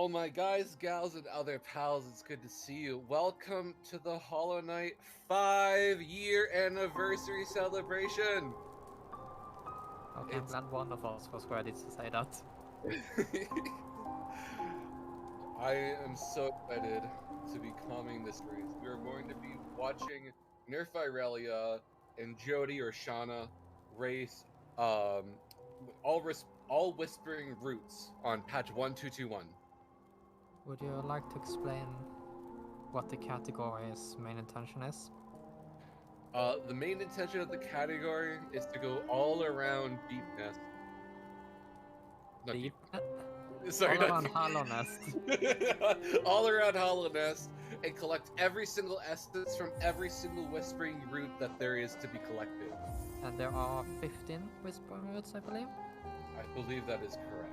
All my guys, gals, and other pals, it's good to see you. Welcome to the Hollow Knight 5-year anniversary celebration. Okay, I'm glad one of us was ready to say that. I am so excited to be calming this race. We are going to be watching Nerf Irelia and Jody or Shauna race all Whispering Roots on patch 1221. Would you like to explain what the category's main intention is? The main intention of the category is to go all around Deep Nest. Not Deep? Sorry, all not around deep. Hollow Nest. All around Hollow Nest, and collect every single essence from every single Whispering Root that there is to be collected. And there are 15 Whispering Roots, I believe? I believe that is correct.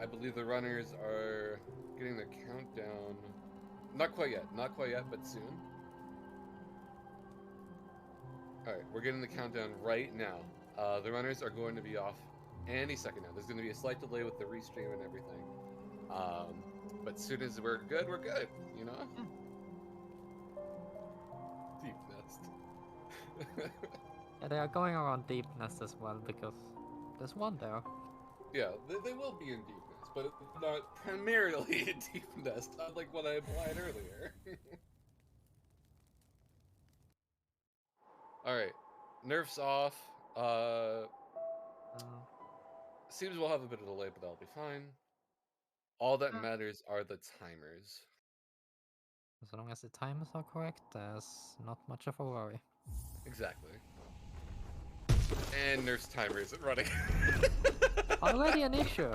I believe the runners are getting the countdown. Not quite yet, but soon. Alright, we're getting the countdown right now. The runners are going to be off any second now. There's going to be a slight delay with the restream and everything. But as soon as we're good, you know? Deep Nest. Yeah, they are going around Deep Nest as well, because there's one there. Yeah, they will be in Deep Nest, but not primarily in Deep Nest, unlike what I implied earlier. Alright, nerfs off. Seems we'll have a bit of delay, but that'll be fine. All that matters are the timers. As long as the timers are correct, there's not much of a worry. Exactly. And nerf's timer isn't running. Already an issue!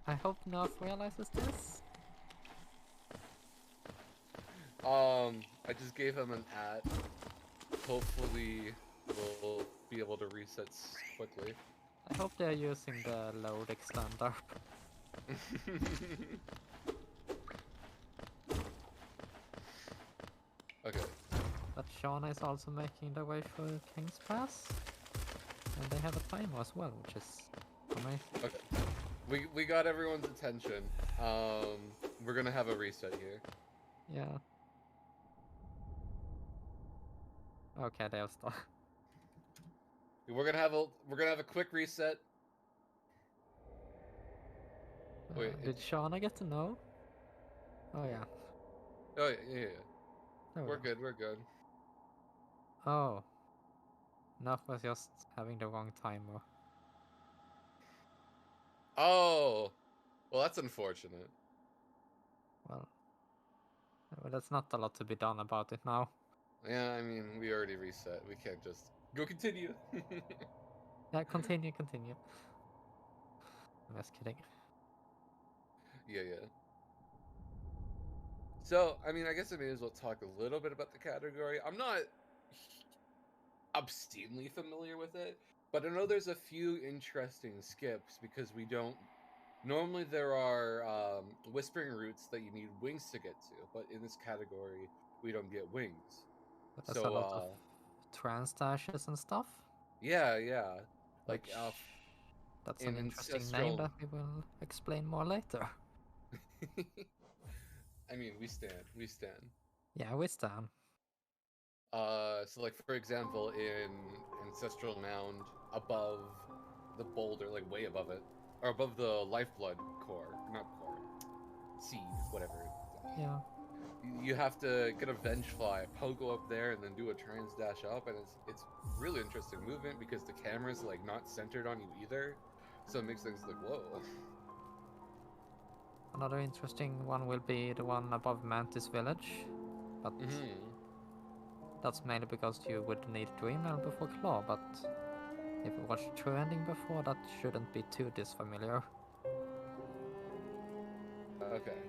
I hope Nerf realizes this. I just gave him an @ Hopefully we'll be able to reset quickly. I hope they're using the load extender. Okay. But Shauna is also making their way through King's Pass. And they have a timer as well, which is amazing. Okay. We got everyone's attention. We're gonna have a reset here. Yeah. Okay, they'll start. We're gonna have a quick reset. Wait, did Shauna get to know? Oh yeah. Oh yeah. We're go. good. Oh. Nerf was just having the wrong timer. Oh, well that's unfortunate. Well, that's not a lot to be done about it now. Yeah, I mean, we already reset. We can't just go continue. Yeah, continue. I'm just kidding. Yeah. So, I mean, I guess I may as well talk a little bit about the category. I'm not obscenely familiar with it, but I know there's a few interesting skips because we don't... Normally there are Whispering Roots that you need wings to get to, but in this category, we don't get wings. But there's a lot of trans dashes and stuff. Yeah. Like, that's an interesting name that we will explain more later. I mean, we stand. Yeah, we stand. So like for example, in Ancestral Mound, above the boulder, like way above it, or above the lifeblood core, not core, seed, whatever. Yeah. You have to get a Vengefly, pogo up there, and then do a trans dash up, and it's really interesting movement because the camera's like not centered on you either, so it makes things look whoa. Another interesting one will be the one above Mantis Village, but that's mainly because you would need Dreamland before Claw, but if you watched True Ending before, that shouldn't be too disfamiliar. Okay.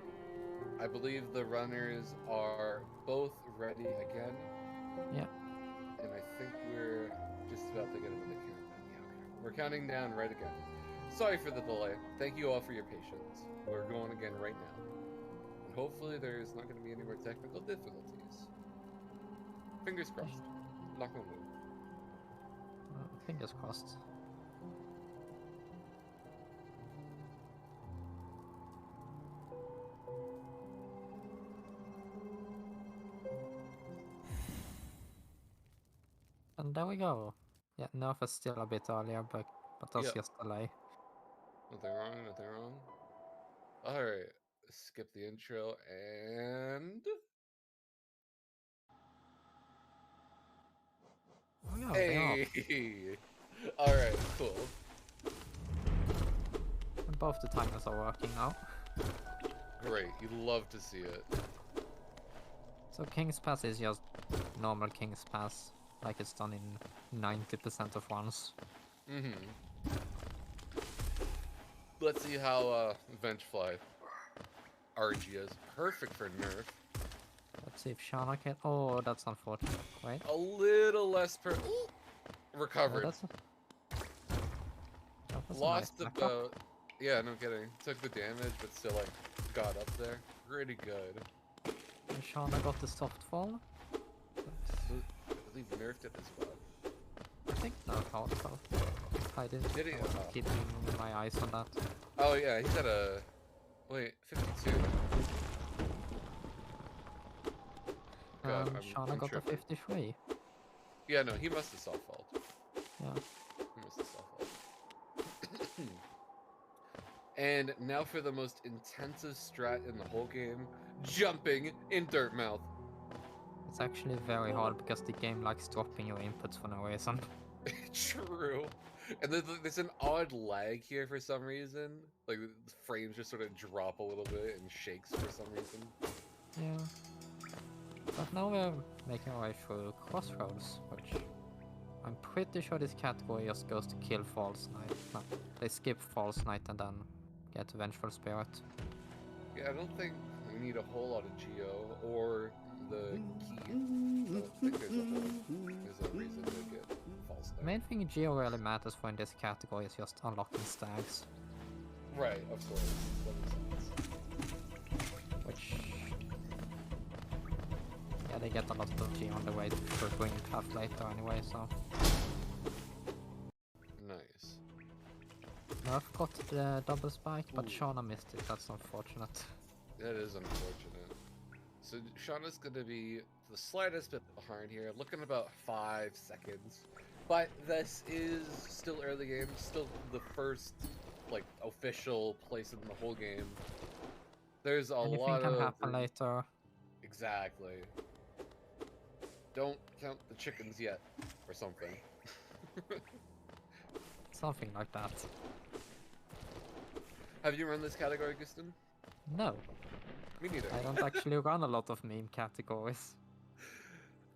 I believe the runners are both ready again. Yeah. And I think we're just about to get into the countdown. Yeah, okay. We're counting down right again. Sorry for the delay. Thank you all for your patience. We're going again right now. And hopefully there's not going to be any more technical difficulties. Fingers crossed. Knock on wood. Fingers crossed. And there we go. Yeah, Nerf is still a bit earlier, but that's Yep. just delay. Nothing wrong, nothing wrong. Alright, skip the intro and... Oh yeah, they are. Hey! Alright, cool. And both the timers are working now. Great, you love to see it. So King's Pass is just normal King's Pass, like it's done in 90% of runs. Let's see how Vengefly RG is. Perfect for Nerf. Let's see if Shana can... Oh, that's unfortunate. Wait. A little less per... Ooh! Recovered. That was Lost a nice backup. about... Yeah, no kidding. Took the damage, but still, like, got up there. Pretty good. And Shana got the soft fall. I believe nerfed it as well. I think Nerf also. I didn't Did he? keep my eyes on that. Oh, yeah, he's at a... Wait, 52. God, Shana got tripping. a 53. Yeah, no, he must have soft-falled. Yeah. He must have soft-falled. And now for the most intensive strat in the whole game, jumping in Dirt Mouth. It's actually very hard because the game likes dropping your inputs for no reason. True. And there's an odd lag here for some reason. Like, the frames just sort of drop a little bit and shakes for some reason. Yeah. But now we're making our way through Crossroads, which I'm pretty sure this category just goes to kill False Knight. No, they skip False Knight and then get Vengeful Spirit. Yeah, I don't think we need a whole lot of Geo or the key. I don't think there's a reason to get False Knight. The main thing Geo really matters for in this category is just unlocking stags. Right, of course. That makes sense. Which... yeah, they get a lot of Geo on the way for Green Path later anyway, so... Nice. Nerf got the double spike, but Shana missed it. That's unfortunate. That is unfortunate. So Shauna's going to be the slightest bit behind here, looking about 5 seconds. But this is still early game, still the first, like, official place in the whole game. There's a Anything lot can of... happen later. Exactly. Don't count the chickens yet, or something. Something like that. Have you run this category, Gustin? No. Me neither. I don't actually run a lot of meme categories.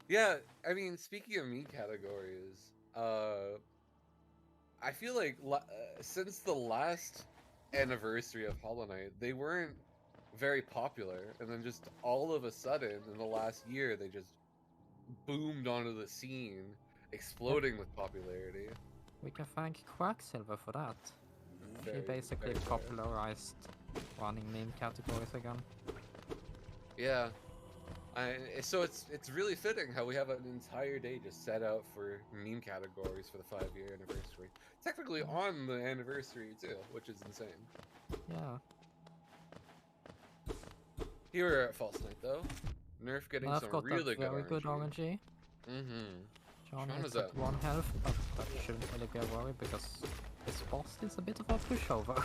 Yeah, I mean, speaking of meme categories, I feel like since the last anniversary of Hollow Knight, they weren't very popular, and then just all of a sudden, in the last year, they just boomed onto the scene, exploding with popularity. We can thank Quacksilver for that. She basically popularized running meme categories again. Yeah. So it's really fitting how we have an entire day just set out for meme categories for the 5-year anniversary. Technically on the anniversary too, which is insane. Yeah. Here we're at False Knight though. Nerf getting Nerf some got really a very good RNG. Shana is at 1 health, but that shouldn't really be a worry because this boss is a bit of a pushover.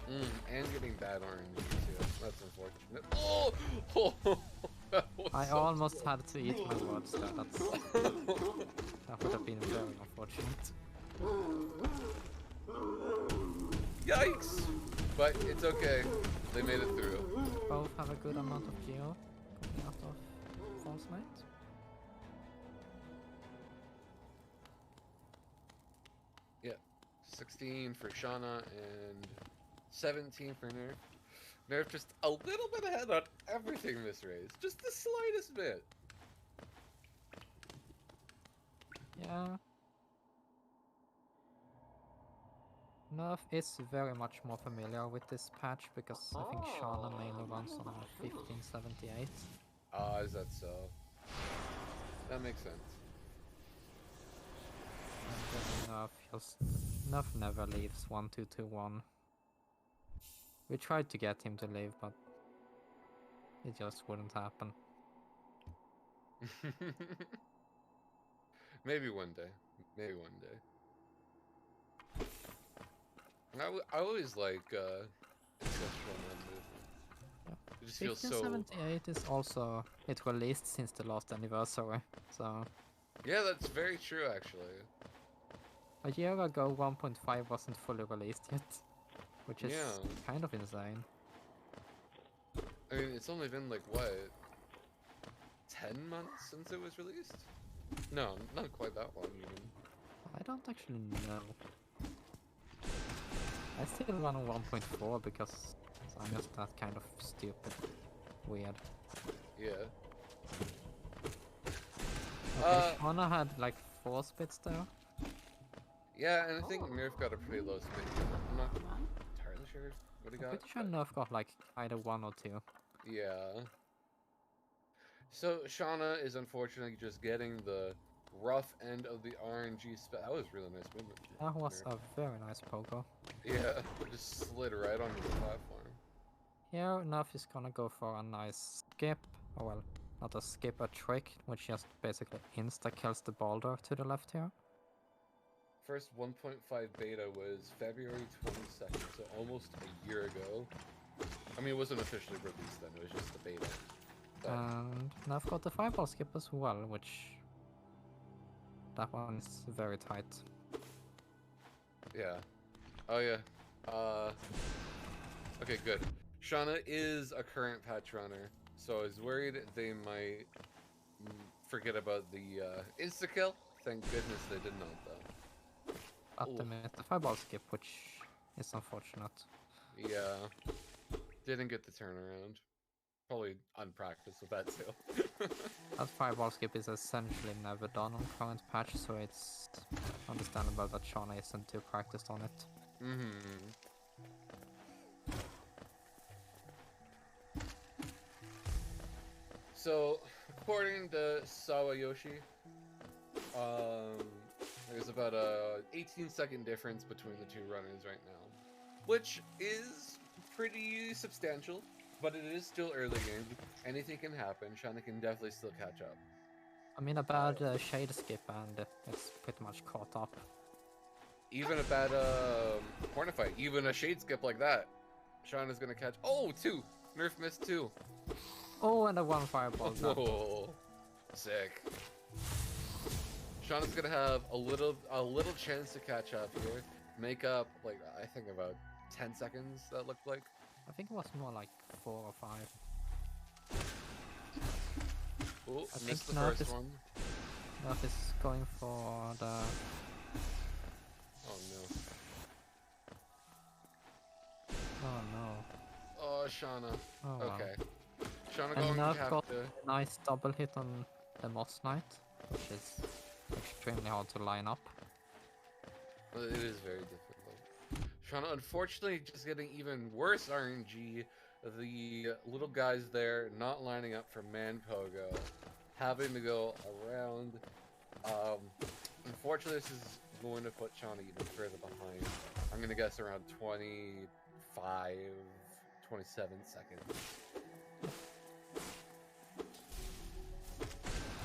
And getting bad RNG too. That's unfortunate. Oh! I almost had to eat my words there. That would have been very unfortunate. Yikes! But it's okay. They made it through. Both have a good amount of Geo coming out of False Knight. Yeah. 16 for Shana and 17 for Nerf. Nerf just a little bit ahead on everything this race. Just the slightest bit. Yeah. Nerf is very much more familiar with this patch because I think Shana mainly runs on a 1578. Ah, is that so? That makes sense. Nerf never leaves 1221. We tried to get him to leave, but it just wouldn't happen. Maybe one day. Maybe one day. I always like ancestral movement. It just feels so. 1578 is also it released since the last anniversary, so. Yeah, that's very true actually. A year ago, 1.5 wasn't fully released yet, which is kind of insane. I mean, it's only been like what, 10 months since it was released? No, not quite that long even. I don't actually know. I still run on 1.4 because I'm just that kind of stupid. Weird. Yeah. Okay, Shauna had like 4 spits there. Yeah, and I think Nerf got a pretty low spit. I'm not entirely sure what he got. I'm pretty sure Nerf got like either 1 or 2. Yeah. So Shauna is unfortunately just getting the rough end of the RNG spit. That was really nice movement. That was a very nice pogo. Yeah, it just slid right onto the platform. Here, Nerf is gonna go for a nice skip. Oh well, not a skip, a trick, which just basically insta-kills the boulder to the left here. First 1.5 beta was February 22nd, so almost a year ago. I mean, it wasn't officially released then, it was just the beta. But... And Nerf got the 5-ball skip as well, which... that one is very tight. Yeah. Oh yeah. Okay, good. Shauna is a current patch runner, so I was worried they might forget about the insta-kill. Thank goodness they did not, though. But they missed the 5-ball skip, which is unfortunate. Yeah. Didn't get the turnaround. Probably unpracticed with that too. That 5-ball skip is essentially never done on current patch, so it's understandable that Shauna isn't too practiced on it. So, according to Sawayoshi, there's about a 18-second difference between the two runners right now, which is pretty substantial, but it is still early game. Anything can happen. Shauna can definitely still catch up. I mean, a bad shade skip and it's pretty much caught up. Even a bad corner fight, even a shade skip like that, Shauna's gonna catch. Oh, 2! Nerf missed 2. Oh, and a 1 fireball. Oh, sick. Shauna's gonna have a little chance to catch up here. Make up, like, I think about 10 seconds, that looked like. I think it was more like 4 or 5. Oh, missed the first one. Nerf is going for the... Oh no. Oh no. Oh, Shauna. Oh, okay. Wow. Shauna And going Nerf to have got to... a nice double hit on the Moss Knight, which is extremely hard to line up. Well, it is very difficult. Shauna, unfortunately, just getting even worse RNG. The little guys there not lining up for man pogo, having to go around. Unfortunately, this is going to put Shauna even further behind. I'm gonna guess around 25, 27 seconds.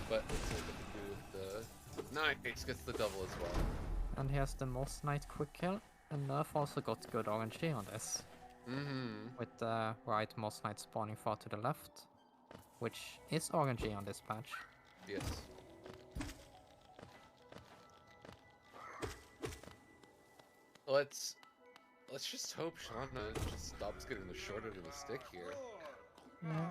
But let's see what we can do with the... Nice, gets the double as well. And here's the Moss Knight quick kill, and Nerf also got good RNG on this. With the right Moss Knight spawning far to the left, which is RNG on this patch. Yes. Let's just hope Shauna just stops getting the short end of the stick here. Yeah.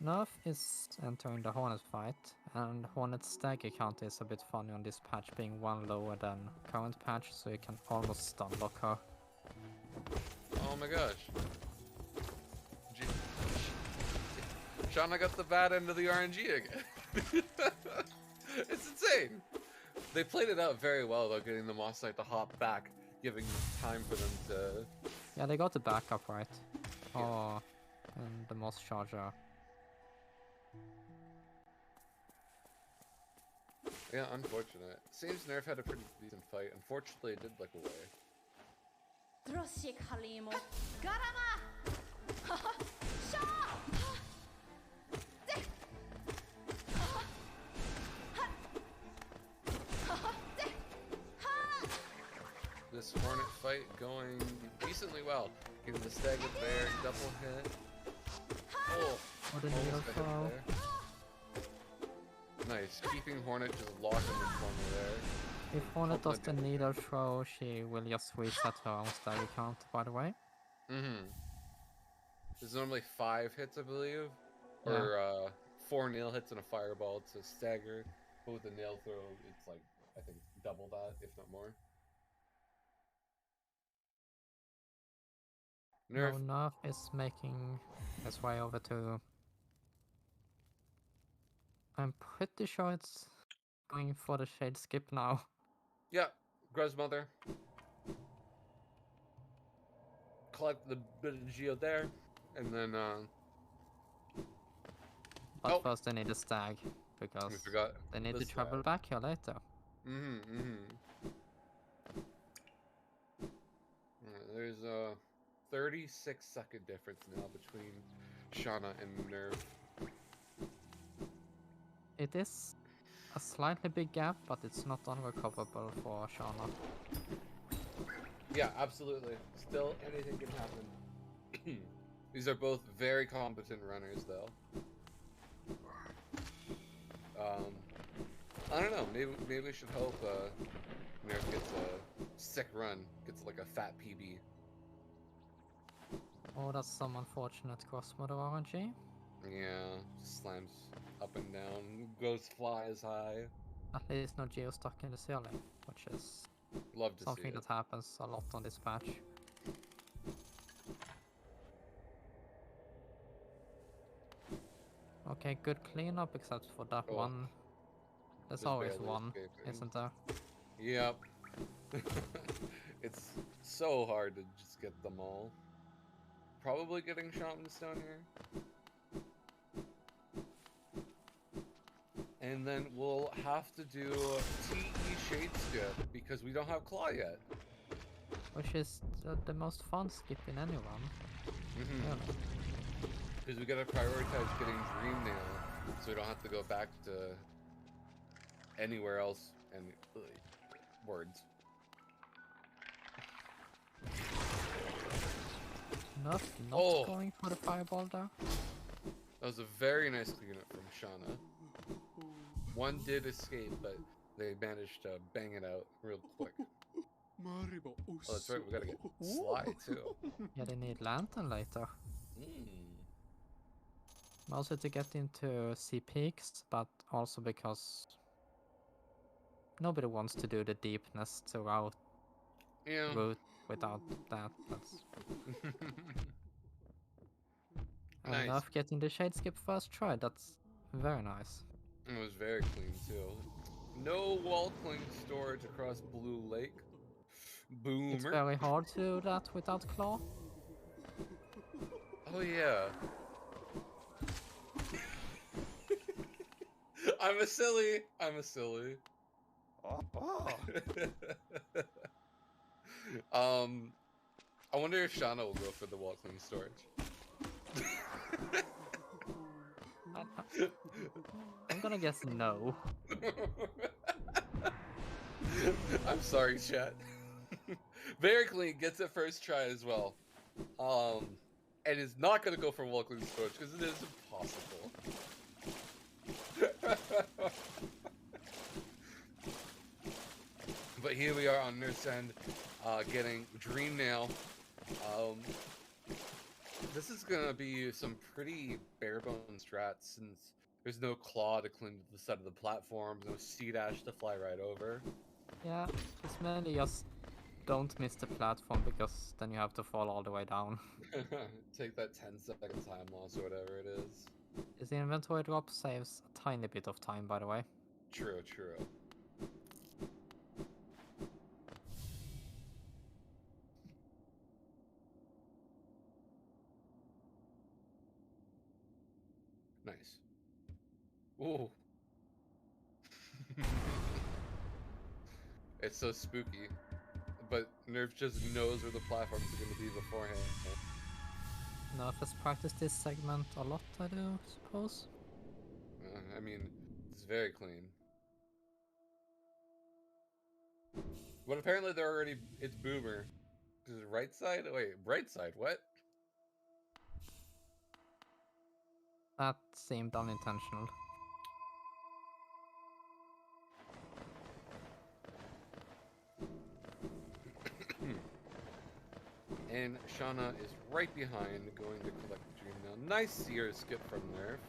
Nerf is entering the Hornet fight, and Hornet's stagger count is a bit funny on this patch, being 1 lower than current patch, so you can almost stun lock her. Oh my gosh. Shauna got the bad end of the RNG again. It's insane. They played it out very well though, getting the Moss Knight to hop back, giving time for them to... Yeah, they got the backup right. Yeah. Oh, and the Moss Charger. Yeah, unfortunate. Seems Nerf had a pretty decent fight. Unfortunately, it did look away. Droshik Halimo. Garama! Shaw! This Hornet fight going decently well. Getting the stag up there, double hit. Oh, What a almost needle a hit throw. there. Nice, keeping Hornet just locked in the corner there. If Hornet does Pumping the it. needle throw, she will just reset her own stagger count, by the way. Mm-hmm. There's normally 5 hits, I believe. Yeah. Or 4 nail hits and a fireball to stagger. But with the nail throw, it's like, I think, double that, if not more. Nerf. No, Nerf is making its way over to... I'm pretty sure it's going for the shade skip now. Yeah, Gruz Mother. Collect the bit of geo there, and then But oh, first they need a stag, because we forgot they need the to travel stag. back here later. There's a 36-second difference now between Shauna and Nerf. It is a slightly big gap, but it's not unrecoverable for Shauna. Yeah, absolutely. Still, anything can happen. These are both very competent runners, though. I don't know. Maybe we should hope Nerf gets a sick run, gets like a fat PB. Oh, that's some unfortunate cross-mother RNG. Yeah, slams up and down, goes flies high. At least no geo stuck in the ceiling, which is Love to see something it. that happens a lot on this patch. Okay, good cleanup except for that Oh, one. There's just always barely one, escaping. isn't there? Yep. It's so hard to just get them all. Probably getting shamans down here. And then we'll have to do TE Shade Skip because we don't have Claw yet. Which is the most fun skip in any run. Really. Because we gotta prioritize getting Dream now, so we don't have to go back to anywhere else and words. Not Oh. going for the fireball there. That was a very nice cleanup from Shauna. One did escape, but they managed to bang it out real quick. Oh, that's right, we gotta get Sly too. Yeah, they need Lantern later. Mostly to get into sea peaks, but also because nobody wants to do the deepness to route without that. That's Nice. enough getting the shade skip first try. That's very nice. It was very clean too. No wall cling storage across Blue Lake. Boomer. It's very hard to do that without claw. Oh yeah. I'm a silly. I wonder if Shauna will go for the wall cling storage. I'm gonna guess no. I'm sorry, chat. Very clean, gets it first try as well. And is not gonna go for wall cling storage because it is impossible. But here we are on Nurse End, getting Dream Nail. This is gonna be some pretty bare bones strats since there's no claw to cling to the side of the platform, no sea dash to fly right over. Yeah, it's mainly just don't miss the platform because then you have to fall all the way down. Take that 10-second time loss or whatever it is. This inventory drop saves a tiny bit of time, by the way. True. Nice. Ooh. It's so spooky. But Nerf just knows where the platforms are going to be beforehand. Nerf has practiced this segment a lot, I do suppose. I mean, it's very clean. But apparently they're already... It's Boomer. Is it right side? Wait, right side, what? That seemed unintentional. And Shauna is right behind, going to collect the dream now. Nice seer skip from Nerf.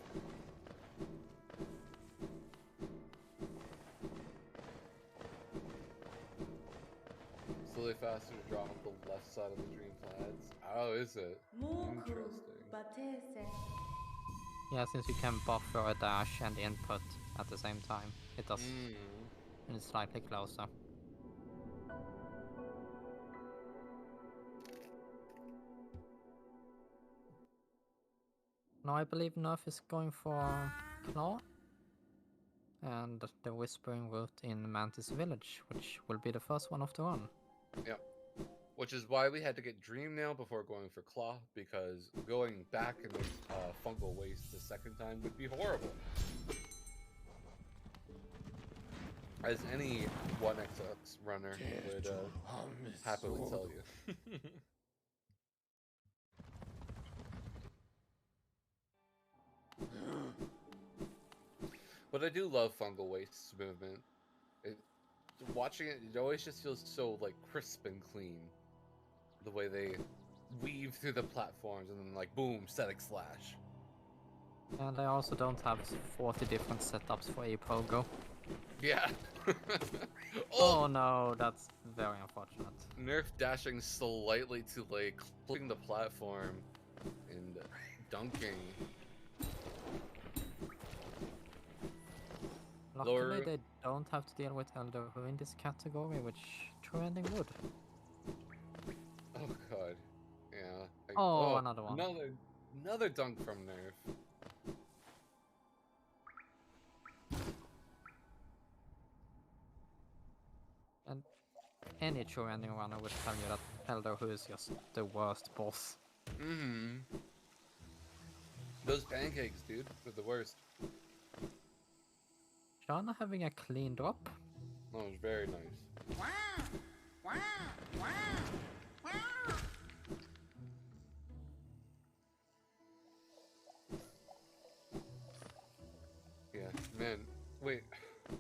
Slowly faster to drop the left side of the dream pads. Oh, is it? Interesting. Yeah, since you can buffer a dash and input at the same time, it does. And it's slightly closer. Now I believe Nerf is going for Claw and the Whispering Route in Mantis Village, which will be the first one of the run. Yep. Which is why we had to get Dream Nail before going for Claw, because going back in the Fungal Waste the second time would be horrible. As any 1XX runner would happily tell you. But I do love Fungal Waste's movement. Watching it, it always just feels so like crisp and clean. The way they weave through the platforms and then like boom, static slash. And I also don't have 40 different setups for a pogo. Yeah. Oh no, that's very unfortunate. Nerf dashing slightly too late, clipping the platform and dunking. Luckily they don't have to deal with Elder Who in this category, which true ending would. Oh god. Yeah. Oh, another one. Another dunk from Nerf. And any true ending runner would tell you that Elder Who is just the worst boss. Those pancakes, dude, are the worst. Shauna having a clean drop. That was very nice. Yeah, man. Wait,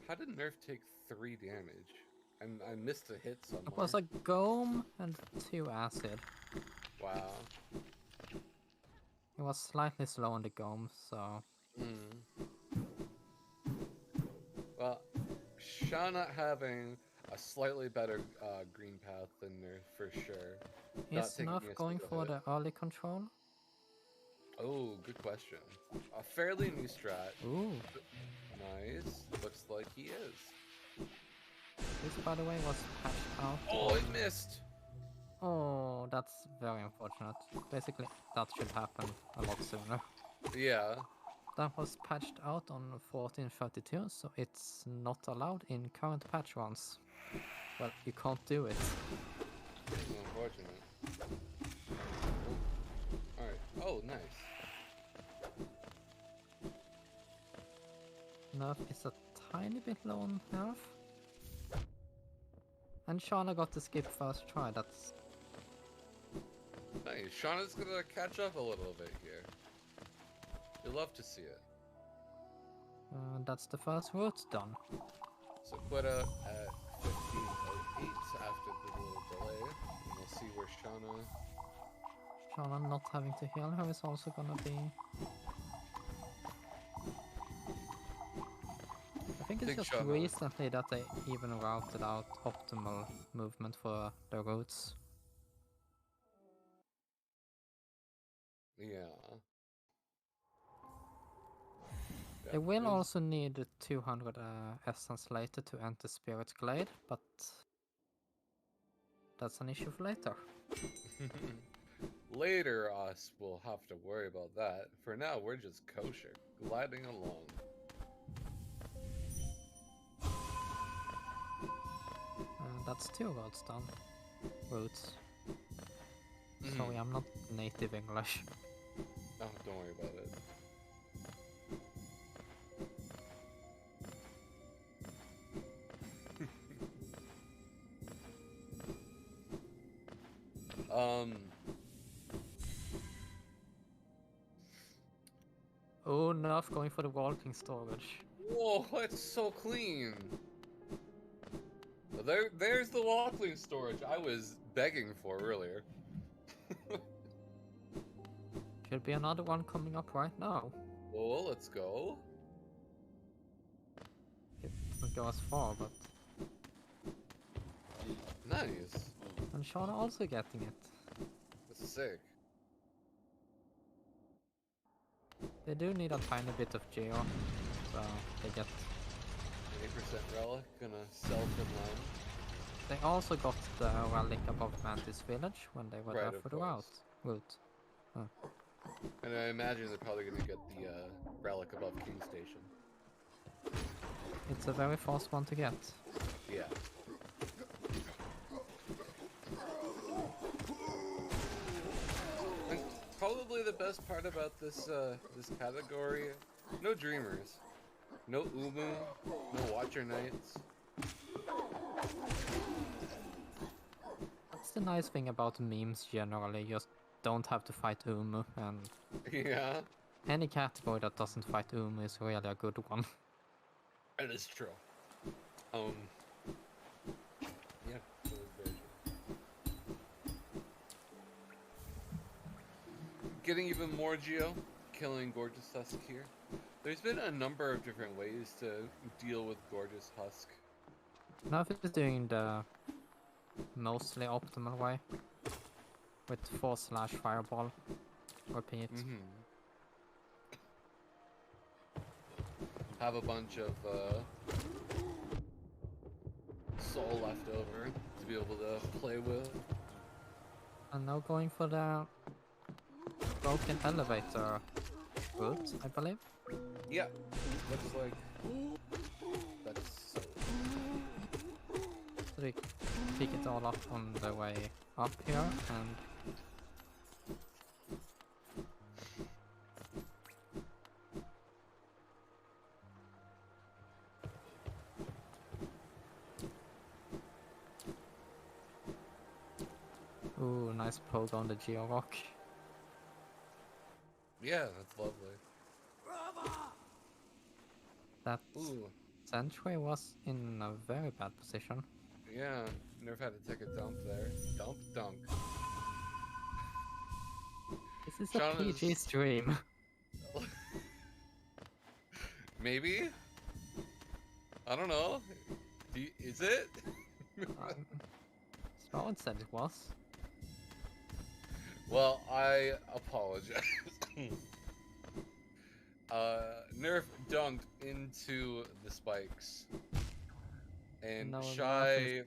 how did Nerf take 3 damage? I missed a hit somewhere. It was a Gome and 2 acid. Wow. It was slightly slow on the Gome, so... Well, Shauna having a slightly better green path than Nerf for sure. Is Nerf going for the early control? Oh, good question. A fairly new strat. Ooh. Nice. Looks like he is. This, by the way, was patched out. Oh, it missed! Oh, that's very unfortunate. Basically, that should happen a lot sooner. Yeah. That was patched out on 14.32, so it's not allowed in current patch runs. Well, you can't do it. Unfortunate. Alright. Oh, nice. Nerf is a tiny bit low on Nerf. And Shauna got the skip first try, that's... Nice. Shauna's gonna catch up a little bit here. You'll love to see it. That's the first route done. So quit out at 15:08 after the little delay. And we'll see where Shauna not having to heal her is also gonna be... I think it's just recently that they even routed out optimal movement for the routes. Yeah. They will also need 200 essence later to enter Spirit's Glade, but that's an issue for later. Later, us will have to worry about that. For now, we're just kosher, gliding along. That's 2 roads done. Routes. Mhm. Sorry, I'm not native English. Oh, don't worry about it. Oh, enough going for the walking storage. Whoa, it's so clean. There's the walkling storage I was begging for earlier. Should be another one coming up right now. Well, let's go. It doesn't go as far, but... Nice. And Shauna also getting it. That's sick. They do need a tiny bit of geo, so they get... 8% relic, gonna sell from land. They also got the relic above Mantis Village when they were Right, there of for the course. route. And I imagine they're probably gonna get the relic above King Station. It's a very fast one to get. Yeah. And probably the best part about this this category, no dreamers, no Umu, no Watcher Knights. That's the nice thing about memes generally, you just don't have to fight Umu, and Yeah, any category that doesn't fight Umu is really a good one. that is true. Yeah, that is very true. Getting even more geo, killing Gorgeous Husk here. There's been a number of different ways to deal with Gorgeous Husk. Now is doing the mostly optimal way, with 4/ fireball. Repeat. Have a bunch of soul left over to be able to play with. And now going for the broken elevator route, I believe. Yeah, looks like that's so. So they pick it all up on the way up here, and ooh, nice poke on the Geo Rock. Yeah, that's lovely. That Ooh, Sentry was in a very bad position. yeah, Nerf had to take a dump there. Dunk. This is Sean a PG is- stream. Maybe? I don't know. Is it? Someone said it was. Well, I apologize. Nerf dunked into the spikes. And No, Shauna.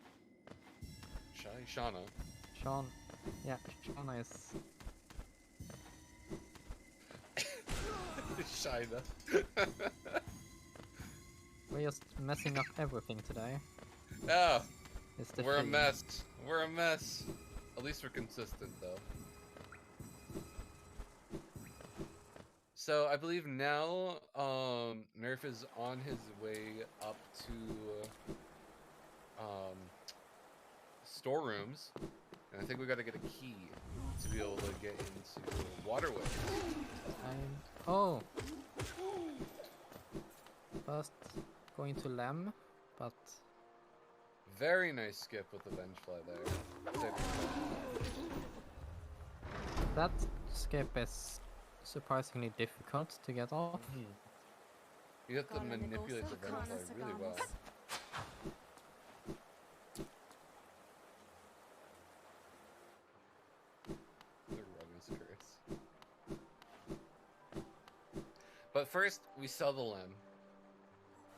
Yeah, Shauna is... Shina. We're just messing up everything today. Yeah, It's the we're a theme. mess. We're a mess. At least we're consistent, though. So I believe now, Nerf is on his way up to storerooms, and I think we got to get a key to be able to get into waterways. Oh! First going to Lem, but Very nice skip with the Vengefly there. that skip is surprisingly difficult to get off. You have to manipulate the Vengefly really well. The Ruggles curse. But first, we sell the limb.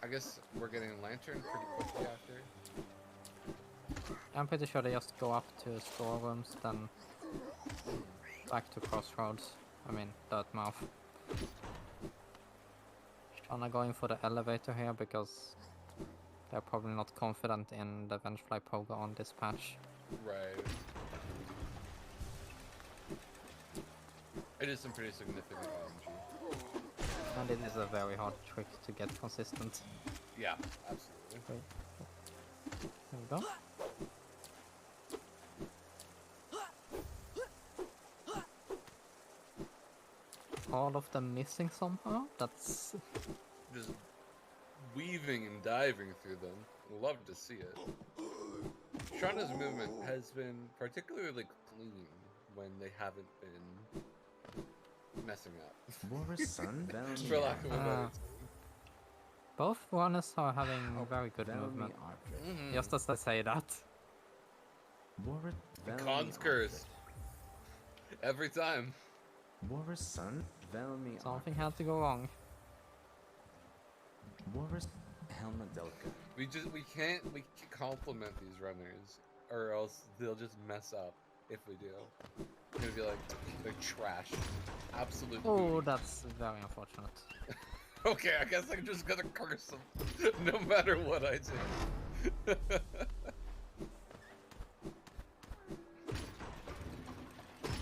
I guess we're getting Lantern pretty quickly after. I'm pretty sure they just go up to storerooms, then back to Crossroads. I mean, Dirtmouth. Shauna going for the elevator here because they're probably not confident in the Vengefly Pogo on this patch. Right. It is some pretty significant RNG. And it is a very hard trick to get consistent. Yeah, absolutely. Wait. There we go. All of them missing somehow? That's... Just weaving and diving through them. Love to see it. Shauna's movement has been particularly clean when they haven't been messing up. For lack of a better term. Both runners are having very good movement. Just as I say that. Khan's curse. Every time. Something had to go wrong. We can't compliment these runners, or else they'll just mess up if we do. It's gonna be like, they're trash. Absolute Oh, booty. that's very unfortunate. Okay, I guess I'm just gonna curse them, no matter what I do.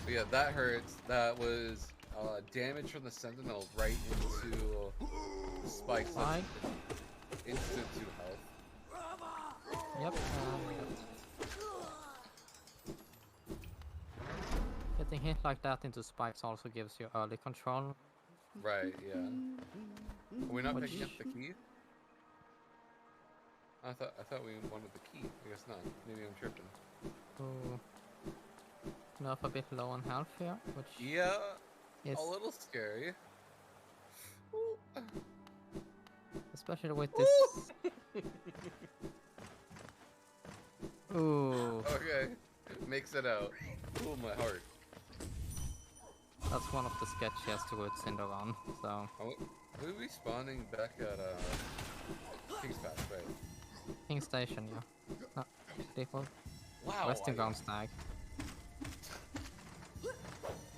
But yeah, that hurts. That was damage from the Sentinel right into the spikes. Spike. Instant 2 health. Yep. Getting hit like that into spikes also gives you early control. Right, yeah. Are we not picking up the key? I thought we wanted the key. I guess not. Maybe I'm tripping. Ooh. Nerf a bit low on health here, which Yeah, is a little scary. especially with this. Ooh, Okay, makes it out. Ooh, my heart. that's one of the sketchiest routes in the run. So We'll be spawning back at King's Pass, right? King Station, yeah. No, default. Wow. Western Ground Stag.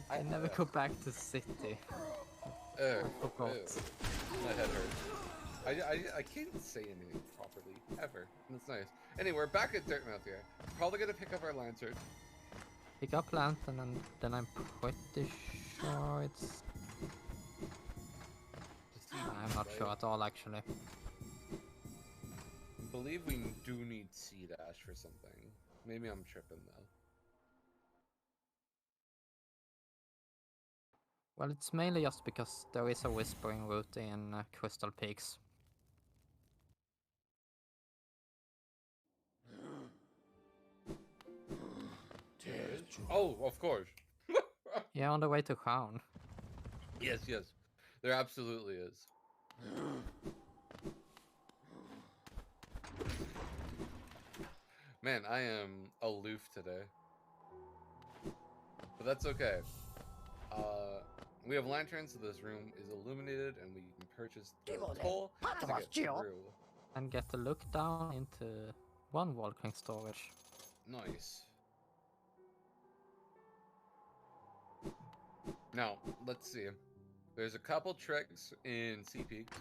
I never go back to city. Forgot. forgot. My head hurts. I can't say anything properly ever. That's nice. Anyway, we're back at Dirtmouth here. Probably gonna pick up our lantern. Pick up lantern and then I'm pretty sure it's... I'm not sure at all actually. I believe we do need Sea Dash for something. Maybe I'm tripping though. Well, it's mainly just because there is a whispering route in Crystal Peaks. Oh, of course. Yeah, on the way to Crown. Yes, yes. There absolutely is. Man, I am aloof today. But that's okay. We have lanterns, so this room is illuminated, and we can purchase the coal to get through. And get to look down into one Walking storage. Nice. Now, let's see. There's a couple tricks in Sea Peaks.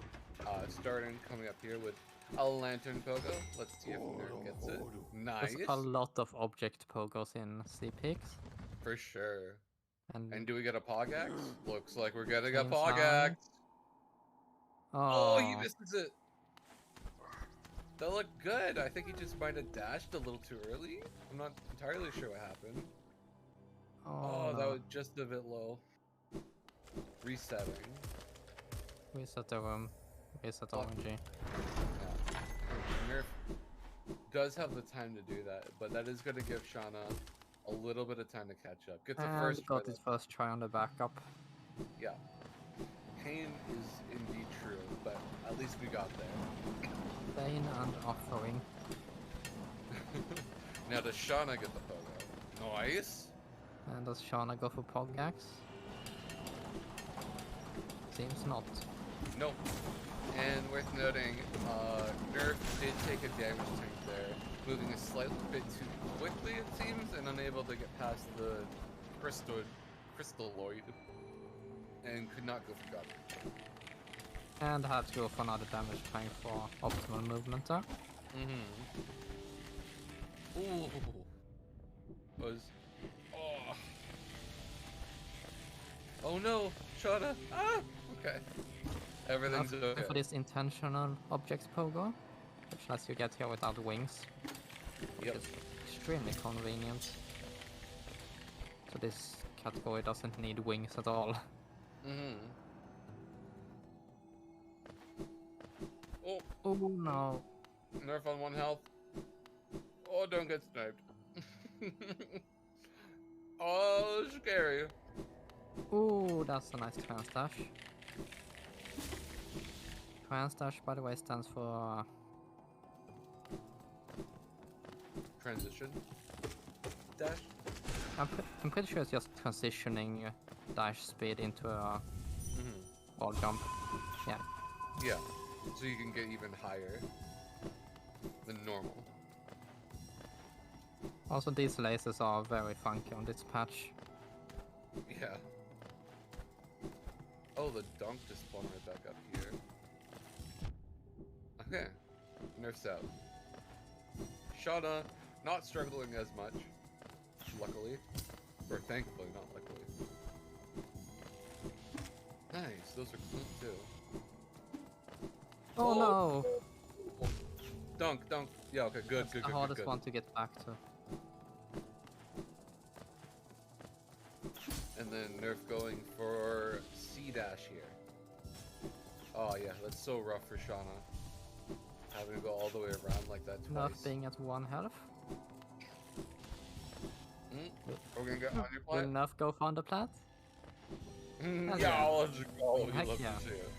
Starting coming up here with a lantern pogo. Let's see if Nerd gets it. Nice. There's a lot of object pogos in Sea Peaks. For sure. And do we get a Pogax? Looks like we're getting a Seems Pogax. Oh, he oh, misses it. That looked good. I think he just might have dashed a little too early. I'm not entirely sure what happened. Oh, that no. was just a bit low. Resetting. Reset the room. Reset RNG. Yeah. Nerf does have the time to do that, but that is going to give Shauna a little bit of time to catch up. Gets a first try. Got his first try on the backup. Yeah. Pain is indeed true, but at least we got there. Pain and offering. Now does Shauna get the pogo? Nice. And does Shauna go for Pogax? Seems not. Nope. And worth noting, Nerf did take a damage tank there, moving a slightly bit too quickly it seems, and unable to get past the crystalloid, and could not go for God. And had to go for another damage tank for optimal movement there. Ooh. Oh. Oh no, Shana. Ah. Okay. Everything's okay. For this intentional objects pogo, which lets you get here without wings. Yep. Which is extremely convenient. So this category doesn't need wings at all. Oh no. Nerf on 1 health. Oh, don't get sniped. Oh, scary. Ooh, that's a nice trans dash. Trans dash, by the way, stands for Transition dash. I'm pretty sure it's just transitioning dash speed into a wall jump. Yeah. Yeah. So you can get even higher than normal. Also, these lasers are very funky on this patch. Yeah. Oh, the dunk just spawned right back up here. Okay. Nerf's out. Shauna, not struggling as much. Luckily. Or thankfully, not luckily. Nice, those are clean too. Oh no! Dunk, dunk. Yeah, okay, good, That's good, the good, hardest good. one to get back to. And then Nerf going for C dash here. Oh yeah, that's so rough for Shauna. Having to go all the way around like that twice. Nerf being at 1 health. We're gonna get on your Will plant? Nerf go for underplant? Yeah, let's go. We'd Heck love yeah. to see it.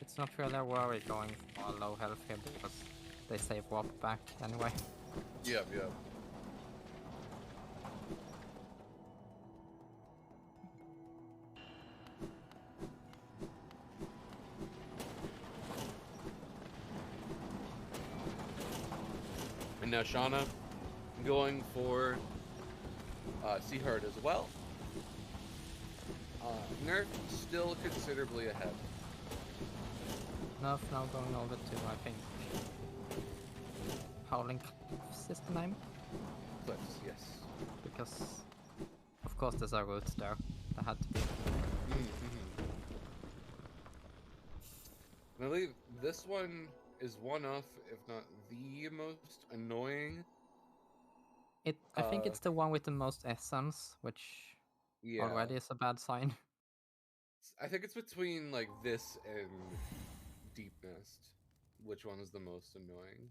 It's not really a worry going for low health here because they save warp back anyway. Yep, yep. And now Shauna going for Sea Heart as well. Nerf still considerably ahead. Nerf now going over to, I think, Howling Cliffs is the name? Cliffs, yes. Because, of course, there's a route there. There had to be. I believe this one is one of, if not the most annoying. I think it's the one with the most essence, which already is a bad sign. I think it's between like this and Deep Nest. Which one is the most annoying?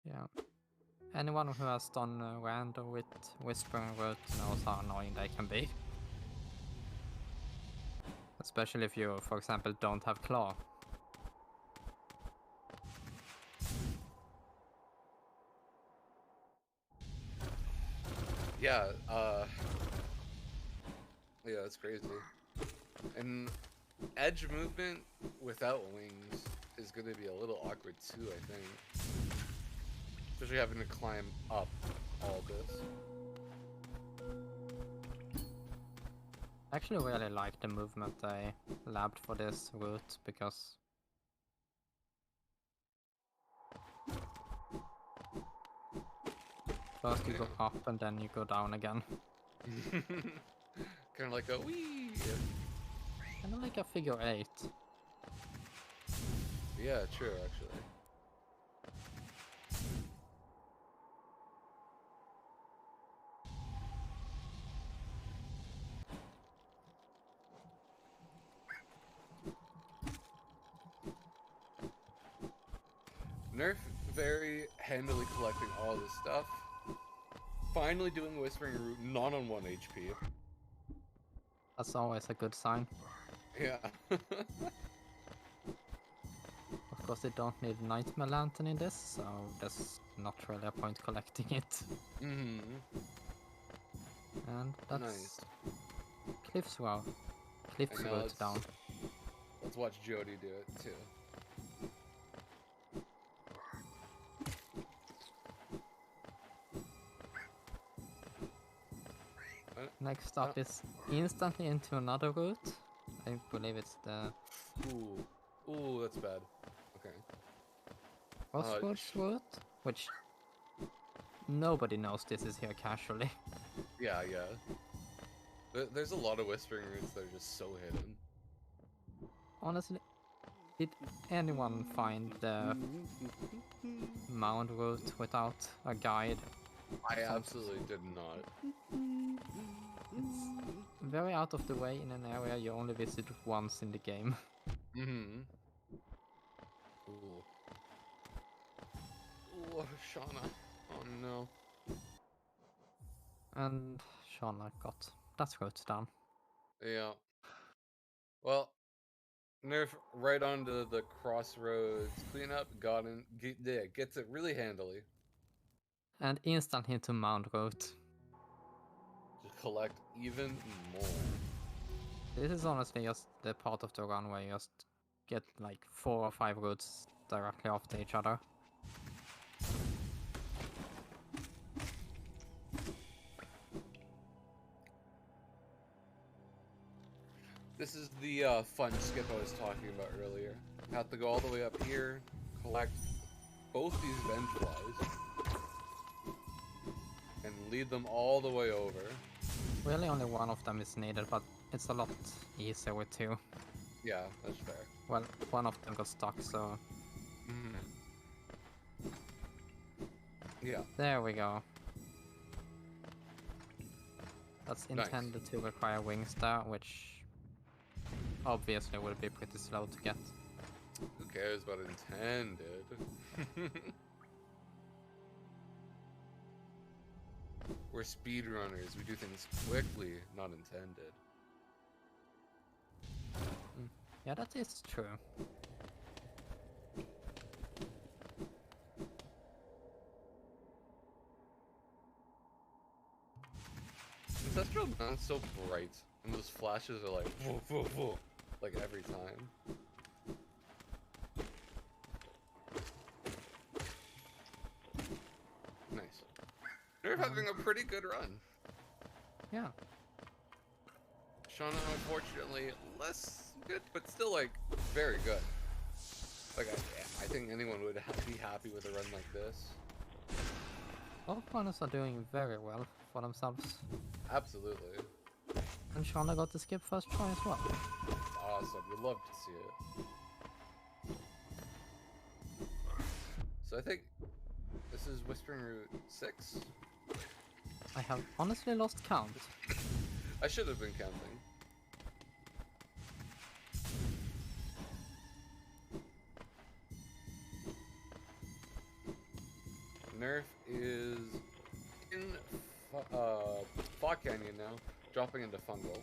Yeah. Anyone who has done random with Whispering Root knows how annoying they can be. Especially if you, for example, don't have Claw. Yeah, yeah, that's crazy. And edge movement without wings is going to be a little awkward too, I think. Especially having to climb up all this. I actually really like the movement they labbed for this route because first you go up and then you go down again. Kind of like a wee. Kind of like a figure 8. Yeah, true, actually. Nerf very handily collecting all this stuff. Finally doing Whispering Root not on 1 HP. That's always a good sign. Yeah. Of course, they don't need Nightmare Lantern in this, so there's not really a point collecting it. And that's nice. Cliff's Route. Cliff's Route down. Let's watch Jody do it too. Next up is instantly into another route. I believe it's the... Ooh. Ooh, that's bad. Okay. Crossroads route, which nobody knows this is here casually. Yeah, yeah. There's a lot of whispering routes that are just so hidden. Honestly, did anyone find the mound route without a guide? I absolutely did not. It's very out of the way in an area you only visit once in the game. Mm-hmm. Ooh. Ooh, Shauna. Oh no. And Shauna got that route done. Yeah. Well, Nerf right onto the crossroads cleanup, gets it really handily. And instant into mound route. To collect even more. This is honestly just the part of the run where you just get like 4 or 5 routes directly after each other. This is the fun skip I was talking about earlier. Have to go all the way up here, collect both these bench flies, and lead them all the way over. Really only one of them is needed, but it's a lot easier with 2. Yeah, that's fair. Well, one of them got stuck, so... Yeah. There we go. That's Nice. intended to require wings there, which obviously would be pretty slow to get. Who cares about intended? We're speedrunners. We do things quickly, not intended. Yeah, that is true. Ancestral Mountain's so bright, and those flashes are like, whoa, whoa, whoa, like every time. Nice. You're having a pretty good run. Yeah. Shauna, unfortunately, less good, but still, like, very good. Like, I think anyone would be happy with a run like this. All runners are doing very well for themselves. Absolutely. And Shauna got the skip first try as well. Awesome. You'd love to see it. So I think this is Whispering Route 6. I have honestly lost count. I should have been counting. Nerf is in Fog Canyon now, dropping into Fungal.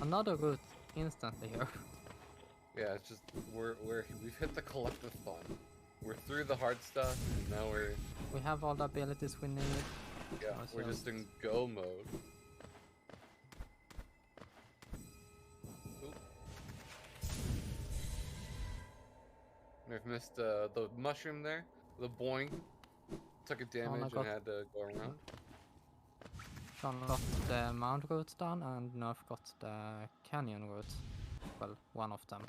Another route instantly here. Yeah, it's just we've hit the collectathon. We're through the hard stuff, and now We have all the abilities we need. yeah, we're just in go mode. Oop. Nerf missed the mushroom there. The boing took a damage and had to go around. Shauna got the mount route done, and Nerf got the canyon route. Well, one of them.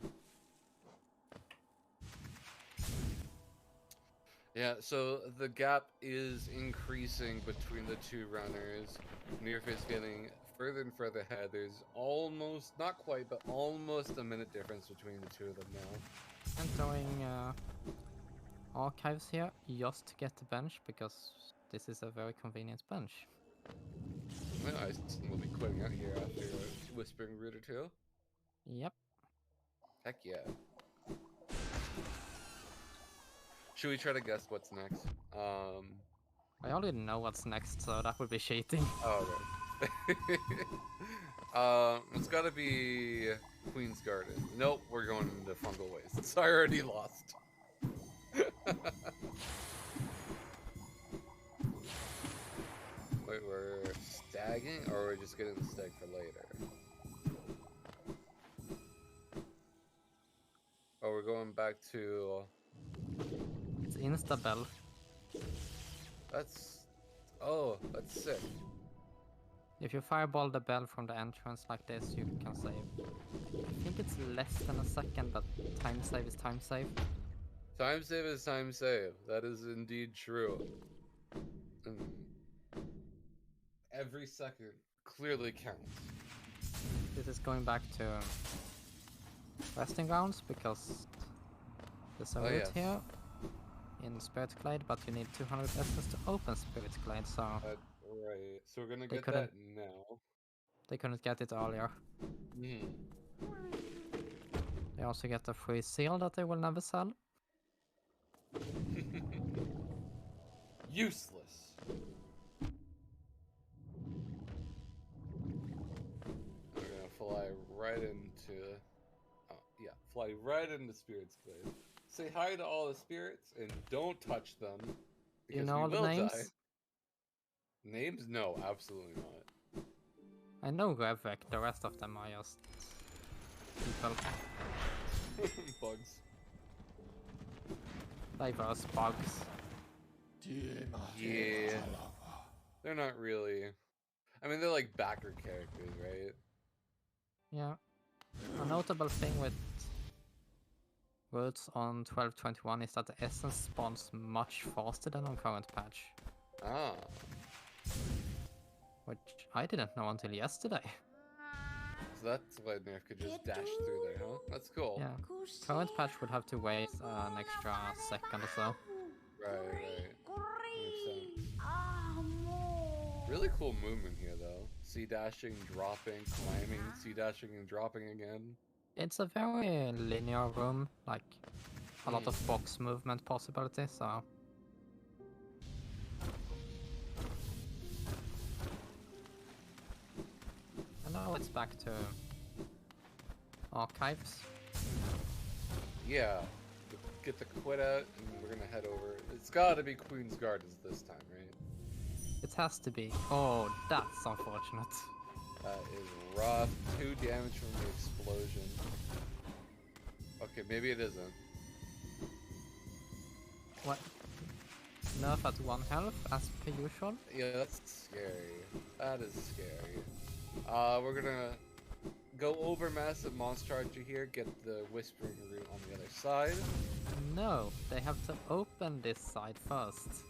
Yeah, so the gap is increasing between the two runners. Nerf is getting further and further ahead. There's almost, not quite, but almost a minute difference between the two of them now. Entering archives here just to get the bench, because this is a very convenient bench. Well, I will be quitting out here after Whispering Root or 2. Yep. Heck yeah. Should we try to guess what's next? I already know what's next, so that would be cheating. Oh, okay. It's gotta be Queen's Garden. Nope, we're going into Fungal Waste. I already lost. Wait, we're stagging, or we're just getting the stag for later? Oh, we're going back to... It's Instabel. That's... Oh, that's sick. If you fireball the bell from the entrance like this, you can save. I think it's less than a second, but time save is time save. Time save is time save. That is indeed true. Every second clearly counts. This is going back to resting grounds because there's a route here in Spirit Glade, but you need 200 essence to open Spirit Glade, so... right, so we're gonna get that now. They couldn't get it earlier. They also get a free seal that they will never sell. Useless. We're gonna fly right into... fly right into Spirit's Glade. Say hi to all the spirits and don't touch them. Because you know all the names? Die. Names? No, absolutely not. I know Revek, the rest of them are just people. Bugs. Diverse bugs. Yeah. They're not really... I mean, they're like backer characters, right? Yeah. A notable thing with routes on 12.21 is that the essence spawns much faster than on current patch. Ah. Which I didn't know until yesterday. So that's why Nerf could just dash through there, huh? That's cool. Yeah. Current patch would have to wait an extra second or so. Right. Makes sense. Really cool movement here, though. C-dashing, dropping, climbing, C-dashing and dropping again. It's a very linear room, like a lot of box movement possibilities, so... And now it's back to archives. Yeah, get the quit out and we're gonna head over. It's gotta be Queen's Gardens this time, right? It has to be. Oh, that's unfortunate. That is rough. 2 damage from the explosion. Okay, maybe it isn't. What? Nerf at 1 health, as per usual? Yeah, that's scary. That is scary. We're gonna go over Massive Monster Archer here, get the Whispering Route on the other side. No, they have to open this side first.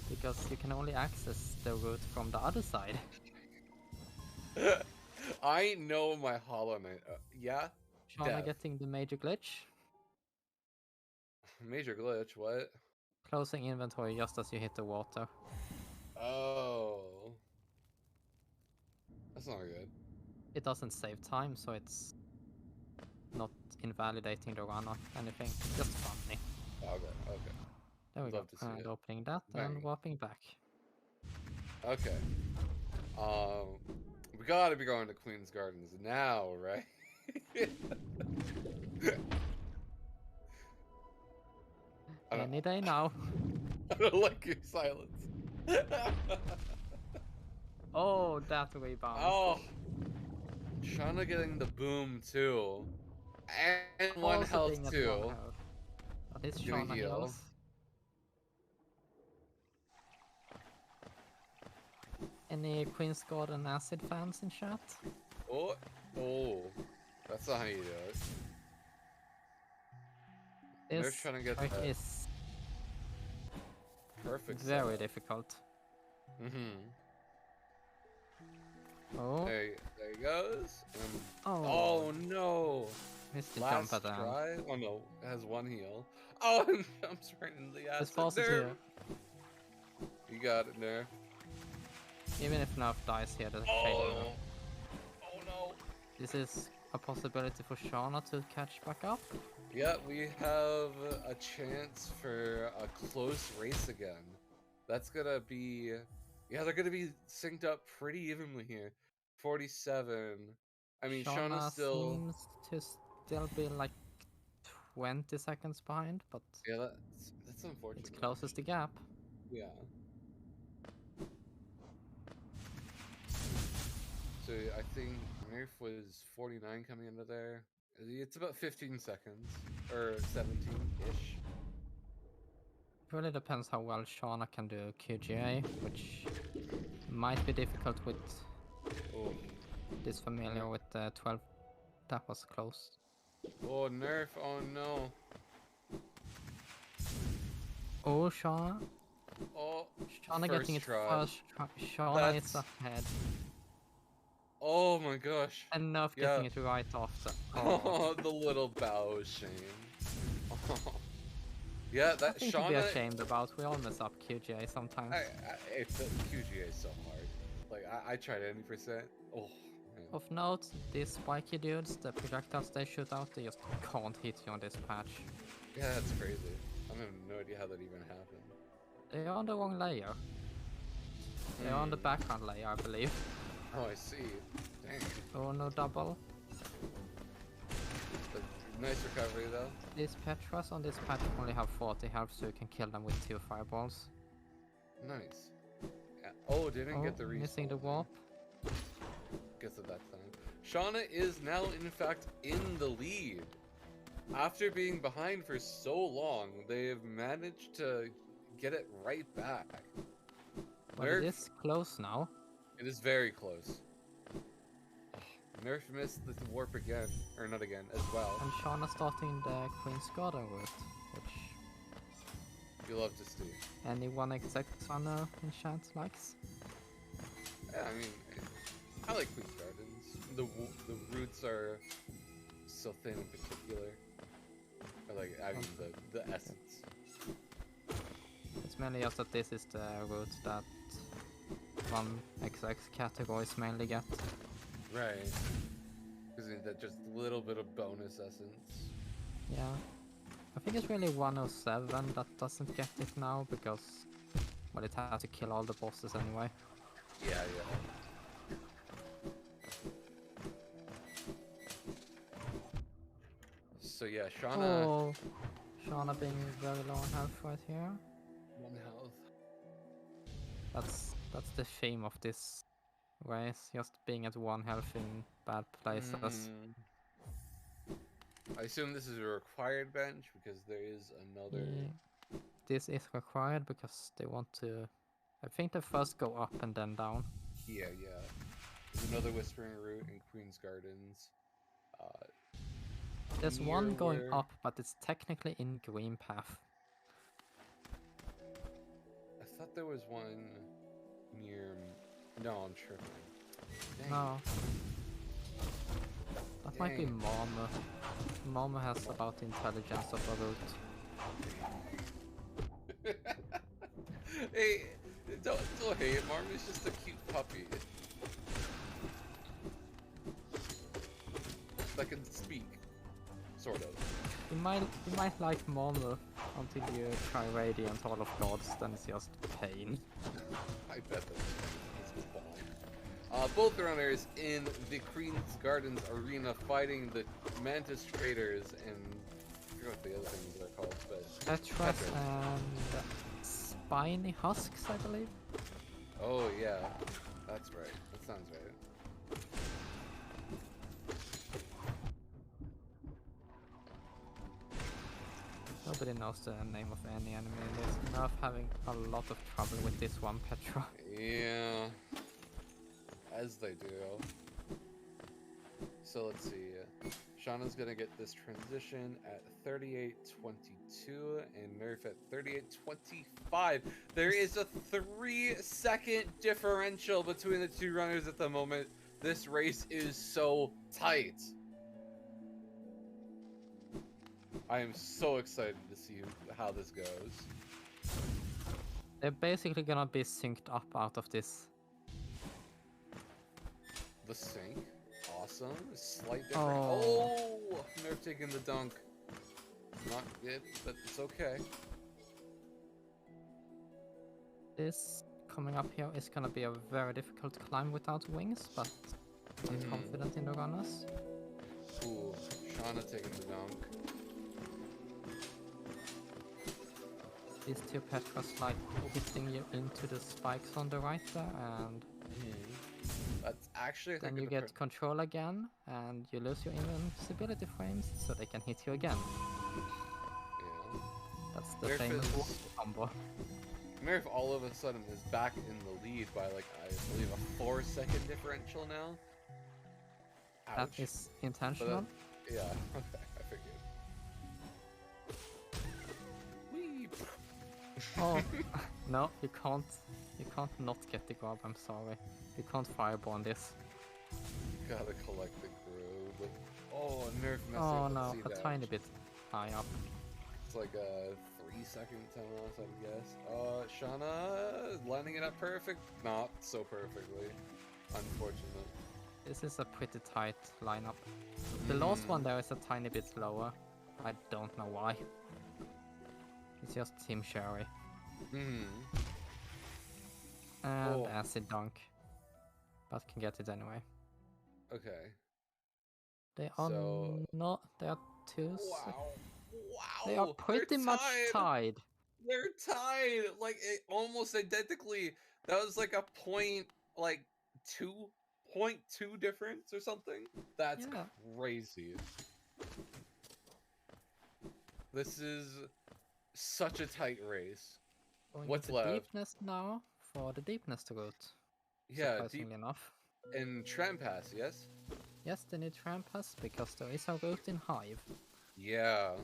Because you can only access the route from the other side. I know my Hollow Knight. Yeah? Shauna getting the major glitch. Major glitch, what? Closing inventory just as you hit the water. Oh. That's not good. It doesn't save time, so it's not invalidating the run or anything. Just funny. Okay. There we go. And opening that and warping back. Okay. We gotta be going to Queen's Gardens now, right? Any day now. I don't like your silence. Oh, that rebound. Oh. Shauna getting the boom too. And Also 1 health too. 1 health. But it's Shauna heals. Any Queen's Garden Acid fans in chat? Oh. That's not how you do it. This trying to get trick that. Is perfect. Very difficult. Oh. There he goes. Oh no. Missed the Last jump at the try. Oh no, it has 1 heal. Oh, and jumps right into the acid. Here. You got it there. Even if Nerf dies here, the Oh no. This is a possibility for Shauna to catch back up. Yeah, we have a chance for a close race again. That's gonna be... Yeah, they're gonna be synced up pretty evenly here. 47. I mean, Shauna still... seems to still be like 20 seconds behind, but... Yeah, that's unfortunate. It closes the gap. Yeah. So I think Nerf was 49 coming into there. It's about 15 seconds. Or 17-ish. It really depends how well Shauna can do QGA, which Might be difficult with Oh, this familiar with the 12. That was close. oh, nerf! Oh no! Oh, Shauna. Oh, Shauna getting it try. first try. Shauna is ahead. Oh my gosh! And Nerf Yeah. getting it right after. Oh, the little bow of shame. Oh. Yeah, that Nothing to be Shauna. ashamed about. We all mess up QGA sometimes. It's QGA is so hard. Like I tried any %. Oh man. Of note, these spiky dudes, the projectiles they shoot out, they just can't hit you on this patch. Yeah, that's crazy. I have no idea how that even happened. They are on the wrong layer. They are on the background layer, I believe. Oh, I see. Dang. Oh, no double. But nice recovery though. These Petras on this patch only have 40 health, so you can kill them with 2 fireballs. Nice. Yeah. Oh, didn't get the respawn. Missing the warp. Guess at that time. Shauna is now, in fact, in the lead. After being behind for so long, they have managed to get it right back. But it is close now. It is very close. Nerf missed the warp again, or not again, as well. And Shauna starting the Queen's Garden route, which You love to see. anyone except Sunner enchant likes. Yeah, I mean, I like Queen's Gardens. The roots are so thin in particular. I mean the essence. It's mainly just that this is the route that 1XX categories mainly get. Right. Because that just a little bit of bonus essence. Yeah. I think it's really 107 that doesn't get it now because, well, it has to kill all the bosses anyway. Yeah. So yeah, Shauna. Oh, Shauna being very low on health right here. 1 health. That's the theme of this race, just being at 1 health in bad places. I assume this is a required bench because there is another. Yeah. This is required because they want to. I think they first go up and then down. Yeah. There's another Whispering Root in Queen's Gardens. There's near one going where- up, but it's technically in green path. I thought there was one near. No, I'm tripping. Dang. No. That might be Dang. Mama. Mama has about the intelligence of a root. Hey, don't hate it. Marmy's just a cute puppy. That can speak. Sort of. You might like Mama until you try Radiant Hall of Gods, then it's just pain. I bet that's bomb. Both runners in the Queen's Gardens arena fighting the Mantis Traders and I forget what the other things are called, but Petras and Spiny Husks, I believe. oh yeah, that's right. That sounds right. Nobody knows the name of any enemy in this. Nerf having a lot of trouble with this one Petra. Yeah, as they do. So let's see. Shauna's gonna get this transition at 38.22 and Nerf at 38.25. There is a 3-second differential between the two runners at the moment. This race is so tight. I am so excited to see how this goes. They're basically gonna be synced up out of this. The sync. Awesome. Slight difference. Oh, Nerf taking the dunk. Not good, but it's okay. This coming up here is gonna be a very difficult climb without wings, but I'm confident in the runners. Ooh, Shauna taking the dunk. These two Petras like hitting you into the spikes on the right there, and That's actually, I think, then you get control again, and you lose your invincibility frames, so they can hit you again. Yeah. That's the Nerf famous is- water combo. Nerf all of a sudden is back in the lead by like I believe a 4-second differential now. Ouch. That is intentional. Yeah, okay, I figured. Whee! Oh, no, you can't. You can't not get the grab, I'm sorry. You can't fireball on this. Gotta collect the grove. Oh, Nerf messing Oh up no, the a seed tiny edge. bit high up. It's like a 3-second time loss, I would guess. Shauna lining it up perfect. Not so perfectly. Unfortunate. This is a pretty tight lineup. The last one there is a tiny bit slower. I don't know why. It's just Team Sherry. And Acid Dunk. But can get it anyway. Okay. They are not. They are two. Wow. They are pretty much tied. They're tied. Like almost identically. That was like a point, like 2.2 difference or something. That's crazy. This is such a tight race. What's left? Deepness now for the deepness to route. Yeah, surprisingly enough. And tram pass, yes? Yes, they need tram pass because there is a route in Hive. Yeah.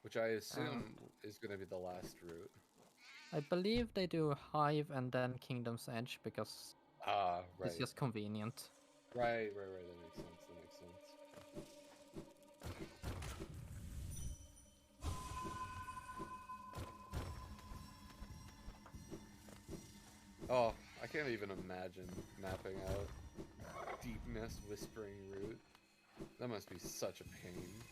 Which I assume is going to be the last route. I believe they do Hive and then Kingdom's Edge because right. It's just convenient. Right. That makes sense. Oh, I can't even imagine mapping out Deepness Whispering Route. That must be such a pain.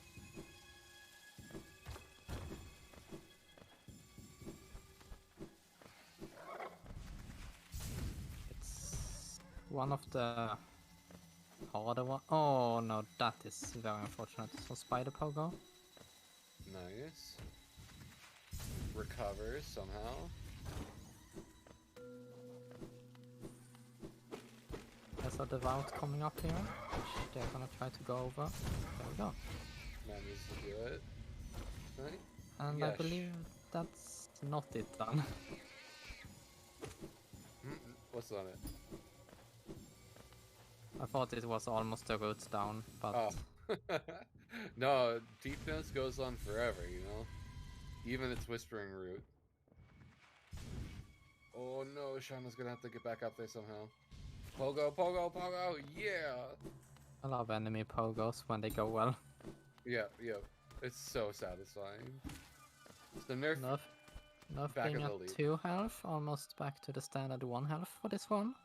It's one of the harder one. Oh no, that is very unfortunate. So Spider Pogo. Nice. Recovers somehow. There's a Devout coming up here, which they're gonna try to go over. There we go. Manages to do it. Right? And I believe that's not it done. What's on it? I thought it was almost the roots down, but... Oh. No, Deepness goes on forever, you know? Even its Whispering Route. Oh no, Shauna's gonna have to get back up there somehow. Pogo, yeah! I love enemy Pogos when they go well. Yeah. It's so satisfying. So Nerf being at 2 health, almost back to the standard 1 health for this one.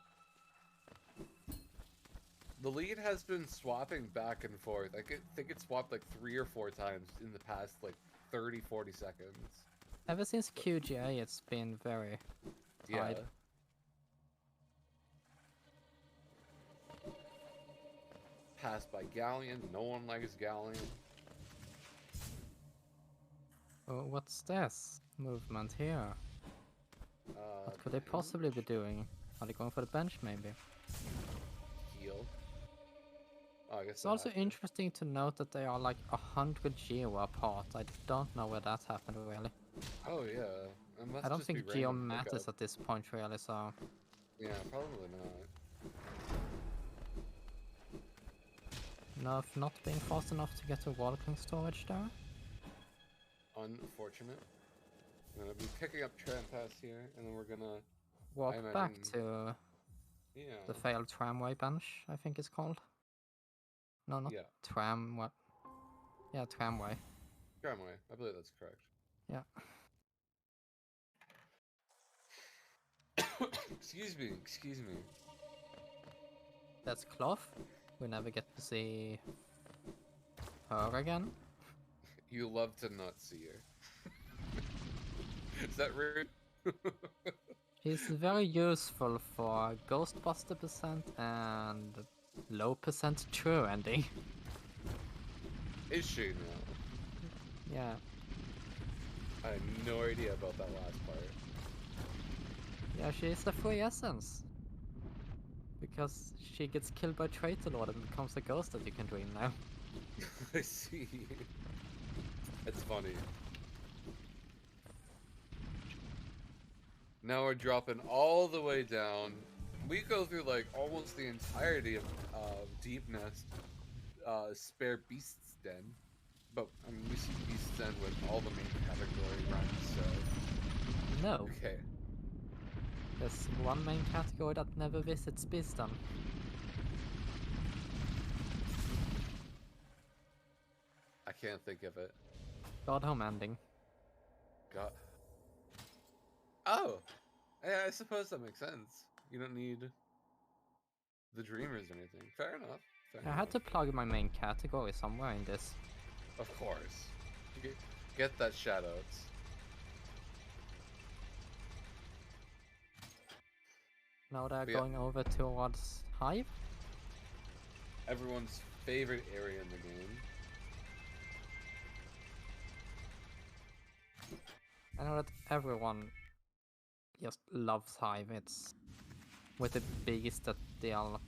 The lead has been swapping back and forth. I think it swapped like 3 or 4 times in the past like 30-40 seconds. Ever since QGA, it's been very tied. Yeah. Passed by Galleon. No one likes Galleon. Oh, what's this movement here? What could they possibly be doing? Are they going for the bench, maybe? Heal. Oh, I guess it's also interesting to note that they are like 100 Geo apart. I don't know where that happened, really. Oh, yeah. I don't think Geo matters at this point, really, so... Yeah, probably not. Not being fast enough to get to walking storage there. Unfortunate. I'm gonna be picking up tram pass here, and then we're gonna walk back to the failed tramway bench, I think it's called. No, not tram. What? Yeah, tramway. Tramway. I believe that's correct. Yeah. Excuse me. That's Cloth. We never get to see her again. You love to not see her. Is that rude? She's very useful for Ghostbuster percent and low percent true ending. Is she now? Yeah. I had no idea about that last part. Yeah, she's a free essence. Because she gets killed by Traitor Lord and becomes a ghost that you can dream now. I see. It's funny. Now we're dropping all the way down. We go through like almost the entirety of Deep Nest, Spare Beast's Den. But I mean, we see Beast's Den with all the main category runs, so... No. Okay. There's one main category that never visits Beaston. I can't think of it. Godhome Ending. God. Oh! Yeah, I suppose that makes sense. You don't need the Dreamers or anything. Fair enough. I had to plug my main category somewhere in this. Of course. Get that shoutouts. Now they're But yeah. going over towards Hive. Everyone's favorite area in the game. I know that everyone just loves Hive. It's with the beast that deal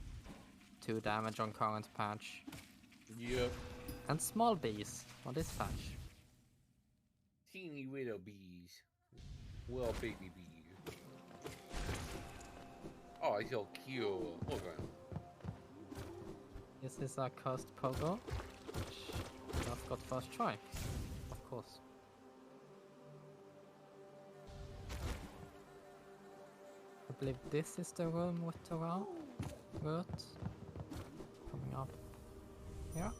2 damage on current patch. Yep. And small bees on this patch. Teeny little bees. Well, baby bee. Oh, he'll kill. Okay. This is a cursed pogo, which just got first try, of course. I believe this is the room with the root coming up here.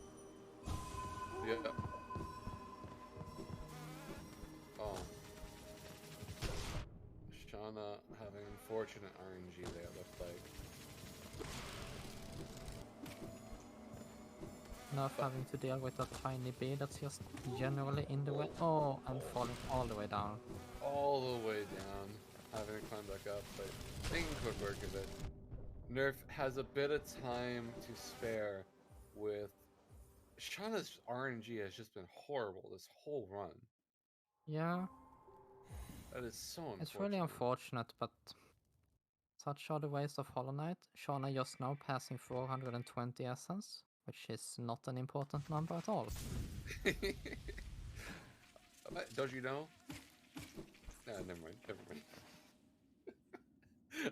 Yeah. Oh. Shauna having unfortunate RNG there, it looked like. Nerf having to deal with a tiny bee that's just generally in the way. Oh, and falling all the way down. All the way down. Having to climb back up, but thinking could work a bit. Nerf has a bit of time to spare with... Shauna's RNG has just been horrible this whole run. Yeah. That is so unfortunate. It's really unfortunate, but such are the ways of Hollow Knight. Shauna just now passing 420 essence, which is not an important number at all. Don't you know? No, never mind. Never mind.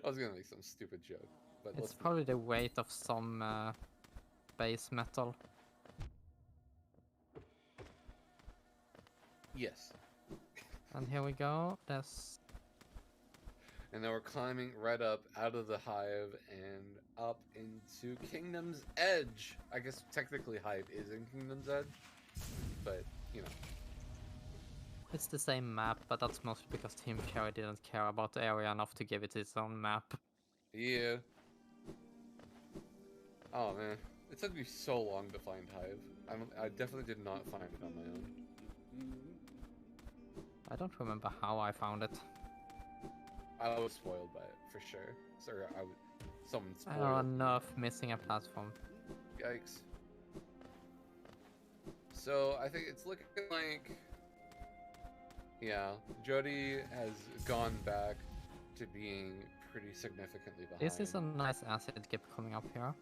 I was gonna make some stupid joke, but It's probably the weight of some base metal. Yes. And here we go. There's... And then we're climbing right up out of the Hive and up into Kingdom's Edge. I guess technically Hive is in Kingdom's Edge, but you know. It's the same map, but that's mostly because Team Cherry didn't care about the area enough to give it its own map. Yeah. Oh man, it took me so long to find Hive. I definitely did not find it on my own. I don't remember how I found it. I was spoiled by it for sure. Sorry, someone spoiled. Oh, Nerf missing a platform. Yikes. So I think it's looking like, yeah, Jody has gone back to being pretty significantly behind. This is a nice acid skip coming up here.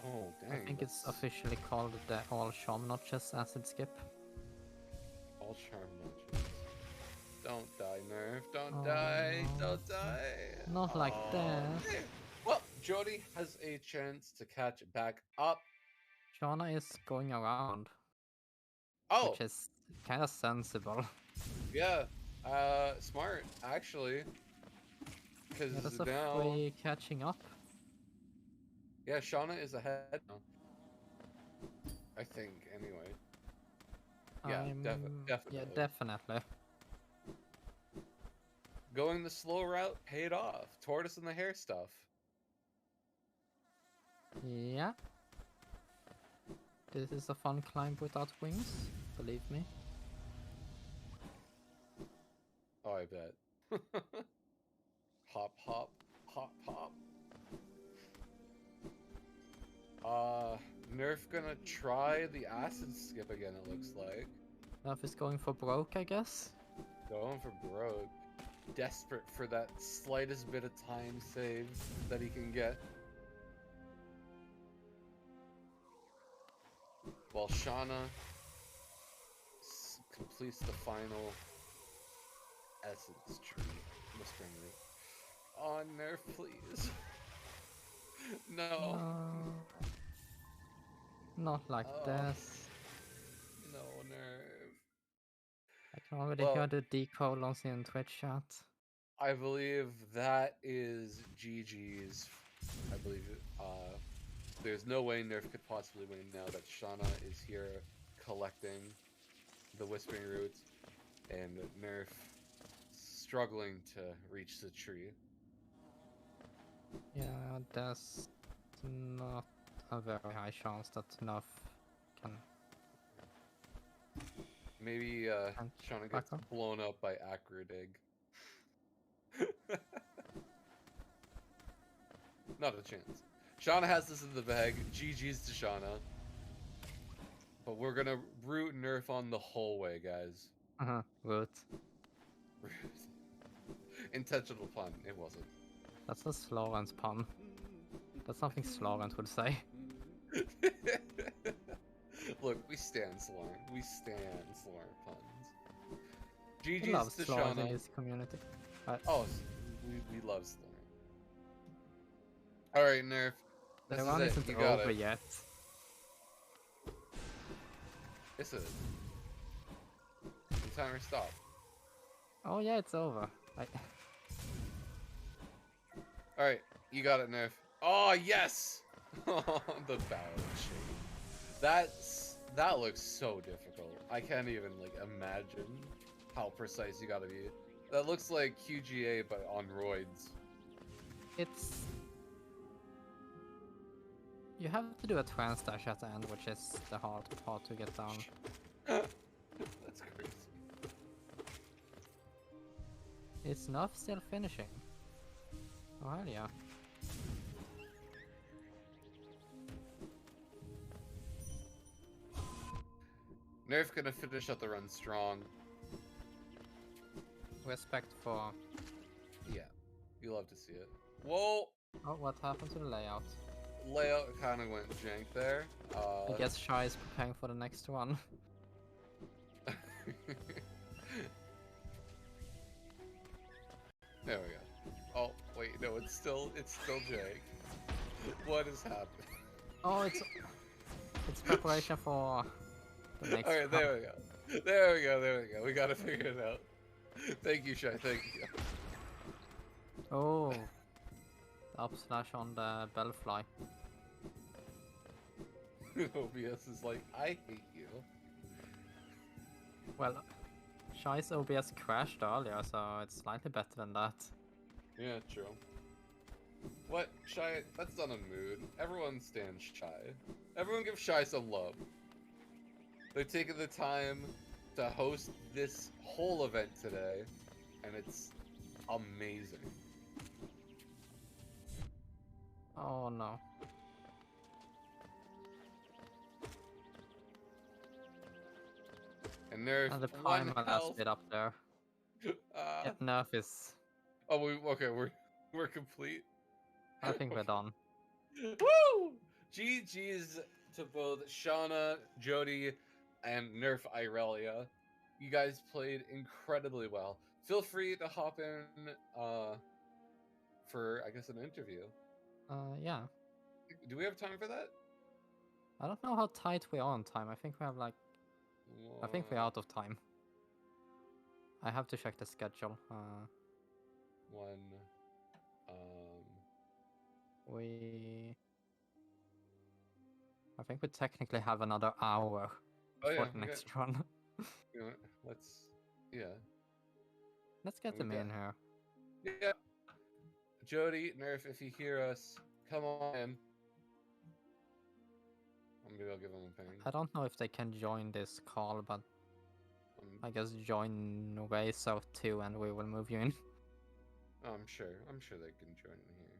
Oh, dang. I think it's officially called the All Charm Notches acid skip. All charm notches. Don't die, Nerf. Don't Oh, die. no. Don't die. Not like that. Well, Jody has a chance to catch back up. Shauna is going around, Oh, which is kind of sensible. yeah. Smart, actually. Because Yeah, that's a now... free catching up. Yeah, Shauna is ahead now. I think, anyway. Yeah, definitely. Yeah, definitely. Going the slow route paid off. Tortoise and the hare stuff. Yeah. This is a fun climb without wings, believe me. Oh, I bet. Hop, hop, hop, hop. Nerf gonna try the acid skip again, it looks like. Nerf is going for broke, I guess. Going for broke. Desperate for that slightest bit of time save that he can get. While Shauna completes the final essence tree. Whispering root. Oh, Nerf, please. No. Not like this. No, Nerf. I can already hear the decolons in Twitch chat. I believe that is GG's. I believe there's no way Nerf could possibly win now that Shauna is here collecting the Whispering Roots, and Nerf struggling to reach the tree. Yeah, there's not a very high chance that Nerf can. Maybe Shauna gets blown up by Acrodig. Not a chance. Shauna has this in the bag. GG's to Shauna. But we're gonna root Nerf on the whole way, guys. Root. Intentional pun. It wasn't. That's a Slorens pun. That's something Slorens would say. Look, we stand Slorren. We stand Slorren puns. GG's He loves to Slorren Shauna. in his community. Oh, we love Slorren. Alright, Nerf. This the run is it. isn't You got over it. yet. This is. The timer stopped. Oh yeah, it's over. Alright, you got it, Nerf. Oh, yes! The barrel shape. That looks so difficult. I can't even, like, imagine how precise you gotta be. That looks like QGA, but on roids. It's... You have to do a trans dash at the end, which is the hard part to get down. That's crazy. Is Nerf still finishing? Oh hell yeah. Nerf gonna finish out the run strong. Respect for... Yeah, you love to see it. Whoa! Oh, what happened to the layout? Layout kind of went jank there. I guess Shy is preparing for the next one. There we go. Oh wait, no, it's still jank. What is happening? Oh, it's preparation for the next Alright, there we go. There we go, there we go. We gotta figure it out. Thank you, Shy, thank you. Oh, the up slash on the Bellfly. OBS is like, I hate you. Well, Shy's OBS crashed earlier, so it's slightly better than that. Yeah, true. What? Shy? That's not a mood. Everyone stands Shy. Everyone give Shy some love. They're taking the time to host this whole event today, and it's amazing. Oh no. And Nerf, And the one primal has health. bit up there. Yeah, Nerf is... Oh, okay, we're complete. I think we're done. Woo! GG's to both Shauna, Jody, and Nerf Irelia. You guys played incredibly well. Feel free to hop in for, I guess, an interview. Yeah. Do we have time for that? I don't know how tight we are on time. I think we have like... I think we're out of time. I have to check the schedule. I think we technically have another hour for the next run. You know, let's get them in here. Yeah. Jody, Nerf, if you hear us, come on in. Maybe I'll give them a ping. I don't know if they can join this call, but I guess join way south too, and we will move you in. Oh, I'm sure they can join in here.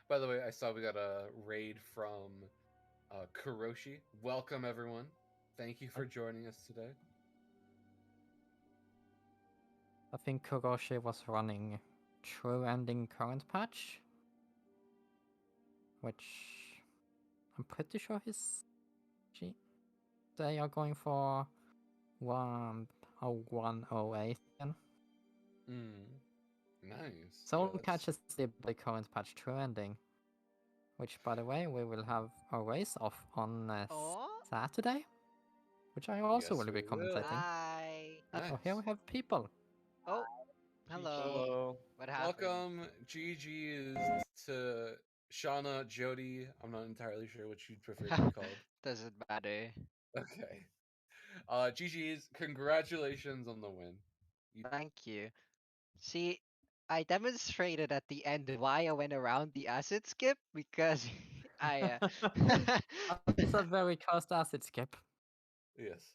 By the way, I saw we got a raid from Kuroshi. Welcome, everyone. Thank you for joining us today. I think Kuroshi was running True Ending current patch, which I'm pretty sure they are going for 10108 again. Nice. Soul Yeah, catches the current patch True Ending, which, by the way, we will have a race off on Oh, Saturday, which I also Yes, will be we will. commentating. hi. Nice. Oh, here we have people. Oh, hello. Hello. What happened? Welcome, GG's to Shauna, Jody. I'm not entirely sure what you'd prefer to be called. Doesn't matter. Okay. GG's, congratulations on the win. Thank you. See, I demonstrated at the end why I went around the acid skip because I. It's a very cursed acid skip. Yes.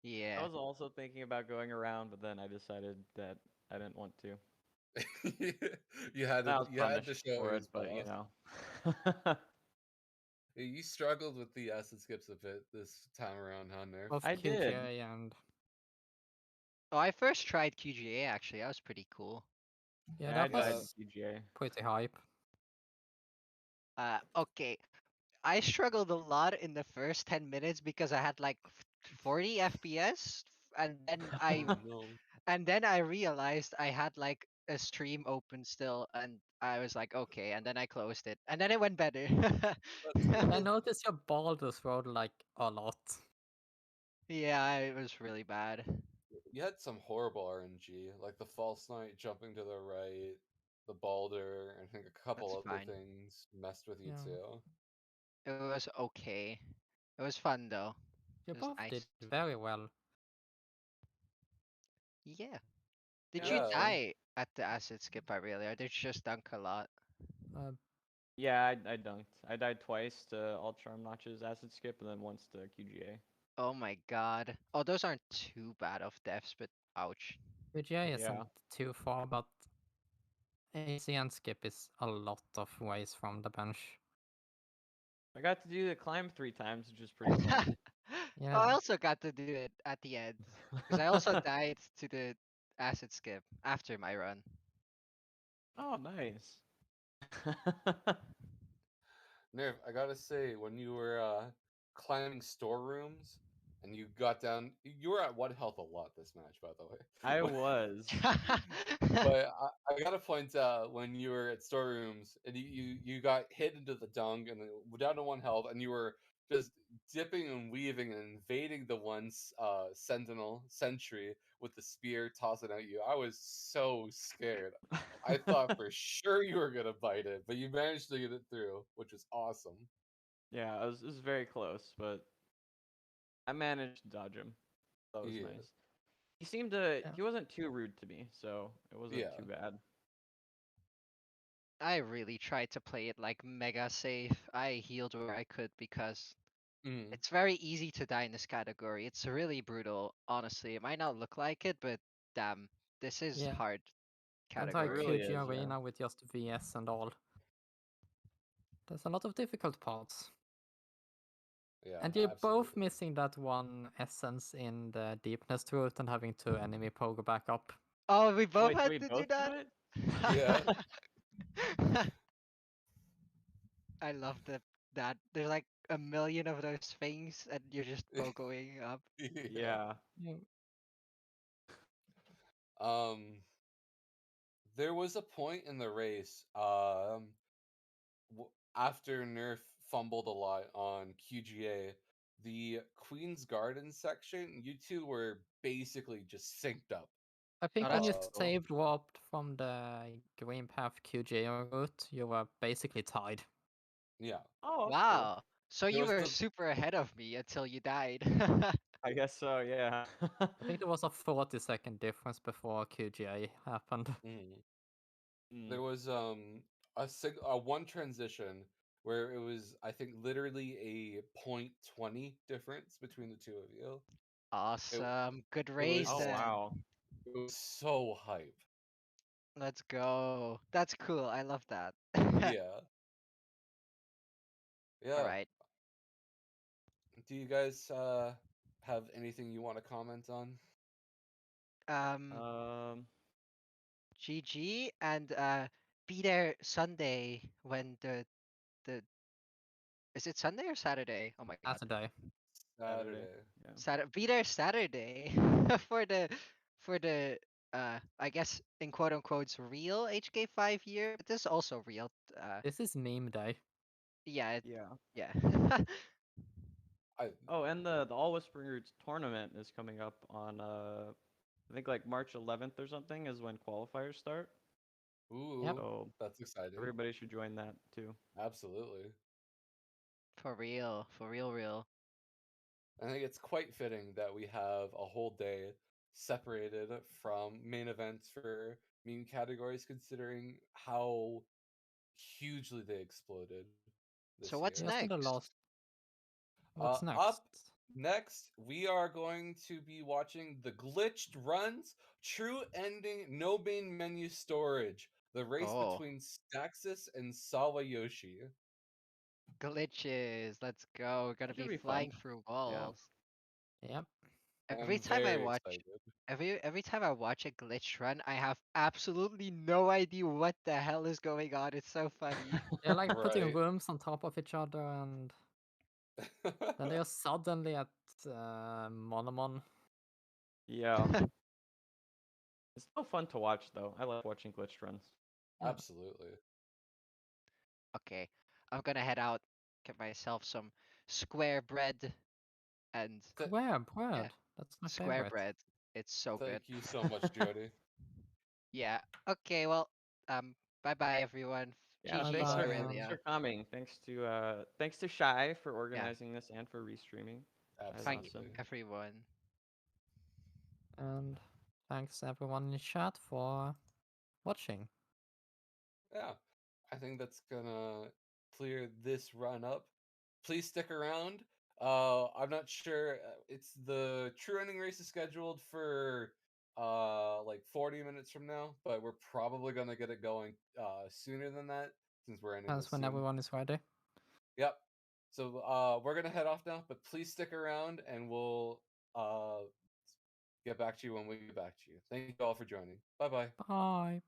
I Yeah, was also thinking about going around, but then I decided that I didn't want to. you had I was to punished show for it it, was but you boss. know. You struggled with the acid skips a bit this time around, huh, Nerf? Both I did. QGA and Oh, I first tried QGA actually. That was pretty cool. yeah, I that died was PGA. pretty hype. Okay. I struggled a lot in the first 10 minutes because I had like 40 FPS and then I Oh no. and then I realized I had like a stream open still and I was like okay and then I closed it and then it went better. That's good. I noticed your balders rolled like a lot. Yeah, it was really bad. You had some horrible RNG, like the false knight jumping to the right, the balder, I think a couple That's other fine. things messed with you Yeah. too. It was okay. It was fun though. You It was both did nice. very well. Yeah. Did you Yeah. die at the acid skip I really or did you just dunk a lot? Uh, Yeah, I dunked. I died twice to Ultra Arm Notch's Acid Skip, and then once to QGA. Oh my god. Oh, those aren't too bad of deaths, but ouch. QGA isn't Yeah. too far, but ACN skip is a lot of ways from the bench. I got to do the climb 3 times, which is pretty fun. Oh, I Yeah. also got to do it at the end because I also died to the acid skip after my run. Oh, nice. Nerf, I gotta say, when you were climbing storerooms and you got down, you were at one health a lot this match, by the way. I was. But I gotta point out when you were at storerooms and you got hit into the dung and then down to one health and you were just dipping and weaving and invading the sentinel sentry with the spear tossing at you. I was so scared. I thought for sure you were gonna bite it, but you managed to get it through, which is awesome. Yeah, it was very close, but I managed to dodge him. That was Yeah. nice. He seemed to. Yeah. He wasn't too rude to me, so it wasn't Yeah. too bad. I really tried to play it like mega safe. I healed where I could because Mm. it's very easy to die in this category. It's really brutal, honestly. It might not look like it, but damn, this is Yeah. hard The entire category. really QG is, yeah. arena with just VS and all. There's a lot of difficult parts. Yeah. And you're both Absolutely. missing that one essence in the deepness route and having two enemy pogo back up. Oh, we both Wait, did had we to both do that? do it? Yeah. I love that. There's like a million of those things and you're just pogoing up. Yeah. Yeah. Yeah. Um, there was a point in the race, after Nerf fumbled a lot on QGA, the Queen's Garden section, you two were basically just synced up. I think Oh, when that's you cool. saved warped from the Green Path QGA route, you were basically tied. Yeah. Oh, that's cool. Wow. So There you was were the super ahead of me until you died. I guess so. Yeah. I think there was a 40-second difference before QGA happened. Mm. there was a one transition where it was, I think, literally a .20 difference between the two of you. Awesome. Good It was race Oh then. wow. it was so hype. Let's go. That's cool. I love that. Yeah. Yeah. All right. Do you guys have anything you want to comment on? Um, GG and be there Sunday when the is it Sunday or Saturday? Oh my god. Saturday. Saturday. Yeah. Be there Saturday for the I guess in quote unquote real HK5 year, but this is also real. This is meme day. Yeah, Yeah. yeah. Oh, and the All Whisperers tournament is coming up on I think like March 11th or something is when qualifiers start. Ooh, So that's exciting. everybody should join that too. Absolutely. For real, real. I think it's quite fitting that we have a whole day separated from main events for meme categories, considering how hugely they exploded So this what's year. Just for the next? last. What's next? Up next, we are going to be watching the glitched runs, true ending, no main menu storage, the race Oh, between Staxis and Sawayoshi. glitches. Let's go. Gonna That should be be flying fun. through Yeah. walls. Yep. Every I'm time I very watch excited. every time I watch a glitch run, I have absolutely no idea what the hell is going on. It's so funny. They're like putting Right. rooms on top of each other, and then they're suddenly at Monomon. Yeah. It's still fun to watch though. I like watching glitched runs. Yeah. Absolutely. Okay, I'm gonna head out, get myself some square bread and Th- Square bread. yeah, That's my square favorite. bread. It's so good. Thank you so much, Jody. Yeah. Okay. Well. Bye bye everyone. Yeah, Bye thanks bye, for Bye. thanks and for coming. Thanks to Shy for Yeah. organizing this and for restreaming. That was Thank you, Absolutely. awesome. everyone. and thanks everyone in the chat for watching. Yeah. I think that's gonna clear this run up. Please stick around. I'm not sure. It's the true ending race is scheduled for like 40 minutes from now, but we're probably gonna get it going sooner than that since we're ending That's this when soon. everyone is ready. Yep. So we're gonna head off now, but please stick around and we'll uh get back to you when we get back to you. Thank you all for joining. Bye bye. Bye.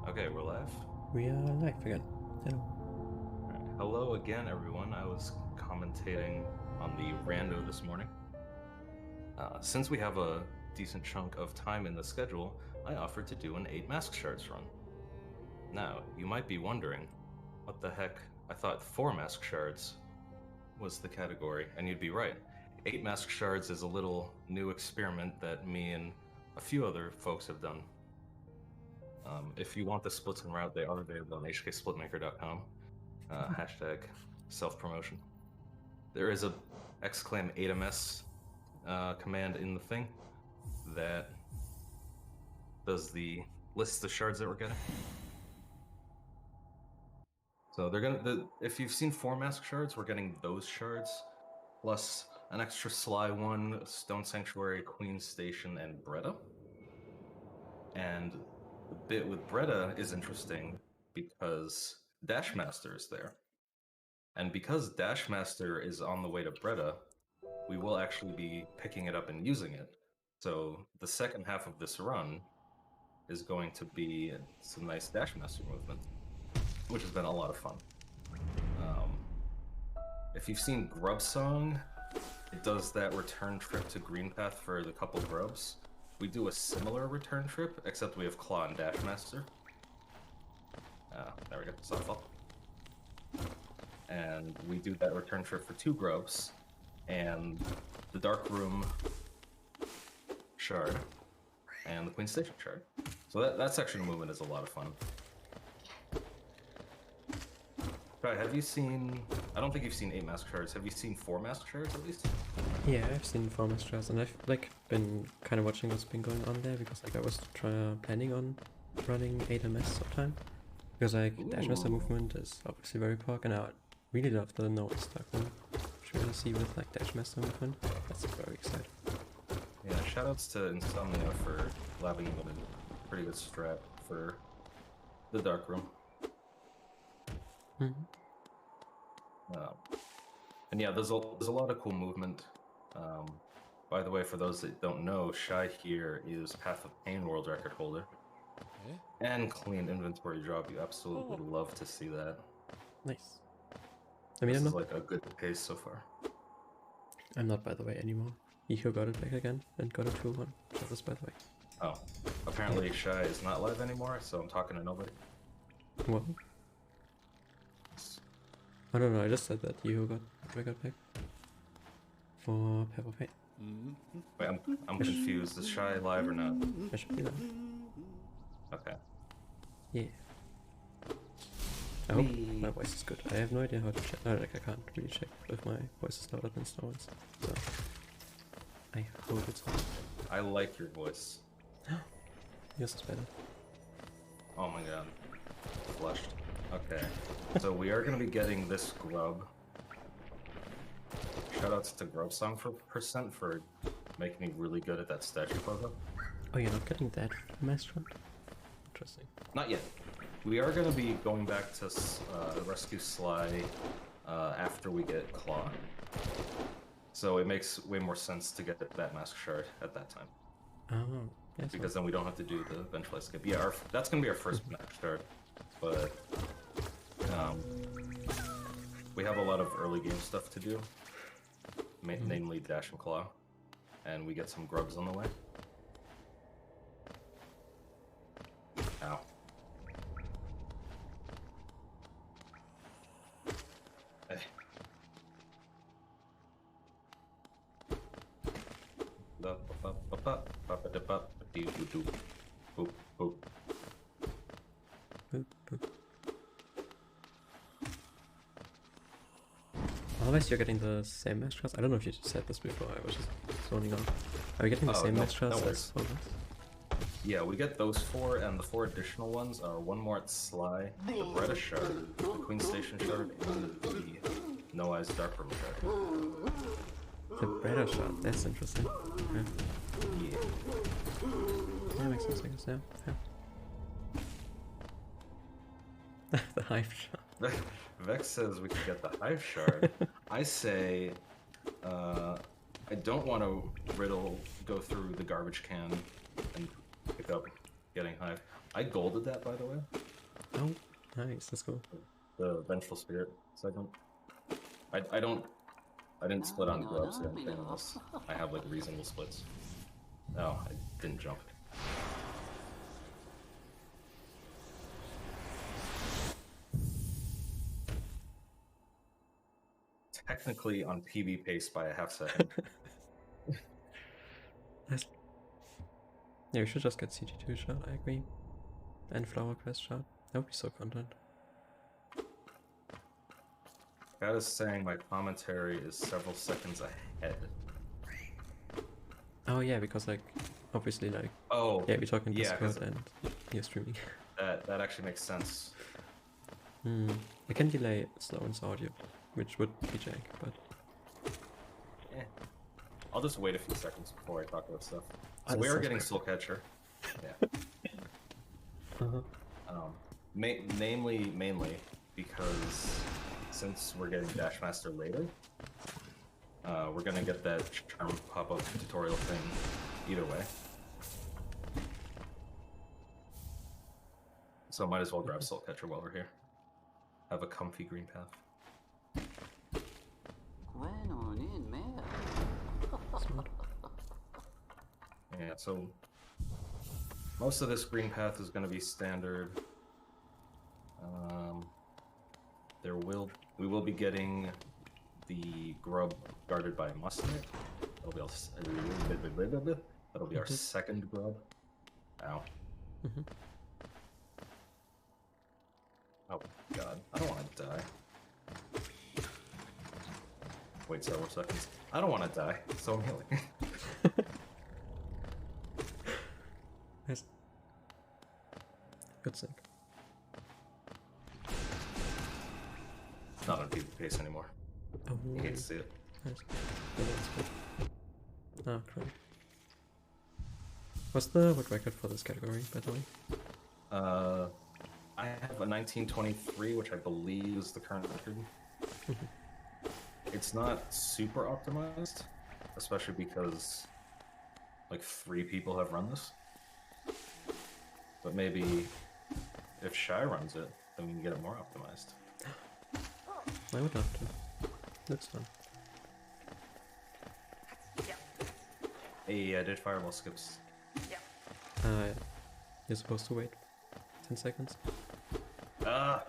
Okay, we're live. We are live again. Hello. Alright, hello again, everyone. I was commentating on the rando this morning. Since we have a decent chunk of time in the schedule, I offered to do an 8 mask shards run. Now, you might be wondering, what the heck? I thought 4 mask shards was the category, and you'd be right. 8 mask shards is a little new experiment that me and a few other folks have done. If you want the splits en route, they are available on hksplitmaker.com. Hashtag self-promotion. There is a exclaim NMMS command in the thing that does the lists the shards that we're getting. So they're gonna if you've seen 4 mask shards, we're getting those shards plus an extra sly one, Stone Sanctuary, Queen Station, and Bretta. And the bit with Bretta is interesting because Dashmaster is there. And because Dashmaster is on the way to Breda, we will actually be picking it up and using it. So the second half of this run is going to be some nice Dashmaster movement, which has been a lot of fun. If you've seen Grub Song, it does that return trip to Greenpath for the couple grubs. We do a similar return trip, except we have Claw and Dashmaster. There we go, Softball. And we do that return trip for 2 grubs, and the Dark Room Shard, and the Queen Station Shard. So that section of movement is a lot of fun. Right, have you seen... I don't think you've seen 8 Mask Shards. Have you seen 4 Mask Shards, at least? Yeah, I've seen 4 Mask Shards, and I've like been kind of watching what's been going on there, because like I was planning on running 8 MS sometime. Because like Dashmaster movement is obviously very poc, and I would really love the noise stuff one. Which we're gonna see with like Dashmaster movement. That's very exciting. Yeah, shoutouts to Insomnia for labbing with a pretty good strat for the Dark Room. And yeah, there's a lot of cool movement. By the way, for those that don't know, Shy here is Path of Pain world record holder. And clean inventory drop. You absolutely would love to see that. Nice. I mean, this I'm is not, like a good pace so far. I'm not, by the way, anymore. Iho got it back again and got a 2-1. That was, by the way. Oh, apparently Shy is not live anymore, so I'm talking to nobody. What? I don't know, I just said that Iho got back. For Path of Pain. Wait, I'm confused. Is Shy live or not? I should be there. Okay. Yeah. I hope my voice is good. I have no idea how to check. Like, I can't really check if my voice is louder than Snowman's. So I hope it's on. I like your voice. Yours is better. Oh my god. Flushed. Okay. So we are going to be getting this grub. Shoutouts to Grub Song for percent for making me really good at that statue photo. Oh, you're not getting that master? Interesting. Not yet. We are going to be going back to rescue Sly after we get Claw. So it makes way more sense to get that Mask Shard at that time. Oh, yes. Because then we don't have to do the Vengefly skip. Yeah, that's going to be our first Mask Shard. But we have a lot of early game stuff to do. Namely Dash and Claw. And we get some grubs on the way. Ow. Hey. Boop, boop. Boop, boop. Otherwise, you're getting the same match shots. I don't know if you just said this before. I was just zoning out. Are you getting the same match shots as others? Yeah, we get those 4, and the 4 additional ones are one more at Sly, the Breda Shard, the Queen Station Shard, and the No Eyes Dark Room Shard. The Breda Shard, that's interesting. Yeah. That makes sense, I guess, yeah. The Hive Shard. Vex says we could get the Hive Shard. I say, I don't want to go through the garbage can and pick up getting Hive. I golded that, by the way. Oh, nice, let's go. The Vengeful Spirit segment. I didn't split on grubs or anything unless I have like reasonable splits. Oh, I didn't jump. Technically on PB pace by a half second. Nice. Yeah, we should just get CG2 shot, I agree. And Flower Quest shot. That would be so content. That is saying my commentary is several seconds ahead. Oh yeah, because like, obviously like... Oh, yeah, we're talking yeah, Discord and you're streaming. That actually makes sense. I can delay Sloan's audio, which would be jank, but... Eh. I'll just wait a few seconds before I talk about stuff. Oh, So we are sounds getting great. Soulcatcher. Yeah. Mainly, because since we're getting Dash Master later, we're gonna get that charm pop-up tutorial thing either way. So might as well grab Soul Catcher while we're here. Have a comfy green path. Yeah, so most of this green path is going to be standard. We will be getting the grub guarded by Mustang. That'll be our second grub. Ow. Oh god, I don't want to die. Wait several seconds. I don't want to die, so I'm healing. Nice. Good sync. Not on PvP pace anymore. Oh, You hate to see it. nice. Yeah, that's good. Ah, crap. What's the world record for this category, by the way? I have a 1923, which I believe is the current record. It's not super optimized, especially because like 3 people have run this. But maybe if Shy runs it, then we can get it more optimized. I would love to. That's fun. Hey, I did fireball skips. You're supposed to wait 10 seconds. Ah!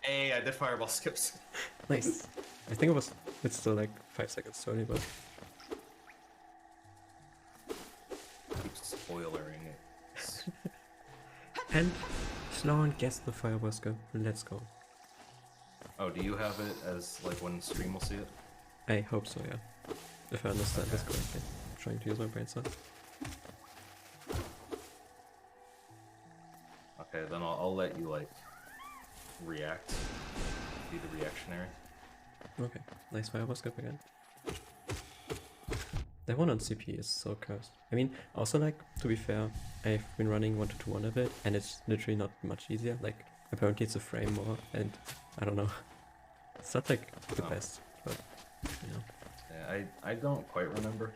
Hey, I did fireball skips. Nice. I think it's still like 5 seconds to only, but Keep spoilering it. and Sloan gets the fireball scope. Let's go. Oh, do you have it as like when stream will see it? I hope so, yeah. If I understand this correctly. I'm trying to use my brain cells. Okay, then I'll let you like react. Be the reactionary. Okay, nice fireball scope again. That one on CP is so cursed. I mean, also like, to be fair, I've been running 1-2-1 a bit, and it's literally not much easier. Like, apparently it's a frame more, and I don't know. It's not like the best, but, you know. Yeah, I don't quite remember.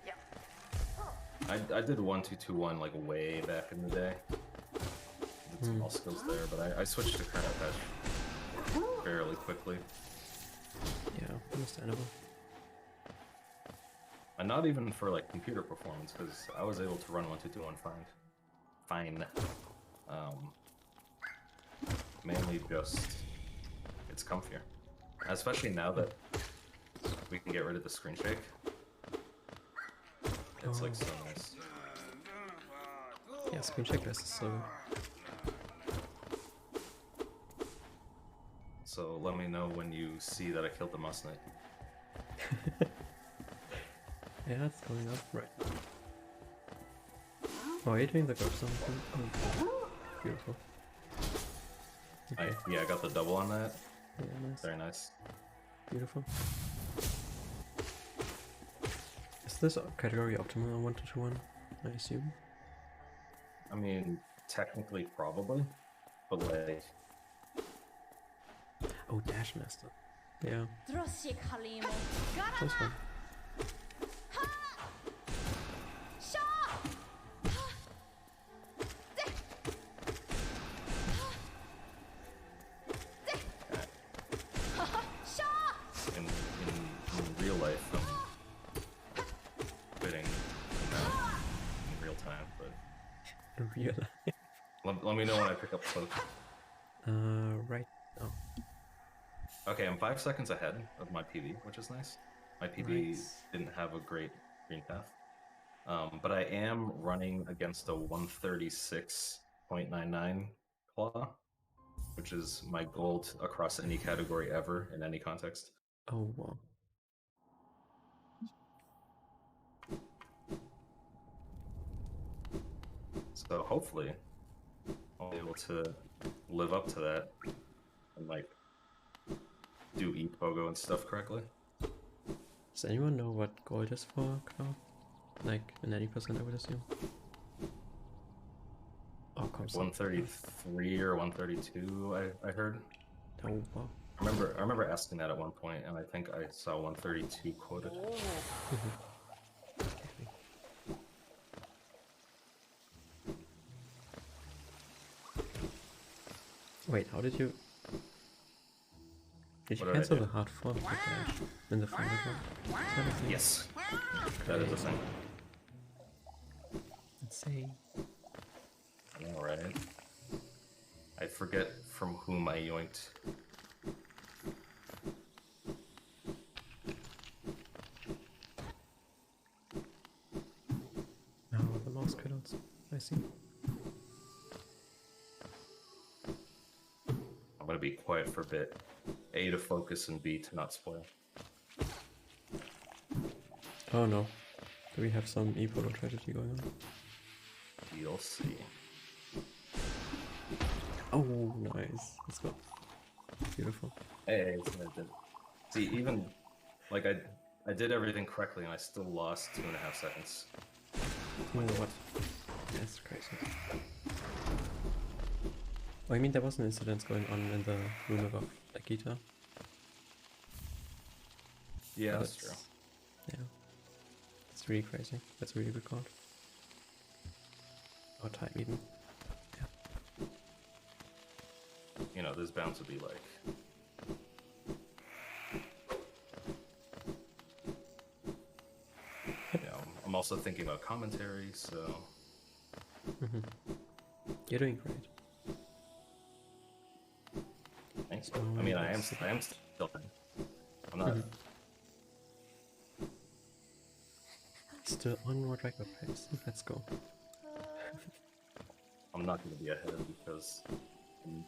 I did 1-2-2-1 like way back in the day. Did some skills there, but I switched to current patch fairly quickly. Yeah, understandable. And not even for like computer performance, because I was able to run 1-2-2-1 fine. Mainly just it's comfier, especially now that we can get rid of the screen shake. It's like so nice. Yeah, screen checklist is so... So let me know when you see that I killed the Must Knight. Yeah, it's going up right now. Oh, are you doing the ghost zone thing? Oh, beautiful. Okay. Yeah, I got the double on that. Yeah, nice. Very nice. Beautiful. Is this category optimal on 1-2-1? I assume. I mean, technically probably, but like... Oh, Dash Master. Yeah, Drosje Kalimo. that's fun. In real life, I'm quitting in real time, but In real life. let me know when I pick up cloak. Right now. Okay, I'm 5 seconds ahead of my PB, which is nice. My PB Nice. didn't have a great green path. But I am running against a 136.99 claw, which is my goal across any category ever in any context. Oh, wow. So hopefully I'll be able to live up to that and like do e-pogo and stuff correctly. Does anyone know what gold is for Claw? Like, in 90% I would assume. Oh, come comes up. 133 or 132, I heard. Oh, wow. I remember asking that at one point, and I think I saw 132 quoted. Wait, how did you... Did you What did I cancel do? the hard fork with dash in the final drop? Is that a thing? Yes, that is a thing. Insane. All right. I forget from whom I yoinked. No, the mouse cutouts. I see. I'm gonna be quiet for a bit. A to focus and B to not spoil. Oh no. Do we have some Ebola tragedy going on? You'll see. Oh, nice. Let's go. Beautiful. Hey, see, even like I did everything correctly and I still lost 2.5 seconds. Oh, what? That's crazy. Oh, I mean, there was an incident going on in the room above the guitar. Yeah, But that's true. Yeah. It's really crazy. That's a really good card. Or time even. You know, there's bound to be like you know, I'm also thinking about commentary, so You're doing great. thanks. I mean, I am still. I'm not. Still onward record pace. Let's go. I'm not going to be ahead because I'm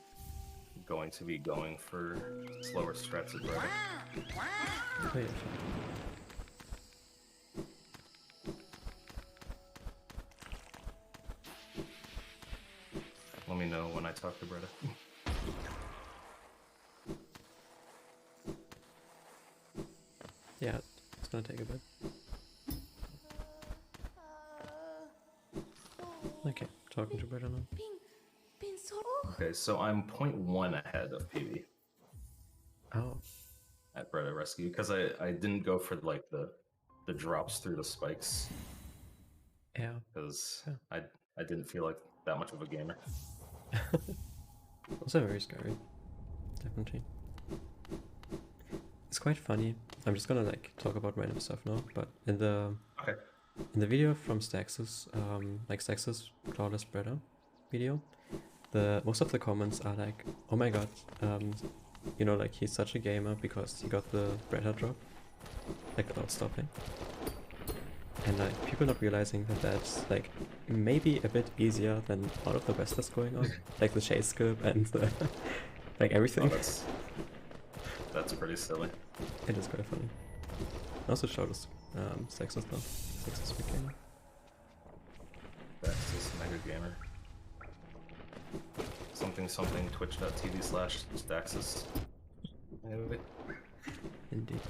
going to be going for slower strats at Bretta. Oh, yeah, sure. Let me know when I talk to Bretta. Yeah, it's gonna take a bit. Okay, talking to Bretta now. Okay, so I'm 0.1 ahead of PB Oh, at Bretta Rescue because I didn't go for like the drops through the spikes yeah. because Yeah. I didn't feel like that much of a gamer. Also very scary. Definitely. It's quite funny. I'm just gonna like talk about random stuff now, but in the video from Stax's, like Stax's Clawless Bretta video, most of the comments are like, oh my god, you know, like he's such a gamer because he got the Bretta drop, like without stopping. And like people not realizing that that's like maybe a bit easier than all of the rest that's going on, like the chase skip and the, like everything. Oh, that's pretty silly. It is quite funny. I also showed us Stax's stuff. Stax's big gamer. That's just mega gamer. Something twitch.tv/Staxis. Anyway. Indeed.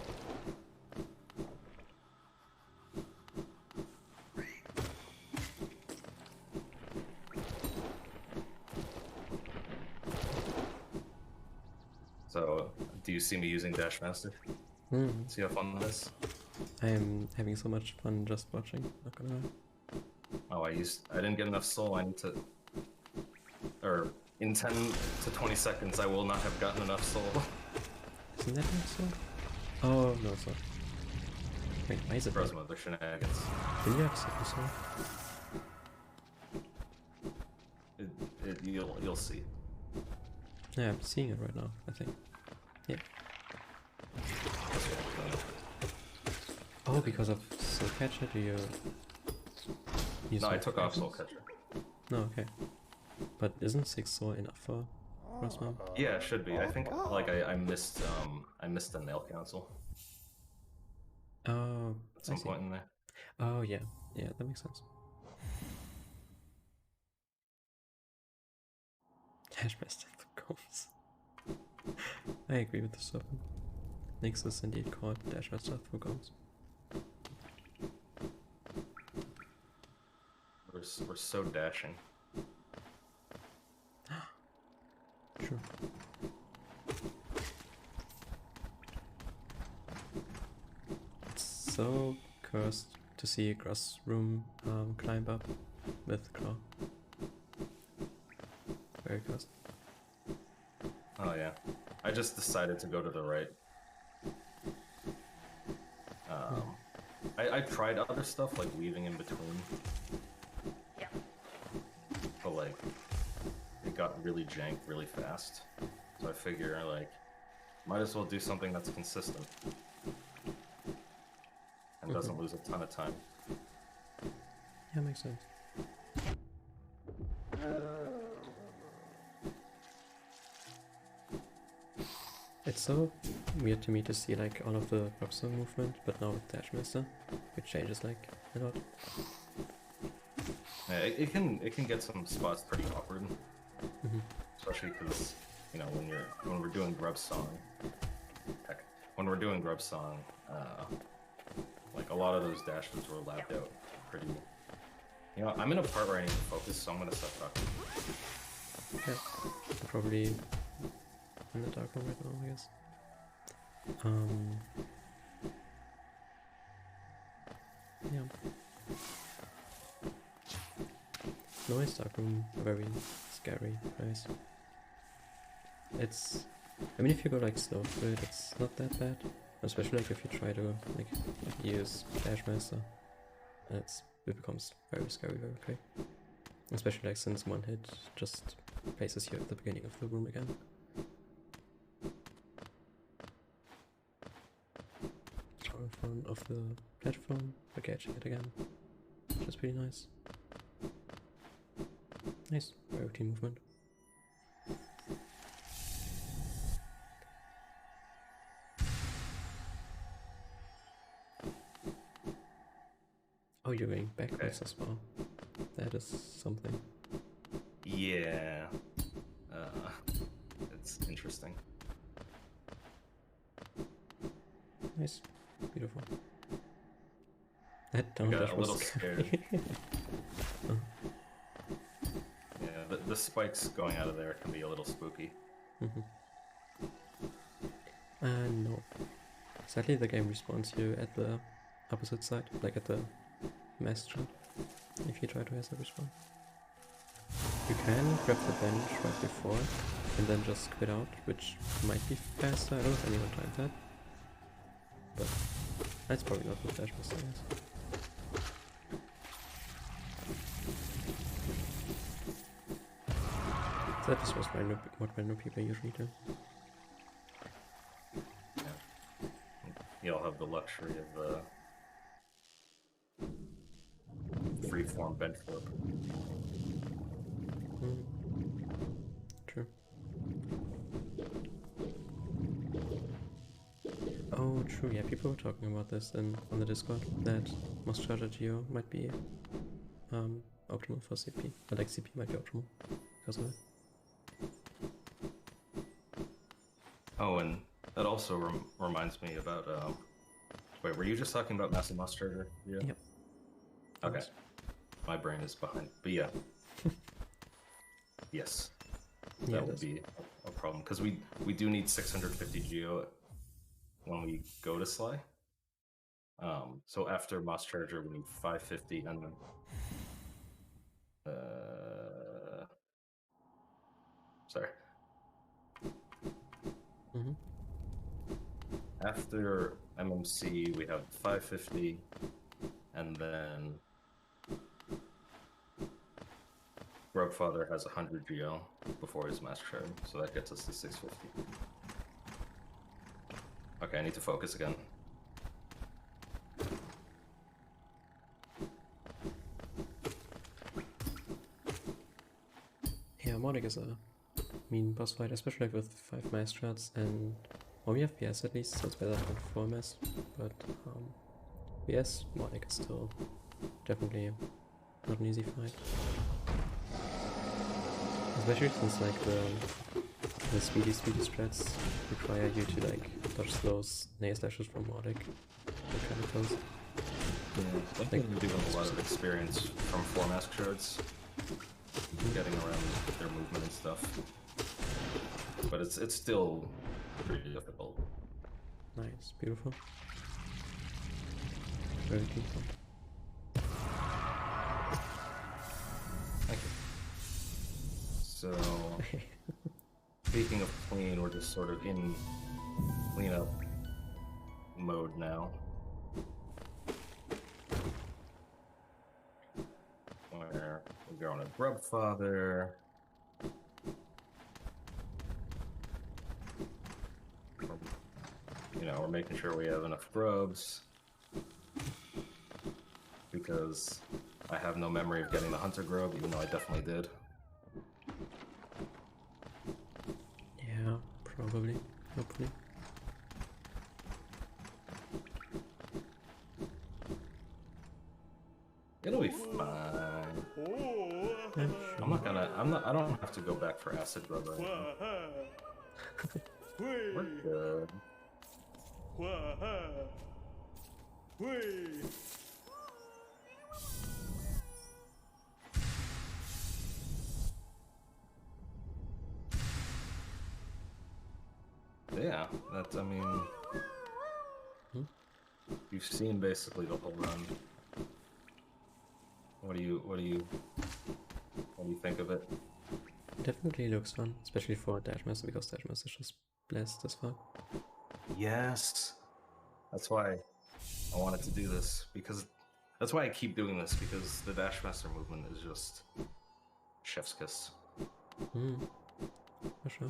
So, do you see me using Dash Master? See how fun that is? I am having so much fun just watching, not gonna lie. Oh, I didn't get enough soul. I need to, or in 10 to 20 seconds, I will not have gotten enough soul. Isn't that so? Oh, no, it's not. Wait, why is it Bros not? mother shenanigans. Can you have second soul? You'll see. Yeah, I'm seeing it right now, I think. Yeah. Oh, because of Soul Catcher, do you use No, I Soul took off Catcher? Soul Catcher. No, okay. But isn't 6 soul enough for Rosmom? Yeah, it should be. I think like I missed the nail council Oh, at some point in there. Oh, yeah. Yeah, that makes sense. Dash best goals. I agree with this one. Nixus indeed called Dash best for goals. We're so dashing. so cursed to see Gross Room climb up with Claw. Very cursed. Oh yeah. I just decided to go to the right. I tried other stuff like weaving in between. But like it got really jank really fast. So I figure like might as well do something that's consistent. And doesn't lose a ton of time. Yeah, makes sense. It's so weird to me to see like all of the boxer movement, but now with Dash Master, which changes like a lot. Yeah, it can get some spots pretty awkward, especially because you know when we're doing Grub Song, like a lot of those dashes were lapped out pretty. You know, I'm in a part where I need to focus, so I'm gonna stop talking. Yeah, I'm probably in the dark room right now, I guess. Yeah. Noise dark room, very scary place. It's, I mean, if you go like slow through it, it's not that bad. Especially like if you try to like use Dash Master, it becomes very scary very quick. Especially like since one hit just places you at the beginning of the room again. Throw in front of the platform, catching it again, which is pretty nice. Nice, very team movement. Oh, you're going backwards as well. That is something. Yeah. It's interesting. Nice. Beautiful. That down got dash a was little scared. Oh. Yeah, the spikes going out of there can be a little spooky. No. Sadly, the game respawns you at the opposite side, like at the mass shot, if you try to has a respawn. You can grab the bench right before, and then just quit out, which might be faster. I don't know if anyone tried that. But that's probably not what Dash Master is. So that is what random people usually do. Yeah. You'll have the luxury of freeform bench flip. True. Oh, true. Yeah, people were talking about this on the Discord that Moss Charger Geo might be optimal for CP, but like CP might be optimal because of it. Oh, and that also reminds me about. Wait, were you just talking about Massive Moss Charger? Yeah. Yep. Okay. My brain is behind, but yeah. Yes. Yeah, That would be a problem because we do need 650 geo when we go to Sly. So after Moss Charger, we need 550 and then sorry. After MMC, we have 550, and then Grubfather has 100 geo before his Mass Charge, so that gets us to 650. Okay, I need to focus again. Yeah, Mordek is a mean boss fight, especially with 5 mass strats, and well, we have PS at least, so it's better than 4 mass, but PS, Mordek is still definitely not an easy fight. Especially since like the speedy strats require you to like dodge those nail slashes from Mordek. They're kind of close. Yeah, I think we're doing a lot of experience from 4 mask shards, getting around their movement and stuff. But it's still pretty difficult. Nice, beautiful. where we came from. Thank you. So, speaking of clean, we're just sort of in cleanup mode now. Where we're going to grub father. You know, we're making sure we have enough grubs because I have no memory of getting the hunter grub, even though I definitely did. Yeah, probably. Hopefully. It'll be fine. Yeah, I don't have to go back for acid grub or anything. We're good. Yeah, that's, I mean, you've seen basically the whole run. What do you think of it? Definitely looks fun, especially for Dashmaster, because Dashmaster is just blessed as fuck. Yes. That's why I wanted to do this, because that's why I keep doing this, because the Dashmaster movement is just chef's kiss. For sure.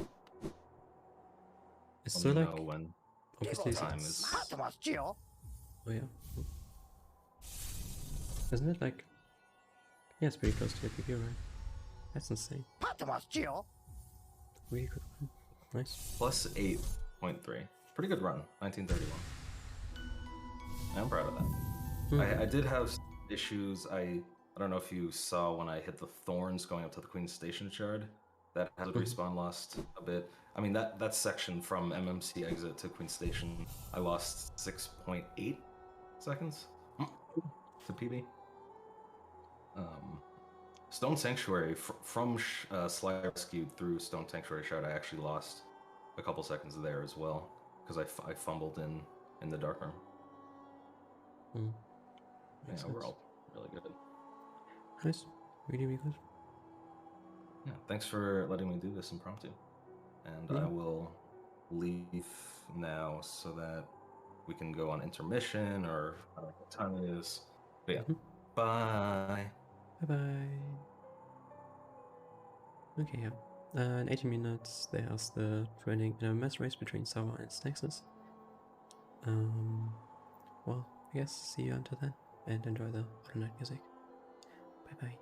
It's Let still me like know when obviously time is. Oh yeah. Isn't it like yeah, it's pretty close to your PB, right? That's insane. Really good one. Nice. Plus 8.3. Pretty good run. 1931. I'm proud of that. I did have issues. I don't know if you saw when I hit the thorns going up to the Queen's Station shard. That had respawn lost a bit. I mean, that section from MMC exit to Queen Station, I lost 6.8 seconds to PB. Stone Sanctuary, from Sly Rescued through Stone Sanctuary shard, I actually lost a couple seconds there as well, because I fumbled in the Dark Room. Yeah, we're all really good. Nice. Really, really good. Yeah, thanks for letting me do this impromptu. And I will leave now so that we can go on intermission, or I don't know what time it is. But yeah, bye. Bye-bye. Okay, yeah. In 80 minutes, there's the training NMMS race between Sawa and Nexus. Well, I guess see you until then, and enjoy the alternate music. Bye-bye.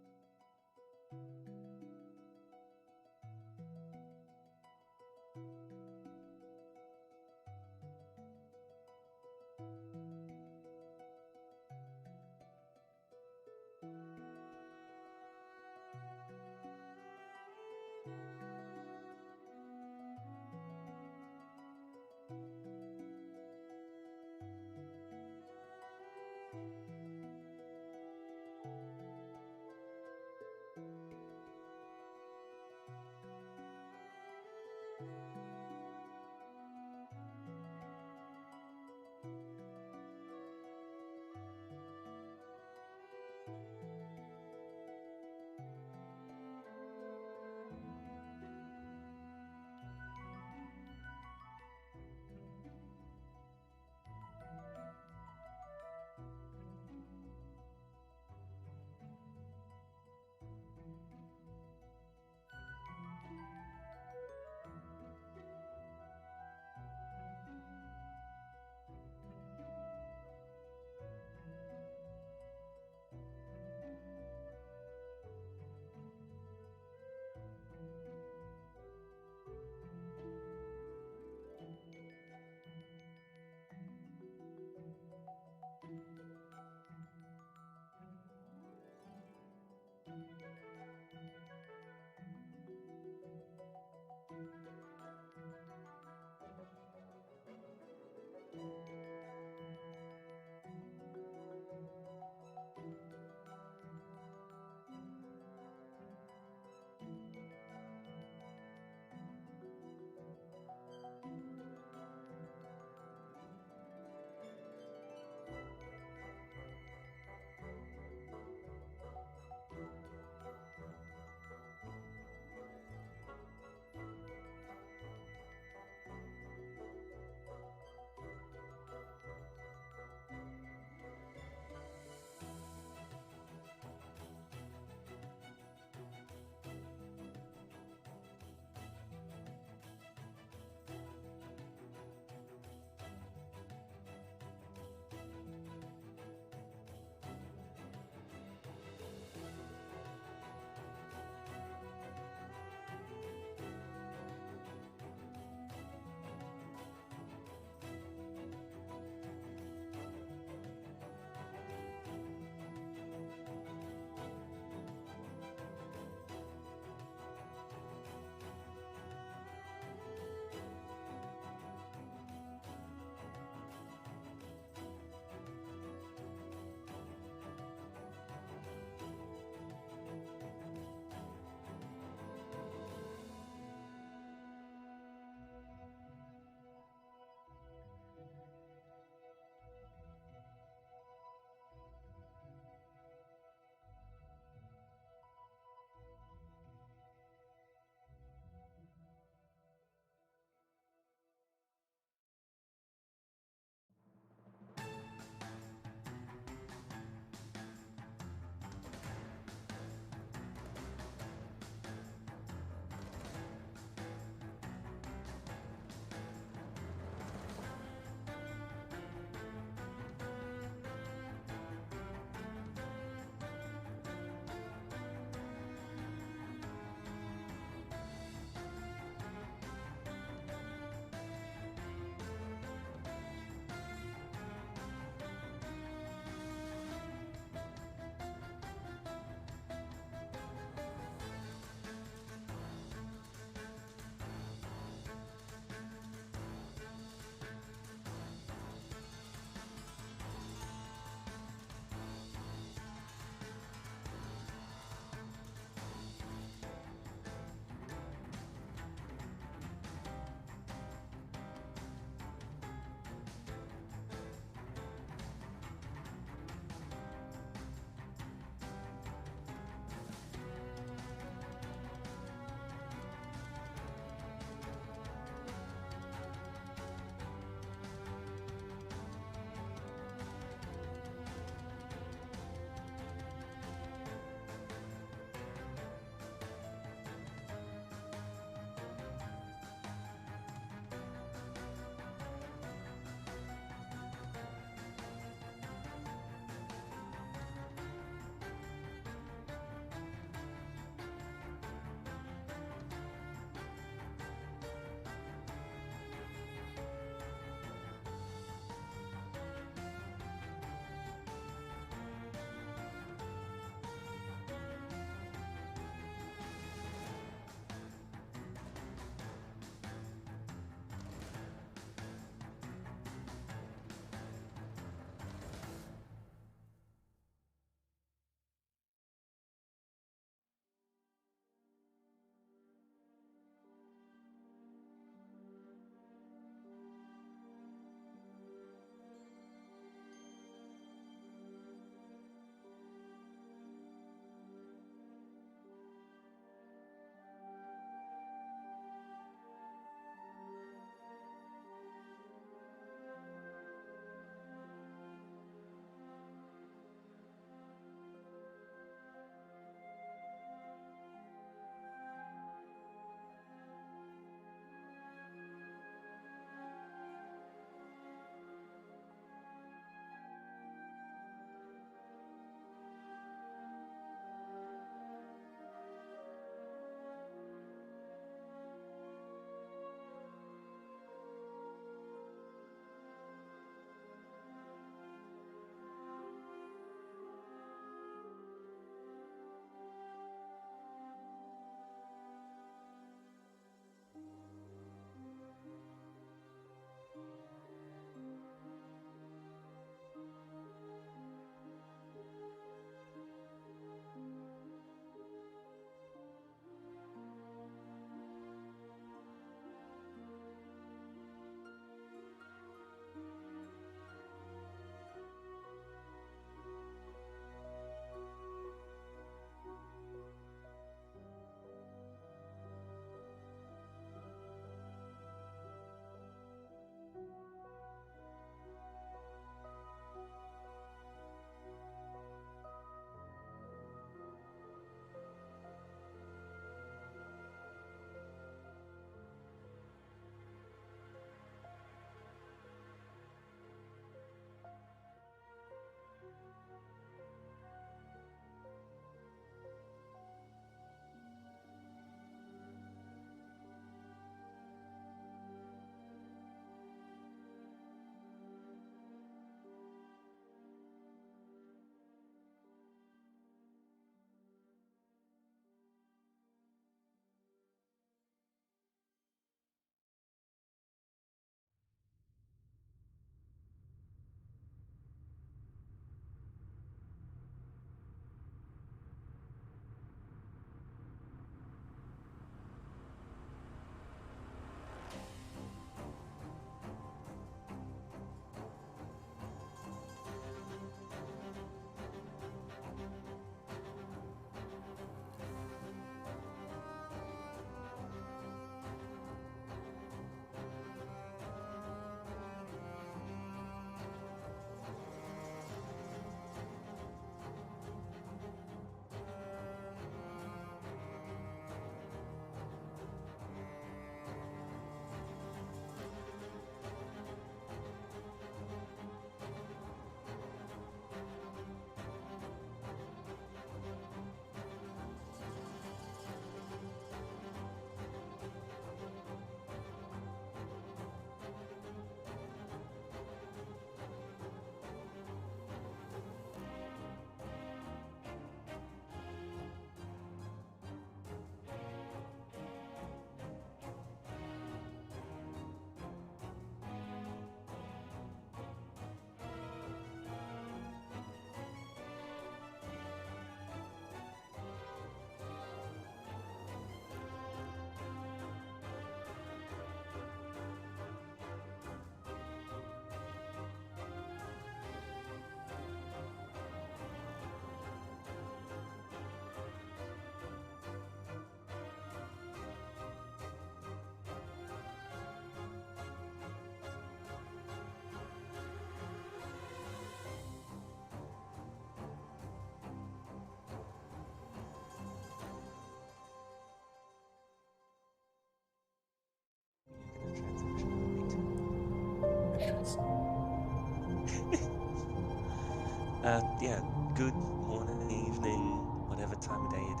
Yeah, good morning, evening, whatever time of day it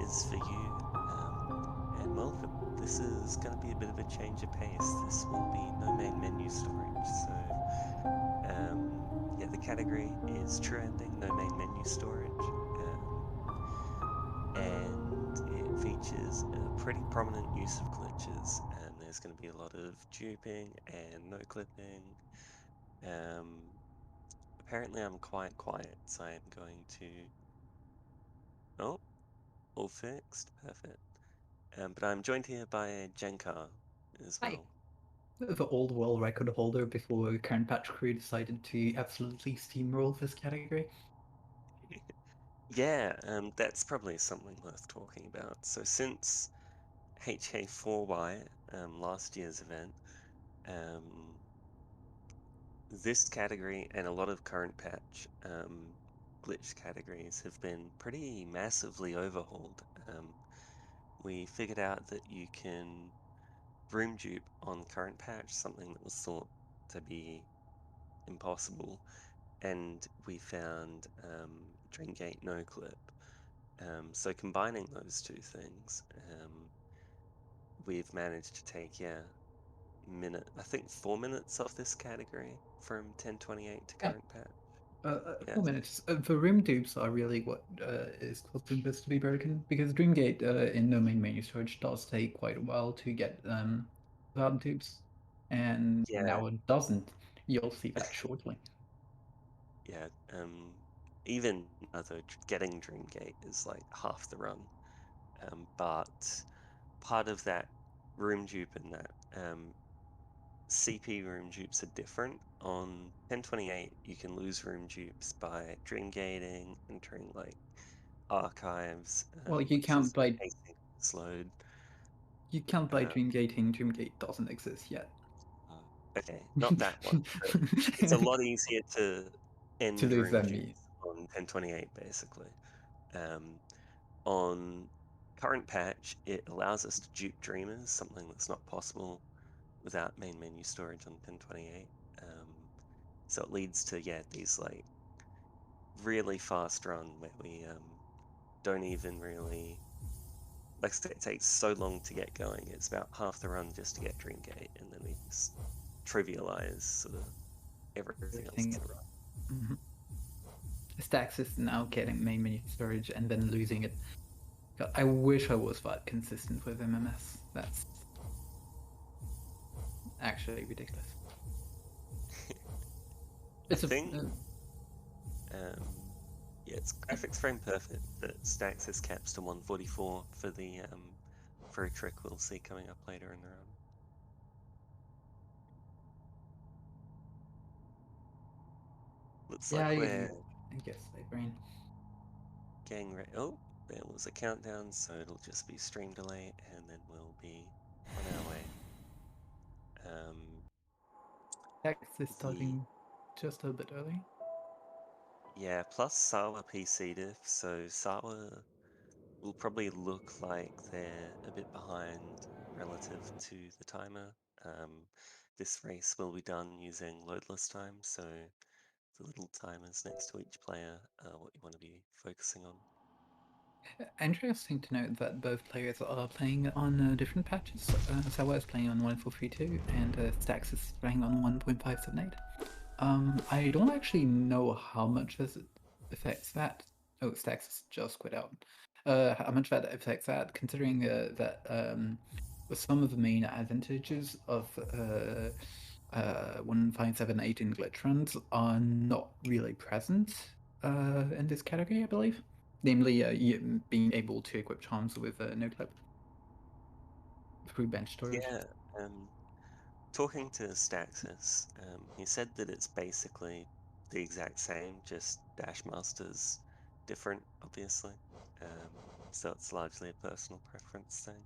is for you. And welcome. This is going to be a bit of a change of pace. This will be no main menu storage. So, yeah, the category is true ending, no main menu storage. And it features a pretty prominent use of glitches. And there's going to be a lot of duping and no clipping. Apparently I'm quite quiet, so I'm going to... Oh, all fixed. Perfect. But I'm joined here by Jenkar as Hi. well. The old world record holder before current patch crew decided to absolutely steamroll this category. Yeah, that's probably something worth talking about. So since HK4Y, last year's event, this category and a lot of current patch glitch categories have been pretty massively overhauled. We figured out that you can room dupe on current patch, something that was thought to be impossible, and we found Dreamgate no clip. So combining those two things, we've managed to take I think 4 minutes off this category from 1028 to current patch. Yeah. 4 minutes. The rim dupes are really what is causing this to be broken, because Dreamgate in no main menu storage does take quite a while to get without dupes, and Yeah. now it doesn't. You'll see that shortly. Yeah, even other getting Dreamgate is like half the run. But part of that room dupe and that CP room dupes are different. On 1028, you can lose room dupes by dreamgating, entering like archives, Well, you which can't is by asynchronous load. Dreamgating. Dreamgate doesn't exist yet. Okay, not that one. But it's a lot easier to end lose room than me. dupes on 1028, basically. On current patch, it allows us to dupe dreamers, something that's not possible without main menu storage on 1028. So it leads to, yeah, these like really fast run where we don't even really, like it takes so long to get going. It's about half the run just to get Dreamgate, and then we just trivialize sort of everything else in the run. Mm-hmm. Stacks is now getting main menu storage and then losing it. God, I wish I was that consistent with MMS. That's actually ridiculous. It's yeah, it's graphics frame perfect, but Stacks has caps to 144 for the for a trick we'll see coming up later in the run. Looks like we're I guess they brain. getting ready. Oh, there was a countdown, so it'll just be stream delay, and then we'll be on our way. Stacks is starting just a bit early. Yeah, plus Sawa PC diff, so Sawa will probably look like they're a bit behind relative to the timer. This race will be done using loadless time, so the little timers next to each player are what you want to be focusing on. Interesting to note that both players are playing on different patches. Sawa is playing on 1.432 and Stacks is playing on 1.578. I don't actually know how much this affects that. Oh, Stacks has just quit out. How much that affects that, considering that some of the main advantages of 1578 in glitch runs are not really present in this category, I believe. Namely, being able to equip charms with no clip through bench storage. Yeah, talking to Staxis, he said that it's basically the exact same, just Dash Master's different, obviously. So it's largely a personal preference thing.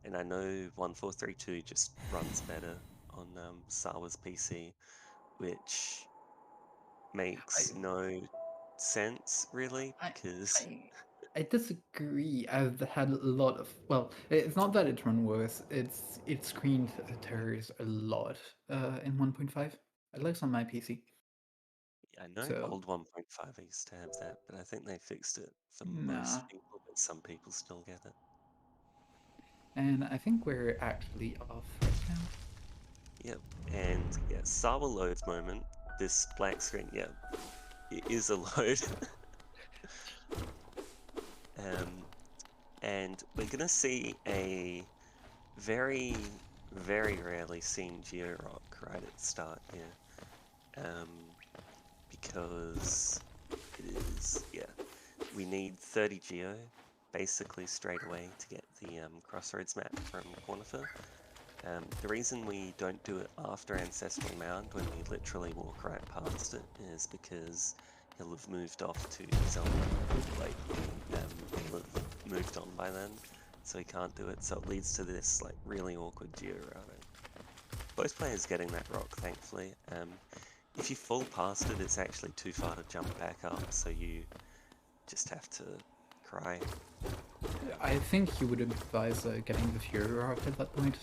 And I know 1432 just runs better on Sawa's PC, which makes no sense really, because I disagree. I've had a lot of, well, it's not that it's run worse. It screened the terrors a lot in 1.5, at least on my PC. I know So old 1.5 used to have that, but I think they fixed it for nah. most people, but some people still get it. And I think we're actually off right now. Yep, and yeah, Sawa loads moment. This black screen, yeah, it is a load. And we're gonna see a very, very rarely seen Georock right at the start here. Because it is, yeah, we need 30 Geo basically straight away to get the Crossroads map from Cornifer. The reason we don't do it after Ancestral Mound when we literally walk right past it is because he'll have moved off to his own, like, he'll have moved on by then, so he can't do it, so it leads to this, like, really awkward geo routing. Both players getting that rock, thankfully. If you fall past it, it's actually too far to jump back up, so you just have to cry. I think you would advise getting the Fury Rock at that point.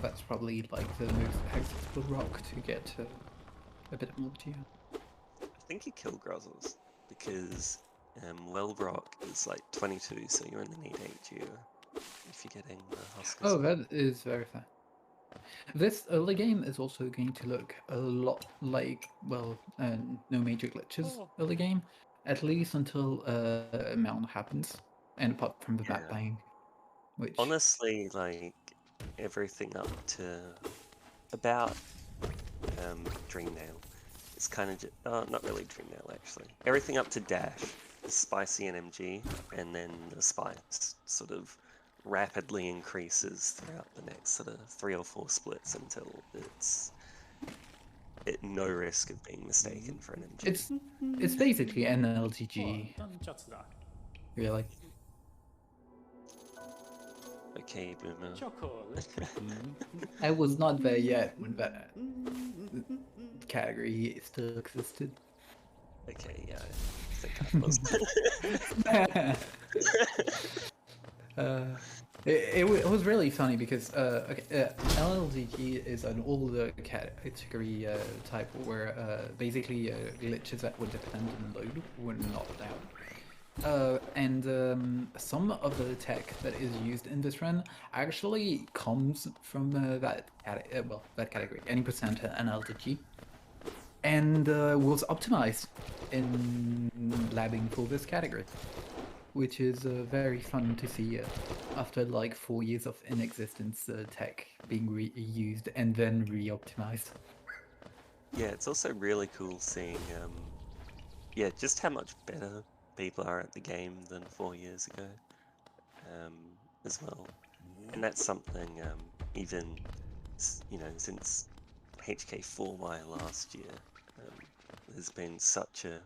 That's probably like the most accessible rock to get a bit more geo. I think you kill Grozzles, because Well Rock is like 22, so you only need 8 geo if you're getting the Huskers. Oh, that is very fair. This early game is also going to look a lot like, well, no major glitches early game, at least until Mound happens, and apart from the map buying, which... Honestly, like, everything up to about Dreamnail. It's kind of just, not really Dreamnail actually. Everything up to Dash is spicy NMG, and then the spice sort of rapidly increases throughout the next sort of 3 or 4 splits until it's at no risk of being mistaken for NMG. It's basically NLTG. Really. Okay, Boomer. I was not there yet when that category still existed. Okay, yeah, I think I was. It was really funny because LLDG is an older category type where basically glitches that would depend on load were not allowed. And some of the tech that is used in this run actually comes from that category, any percent NLDG, and was optimized in labbing for this category, which is very fun to see after like 4 years of inexistence tech being reused and then re-optimized. Yeah, it's also really cool seeing, yeah, just how much better people are at the game than 4 years ago, as well. And that's something, even, you know, since HK4Y last year, there's been such a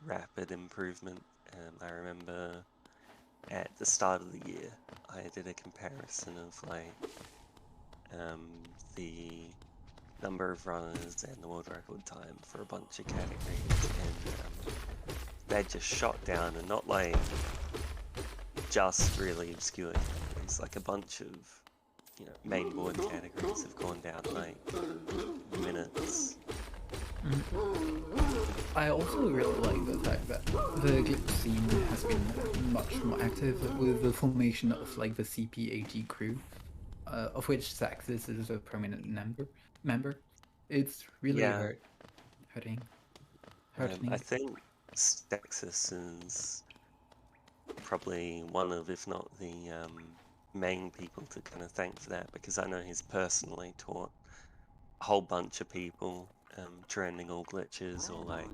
rapid improvement. I remember at the start of the year, I did a comparison of like the number of runners and the world record time for a bunch of categories, and they just shot down, and not like just really obscure categories, like a bunch of, you know, main board categories have gone down like minutes. I also really like the fact that the glitch scene has been much more active with the formation of like the CPAG crew, of which Saxis is a prominent member. It's really hurting. I think Saxis is probably one of, if not the main people to kind of thank for that, because I know he's personally taught a whole bunch of people trending all glitches, or like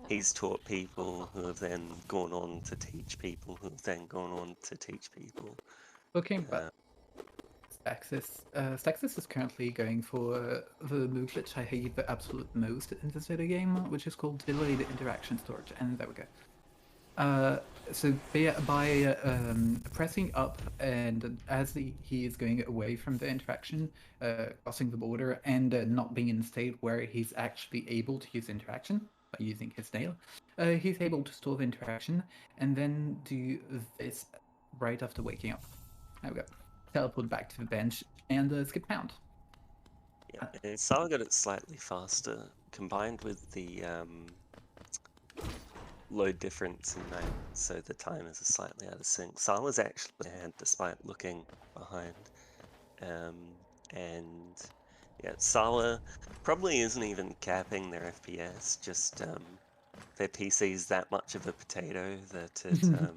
he's taught people who have then gone on to teach people who have then gone on to teach people. Okay, but Staxis is currently going for the move glitch I hate the absolute most in this video game, which is called delayed interaction storage, and there we go. So by pressing up, and as he is going away from the interaction, crossing the border, and not being in a state where he's actually able to use interaction by using his nail, he's able to store the interaction and then do this right after waking up. There we go. Teleport back to the bench and skip pound. Yeah, and Sawa got it slightly faster, combined with the load difference in night, so the timers are slightly out of sync. Sala's actually ahead despite looking behind. And yeah, Sala probably isn't even capping their FPS, just their PC's that much of a potato that it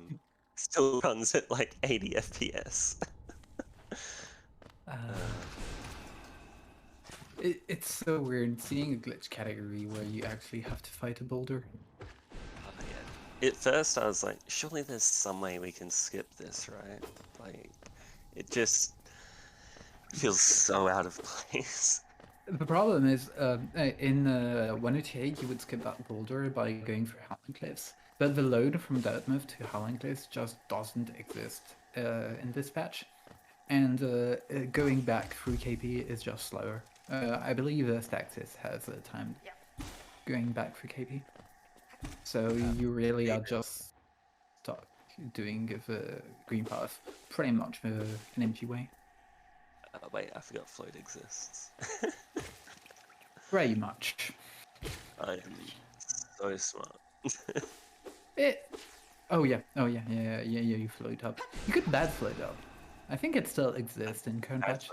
still runs at like 80 FPS. It's so weird seeing a glitch category where you actually have to fight a boulder. Yeah. At first I was like, surely there's some way we can skip this, right? Like, it just feels so out of place. The problem is, in 188 you would skip that boulder by going through Howling Cliffs, but the load from Dartmouth to Howling Cliffs just doesn't exist in this patch, and going back through KP is just slower. I believe Staxis has time going back through KP, so you really are just stuck doing the green path pretty much an empty way. Wait, I forgot float exists. Very much. I am so smart. Oh yeah, you float up. You could bad float up. I think it still exists in current patch.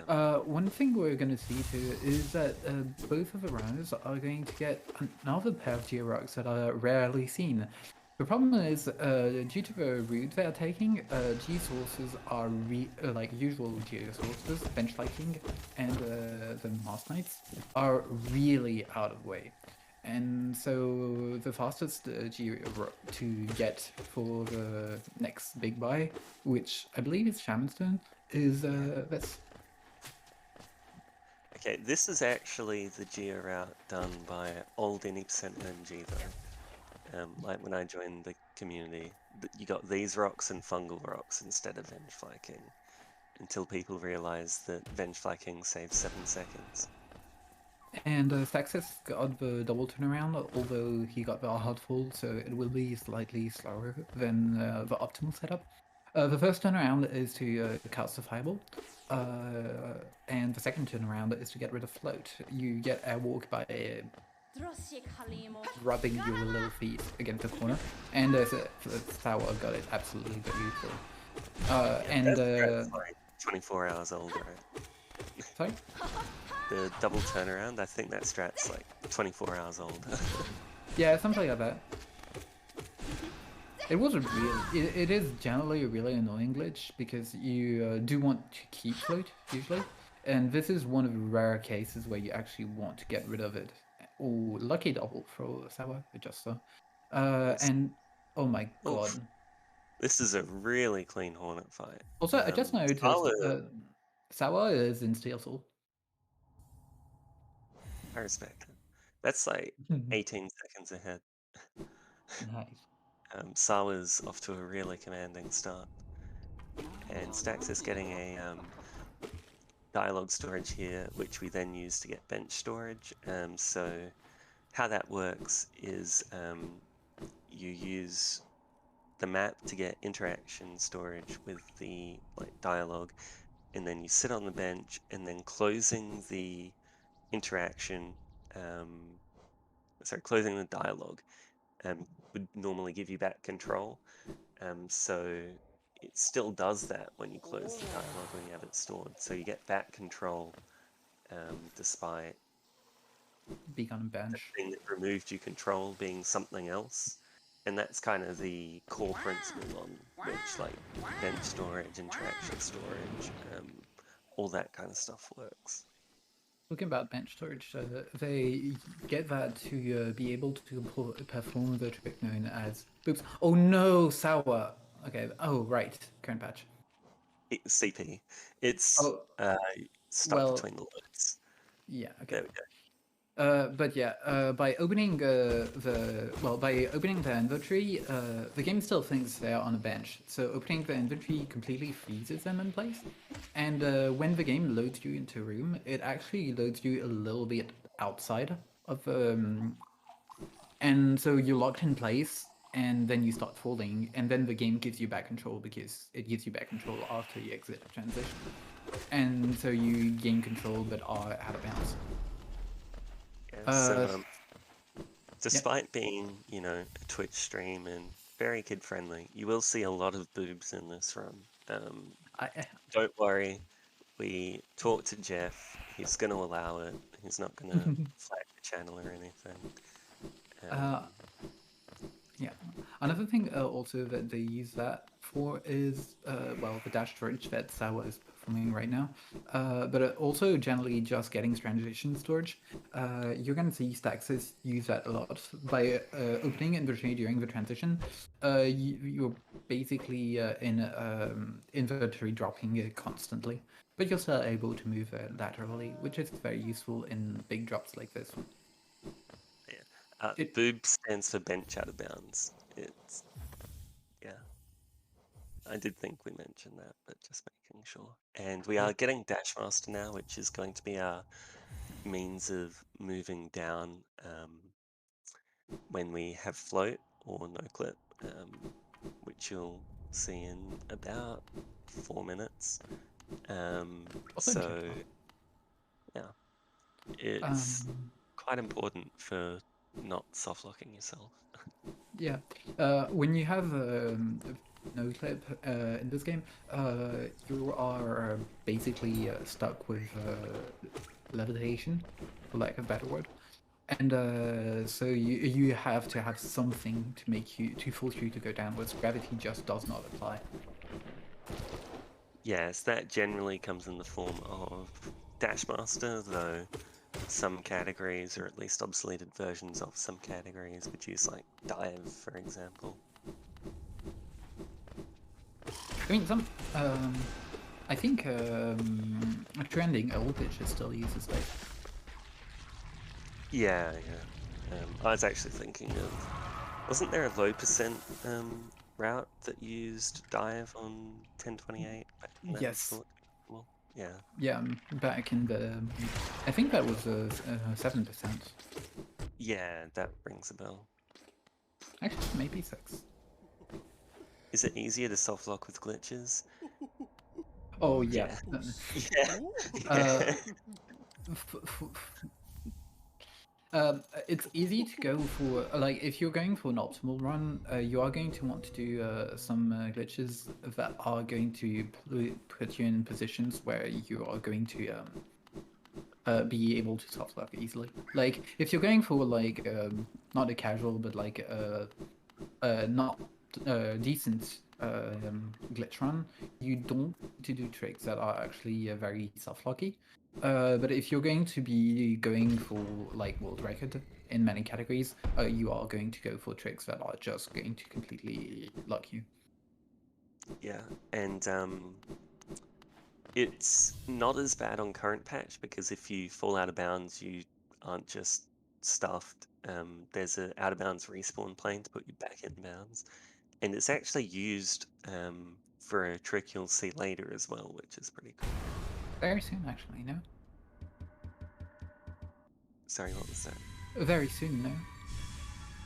One thing we're going to see too is that both of the runners are going to get another pair of Georox that are rarely seen. The problem is, due to the route they are taking, G-sources are like usual G-sources, Bench Viking, and the Master Knights are really out of way. And so the fastest G to get for the next big buy, which I believe is Shamanstone, is this. Okay, this is actually the Geo route done by old any percent MG though. Like when I joined the community, you got these rocks and fungal rocks instead of Vengefly King, until people realized that Vengefly King saves 7 seconds. And Staxis got the double turnaround, although he got the hard fall, so it will be slightly slower than the optimal setup. The first turnaround is to cast a fireball, and the second turnaround is to get rid of float. You get airwalk by rubbing your little feet against the corner, and Sour got it absolutely beautiful. And like 24 hours old, right? Sorry? The double turnaround, I think that strat's like 24 hours old. Yeah, something like that. It was a really, it is generally a really annoying glitch because you do want to keep float usually, and this is one of the rare cases where you actually want to get rid of it. Oh, lucky double for Sour, Adjuster. And oh my god. Oof. This is a really clean Hornet fight. Also, I just noticed Sour is in Steel Soul. I respect it. That's like 18 seconds ahead. Nice. Sawa's off to a really commanding start. And Staxis getting a dialogue storage here, which we then use to get bench storage. So how that works is you use the map to get interaction storage with the dialogue, and then you sit on the bench, and then closing the interaction, closing the dialogue would normally give you back control. So it still does that when you close the dialogue when you have it stored. So you get back control despite being on a bench. The thing that removed you control being something else. And that's kind of the core principle on which bench storage, interaction storage, all that kind of stuff works. Talking about bench storage, they get that to be able to perform the trick known as... Oops. Oh no, Sour! Okay, oh right, current patch. CP. It's stuck between the loads. Yeah, okay. There we go. But yeah, by opening the inventory, the game still thinks they're on a bench. So opening the inventory completely freezes them in place. And when the game loads you into a room, it actually loads you a little bit outside of and so you're locked in place, and then you start falling, and then the game gives you back control because it gives you back control after you exit the transition. And so you gain control but are out of bounds. Yeah, So despite being, you know, a Twitch stream and very kid friendly, you will see a lot of boobs in this run. Don't worry. We talked to Jeff. He's going to allow it. He's not going to flag the channel or anything. Yeah. Another thing also that they use that for is, well, the dash storage that Sawa is performing right now, but also generally just getting transition storage. You're going to see Staxis use that a lot. By opening inventory during the transition, you're basically in inventory dropping it constantly, but you're still able to move laterally, which is very useful in big drops like this one. Boob stands for bench out of bounds. It's, yeah. I did think we mentioned that, but just making sure. And we are getting Dashmaster now, which is going to be our means of moving down when we have float or no clip, which you'll see in about 4 minutes. So, yeah, it's quite important for not soft locking yourself. Yeah, when you have no clip in this game, you are basically stuck with levitation, for lack of a better word, and so you have to have something to make you to force you to go downwards. Gravity just does not apply. Yes, that generally comes in the form of Dashmaster, though some categories, or at least obsoleted versions of some categories, would use like Dive, for example. I mean, I think trending old pitches still uses Dive. Yeah. I was actually thinking of, wasn't there a low percent route that used Dive on 1028? Yes. Well, yeah. Yeah, back in the, I think that was 7%. Yeah, that rings a bell. Actually, maybe 6. Is it easier to soft lock with glitches? Oh yeah. It's easy to go for, like, if you're going for an optimal run, you are going to want to do some glitches that are going to put you in positions where you are going to be able to soft lock easily. Like, if you're going for, like, not a casual, but like not decent glitch run, you don't need to do tricks that are actually very soft locky. But if you're going to be going for like world record in many categories, you are going to go for tricks that are just going to completely lock you. Yeah, and it's not as bad on current patch because if you fall out of bounds, you aren't just stuffed. There's an out of bounds respawn plane to put you back in bounds, and it's actually used for a trick you'll see later as well, which is pretty cool. Very soon, actually, no? Sorry, what was that? Very soon, no?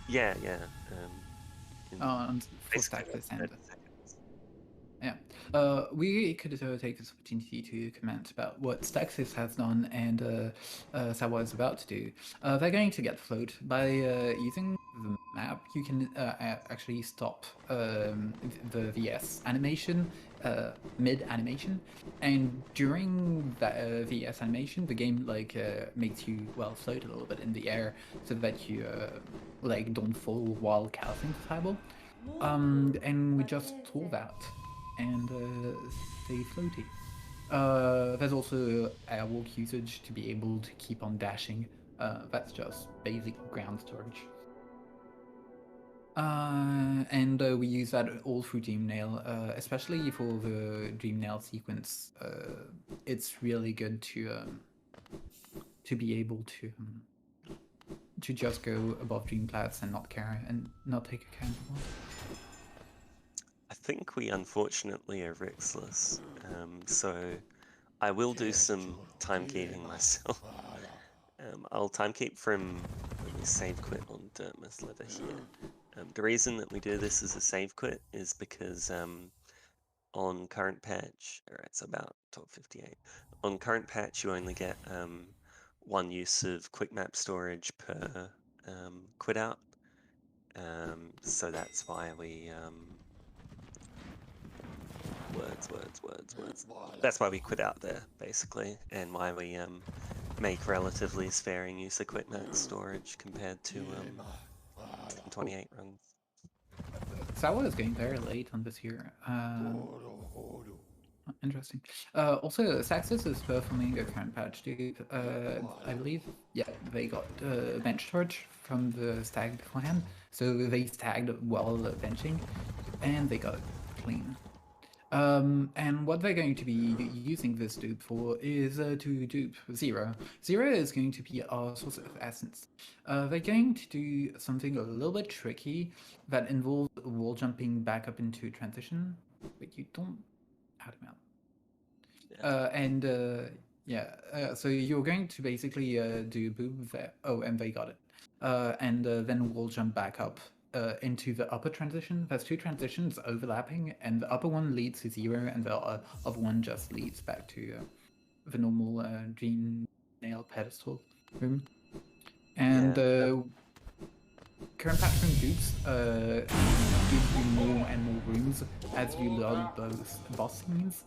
Yeah. And for Staxis and... Yeah. We could take this opportunity to comment about what Staxis has done and Sawa is about to do. They're going to get float. By using the map, you can actually stop the VS animation, mid-animation, and during that VS animation, the game like makes you, well, float a little bit in the air so that you like don't fall while casting the fireball. And we just saw that and stay floaty. There's also airwalk usage to be able to keep on dashing. That's just basic ground storage. And we use that all through Dreamnail, especially for the Dreamnail sequence. It's really good to be able to just go above Dreamplats and not care and not take a count. I think we unfortunately are Rixless, so I will do some timekeeping myself. I'll timekeep from when we save quit on Dermis letter here. The reason that we do this as a save quit is because on current patch, alright, so about 12:58. On current patch, you only get one use of quick map storage per quit out. So that's why we words. That's why we quit out there basically, and why we make relatively sparing use of quick map storage compared to 1028 runs. Sawa is getting very late on this here. Interesting. Also, Saxis is performing a current patch, dude. I believe, yeah, they got bench charge from the stag beforehand, so they stagged while benching, and they got it clean. And what they're going to be using this dupe for is to dupe Zero. Zero is going to be our source of essence. They're going to do something a little bit tricky that involves wall jumping back up into transition, but you don't add him out. So you're going to basically do boob there. Oh, and they got it. And then wall jump back up into the upper transition. There's two transitions overlapping, and the upper one leads to Zero, and the other one just leads back to the normal gene nail pedestal room. And current patch room dupes give you more and more rooms as you load those boss scenes.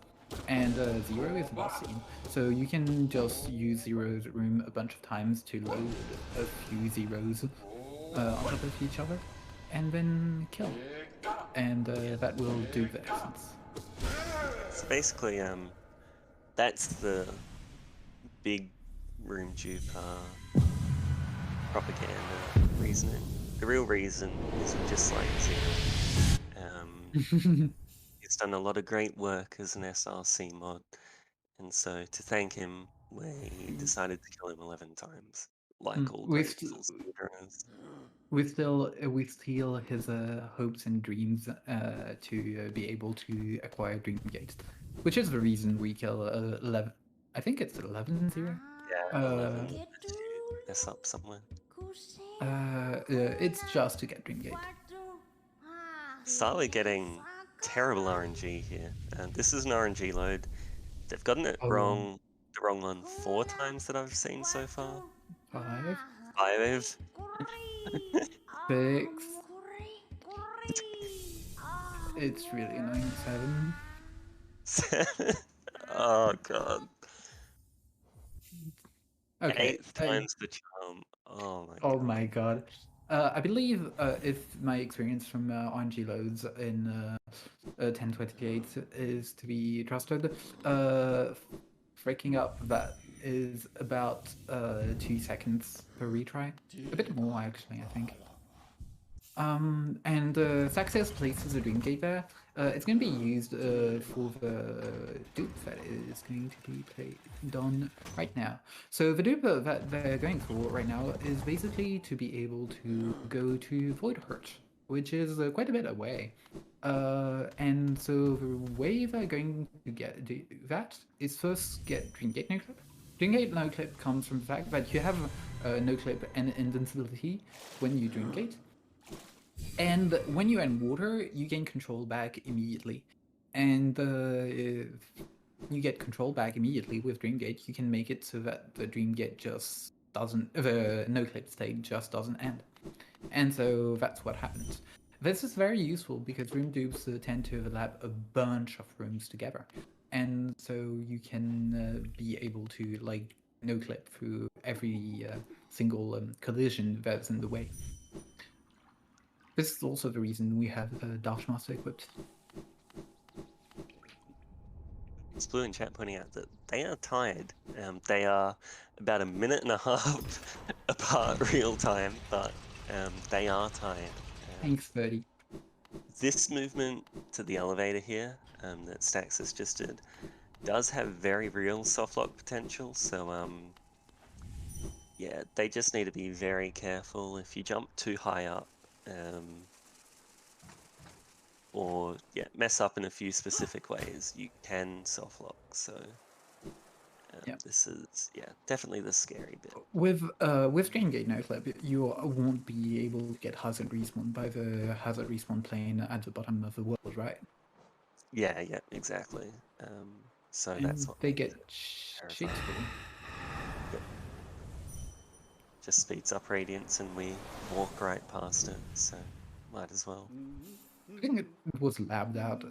And Zero is boss scene, so you can just use Zero's room a bunch of times to load a few Zeros on top of each other, and then kill. And that will do the essence. So basically, that's the big room dupe propaganda reasoning. The real reason is we just like Zero. He's done a lot of great work as an SRC mod, and so to thank him, we decided to kill him 11 times, like all great speedrunners. We steal his hopes and dreams to be able to acquire Dream Gates, which is the reason we kill 11. I think it's 11-0. Yeah, 11. Mess up somewhere. It's just to get Dream Gate. Starly getting terrible RNG here, and this is an RNG load. They've gotten it wrong, the wrong one 4 times that I've seen so far. 5. 5. 6. It's really annoying. 7. Oh god. Okay. 8 times the charm. Oh my god. Oh my god. I believe if my experience from RNG loads in 1028 is to be trusted, freaking up that is about 2 seconds per retry. A bit more actually, I think. And Success places a Dream Gate there. It's going to be used for the dupe that is going to be played on right now. So the dupe that they're going for right now is basically to be able to go to Void Hurt, which is quite a bit away. And so the way they're going to do that is first get Dream Gate no clip. Dream Gate no clip comes from the fact that you have no clip and invincibility when you Dream Gate. And when you're in water, you gain control back immediately. And if you get control back immediately with Dreamgate, you can make it so that the Dreamgate just doesn't, the no-clip state just doesn't end. And so that's what happens. This is very useful because room dupes tend to overlap a bunch of rooms together. And so you can be able to like no-clip through every single collision that's in the way. This is also the reason we have Dashmaster equipped. It's Blue in chat pointing out that they are tied. They are about a minute and a half apart real time, but they are tied. Thanks, 30. This movement to the elevator here that Staxis just did does have very real softlock potential, so yeah, they just need to be very careful. If you jump too high up, or yeah, mess up in a few specific ways, you can softlock. So this is definitely the scary bit. With Dreamgate no clip, you won't be able to get hazard respawn by the hazard respawn plane at the bottom of the world, right? Yeah, exactly. So and that's what they get shit. just speeds up radiance and we walk right past it, so might as well. I think it was labbed out.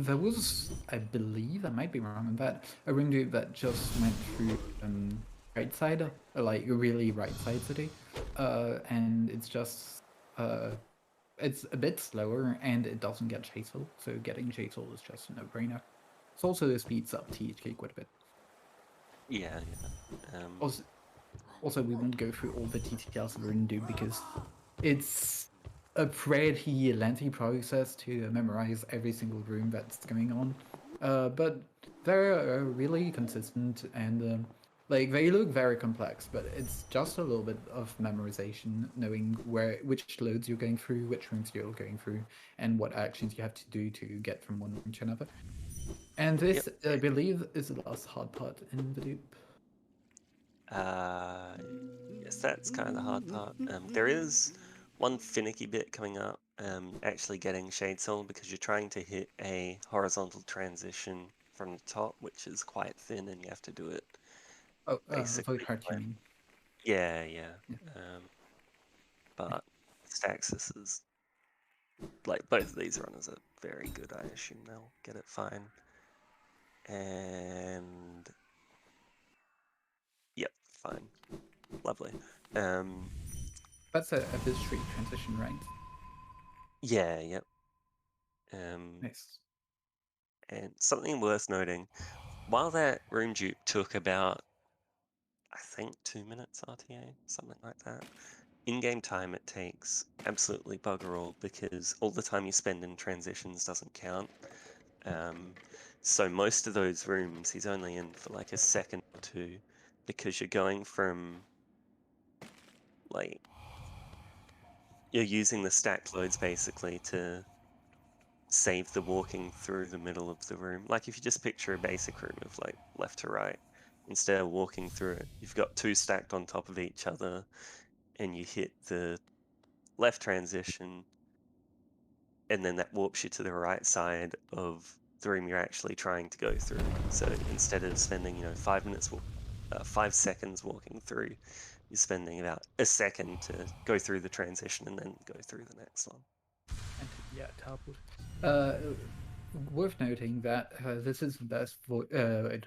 There was, I believe, I might be wrong on that, a ring dude that just went through right side, like really right side city, and it's just it's a bit slower and it doesn't get chaseable, so getting chaseable is just a no-brainer. It also speeds up THK quite a bit. Yeah. Also, we won't go through all the details of ring dude because it's a pretty lengthy process to memorize every single room that's going on. But they're really consistent and like they look very complex, but it's just a little bit of memorization, knowing which loads you're going through, which rooms you're going through, and what actions you have to do to get from one room to another. And this, I believe, is the last hard part in the dupe. Yes, that's kind of the hard part. There is one finicky bit coming up, actually getting Shade Soul, because you're trying to hit a horizontal transition from the top, which is quite thin, and you have to do it basically. Cartooning. Yeah. But Staxis is like both of these runners are very good. I assume they'll get it fine. And yep, fine, lovely. That's a history transition, right? Yeah, yep. Nice. And something worth noting, while that room dupe took about, I think, 2 minutes RTA, something like that, in-game time it takes absolutely bugger all, because all the time you spend in transitions doesn't count. So most of those rooms he's only in for like a second or two, because you're going from, like, you're using the stacked loads basically to save the walking through the middle of the room. Like if you just picture a basic room of like left to right, instead of walking through it, you've got two stacked on top of each other, and you hit the left transition, and then that warps you to the right side of the room you're actually trying to go through. So instead of spending 5 seconds walking through, you're spending about a second to go through the transition and then go through the next one. And yeah, teleport. Worth noting that this is the best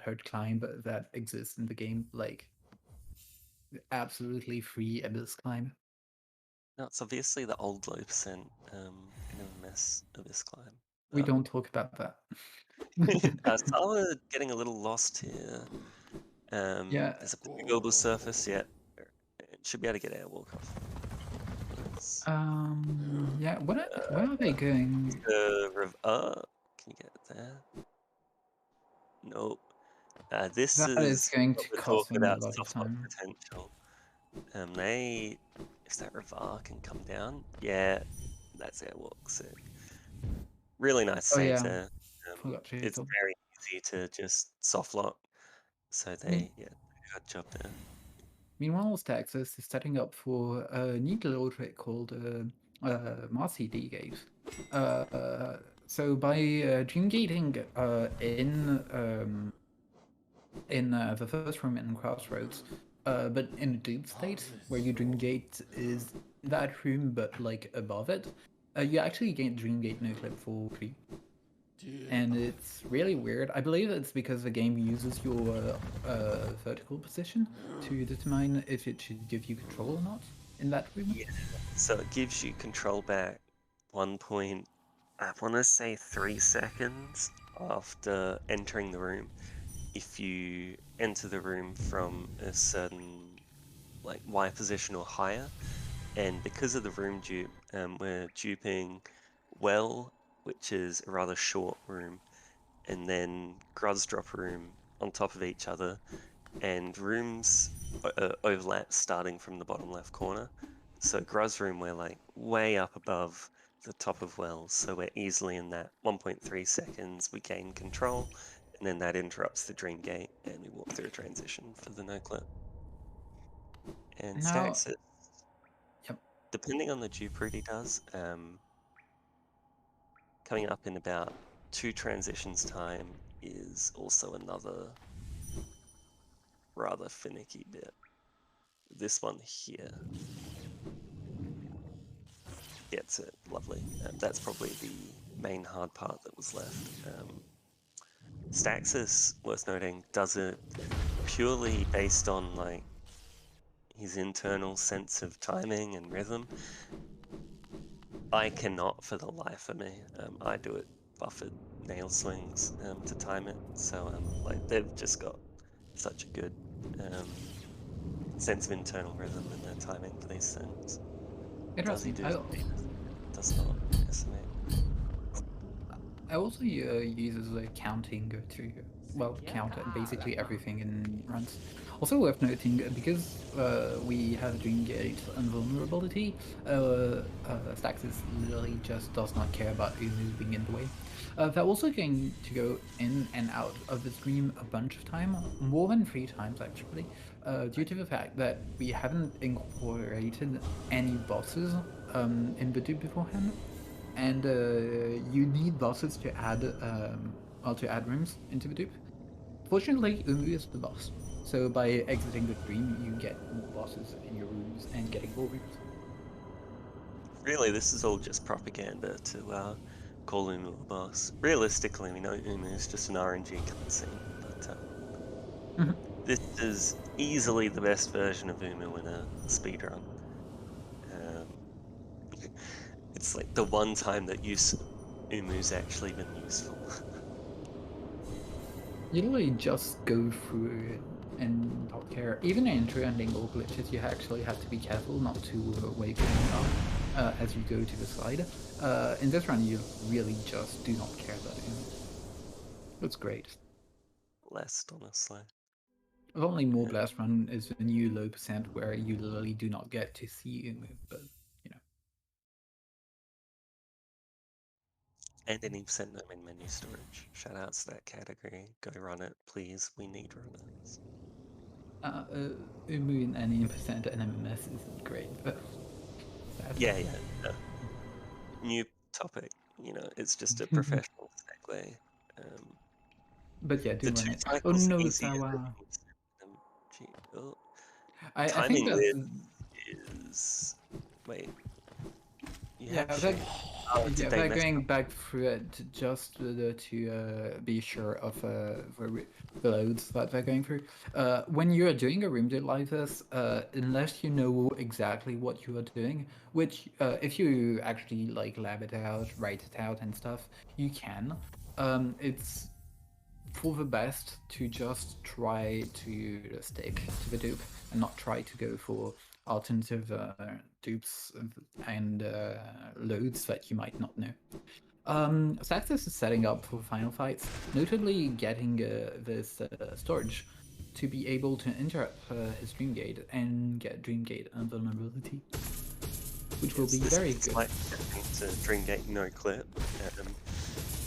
hard climb that exists in the game. Like, absolutely free Abyss climb. No, it's obviously the old low percent NMMS Abyss climb. We don't talk about that. Sala getting a little lost here. Yeah. There's a Googleable surface yet. It should be able to get airwalk off. Yeah. Where are they going? Can you get it there? Nope. This That is going what to we're cost talking them a about lot of soft lock time. potential. If that Revar can come down, yeah, that's airwalk. Sick. Really nice save there. It's very easy to just soft lock. So they, good job there. Meanwhile, Texas is setting up for a neat little trick called Marcy D Gate. So by dream gating in the first room in Crossroads, but in a dupe state where your dream gate is that room but like above it, you actually get dream gate no clip for free. And it's really weird. I believe it's because the game uses your vertical position to determine if it should give you control or not in that room. Yeah, so it gives you control back 1 point, I want to say 3 seconds after entering the room. If you enter the room from a certain like Y position or higher, and because of the room dupe, we're duping Well, which is a rather short room, and then Gruz drop room on top of each other, and rooms overlap starting from the bottom left corner. So Gruz room, we're like way up above the top of Wells, so we're easily in that 1.3 seconds we gain control, and then that interrupts the dream gate, and we walk through a transition for the no clip. And stacks it. Yep. Depending on the dupe route he does, coming up in about 2 transitions time is also another rather finicky bit. this one here gets it. Lovely. That's probably the main hard part that was left. Staxis, worth noting, does it purely based on like his internal sense of timing and rhythm. I cannot for the life of me. I do it buffered nail swings to time it. So like they've just got such a good sense of internal rhythm in their timing for these things. Does he Interesting. do? Does not estimate. I also uses the counting to, well, count basically everything in runs. Also worth noting, because we have Dreamgate invulnerability, Staxis literally just does not care about you moving in the way. They're also going to go in and out of the stream a bunch of time, more than 3 times actually, due to the fact that we haven't incorporated any bosses in the dupe beforehand. And you need bosses to add rooms into the dupe. Fortunately, Umu is the boss, so by exiting the dream, you get more bosses in your rooms and getting more rooms. Really, this is all just propaganda to call Umu a boss. Realistically, we know Umu is just an RNG cutscene, but this is easily the best version of Umu in a speedrun. It's like the one time that Umu's actually been useful. You literally just go through it and not care. Even in true-ending or glitches, you actually have to be careful not to wake up as you go to the side. In this run, you really just do not care about it. It's great. Blessed, honestly. The only more blessed run is the new low percent where you literally do not get to see Umu, but you know. And any percent no in menu storage. Shout outs to that category. Go run it, please. We need runners. Umu in any percent NMMS isn't great, but yeah. No. New topic. You know, it's just a professional segue. But yeah, do the run two it. Oh cycles no, easier Sawa. Timing I think that's... is... Wait. Yeah, they're going back through it just to be sure of the loads that they're going through. When you're doing a room build like this, unless you know exactly what you are doing, which if you actually like lab it out, write it out and stuff, you can. It's for the best to just try to stick to the dupe and not try to go for alternative dupes and loads that you might not know. Saxis is setting up for final fights, notably getting this storage to be able to interrupt his Dreamgate and get Dreamgate invulnerability, which will be very good. Like to Dreamgate no clip.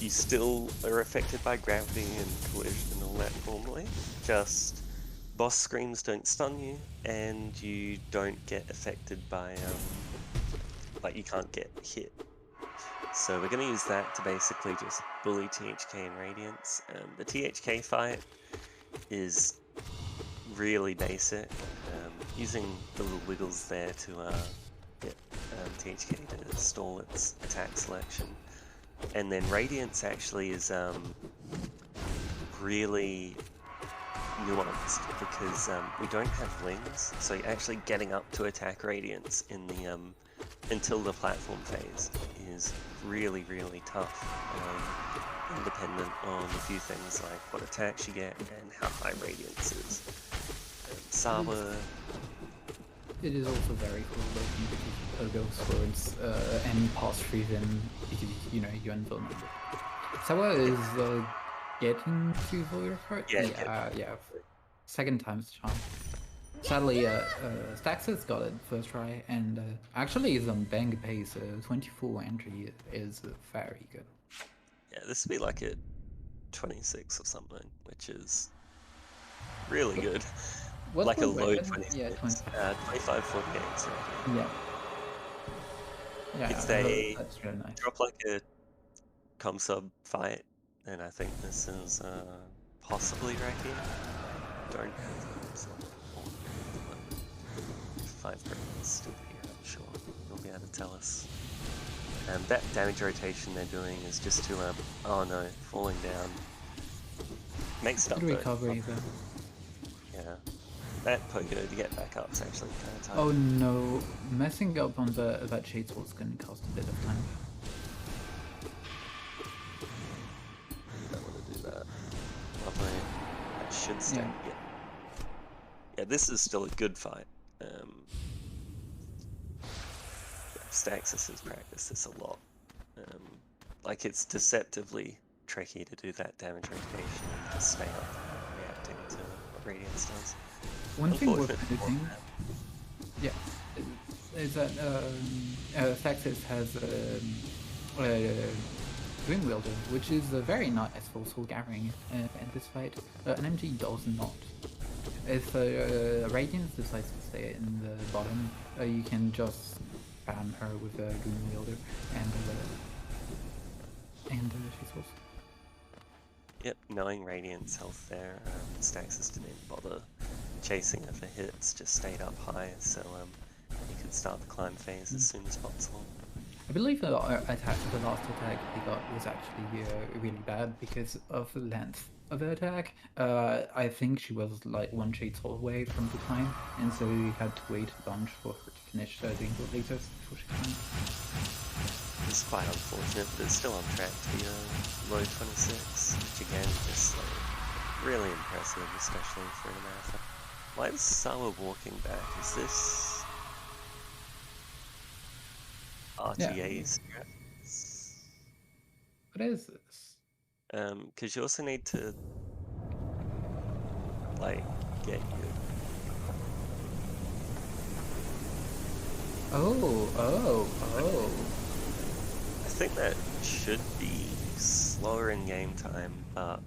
You still are affected by gravity and collision and all that normally. Just boss screams don't stun you, and you don't get affected by like you can't get hit. So we're going to use that to basically just bully THK and Radiance. The THK fight is really basic, using the little wiggles there to get THK to stall its attack selection. And then Radiance actually is really nuanced because we don't have wings, so you're actually getting up to attack Radiance in the until the platform phase is really, really tough. Independent on a few things like what attacks you get and how high Radiance is. Sawa. It is also very cool looking because Pogo swords and pass through them because you know you're invulnerable. Sawa is getting to Cartographer. Yeah. Second time's the charm. Sadly, Staxis got it first try, and actually the bang pace 24 entry is very good. Yeah, this would be like a 26 or something, which is really good. What's like a low weapon? 26. Yeah, 25, 48. Sorry. Yeah, If they that's really nice. drop like a com sub fight, then I think this is possibly Raki. Don't have com sub. 5 is still here, I'm sure you'll be able to tell us. That damage rotation they're doing is just to, oh no, falling down. Makes it up Good though. recovery though. Yeah. That pogo to get back up is actually kind of tight. Oh no, messing up on that shade sword's gonna cost a bit of time. You don't want to do that. Lovely. That should stay. Yeah. Yeah, this is still a good fight. Staxis has practiced this a lot. Like, it's deceptively tricky to do that damage rotation and just stay up reacting to what Radiance does. One thing worth Unfortunate for noting, yeah, is that Staxis has Dream Wielder, which is very nice for soul gathering in this fight. NMG does not. If Radiance decides to stay in the bottom, you can just spam her with Dream Wielder and she swoops. Yep, knowing Radiant's health there, Staxis didn't bother chasing her for hits, just stayed up high, so he could start the climb phase as soon as possible. I believe the last attack he got was actually really bad because of the length of the attack. I think she was like one shade soul away from the climb, and so we had to wait a bunch for her to finish doing the lasers before she climbed. It's quite unfortunate, but it's still on track to be low 26, which again, just like, really impressive, especially for a marathon. Why is Sawa walking back? Is this RTA's strats? What is this? Because you also need to, like, get your... Oh. I think that should be slower in game time, but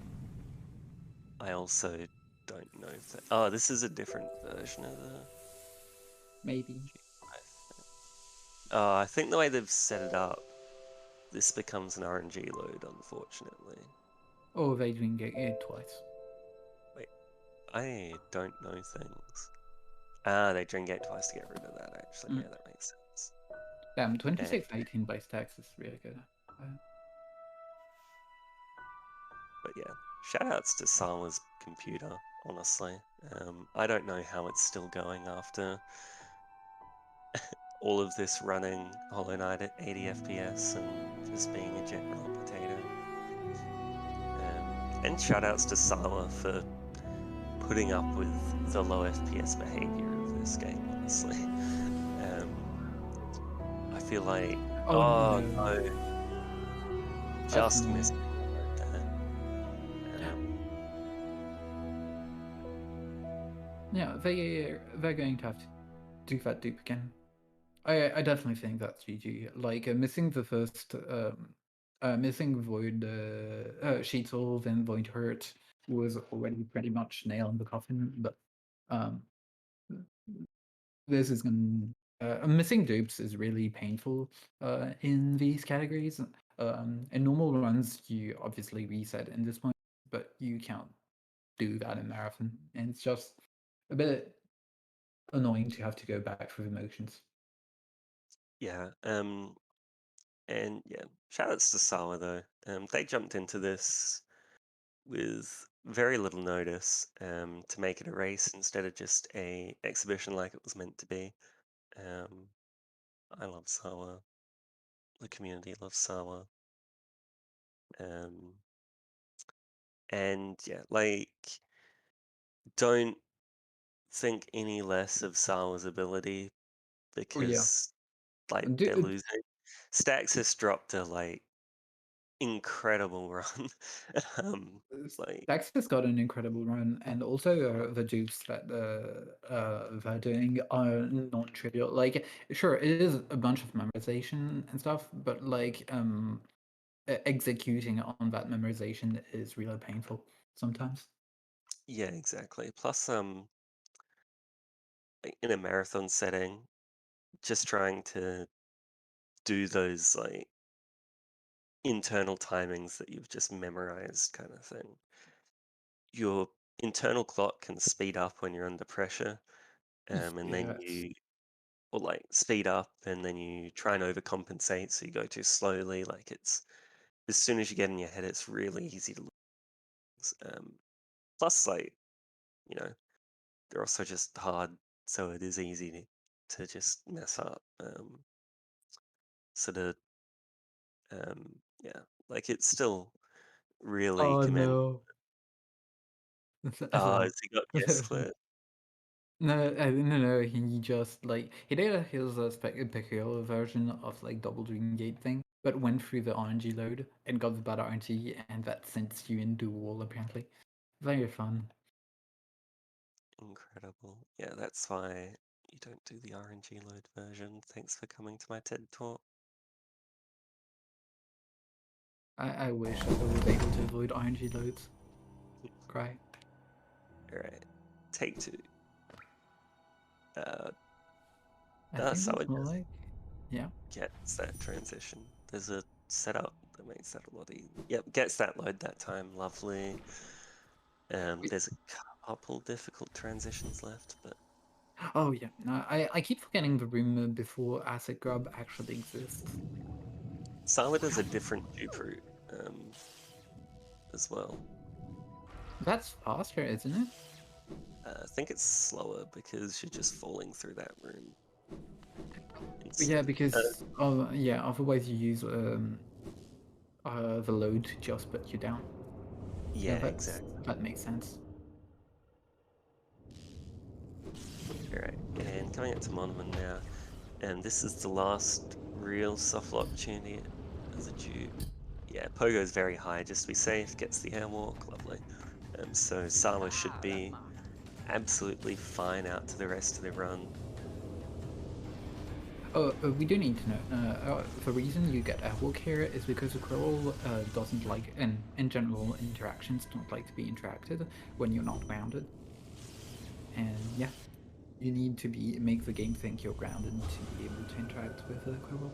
I also don't know if that... Oh, this is a different version of the... Maybe. I think the way they've set it up, this becomes an RNG load, unfortunately. Oh, they doing it twice. Wait, I don't know things. Ah, they drink gate twice to get rid of that, actually. Yeah, that makes sense. Damn, 26-18 by stacks is really good. But yeah, shoutouts to Sawa's computer, honestly. I don't know how it's still going after all of this running Hollow Knight at 80 FPS and just being a general potato. And shoutouts to Sawa for putting up with the low FPS behavior of this game, honestly. I feel like... Oh no. Just missed it. Yeah, they're going to have to do that dupe again. I definitely think that's GG. Like missing the first missing Void Sheet Soul, then Void Hurt was already pretty much nail in the coffin, but this is going missing dupes is really painful in these categories. In normal runs you obviously reset in this point, but you can't do that in marathon, and it's just a bit annoying to have to go back through the motions. Yeah, and yeah, shoutouts to Sawa though. They jumped into this with very little notice to make it a race instead of just a exhibition like it was meant to be. I love Sawa. The community loves Sawa. And yeah, like, don't think any less of Sawa's ability because like they're losing. Staxis dropped a like incredible run. Staxis got an incredible run, and also the dupes that they're doing are non-trivial. Like, sure, it is a bunch of memorization and stuff, but like executing on that memorization is really painful sometimes. Yeah, exactly. Plus, in a marathon setting, just trying to do those like internal timings that you've just memorized kind of thing. Your internal clock can speed up when you're under pressure, and then or like speed up, and then you try and overcompensate, so you go too slowly. Like it's as soon as you get in your head, it's really easy to lose. Plus, like they're also just hard, so it is easy to just mess up. Sort of, yeah, like it's still really Oh commendable. no. Oh, has he got guest cleared? No, no. He just like he did his peculiar version of like double dream gate thing, but went through the RNG load and got the bad RNG, and that sends you into the wall apparently. Very fun. Incredible. Yeah, that's why you don't do the RNG load version. Thanks for coming to my TED talk. I wish I was able to avoid RNG loads. Cry. Alright, take two. I think So that's it more just like, yeah. gets that transition. There's a setup that makes that a lot easier. Yep, gets that load that time. Lovely. There's a couple difficult transitions left, but Oh yeah, no, I keep forgetting the room before asset grub actually exists. Sawa does a different dupe route as well. That's faster, isn't it? I think it's slower because you're just falling through that room. Yeah, because yeah, otherwise you use the load to just put you down. Yeah, exactly. That makes sense. Alright, and coming up to Monument now, and this is the last real softball opportunity as a dupe. Yeah, Pogo's very high, just to be safe, gets the airwalk, lovely. So Sawa should be absolutely fine out to the rest of the run. Oh, we do need to know, the reason you get airwalk here is because the Quirrell doesn't like, and in general, interactions don't like to be interacted when you're not grounded. And yeah, you need to make the game think you're grounded to be able to interact with the Quirrell.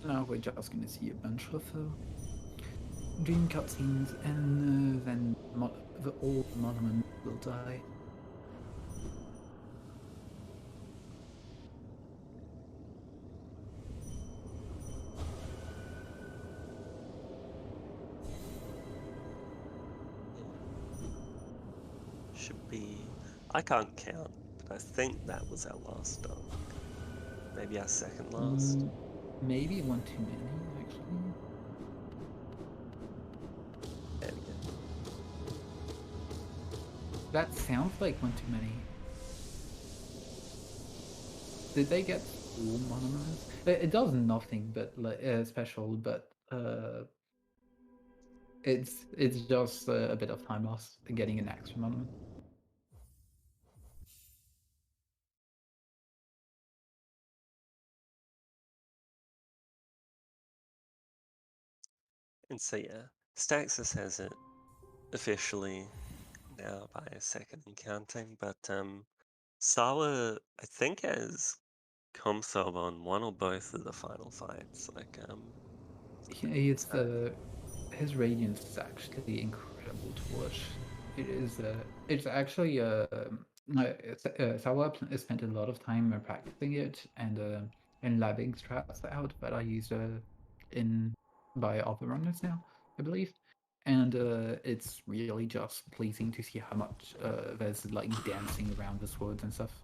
Now we're just gonna see a bunch of dream cutscenes, and then the old monument will die. Should be... I can't count, but I think that was our last dunk. Maybe our second last? Maybe one too many, actually. There we go. That sounds like one too many. Did they get all monomers? It does nothing but special, but it's just a bit of time lost getting an extra monument. And so yeah, Staxis has it officially now by a second and counting, but Sawa, I think, has Comsob on one or both of the final fights. Like His radiance is actually incredible to watch. It is it's actually Sawa spent a lot of time practicing it and labbing strats out that I used in by other runners now, I believe. And it's really just pleasing to see how much there's like dancing around the swords and stuff.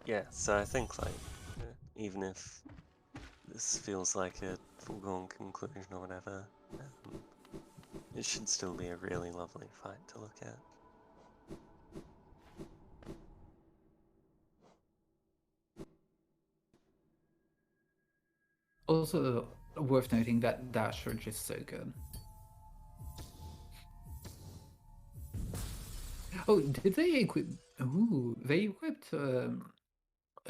yeah, so I think like even if this feels like a foregone conclusion or whatever, it should still be a really lovely fight to look at. Also worth noting that dash surge is so good. Oh, did they equip? Ooh, they equipped a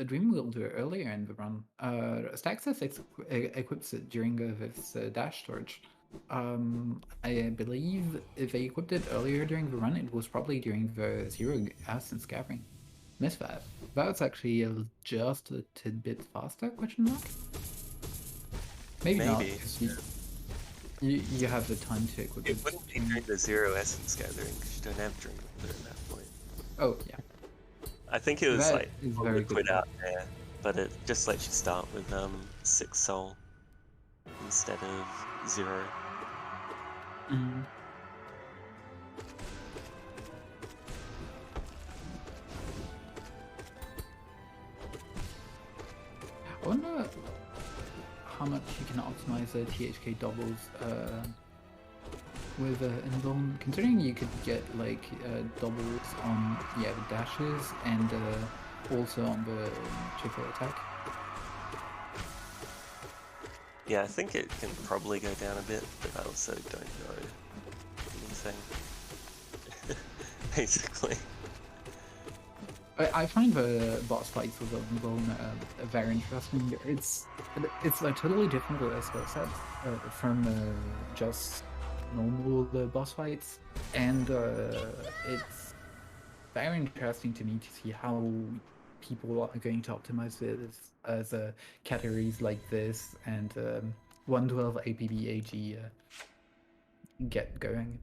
Dream Wielder earlier in the run. Staxis equips it during this dash storage. I believe if they equipped it earlier during the run, it was probably during the Zero Essence Gathering. Miss that. That's actually just a tidbit faster? Question mark. Maybe not. You have the time to equip It wouldn't be during the Zero Essence Gathering because you don't have Drink Water at that point. Oh yeah. I think it was That like is a very liquid good. out there, but it just lets you start with 6 soul instead of 0. Mm. I wonder how much you can optimize the THK doubles with Invuln, considering you could get like doubles on the dashes and also on the triple attack. Yeah, I think it can probably go down a bit, but I also don't know anything. Basically. I find the boss fights with Invuln very interesting. It's like totally different skill set from just normal boss fights, and it's very interesting to me to see how people are going to optimize this as categories like this and 112 APB get going.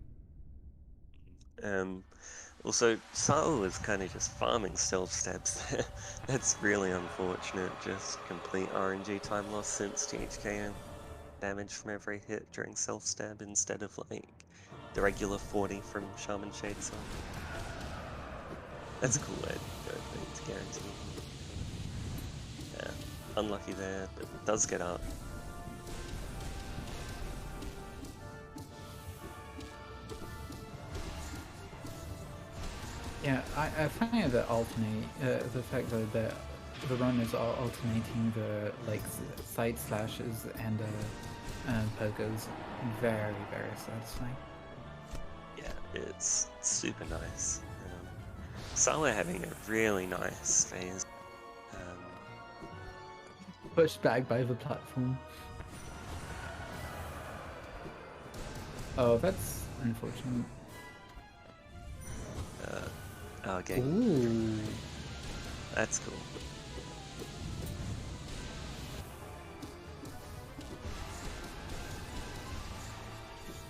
Also, Saul was kind of just farming stealth stabs there. That's really unfortunate. Just complete RNG time loss since THK damage from every hit during self stab instead of like the regular 40 from Shaman Shade Song. That's a cool way to go, I think, to guarantee. Yeah, unlucky there, but it does get up. Yeah, I find that the fact that the runners are alternating the like side slashes and pokers very satisfying. Yeah, it's super nice. Sawa having a really nice phase. Pushed back by the platform. Oh, that's unfortunate. Okay. Ooh. That's cool.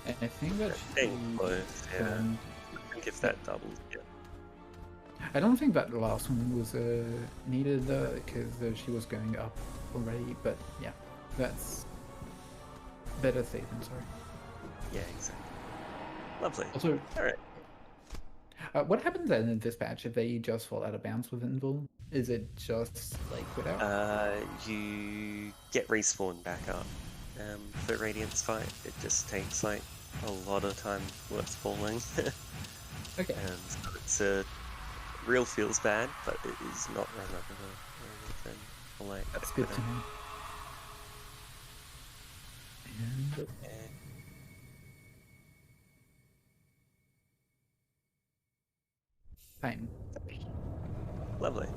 I think that close, yeah. I think if that doubles, yeah. I don't think that the last one was needed because she was going up already, but yeah, that's better safe than sorry. Yeah, exactly. Lovely. Also, alright. What happens then in this patch if they just fall out of bounds with Invul? Is it just like without? You get respawned back up. For Radiant's fight, it just takes like a lot of time worth falling. Okay. So it's real feels bad, but it is not run over or anything. Like, That's good to know. And fine. Lovely.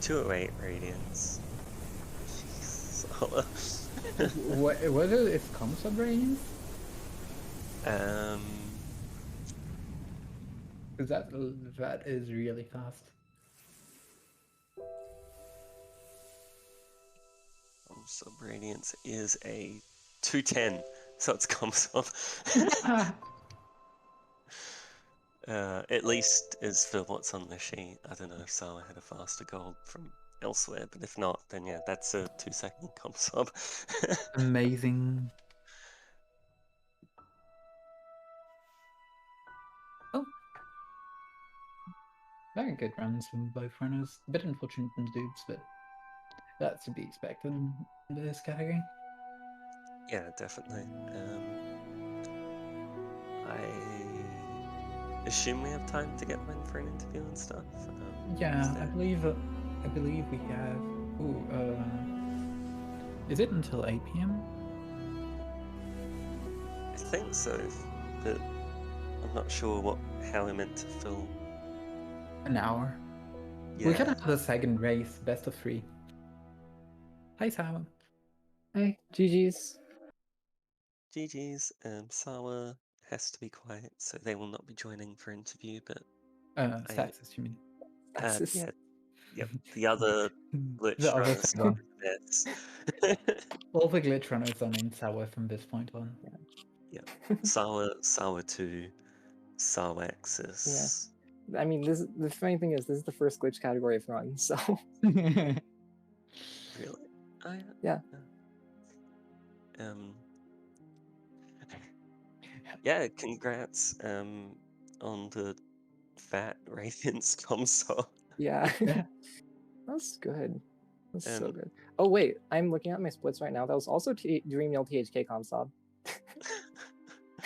208 Radiance. What are its comms radiance? Because that is really fast. Sub Radiance is a 210, so it's comms up. At least as for what's on the sheet. I don't know if Sawa had a faster gold from elsewhere, but if not, then yeah, that's a 2-second comp sub. Amazing. Oh. Very good runs from both runners. A bit unfortunate from the dudes, but that's to be expected in this category. Yeah, definitely. I assume we have time to get one for an interview and stuff. Yeah, I believe we have. Ooh, is it until 8 p.m.? I think so, but I'm not sure how we're meant to fill. An hour. Yeah. We can have the second race, best of 3. Hi, Sawa. Hi, GG's. GG's. Sawa has to be quiet, so they will not be joining for interview, but Staxis, you mean? Staxis. Yeah. Yep, the other glitch The other runners. Sawa. Yes. All the glitch runners are named Sawa from this point on. Yep. Sawa 2, Sawa Axis. I mean, the funny thing is, this is the first glitch category I've run, so Really? Oh, yeah. Yeah, congrats on the Fat Radiance console. Yeah. That's good. That's so Um, good. Oh wait, I'm looking at my splits right now. That was also Dreamnail THK Comsob.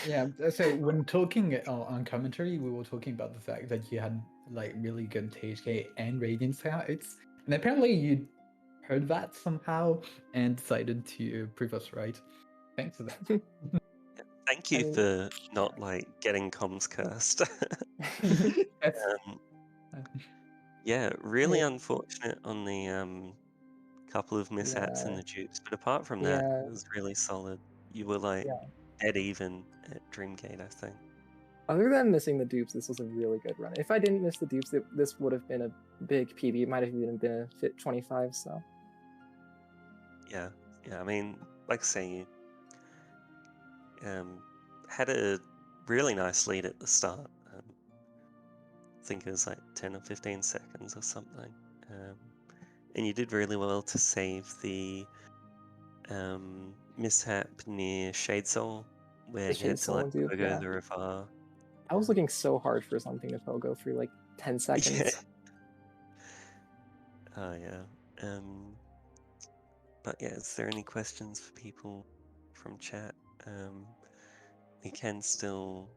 Yeah, so when talking on commentary, we were talking about the fact that you had like really good THK and Radiance outs, and apparently you heard that somehow and decided to prove us right. Thanks for that. Thank you for not like getting comms cursed. Yeah, really unfortunate on the couple of mishaps in the dupes, but apart from that, it was really solid. You were like dead even at Dreamgate, I think. Other than missing the dupes, this was a really good run. If I didn't miss the dupes, this would have been a big PB. It might have even been a fit 25. So Yeah, I mean, like I say, you had a really nice lead at the start. I think it was like 10 or 15 seconds or something. And you did really well to save the mishap near Shade Soul, where you had to like pogo the Rafar. I was looking so hard for something to pogo for like 10 seconds. Yeah. Oh yeah. But yeah, is there any questions for people from chat? We can still,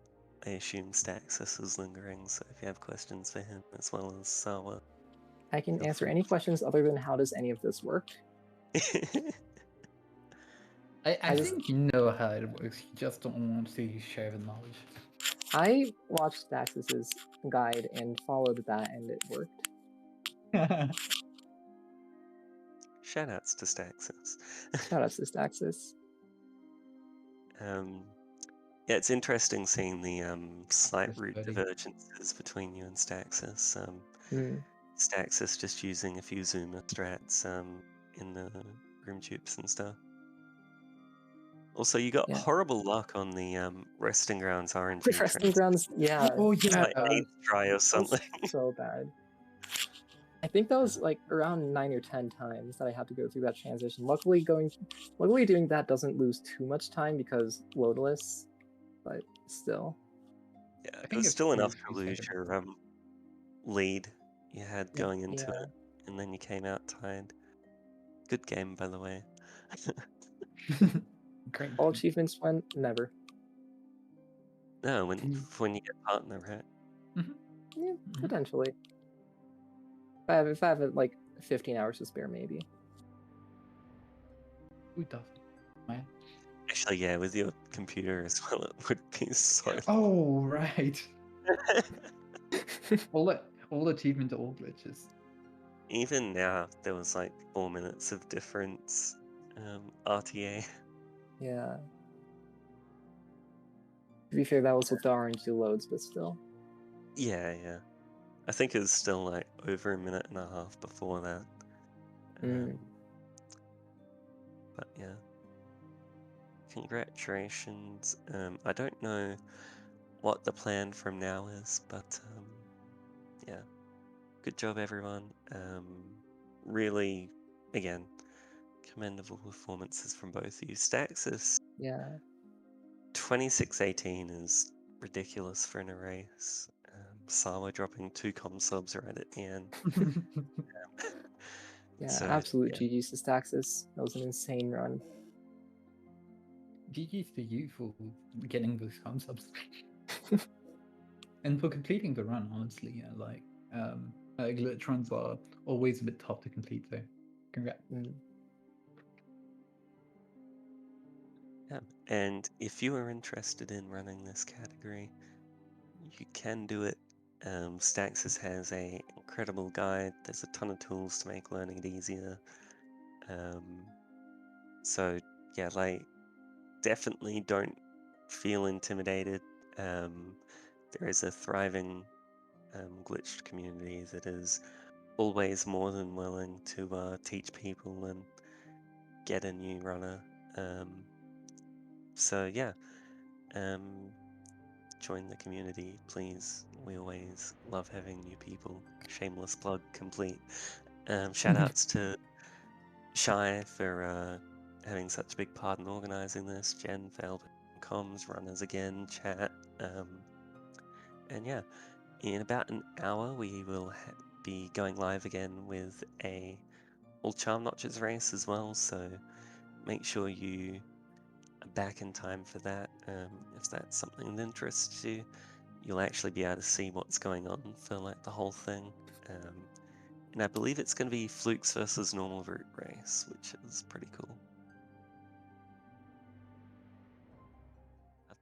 I assume, Staxis is lingering, so if you have questions for him as well as Sawa. I can answer any questions other than how does any of this work. I think you know how it works, you just don't want to share the knowledge. I watched Staxis's guide and followed that, and it worked. Shoutouts to Staxis. Shoutouts to Staxis. Yeah, it's interesting seeing the slight route divergences between you and Staxis. Staxis just using a few zoomer strats in the room tubes and stuff. Also, you got horrible luck on the resting grounds RNG. The resting grounds, yeah. Oh yeah. Like 8th try or something. So bad. I think that was like around 9 or 10 times that I had to go through that transition. Luckily doing that doesn't lose too much time because loadless, but still. Yeah, it was still enough to lose your lead you had going into it, and then you came out tied. Good game, by the way. Great. All achievements win? Never. No, when you get partner, right? Yeah, potentially. If I have like 15 hours to spare, maybe. Who doesn't, man? Actually, yeah, with your computer as well, it would be so. Oh right. all achievement, all glitches. Even now, there was like 4 minutes of difference. RTA. Yeah. To be fair, that was with the RNG loads, but still. Yeah. I think it was still like over a minute and a half before that. But yeah. Congratulations. I don't know what the plan from now is, but yeah. Good job, everyone. Really, again, commendable performances from both of you. Staxis. Yeah. 26-18 is ridiculous for an race. Sawa dropping 2 comm subs right at the end. Yeah, So, absolute GG's to Staxis. That was an insane run. GG's to you for getting those concepts. And for completing the run, honestly, glitch runs are always a bit tough to complete, so congrats. Yeah, and if you are interested in running this category, you can do it. Staxis has a incredible guide. There's a ton of tools to make learning it easier. So yeah, like definitely don't feel intimidated. There is a thriving glitched community that is always more than willing to teach people and get a new runner. So yeah, join the community, please. We always love having new people. Shameless plug complete. Shout outs to Shy for having such a big part in organizing this. Jen for helping comms, runners again, chat. And yeah, in about an hour we will be going live again with a all charm notches race as well. So make sure you are back in time for that. If that's something that interests you, you'll actually be able to see what's going on for like the whole thing. And I believe it's going to be Flukes versus normal route race, which is pretty cool. But,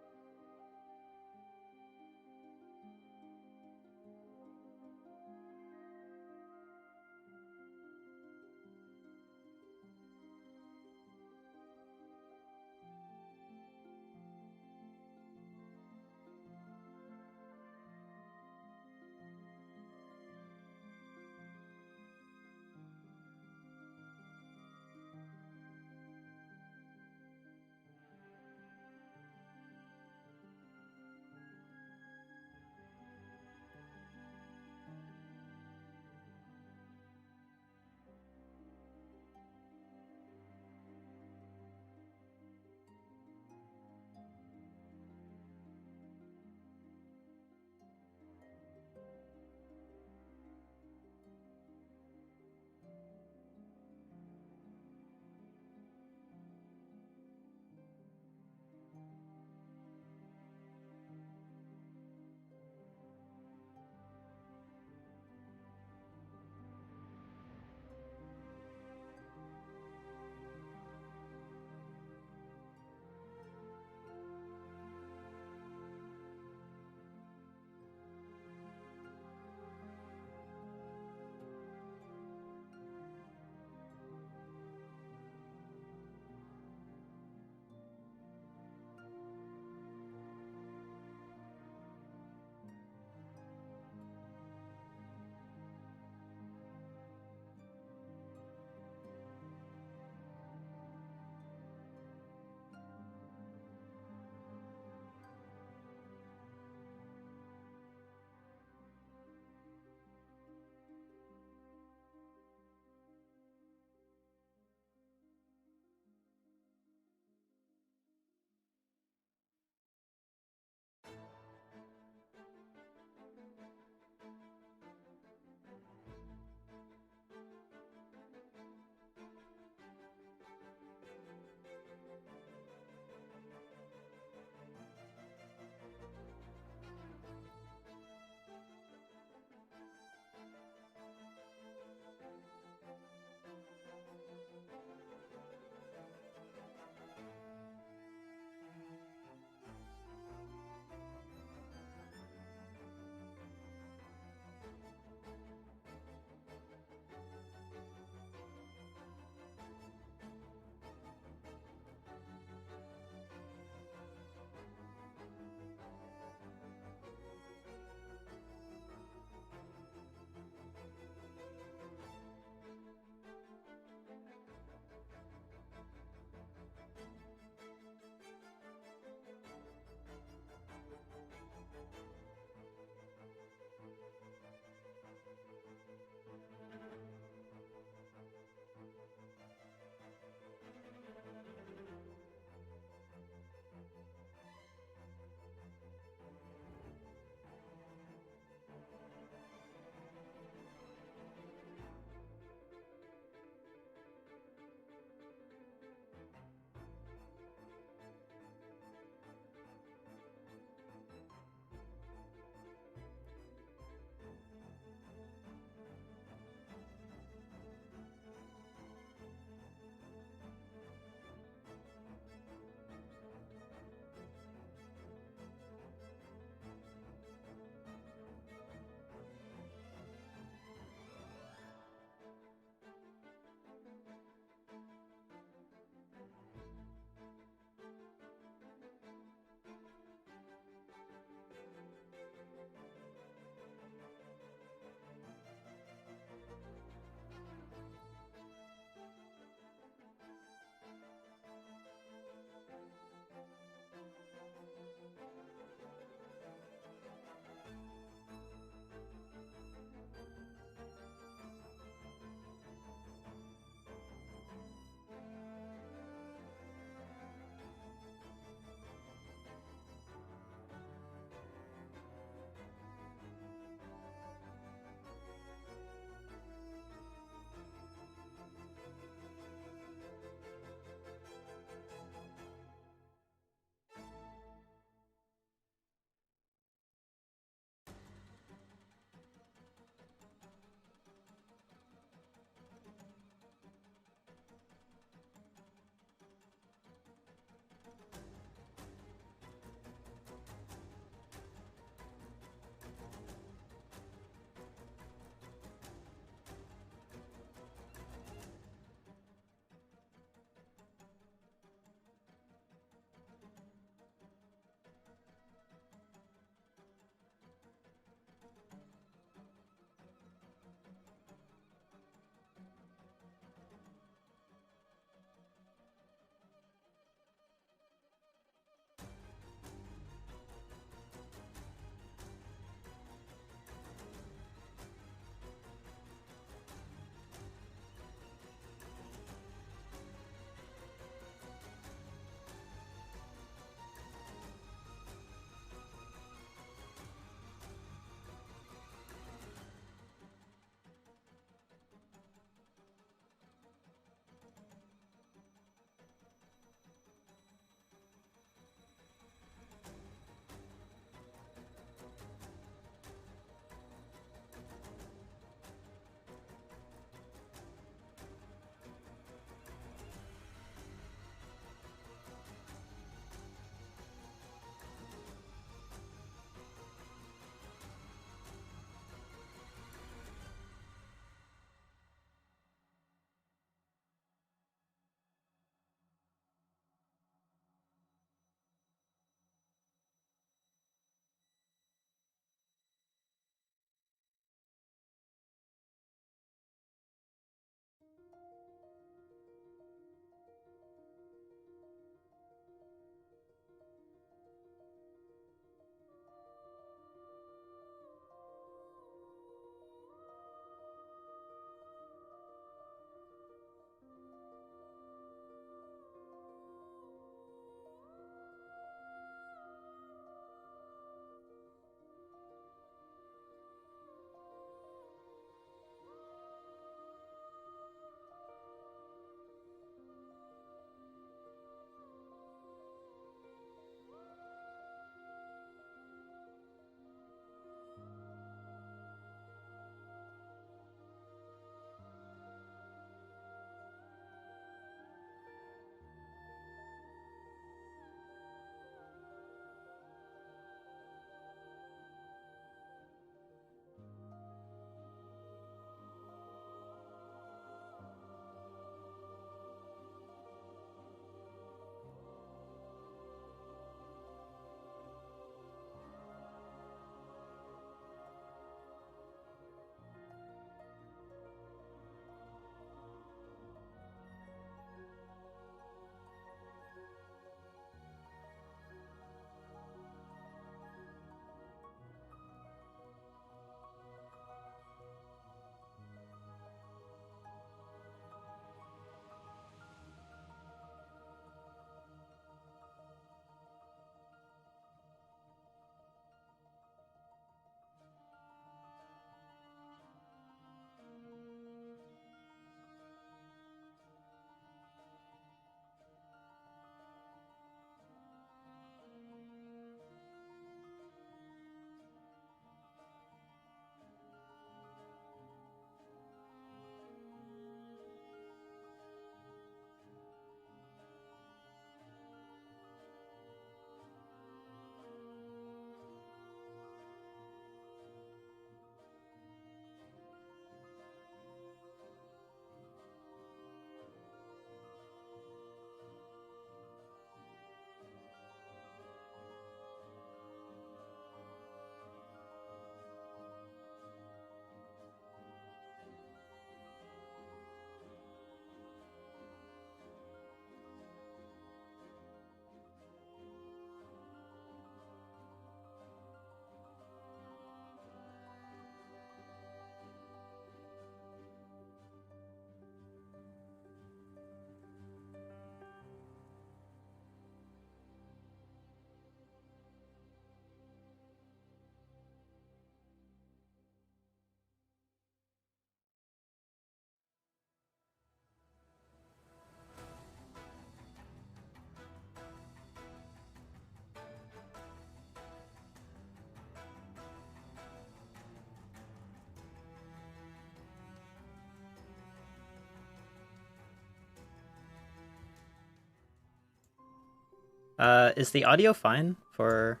Is the audio fine for...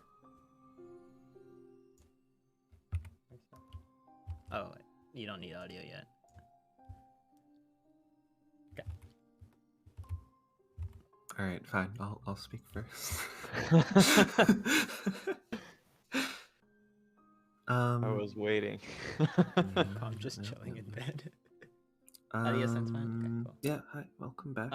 Oh, you don't need audio yet. Okay. All right, fine. I'll speak first. I was waiting. I'm just chilling in bed. ADSN's fine? Okay, cool. Yeah, hi, welcome back.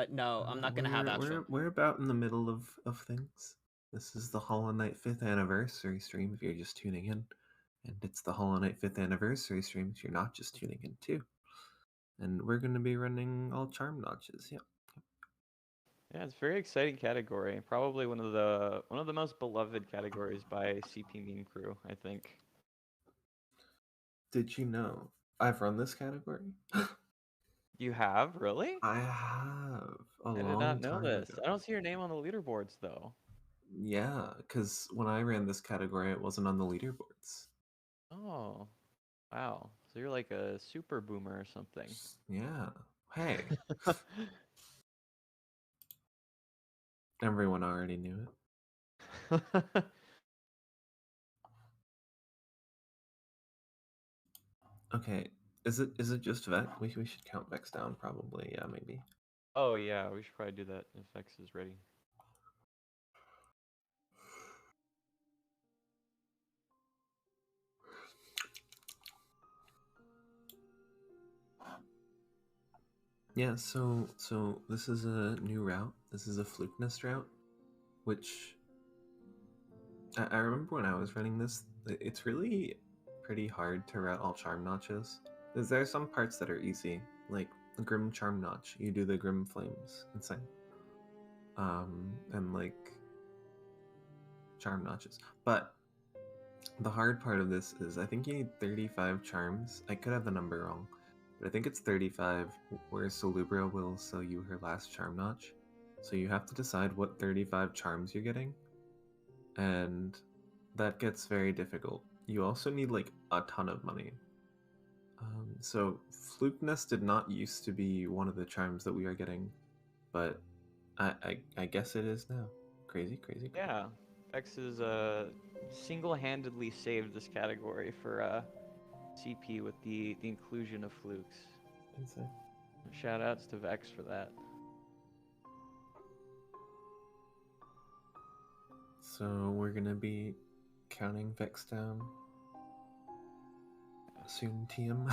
No, I'm not gonna have actual. We're about in the middle of things. This is the Hollow Knight 5th anniversary stream if you're just tuning in. And it's the Hollow Knight 5th anniversary stream if you're not just tuning in too. And we're gonna be running all charm notches, yeah. Yeah, it's a very exciting category. Probably one of the most beloved categories by CP Meme Crew, I think. Did you know I've run this category? You have? Really? I have. I did not know this. I don't see your name on the leaderboards though. Yeah, because when I ran this category, it wasn't on the leaderboards. Oh, wow. So you're like a super boomer or something. Yeah. Hey. Everyone already knew it. Okay. Is it just Vex? We should count Vex down probably. Yeah, maybe. Oh yeah, we should probably do that if Vex is ready. Yeah, so this is a new route. This is a fluke nest route, which I remember when I was running this, it's really pretty hard to route all charm notches. There are some parts that are easy, like the Grim Charm Notch. You do the Grim Flames, insane. And like charm notches. But the hard part of this is I think you need 35 charms. I could have the number wrong, but I think it's 35, where Solubra will sell you her last charm notch. So you have to decide what 35 charms you're getting, and that gets very difficult. You also need like a ton of money. So Fluke Nest did not used to be one of the charms that we are getting, but I guess it is now. Crazy. Yeah, Vex has single-handedly saved this category for CP with the inclusion of flukes. Insane. Shout outs to Vex for that. So we're gonna be counting Vex down soon, TM.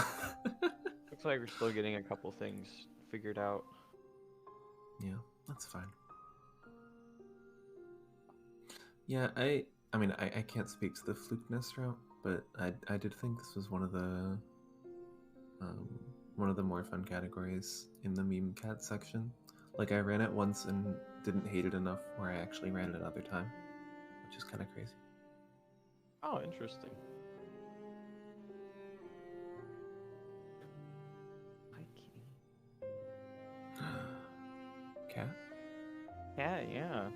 Looks like we're still getting a couple things figured out. Yeah, that's fine. Yeah, I mean I can't speak to the Fluke Nest route, but I did think this was one of the more fun categories in the meme cat section. Like I ran it once and didn't hate it enough where I actually ran it another time, which is kind of crazy. Oh, interesting. Cat? Cat, yeah.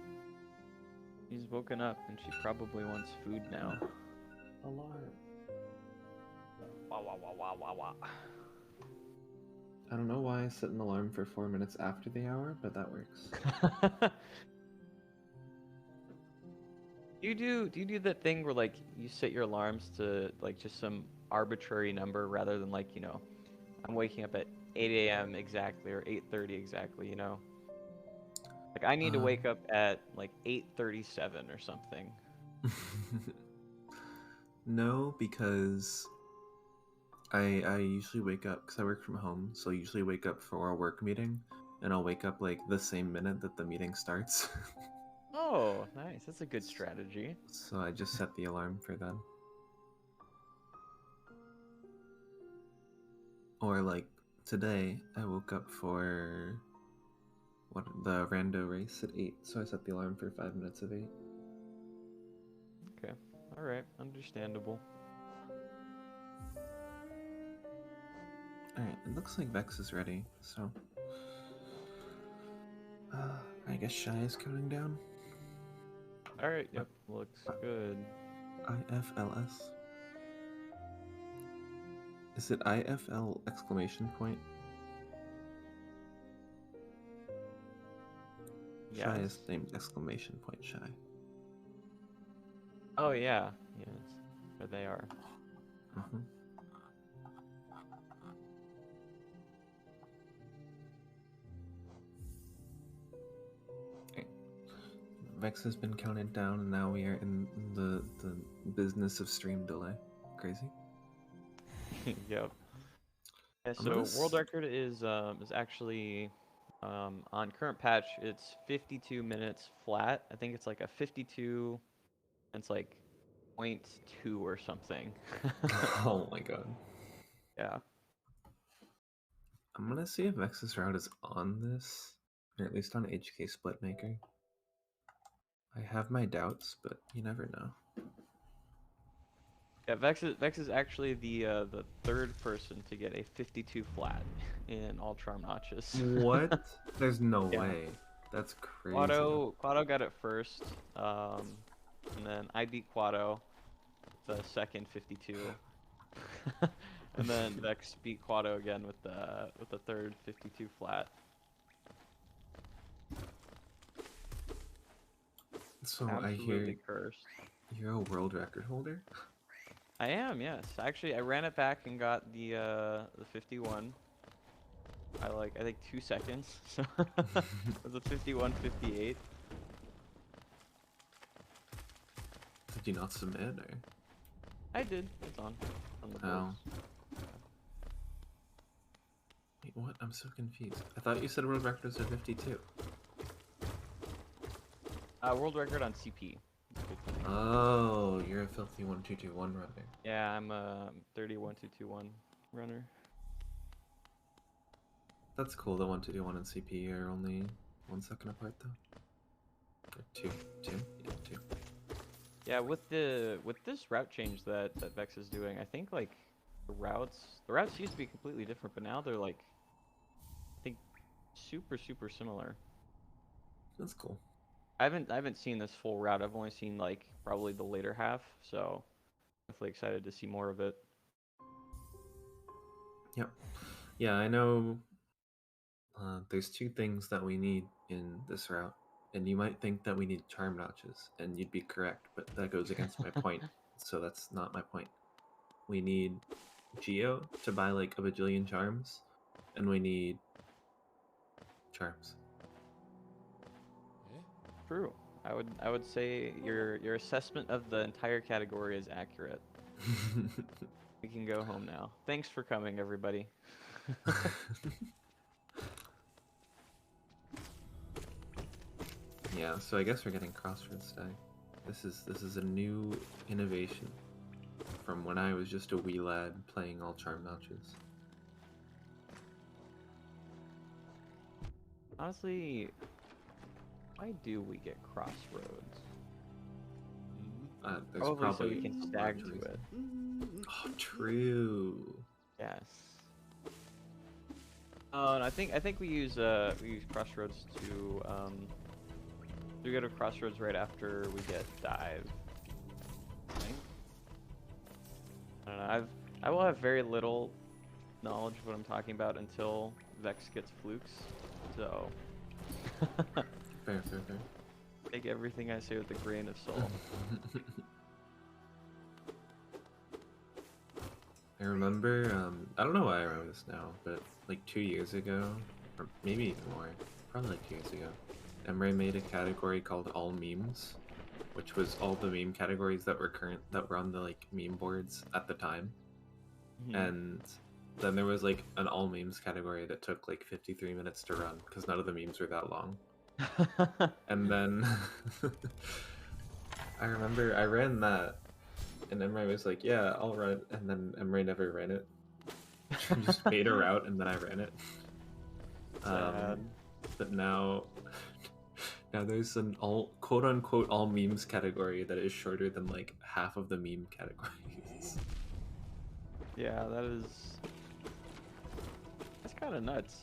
She's woken up and she probably wants food now. Alarm. Wah wah wah wah wah wah. I don't know why I set an alarm for 4 minutes after the hour, but that works. Do you do that thing where like you set your alarms to like just some arbitrary number rather than like, you know, I'm waking up at 8 a.m. exactly or 8:30 exactly, you know? Like I need to wake up at like 8:37 or something. No, because I usually wake up because I work from home, so I usually wake up for a work meeting, and I'll wake up like the same minute that the meeting starts. Oh, nice. That's a good strategy. So I just set the alarm for then. Or like today, I woke up for the rando race at 8, so I set the alarm for 5 minutes of 8. Okay. All right. Understandable. Alright, it looks like Vex is ready, so I guess Shy is counting down. All right. Yep. Looks good. IFLS. Is it IFL exclamation point? Shy Yes. is named exclamation point shy. Oh yeah, yes, there they are. Mhm. Okay. Vex has been counted down, and now we are in the business of stream delay. Crazy. Yep. Yeah, I'm so gonna world record is actually on current patch it's 52 minutes flat. I think it's like a 52 and it's like 0.2 or something. Oh my god. Yeah. I'm gonna see if Vex's route is on this, or at least on HK Splitmaker. I have my doubts, but you never know. Yeah, Vex is actually the third person to get a 52 flat in all charm notches. What? There's no Yeah. way. That's crazy. Quado got it first, and then I beat Quado, the second 52, and then Vex beat Quado again with the third 52 flat. So Absolutely cursed. You're a world record holder? I am, yes. Actually, I ran it back and got the 51. I think 2 seconds. So it was a 51:58. Did you not submit, or? I did. It's on the Oh. boards. Wait, what? I'm so confused. I thought you said world records are 52. World record on CP. Oh, you're a filthy 1221 runner. Yeah, I'm a 30:1221 runner. That's cool. The 1221 and CP are only 1 second apart, though. Or two. Yeah, 2. Yeah, with this route change that Vex is doing, I think like the routes used to be completely different, but now they're like I think super similar. That's cool. I haven't seen this full route. I've only seen like probably the later half, so definitely excited to see more of it. Yep. Yeah, I know. There's 2 things that we need in this route, and you might think that we need charm notches, and you'd be correct, but that goes against my point, so that's not my point. We need Geo to buy like a bajillion charms, and we need charms. True. I would say your assessment of the entire category is accurate. We can go home now. Thanks for coming, everybody. Yeah, so I guess we're getting Crossroads Stag. This is a new innovation from when I was just a wee lad playing all charm notches. Honestly, why do we get Crossroads? There's Probably so probably we can stag to it. Oh, true. Yes. Oh, and I think we use Crossroads to we go to Crossroads right after we get Dive. I think. I don't know. I will have very little knowledge of what I'm talking about until Vex gets flukes. So Fair. take everything I say with a grain of salt. I remember, I don't know why I remember this now, but like 2 years ago, or maybe even more, probably like 2 years ago, Emre made a category called All Memes, which was all the meme categories that were on the like meme boards at the time. And then there was like an all memes category that took like 53 minutes to run because none of the memes were that long. And then I remember I ran that, and Emre was like, "Yeah, I'll run it," and then Emre never ran it. She just made a route, and then I ran it. But now there's an all quote unquote all memes category that is shorter than like half of the meme categories. Yeah, that's kind of nuts.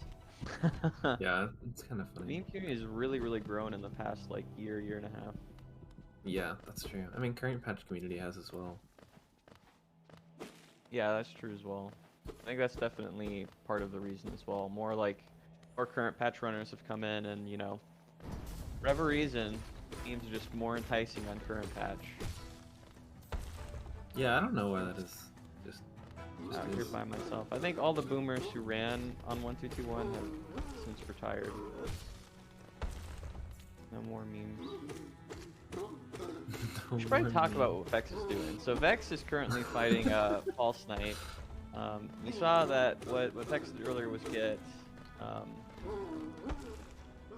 Yeah, it's kind of funny. Meme community has really grown in the past like year and a half. Yeah, that's true. I mean, current patch community has as well. Yeah, that's true as well. I think that's definitely part of the reason as well. More current patch runners have come in and, you know, whatever reason, memes are just more enticing on current patch. Yeah, I don't know why that is. Just Out here by myself. I think all the boomers who ran on 1221 have since retired. No more memes. We should probably talk about what Vex is doing. So Vex is currently fighting False Knight. We saw that what Vex did earlier was get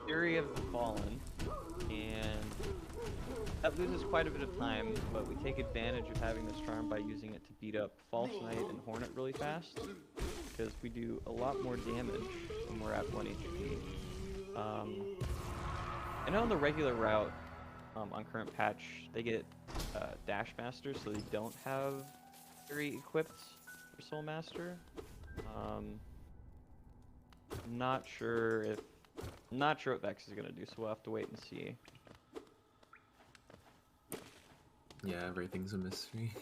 Fury of the Fallen, and that loses quite a bit of time, but we take advantage of having this charm by using it to beat up False Knight and Hornet really fast, because we do a lot more damage when we're at 1 HP. I know on the regular route, on current patch, they get Dash Master, so they don't have Fury equipped for Soul Master. I'm not sure what Vex is gonna do, so we'll have to wait and see. Yeah, everything's a mystery.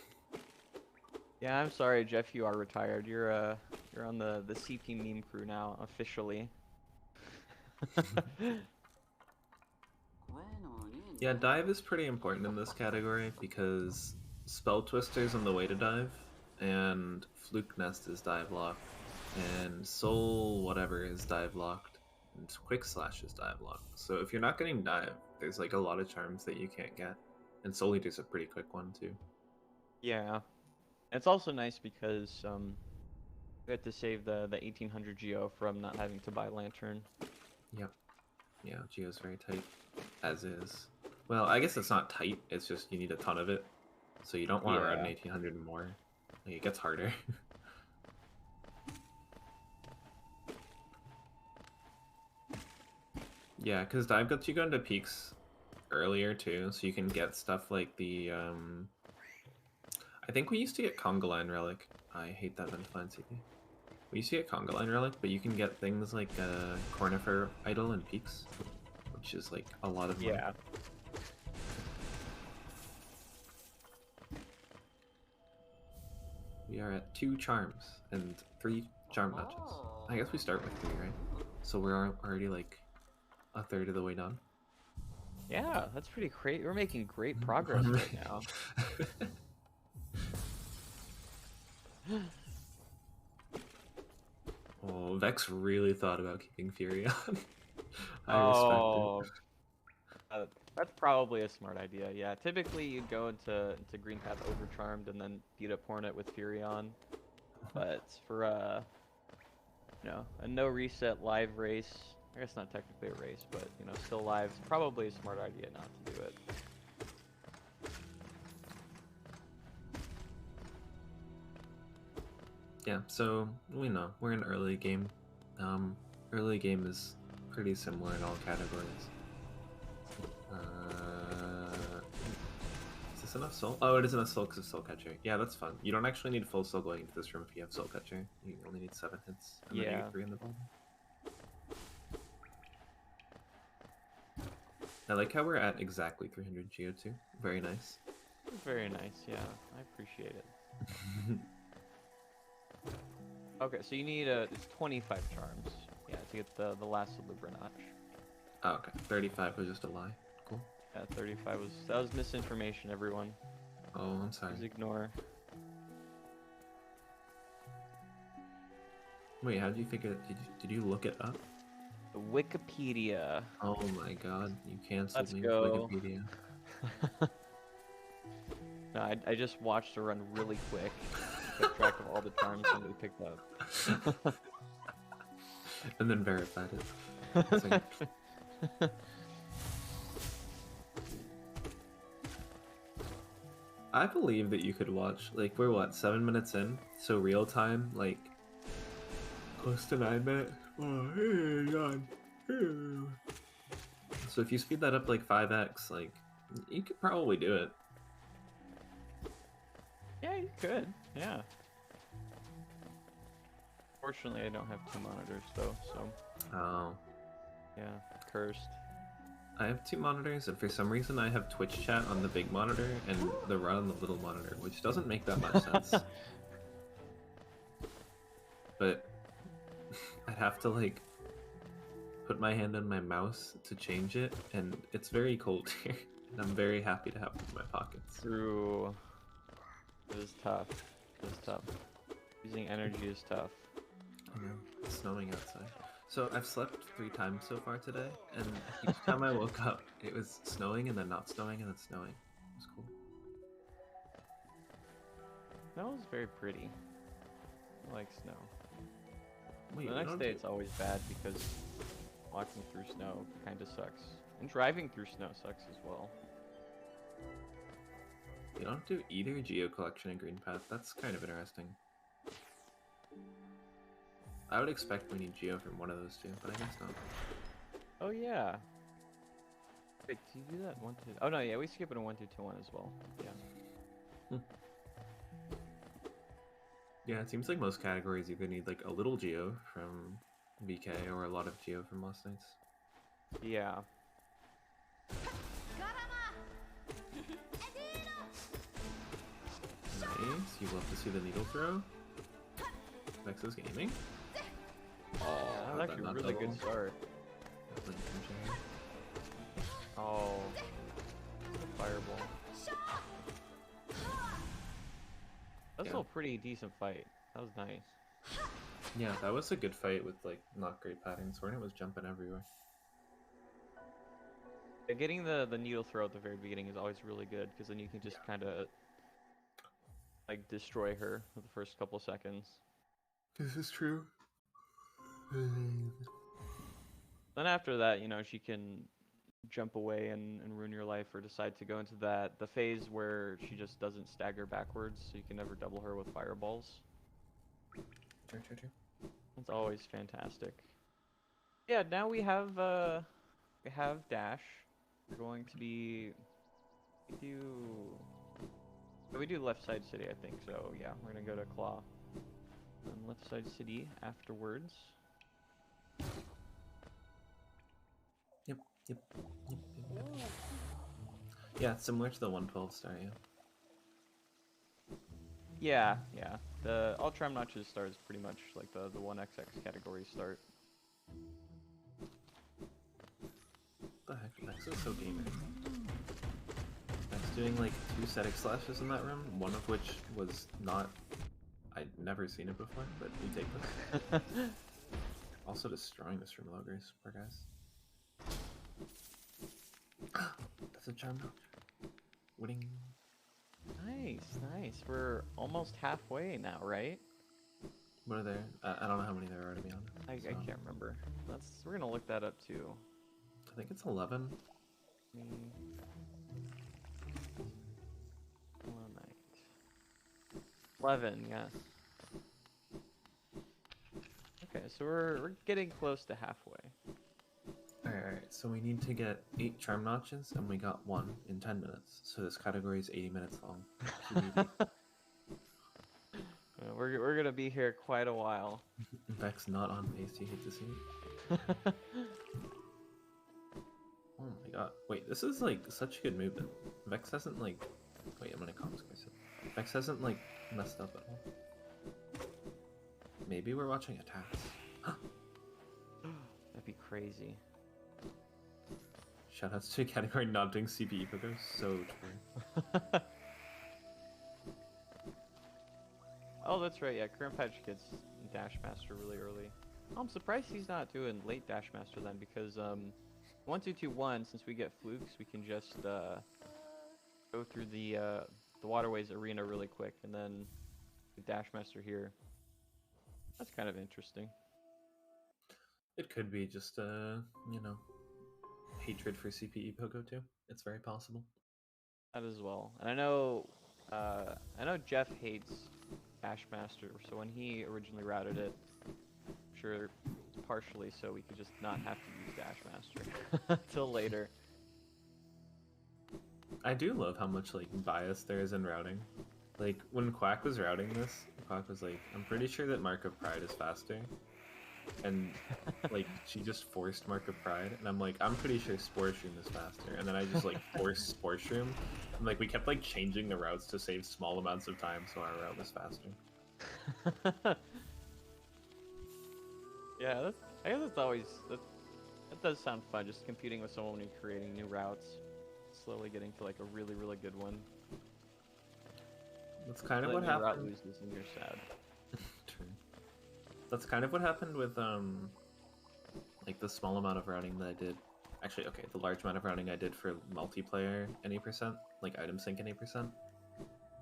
Yeah, I'm sorry, Jeff. You are retired. You're on the CP meme crew now officially. Yeah, dive is pretty important in this category because Spell Twister's on the way to dive, and Fluke Nest is dive locked, and Soul whatever is dive locked, and Quick Slash is dive locked. So if you're not getting dive, there's like a lot of charms that you can't get, and Soul Eater's a pretty quick one too. Yeah, it's also nice because we had to save the 1800 Geo from not having to buy Lantern. Yep. Yeah, Geo's very tight, as is. Well, I guess it's not tight, it's just you need a ton of it. So you don't want to run 1800 and more. Like, it gets harder. Yeah, because dive gets you go into peaks earlier too, so you can get stuff like the I think we used to get Conga Line Relic. I hate that Ventified CP. We used to get Conga Line Relic, but you can get things like Cornifer Idol and Peaks, which is like a lot of money. Yeah. We are at 2 charms and 3 charm notches. I guess we start with 3, right? So we're already like a third of the way done. Yeah, that's pretty great. We're making great progress right now. Oh, Vex really thought about keeping Fury on. I respect it. That's probably a smart idea. Yeah, typically you go into Green Path Overcharmed and then beat up Hornet with Fury on. But for a no reset live race, I guess not technically a race, but still live, it's probably a smart idea not to do it. Yeah, so we know we're in early game. Early game is pretty similar in all categories. Is this enough soul? Oh, it is enough soul because of Soul Catcher. Yeah, that's fun. You don't actually need full soul going into this room if you have Soul Catcher. You only need 7 hits, and then you get 3 in the bottom. I like how we're at exactly 300 Geo too. Very nice. Very nice, yeah. I appreciate it. Okay, so you need it's 25 charms. Yeah, to get the last Libra notch. Oh, okay. 35 was just a lie. Cool. Yeah, 35 was misinformation, everyone. Oh, I'm sorry. Please ignore. Wait, how did you figure it? Did you look it up? Wikipedia. Oh my god, you canceled me go. with Wikipedia. No, I just watched her run really quick. Kept track of all the charms somebody picked up. And then verified it. It's like... I believe that you could watch, like, we're what, 7 minutes in? So real time, like, close to 9 minutes? Oh, hey, God. So if you speed that up like 5x, like, you could probably do it. Yeah, you could. Yeah. Fortunately, I don't have 2 monitors though, so. Oh. Yeah, cursed. I have 2 monitors, and for some reason I have Twitch chat on the big monitor and the run on the little monitor, which doesn't make that much sense. But I'd have to like put my hand on my mouse to change it, and it's very cold here. And I'm very happy to have it in my pockets. True. It is tough. It is tough. Using energy is tough. I know. It's snowing outside. So I've slept 3 times so far today, and each time I woke up, it was snowing and then not snowing and then snowing. It was cool. Snow is very pretty. I like snow. Wait, The next day it's always bad because walking through snow kind of sucks. And driving through snow sucks as well. You don't do either geo collection and green path. That's kind of interesting. I would expect we need geo from one of those two, but I guess not. Oh yeah. Wait, do you do that 1, 2? Oh no, yeah, we skip it in 1, 2, 2, 1 as well. Yeah. Yeah, it seems like most categories either need like a little geo from VK or a lot of geo from Lost Nights. Yeah. Nice. You love to see the needle throw. Vex's gaming. Oh, that's actually a really good start. Oh, the fireball. That's still a pretty decent fight. That was nice. Yeah, that was a good fight with like not great patterns. Hornet was jumping everywhere. Yeah, getting the needle throw at the very beginning is always really good because then you can just kind of like destroy her for the first couple seconds. This is true. Then after that, you know, she can jump away and ruin your life, or decide to go into the phase where she just doesn't stagger backwards, so you can never double her with fireballs. True. It's always fantastic. Yeah, now we have dash. We're going to be we do left side city, I think. So yeah, we're gonna go to Claw and left side city afterwards. Yep. Yeah, similar to the 112 star, yeah. Yeah. The all tram notches start is pretty much like the 1XX category start. What the heck? Vex is so gamer. Vex doing like 2 static slashes in that room, one of which was not. I'd never seen it before, but we take this. Also destroying this room logers, poor guys. That's a charm notch. Winning. Nice. We're almost halfway now, right? What are there? I don't know how many there are, to be honest. I can't remember. We're gonna look that up too. I think it's 11. 11, yes. Okay, so we're getting close to halfway. Alright, so we need to get 8 charm notches, and we got 1 in 10 minutes. So this category is 80 minutes long. We're gonna be here quite a while. Vex not on pace, you hate to see it. Oh my god. Wait, this is like such good movement. Vex hasn't like... Wait, I'm gonna comms myself. Vex hasn't like messed up at all. Maybe we're watching attacks. That'd be crazy. Shoutouts to category not doing CPE poker. So true. Oh, that's right. Yeah, current patch gets Dash Master really early. I'm surprised he's not doing late Dash Master then, because 1, 2, 2, 1. Since we get flukes, we can just go through the waterways arena really quick, and then the Dash Master here. That's kind of interesting. It could be just you know, hatred for CPE Pogo too. It's very possible. That as well. And I know Jeff hates Dash Master, so when he originally routed it, I'm sure partially so we could just not have to use Dash Master till later. I do love how much like bias there is in routing. Like when Quack was routing this, Quack was like, I'm pretty sure that Mark of Pride is faster. And like she just forced Mark of Pride, and I'm like, I'm pretty sure Spore Shroom is faster. And then I just like forced Spore Shroom. And like we kept like changing the routes to save small amounts of time so our route was faster. Yeah, I guess that's always It does sound fun, just competing with someone when you're creating new routes, slowly getting to like a really, really good one. That's kind of The what new route happened. loses and you're sad. True. That's kind of what happened with like the small amount of routing that I did. Actually, okay, the large amount of routing I did for multiplayer any percent, like item sync any percent.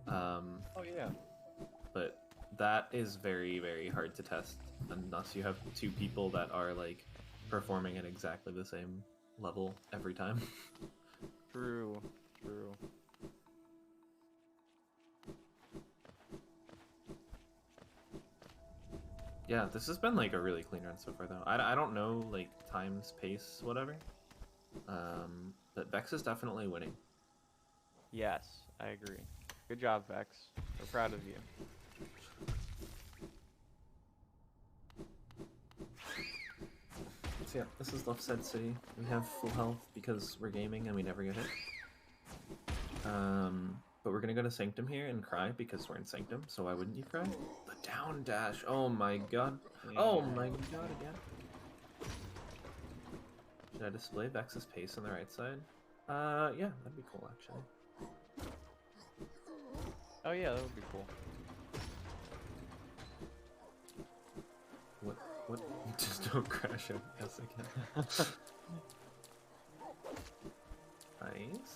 Oh yeah. But that is very, very hard to test unless you have two people that are like performing at exactly the same level every time. True. True. Yeah, this has been like a really clean run so far though. I don't know like times, pace, whatever. But Vex is definitely winning. Yes, I agree. Good job, Vex. We're proud of you. So yeah, this is Left Side City. We have full health because we're gaming and we never get hit. But we're gonna go to Sanctum here and cry because we're in Sanctum, so why wouldn't you cry? The down dash, oh my god. Oh my god, again. Should I display Vex's pace on the right side? Yeah, that'd be cool actually. Oh yeah, that would be cool. What? Just don't crash it. Yes, again. Nice.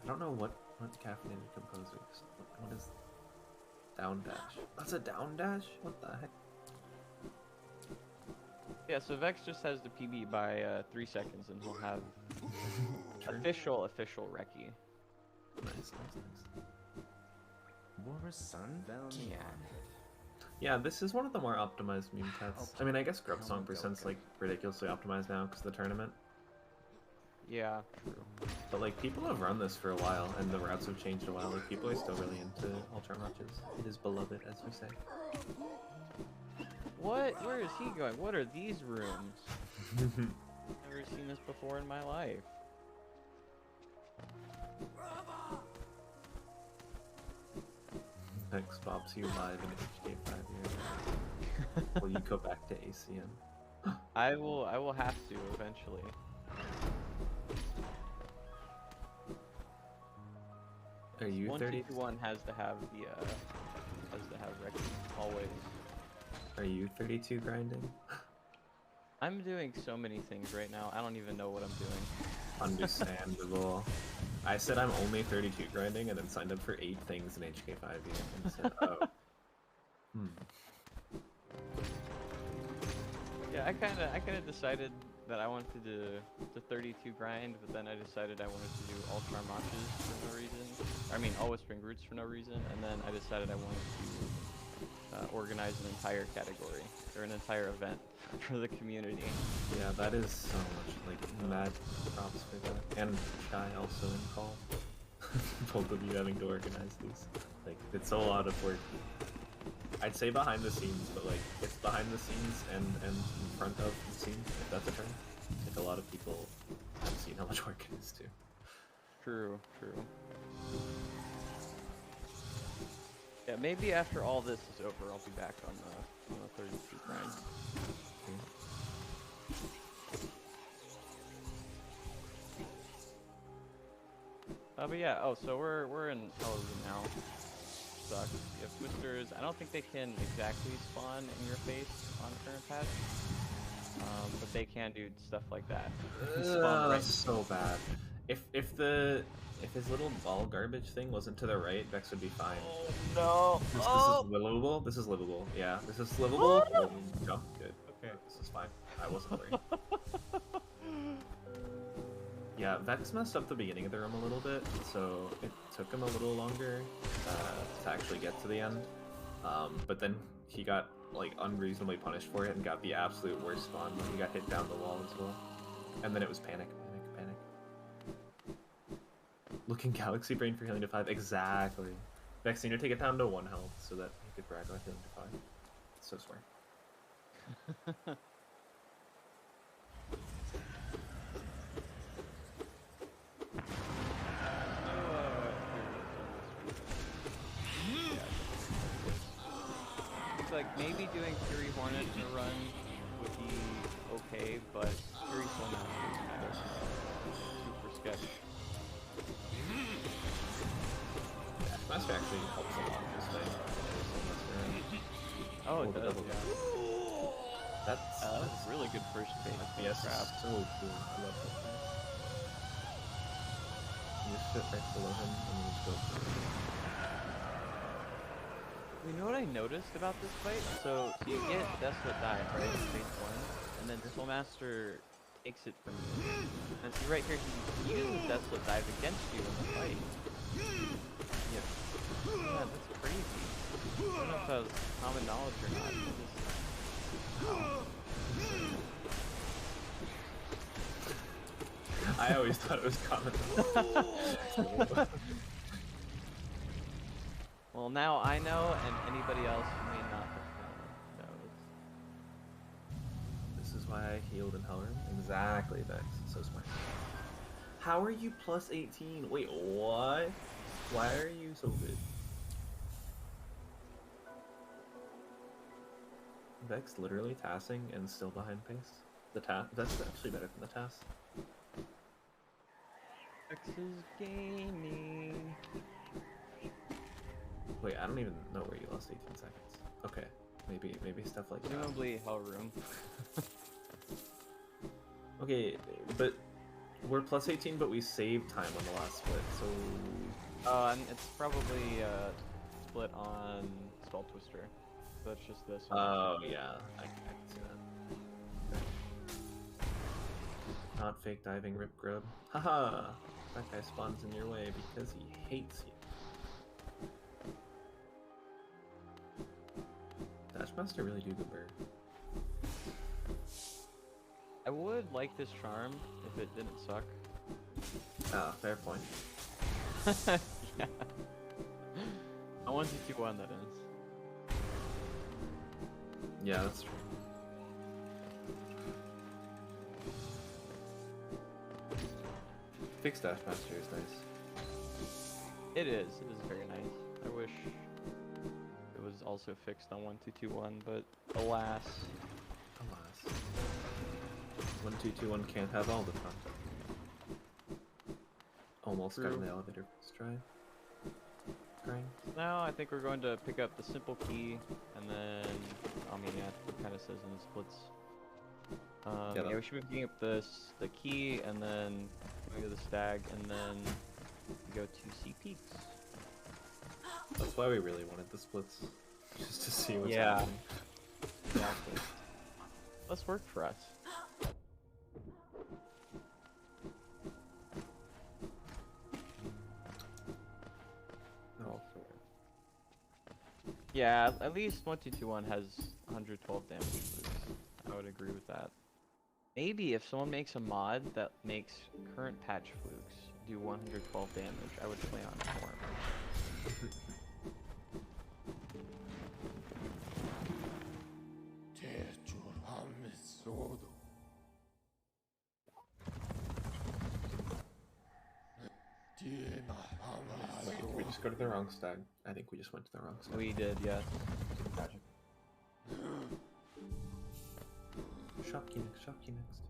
I don't know what caffeinated composers. What is down dash? That's a down dash? What the heck? Yeah, so Vex just has the PB by 3 seconds, and he'll have official recce. Nice. Yeah. Yeah, this is one of the more optimized meme tests. I mean, I guess Grub Song percent's like ridiculously optimized now because of the tournament. Yeah, true. But like people have run this for a while, and the routes have changed a while. Like people are still really into Ultra Matches. It is beloved, as we say. What? Where is he going? What are these rooms? Never seen this before in my life. Vex bobs you live in HK 5 years. Will you go back to ACM? I will have to eventually. Are you 30? 1 has to have the recce always. Are you 32 grinding? I'm doing so many things right now. I don't even know what I'm doing. Understandable. I said I'm only 32 grinding and then signed up for 8 things in HK5 and said, oh. Yeah, I kinda decided that I wanted to do the 32 grind, but then I decided I wanted to do Ultra Matches for no reason. I mean, Always Spring Roots for no reason, and then I decided I wanted to organize an entire category, or an entire event for the community. Yeah, that is so much, like, mad props for that. And Shy also in call. Both of you having to organize these. Like, it's a lot of work. I'd say behind the scenes, but like, it's behind the scenes and in front of the scenes, if that's a term. Like, a lot of people have seen how much work it is too. True. Yeah, maybe after all this is over, I'll be back on the 32 grind. But yeah, so we're in Halloween now. Sucks. You have twisters. I don't think they can exactly spawn in your face on current patch. But they can do stuff like that. That's so bad. If his little ball garbage thing wasn't to the right, Vex would be fine. Oh no! This is livable. This is livable. Yeah, this is livable. Jump. Good. Okay, this is fine. I wasn't worried. Yeah, Vex messed up the beginning of the room a little bit, so it took him a little longer to actually get to the end. But then he got like unreasonably punished for it and got the absolute worst spawn when he got hit down the wall as well. And then it was panic. Looking Galaxy Brain for healing to 5. Exactly. Vex, you need to take it down to 1 health so that you could brag on healing to 5. So smart. It's like maybe doing Fury Hornet in a run would be okay, but Fury Soulmaster is kind of super sketch. Master actually helps a lot this way. Oh, it does, yeah. That's really good first base. Yes, crap. so cool. I love that thing. You just sit right below him and you just go for it. You know what I noticed about this fight? So you get Desolate Dive, right, in phase 1, and then Soulmaster takes it from you. And see right here, he uses Desolate Dive against you in the fight. Yeah, that's crazy. I don't know if that was common knowledge or not. I always thought it was common. Well, now I know, and anybody else who may not have knows. This is why I healed in Helram. Exactly, Vex. So smart. How are you plus 18? Wait, what? Why are you so good? Vex literally tassing and still behind pace. The that's actually better than the tass. X is gaining. Wait, I don't even know where you lost 18 seconds. Okay, maybe stuff like that. Presumably Hellroom. Okay, but we're plus 18, but we saved time on the last split, so... And it's probably split on Spell Twister. So that's just this one. Oh, yeah, I can see that. Not fake diving, Rip Grub. Haha! That guy spawns in your way because he hates you. Dashmaster really do good bird. I would like this charm if it didn't suck. Ah, fair point. Yeah. I want you to one that is. Yeah, that's true. Fixed Dashmaster is nice. It is very nice. I wish it was also fixed on 1221, but alas. Alas. 1221 can't have all the fun. Almost got in the elevator first try. Now I think we're going to pick up the simple key, and then, I mean, yeah, it kind of says in the splits. Yeah, we should be picking up the key, and then we go to the stag, and then we go to see peaks. That's why we really wanted the splits, just to see what's Yeah. happening. Exactly. Let's work for us. No. Yeah, at least 1221 has 112 damage boost. I would agree with that. Maybe if someone makes a mod that makes current patch flukes do 112 damage, I would play on it more. Wait, did we just go to the wrong stag? I think we just went to the wrong stag. We did, yes. Tragic. Shopkey next.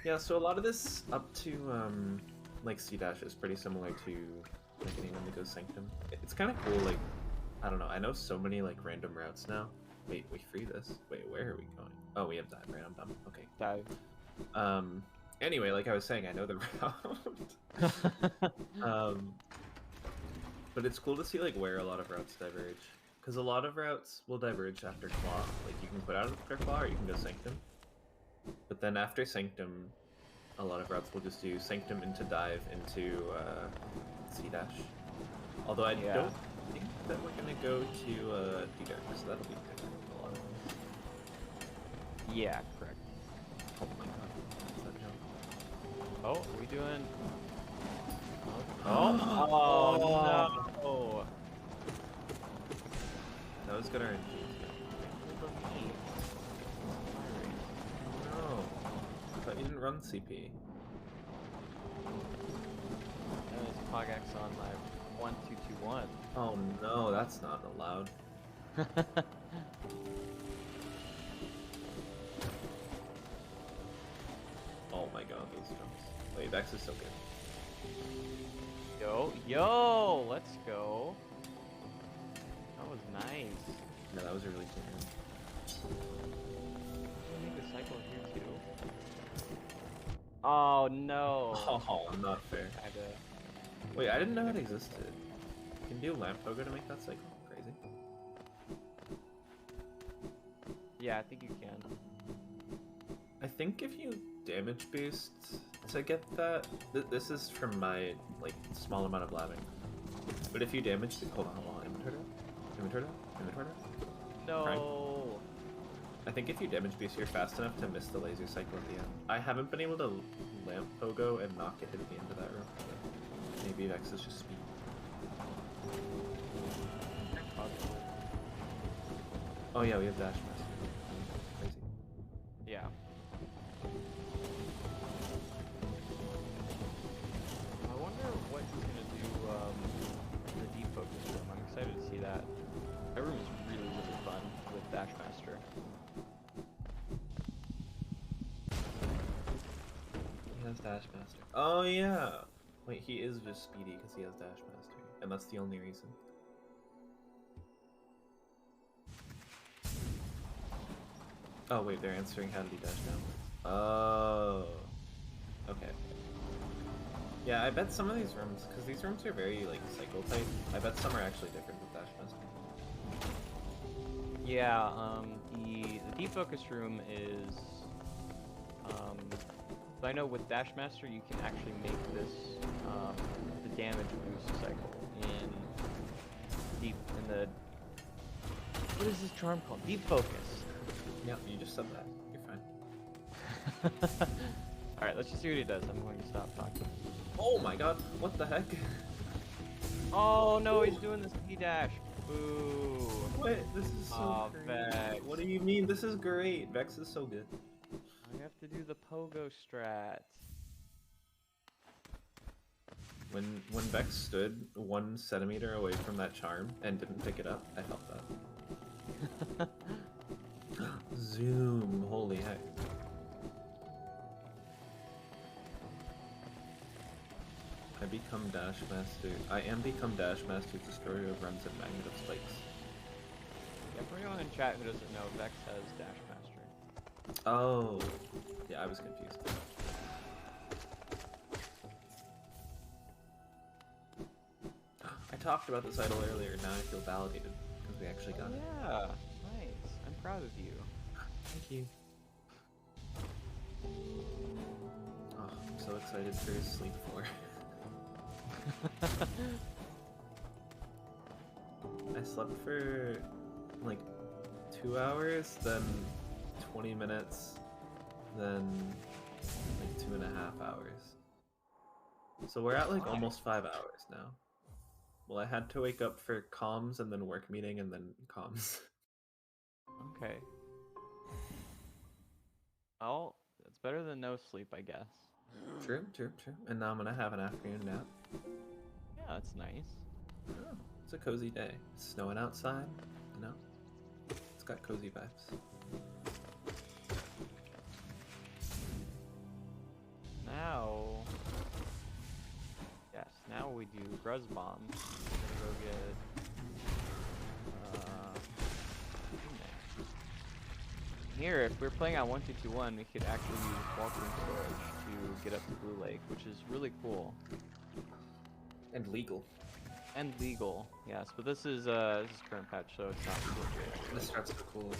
Yeah, so a lot of this up to like C-Dash is pretty similar to like anyone that goes Sanctum. It's kind of cool, like, I don't know, I know so many like random routes now. Wait, we free this? Wait, where are we going? Oh, we have dive, right? I'm dumb. Okay. Dive. Anyway, like I was saying, I know the route. But it's cool to see like where a lot of routes diverge. Because a lot of routes will diverge after Claw. Like you can put out after Claw or you can go Sanctum. But then after Sanctum, a lot of routes will just do Sanctum into Dive into C-Dash. Although I don't think that we're going to go to D-Dark, so that'll be good for a lot of them. Yeah, correct. Oh my god. What's that jump? Oh, are we doing... Oh no! That was good RNG. No. I thought you didn't run CP. And there's Pogax on my 1221. Oh no, that's not allowed. Oh my god, those jumps. Wait, Vex is so good. Yo, let's go. That was nice. Yeah, that was a really cool one. I think the cycle here too. Oh no. Oh, not fair. Kinda. Wait, I didn't know that existed. You can do lamp pogo to make that cycle? Crazy. Yeah, I think you can. I think if you damage boost to get that, this is from my like small amount of blabbing. But if you damage, hold on, inventory, No. Prime. I think if you damage boost, you're fast enough to miss the laser cycle at the end. I haven't been able to lamp pogo and not get hit at the end of that room. Maybe Vex is just speed. Oh yeah, we have dash master. Crazy. Yeah. I wonder what he's gonna do the deep focus room. I'm excited to see that. That room is really, really fun with Dash Master. He has dash master. Oh yeah. Wait, he is just speedy because he has dash master, and that's the only reason. Oh wait, they're answering how did he dash now. Oh. Okay. Yeah, I bet some of these rooms, because these rooms are very like cycle type. I bet some are actually different with dash master. Yeah, the deep focus room is so I know with Dash Master you can actually make this the damage boost cycle in the what is this charm called? Deep focus. Yep, you just said that. You're fine. Alright, let's just see what he does. I'm going to stop talking. Oh my god, what the heck? Oh no, he's doing this P-dash. Boo. What? This is so great. Vex. What do you mean? This is great. Vex is so good. I have to do the pogo strat. When Vex stood 1 centimeter away from that charm and didn't pick it up, I felt that. Zoom, holy heck. I become Dash Master. I am become Dash Master, destroyer of runs and magnet of spikes. Yeah, for anyone in chat who doesn't know, Vex has Dash Master. Oh, yeah, I was confused. I talked about this idol earlier, now I feel validated, because we actually got it. Yeah, nice. I'm proud of you. Thank you. Oh, I'm so excited for Sleep 4. I slept for like 2 hours, then 20 minutes, then like 2.5 hours. So we're at like almost 5 hours now. Well, I had to wake up for comms and then work meeting and then comms. Okay. Well, it's better than no sleep, I guess. True. And now I'm gonna have an afternoon nap. Yeah, that's nice. Oh, it's a cozy day. It's snowing outside, you know? It's got cozy vibes. Now... Yes, now we do Gruz Bomb. We're gonna go get... Here, if we're playing on 1-2-2-1, we could actually use Walking Storage to get up to Blue Lake, which is really cool. And legal. And legal, yes, but this is current patch, so it's not legal yet. This strat's so cool.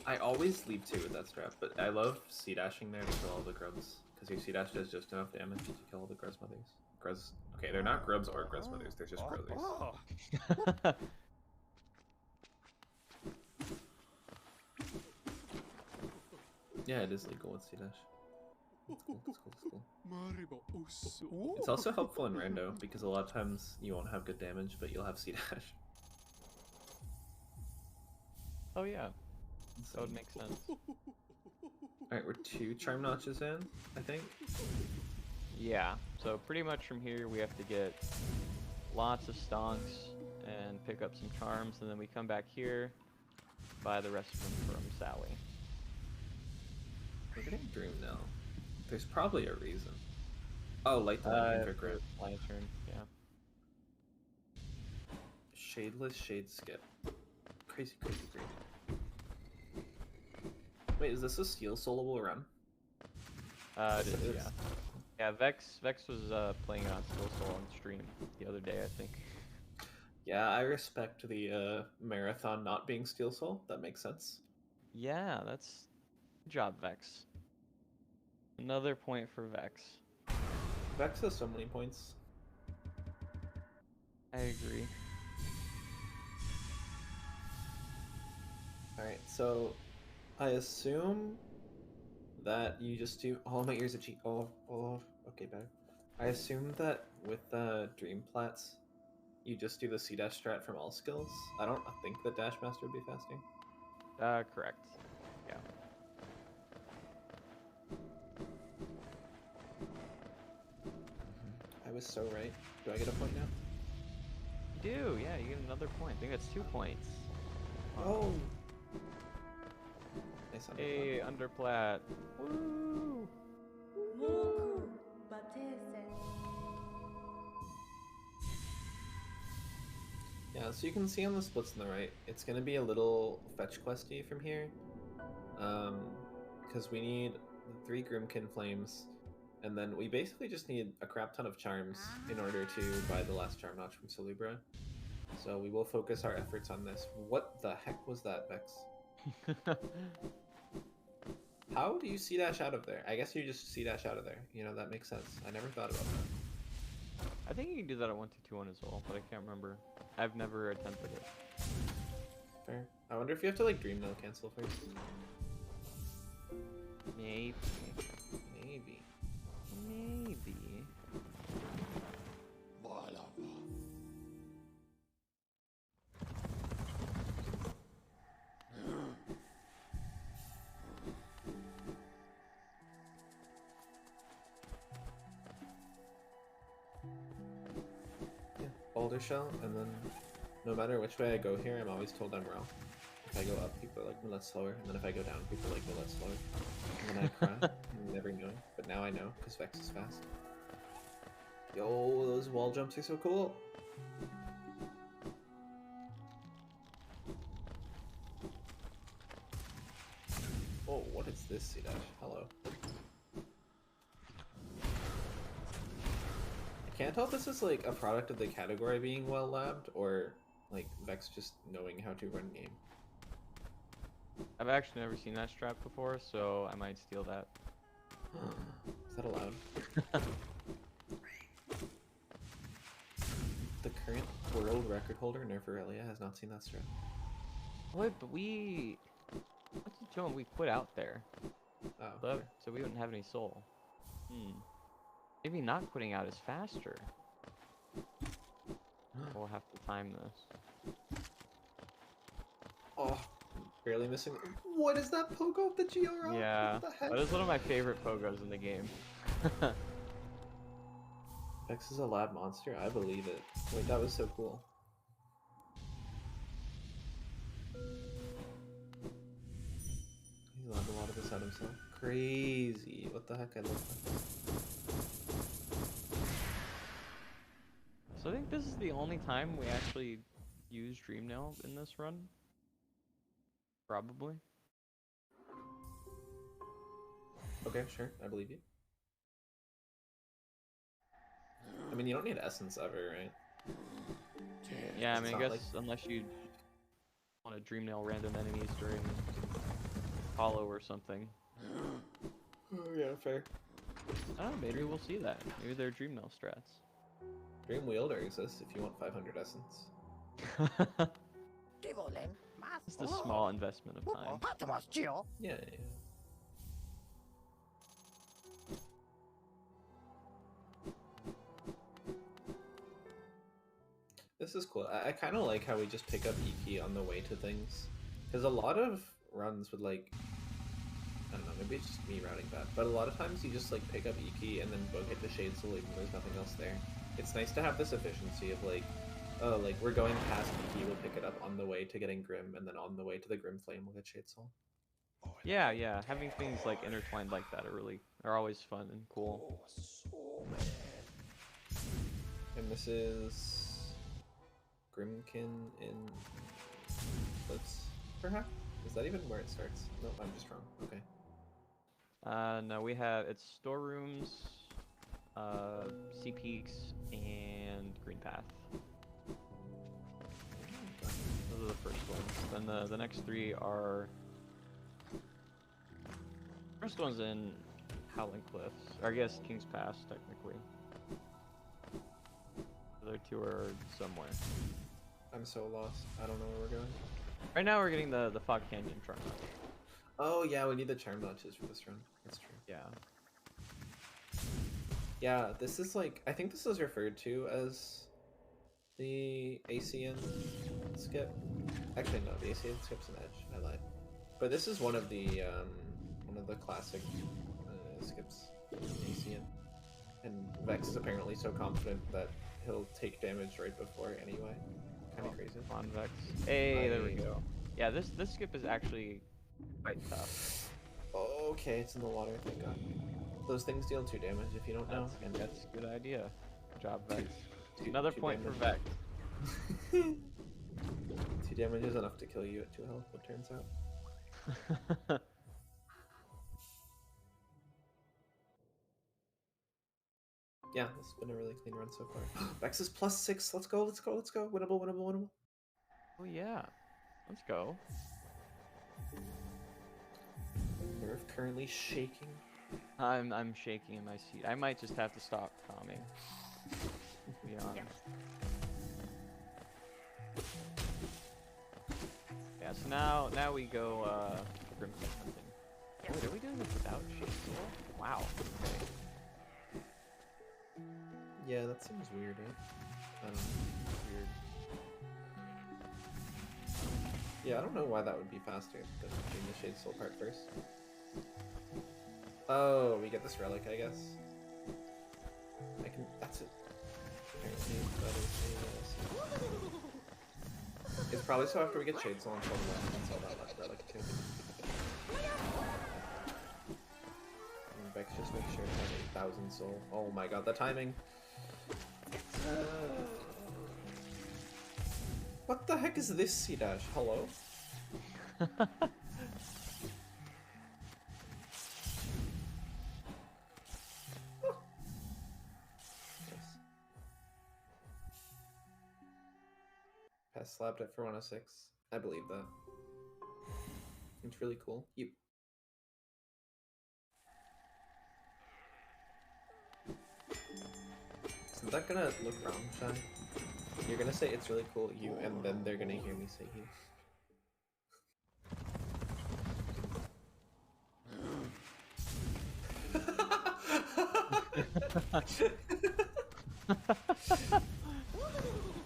I always leave 2 with that strat, but I love C-dashing there to kill all the grubs, because your C-dash does just enough damage to kill all the grubs mothers. Grubs. Okay, they're not grubs or grubs mothers, they're just brothers. Yeah, it is legal with C-dash. It's cool. It's also helpful in rando, because a lot of times you won't have good damage, but you'll have C-dash. Oh yeah, that would make sense. Alright, we're 2 charm notches in, I think. Yeah, so pretty much from here we have to get lots of stonks and pick up some charms, and then we come back here, buy the rest of them from Sally. We're getting Dream now. There's probably a reason. Oh, light the lightning for Grim. Lantern, yeah. Shadeless Shade Skip. Crazy, crazy, crazy. Wait, is this a steel soulable run? It is, yeah. Yeah, Vex was playing on Steel Soul on stream the other day, I think. Yeah, I respect the marathon not being Steel Soul. That makes sense. Yeah, that's good job, Vex. Another point for Vex. Vex has so many points. I agree. Alright, so I assume that you just do all my ears itchy. Oh, okay, better. I assume that with the Dream Plats, you just do the C dash strat from all skills. I don't think the Dash Master would be fasting. Correct. Yeah. I was so right. Do I get a point now? You do, yeah, you get another point. I think that's 2 points. Oh! Nice underplat. Hey, underplat. Woo! Moku batese. Yeah, so you can see on the splits on the right, it's going to be a little fetch questy from here. Because we need 3 Grimkin Flames, and then we basically just need a crap ton of charms in order to buy the last charm notch from Celebra. So we will focus our efforts on this. What the heck was that, Vex? How do you C-dash out of there? I guess you just C-dash out of there. You know, that makes sense. I never thought about that. I think you can do that at 1-2-2-1 as well, but I can't remember. I've never attempted it. Fair. I wonder if you have to, like, Dream No cancel first. Maybe. Maybe. Maybe. Boulder Shell, and then no matter which way I go here, I'm always told I'm wrong. If I go up, people are like, well, that's slower, and then if I go down, people are like, well, that's slower. And then I cry, never knowing, but now I know, because Vex is fast. Yo, those wall jumps are so cool! Oh, what is this, C-Dash? Hello. I can't tell if this is like a product of the category being well labbed, or like Vex just knowing how to run game. I've actually never seen that strat before, so I might steal that. Is that allowed? The current world record holder, Nerferelia, has not seen that strat. Wait, but we... What's the joke we put out there? Oh, But, so we wouldn't have any soul. Maybe not putting out is faster. We'll have to time this. Oh, barely missing. What is that pogo of the Geo? Yeah, What the heck? that is one of my favorite pogos in the game. Vex is a lab monster? I believe it. Wait, that was so cool. He's labbed a lot of this out himself. Crazy. What the heck? I love that. So I think this is the only time we actually use Dream Nail in this run. Probably. Okay, sure. I believe you. I mean, you don't need essence ever, right? Yeah, I It's mean, I not guess unless you want to Dream Nail random enemies during Hollow or something. Oh, yeah, fair. I don't know, maybe we'll see that. Maybe they're Dream Nail strats. Dream Wielder exists if you want 500 essence. Just a small investment of time. Yeah. This is cool. I kind of like how we just pick up EP on the way to things. Because a lot of runs would like... I don't know, maybe it's just me routing bad. But a lot of times you just like pick up EP and then book it to Shade Soul even though there's nothing else there. It's nice to have this efficiency of like, oh, like we're going past EP, we'll pick it up on the way to getting Grim, and then on the way to the Grim Flame we'll get Shade Soul. Yeah, yeah. Having things like intertwined like that are always fun and cool. And this is Grimkin in Cliffs, perhaps? Is that even where it starts? No, I'm just wrong. Okay. No, we have it's storerooms, sea peaks, and green path. Those are the first ones. Then the next three are. First one's in Howling Cliffs, or I guess King's Pass technically. The other two are somewhere. I'm so lost. I don't know where we're going. Right now we're getting the Fog Canyon Charm Notch. Oh yeah, we need the charm notches for this run. That's true. Yeah. Yeah, this is like, I think this is referred to as the ACN skip. Actually, no, the ACN skip's an edge. I lied. But this is one of the classic skips in ACN. And Vex is apparently so confident that he'll take damage right before anyway. Kind of crazy. Come on, Vex. Hey, there we go. Yeah, this skip is actually quite tough. Okay, it's in the water, thank god. Those things deal 2 damage if you don't know. And that's a good idea. Good job, Vex. Another point for Vex. 2 damage is enough to kill you at 2 health, it turns out. Yeah, this has been a really clean run so far. Vex is +6. Let's go, let's go, let's go. Winnable, winnable, winnable. Oh yeah. Let's go. Nerve currently shaking. I'm shaking in my seat. I might just have to stop calming. To be honest. Yeah, so now we go Grimkin hunting. Wait, are we doing this without Shade Soul? Wow. Okay. Yeah, that seems weird, right? I don't know. Weird. Yeah, I don't know why that would be faster than doing the Shade Soul part first. Oh, we get this relic, I guess. That's it. Apparently, that is it's probably so after we get Shade Soul and that's all that left relic too. And Vex just make sure it has 8,000 soul. Oh my god, the timing! What the heck is this C-Dash? Hello? Pest slapped it for 106. I believe that. It's really cool. You. Isn't that gonna look wrong, Shai? You're gonna say it's really cool, you, and then they're gonna hear me say you.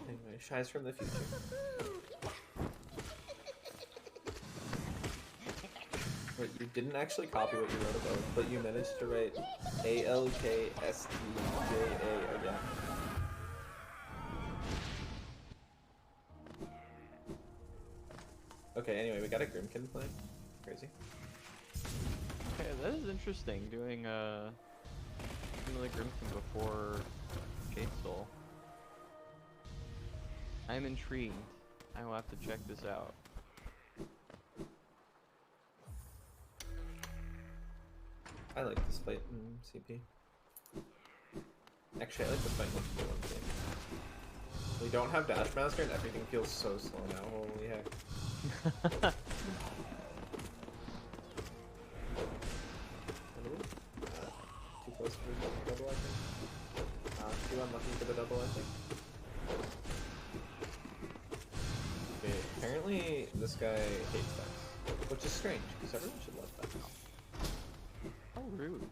Anyway, Shai's from the future. Wait, you didn't actually copy what you wrote about, but you managed to write ALKSTJA again. Okay, anyway, we got a Grimkin play. Crazy. Okay, that is interesting, doing the Grimkin before Shade Soul. I'm intrigued. I will have to check this out. I like this fight in CP. Actually, I like this fight much more in game. We don't have Dash Master and everything feels so slow now, holy heck. Too close for the double, I think. Too unlucky for the double, I think. Okay, apparently this guy hates Vex, which is strange, because everyone should love Vex. How rude.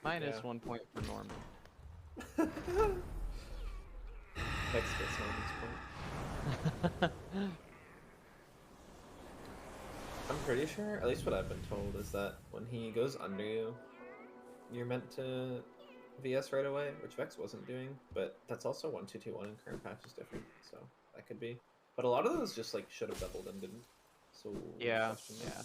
Minus 1 point for Norman. Vex gets Norman's point. I'm pretty sure, at least what I've been told, is that when he goes under you, you're meant to VS right away, which Vex wasn't doing, but that's also 1-2-2-1 and current patch is different, so that could be. But a lot of those just like should have doubled and didn't, So Yeah, question is- yeah.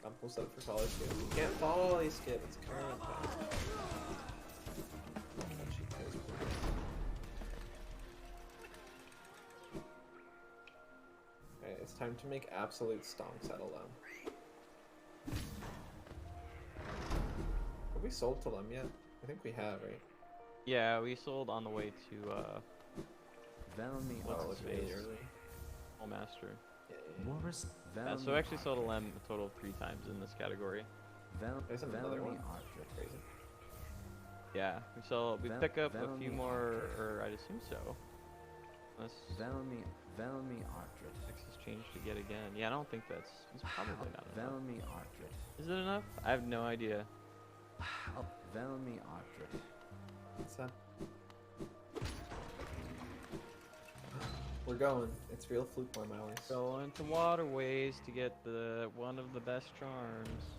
I'm full set for college skip. You can't volley skip, it's current time. Okay, it's time to make absolute stonks out of Lem. Have we sold to Lem yet? I think we have, right? Yeah, we sold on the way to What's really early. All Master. Morris Yeah, so we actually sold a Lem a total of 3 times in this category. There's another one. Crazy. Yeah, we pick up a few more, or I'd assume so. Unless X has changed to get again. Yeah, I don't think that's probably not enough. Is it enough? I have no idea. What's that? We're going. It's real flute form hours. Going to waterways to get one of the best charms.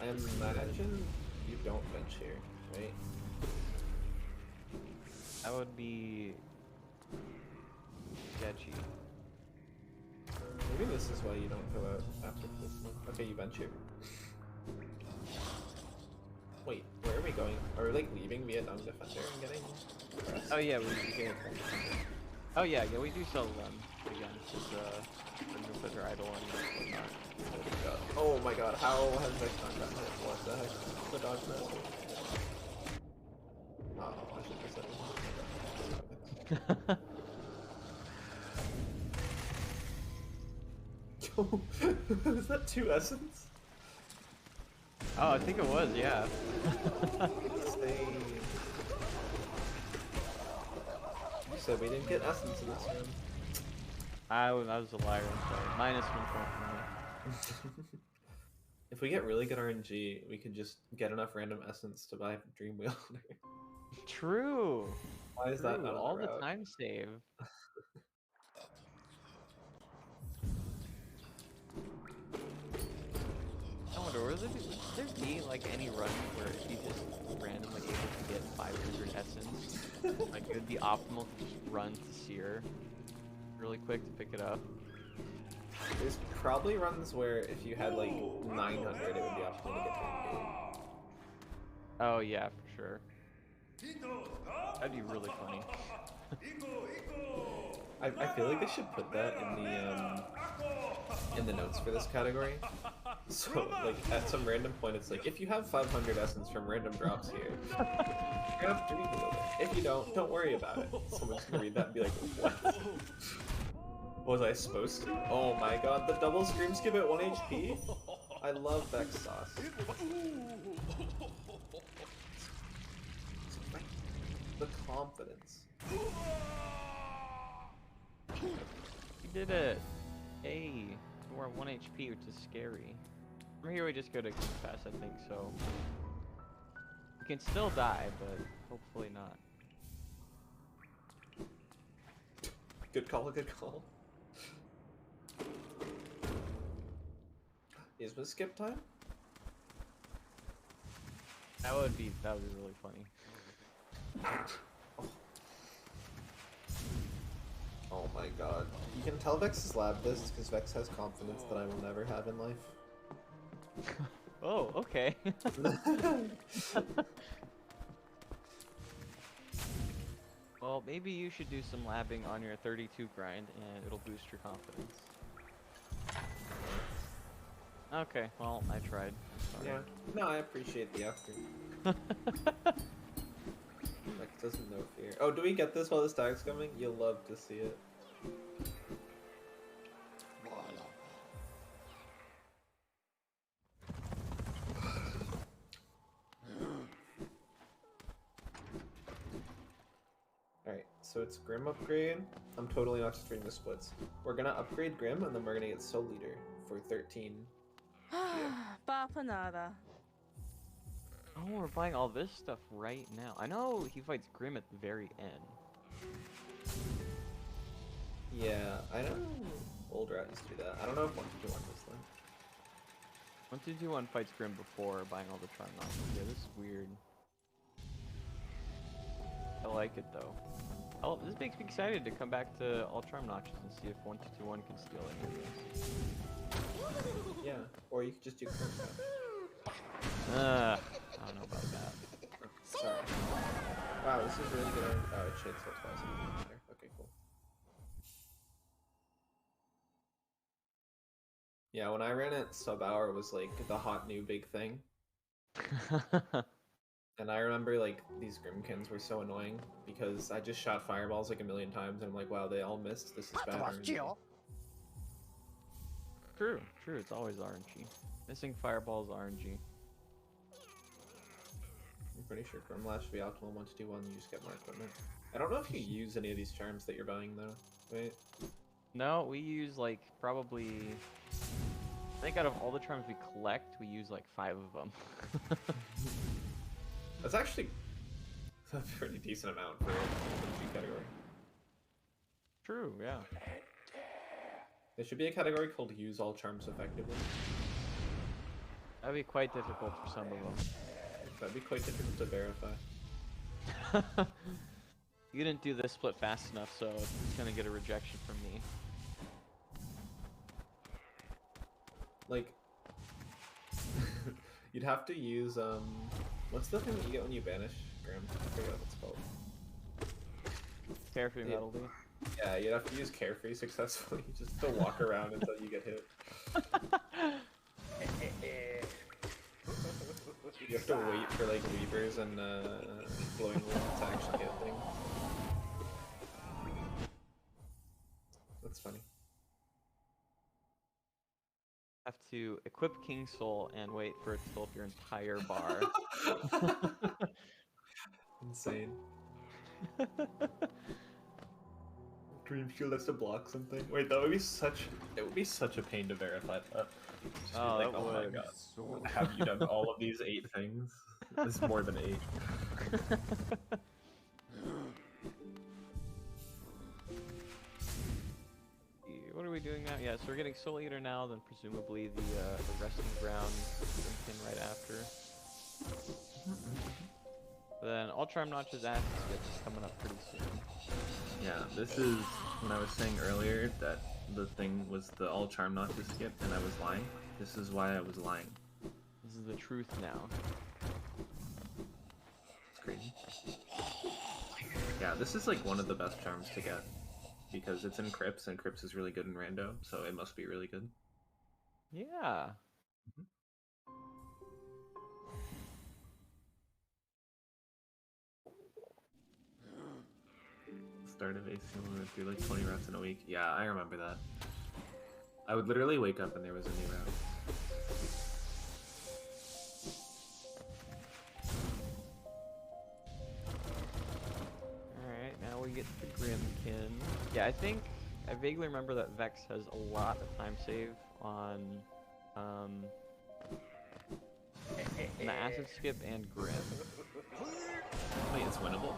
I imagine you don't bench here, right? That would be sketchy. Maybe this is why you don't go out after flute form. Okay, you bench here. Wait, where are we going? Are we like leaving Vietnam Defender and getting pressed? Oh yeah, we get. Oh yeah, we do sell them again. Just put her idle and whatnot. Oh my god, how has Vex not gotten hit? What the heck? The dog master. Oh, I should have said it. Yo, is that 2 essence? Oh, I think it was, yeah. Insane. You said we didn't get essence in this room. I was a liar, I'm sorry. Minus 1 point for me. If we get really good RNG, we could just get enough random essence to buy Dream Wielder. True. Why is that not all on the route? time save? I wonder, would there be like any run where you just randomly able to get 500 essence? Like it would be optimal to just run to Seer really quick to pick it up. There's probably runs where if you had like 900, it would be optimal to get to engage. Oh yeah, for sure. That'd be really funny. I feel like they should put that in the notes for this category. So like at some random point, it's like if you have 500 essence from random drops here, grab Dream Wielder. If you don't worry about it. Someone's gonna read that and be like, what? Was I supposed to? Oh my god, the double scream skip at 1 HP? I love Vex sauce. The confidence. You did it! Hey, we're at 1 HP, which is scary. From here we just go to confess, I think so. You can still die, but hopefully not. Good call, good call. Is this skip time? That would be really funny. Oh my god. You can tell Vex is lab this because Vex has confidence that I will never have in life. Oh, okay. Well, maybe you should do some labbing on your 32 grind and it'll boost your confidence. Okay, well, I tried. Sorry. Yeah. No, I appreciate the effort. Vex doesn't know fear. Oh, do we get this while the stag's coming? You'll love to see it. Alright, so it's Grim upgrade. I'm totally not streaming the splits. We're gonna upgrade Grim and then we're gonna get Soul Leader for 13. Bapanada. Oh, we're buying all this stuff right now. I know he fights Grim at the very end. Yeah, I know old rat used to do that. I don't know if 121 does that. 1221 fights Grim before buying all the Triangles. Yeah, this is weird. I like it though. This makes me excited to come back to all charm notches and see if 1221 can steal any of this. Yeah, or you could just do current match. I don't know about that. Sorry. Wow, this is really good. Oh shit, so twice. Okay, cool. Yeah, when I ran at sub hour, it was like the hot new big thing. And I remember like these Grimkins were so annoying because I just shot fireballs like a million times and I'm like, wow, they all missed. This is bad RNG. True, it's always RNG. Missing fireballs RNG. I'm pretty sure Grimlash should be optimal 1 to do 1, you just get more equipment. I don't know if you use any of these charms that you're buying though, right? No, we use like probably, I think out of all the charms we collect, we use like 5 of them. That's actually a pretty decent amount for a G category. True, yeah. There should be a category called use all charms effectively. That'd be quite difficult for some of them. That'd be quite difficult to verify. You didn't do this split fast enough, so it's gonna get a rejection from me. Like, you'd have to use, what's the thing that you get when you banish Grim? I forget what it's called. Carefree melody. Yeah, you'd have to use Carefree successfully just to walk around until you get hit. You have to wait for like Weavers and Glowing Wolf to actually hit things. That's funny. Have to equip King Soul and wait for it to fill up your entire bar. Insane. Dream Shield has to block something. Wait, that would be such. It would be such a pain to verify that. Just Oh, be like, that oh my would. god, have you done all of these 8 things? This is more than 8. What are we doing now? Yeah, so we're getting Soul Eater now, then presumably the Resting Ground pin right after. Then all Charm Notch's Acid Skip is coming up pretty soon. Yeah, this is when I was saying earlier that the thing was the all Charm Notches skip and I was lying. This is why I was lying. This is the truth now. It's crazy. Yeah, this is like one of the best charms to get because it's in Crypts and Crypts is really good in Rando, so it must be really good. Yeah. Start of AC would do like 20 routes in a week. Yeah, I remember that. I would literally wake up and there was a new route. Alright, now we get the Grimkin. Yeah, I vaguely remember that Vex has a lot of time save on the Acid Skip and Grim. Wait, it's winnable?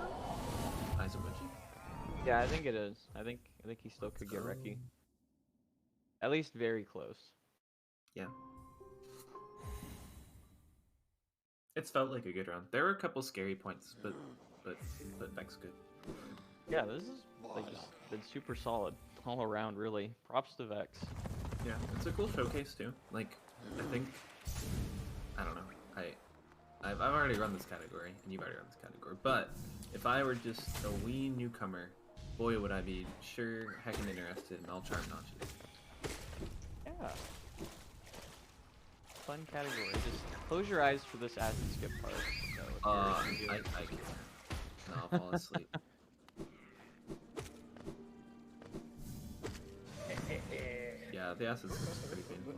Izumochi? Yeah, I think it is. I think he still could get Reki. At least very close. Yeah. It's felt like a good round. There were a couple scary points, but Vex good. Yeah, this is like just been super solid all around, really. Props to Vex. Yeah, it's a cool showcase too. Like, I think, I don't know. I've already run this category, and you've already run this category. But if I were just a wee newcomer, boy, would I be sure heckin' interested in all Charm Notches. Yeah. Fun category. Just close your eyes for this Acid Skip part. I can't. No, I'll fall asleep. Yeah, the Acid Skip's pretty painful.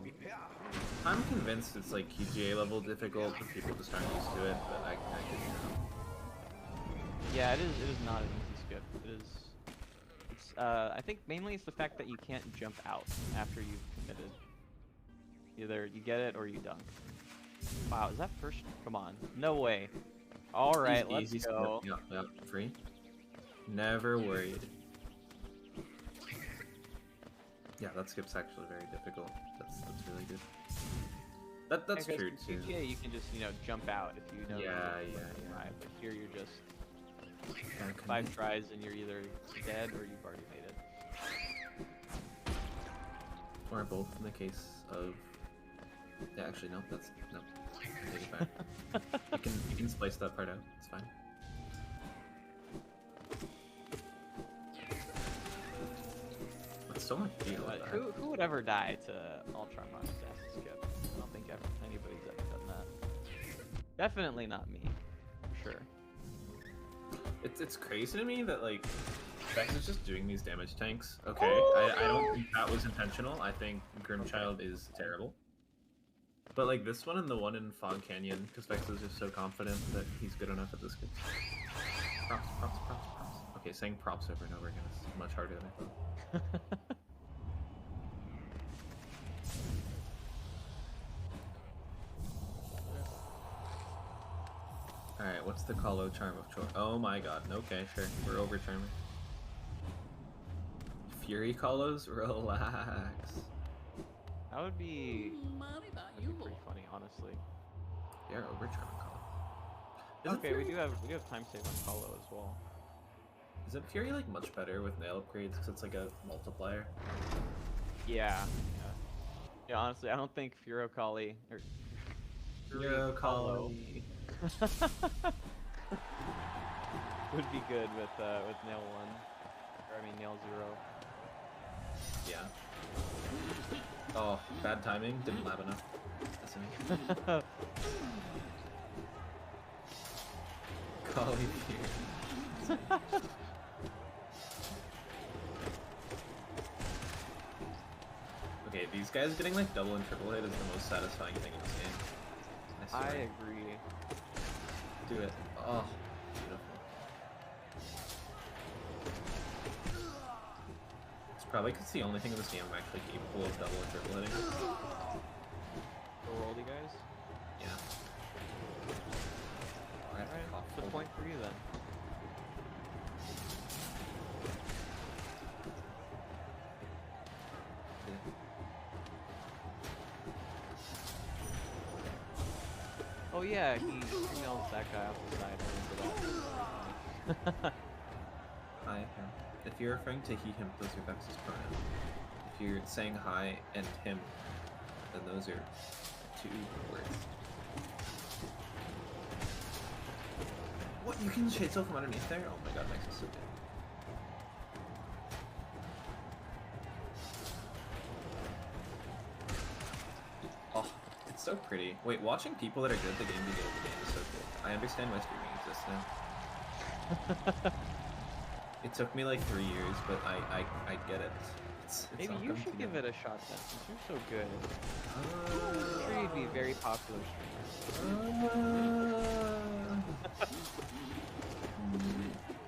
I'm convinced it's like QGA level difficult, but people just aren't used to it, but I could Yeah, it is not an easy skip. It's I think mainly it's the fact that you can't jump out after you've committed. Either you get it or you dunk. Wow, is that first? Come on. No way. Alright, let's easy go. Skip. Yep, free. Never worried. Yeah, that skip's actually very difficult. That's really good. That's true too. Yeah, you can just jump out if you know. Yeah. Right, but here you're just. Yeah, 5 tries and you're either dead or you've already made it. Or both in the case of... Yeah, actually, no, that's... No. I take it back. You can splice that part out, it's fine. That's so much deal with that. Who would ever die to Ultron on Assassin's Skip? I don't think anybody's ever done that. Definitely not me, for sure. It's crazy to me that, like, Vex is just doing these damage tanks. Okay, I don't think that was intentional. I think Grimchild is terrible. But, like, this one and the one in Fog Canyon, because Vex is just so confident that he's good enough at this. Props, props, props, props. Okay, saying props over and over again is much harder than I thought. Alright, what's the Colo charm of choice? Oh my god, okay, sure. We're over charming. Fury Colos? Relax. That would be pretty funny, honestly. Yeah, over charming Colo. Okay, we do have time save on Colo as well. Isn't Fury like much better with nail upgrades because it's like a multiplier? Yeah. Yeah, honestly, I don't think Furocali or Furocali would be good with nail 1. Or I mean nail 0. Yeah. Oh, bad timing. Didn't lab enough. Listen. Kali Fury. Okay, these guys getting like double and triple hit is the most satisfying thing in this game. I agree. Do it. Oh, beautiful. It's probably because the only thing in this game I'm actually capable of double and triple hitting. Go roll, you guys? Yeah. Alright, what's the point for you then? Oh yeah, he emails that guy off the side. I remember that. Hi, him. If you're referring to he, him, those are Vex's pronouns. If you're saying hi and him, then those are 2 words. What? You can shade from underneath there? Oh my god, Vex is so good. Oh, it's so pretty. Wait, watching people that are good at the game be good at the game is so cool. I understand why streaming exists now. It took me like 3 years, but I get it. It's Maybe all you come should together. give it a shot then, since you're so good. I'm sure you'd be a very popular streamer.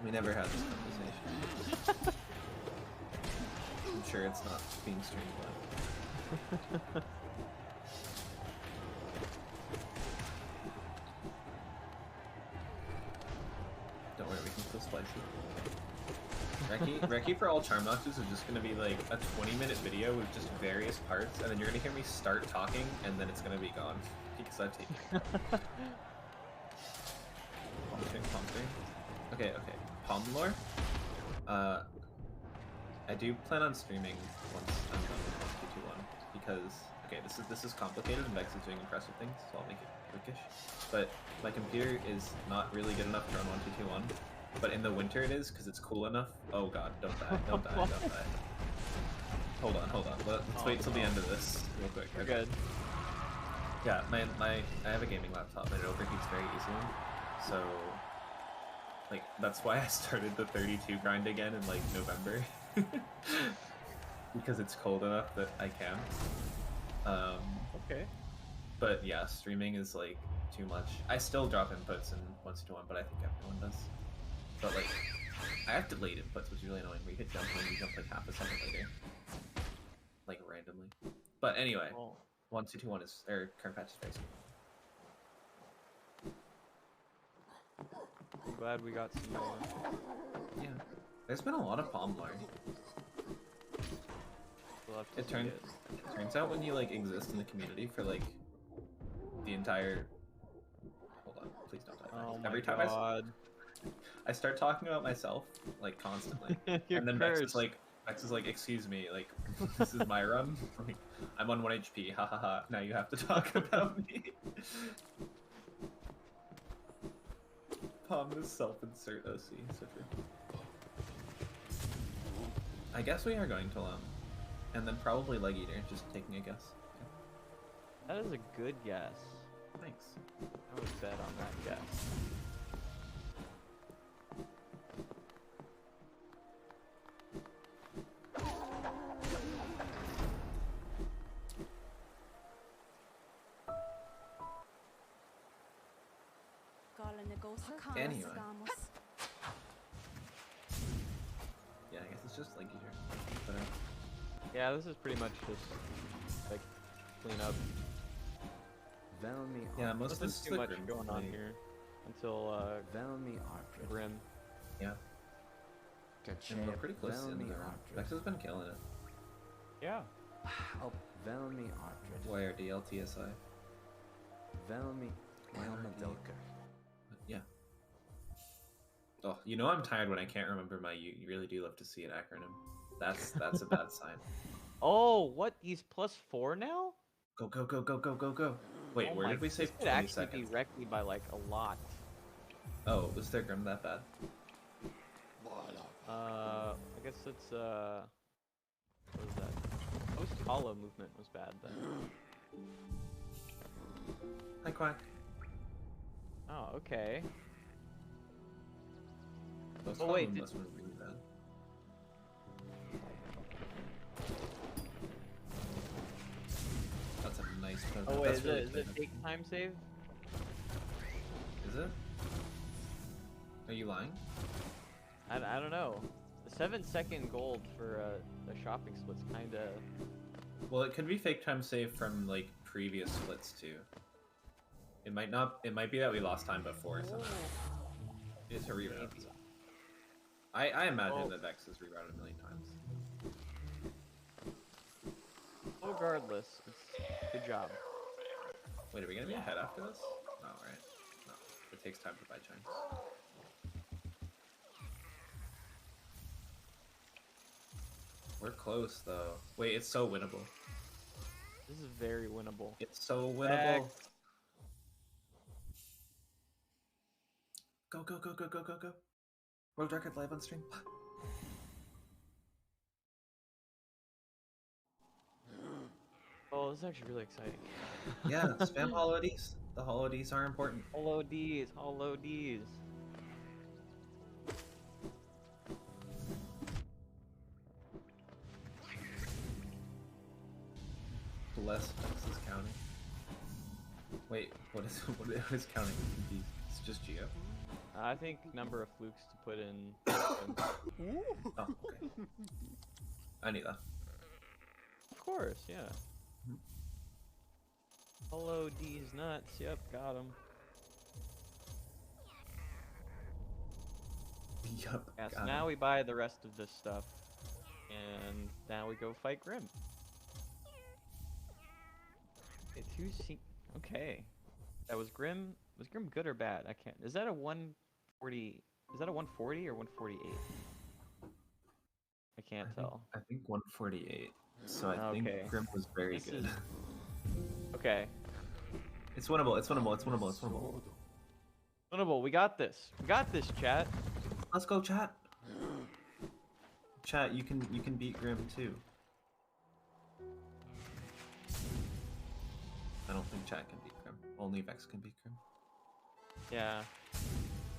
We never had this conversation. I'm sure it's not being streamed live. Don't worry, we can still splice it. Reki for all charm notches is just gonna be like a 20-minute video with just various parts, and then you're gonna hear me start talking, and then it's gonna be gone because I've taken it. Pumping. Okay. Palm lore. I do plan on streaming once I'm done with 1221 because this is complicated and Vex is doing impressive things, so I'll make it quickish. But my computer is not really good enough to run 1221. But in the winter it is, because it's cool enough. Oh god, don't die, don't die, don't die. Hold on. Let's wait till the end of this real quick. You're good. Yeah, I have a gaming laptop and it overheats very easily. So, like, that's why I started the 32 grind again in, like, November. Because it's cold enough that I can. Okay. But yeah, streaming is, like, too much. I still drop inputs in 1:1, but I think everyone does. But like, I have delayed inputs, which is really annoying. Where you hit jump and you jump like half a second later, like randomly. But anyway, 1:2:1 is current patch is very soon. I'm glad we got some more. Yeah, there's been a lot of palm lore. It turns out when you like exist in the community for like the entire. Hold on, please don't die. Oh Every my time god. I start talking about myself like constantly, You're and then cursed. Vex is like, excuse me, like this is my run. Like, I'm on 1 HP. Ha ha ha. Now you have to talk about me. Palm is self-insert OC. So true. I guess we are going to Lum, and then probably Leg Eater. Just taking a guess. That is a good guess. Thanks. I would bet on that guess. Anyway. Yeah, I guess it's just Leg Eater. But, Yeah, this is pretty much just like clean up. yeah, most of Nothing this too much going on here until Grim. Yeah. And we're pretty close to the end of the round. Vex has been killing it. Yeah. YRD, LTSI. Yeah. Oh, you know I'm tired when I can't remember my you really do love to see it acronym. That's a bad sign. Oh, what? He's +4 now? Go, go, go, go, go, go, go. Wait, Oh where my- did we say this could 20 actually seconds? be wrecked me by like a lot. Oh, was their Grim that bad? I guess it's what was that? Post hollow movement was bad then. Hi, Quack. Oh, okay. Those Oh wait, Hollow did, must have been really bad. That's a nice present. oh wait, That's is really it good. take time save? Is it? Are you lying? I don't know. The 7-second gold for a shopping split's kinda. Well, it could be fake time save from like previous splits too. It might not. It might be that we lost time before somehow. It's a reroute. I imagine that Vex has rerouted a million times. Regardless, it's good job. Wait, are we gonna be ahead after this? No, right? No. It takes time to buy chimes. We're close though. Wait, it's so winnable. This is very winnable. It's so winnable. Go, go, go, go, go, go, go. World record live on stream. Oh, this is actually really exciting. Yeah, spam Hollow Ds. The Hollow Ds are important. Hollow Ds, Hollow Ds. Bless Vex is counting. Wait, what is counting? It's just Geo. I think number of flukes to put in. Oh, okay. I need that. Of course, yeah. Hello, D's nuts. Yep, got him. Yup. Yeah, so now we buy the rest of this stuff, and now we go fight Grim. Okay. That was Grim. Was Grim good or bad? I can't. Is that a 140? Is that a 140 or 148? I can't tell. I think 148. So I think Okay. Grim was very This good. is- Okay. It's winnable. It's winnable. It's winnable. It's winnable. Winnable. We got this. We got this, chat. Let's go, chat. Chat, you can beat Grim too. I don't think chat can beat Grim. Only Vex can beat Grim. Yeah.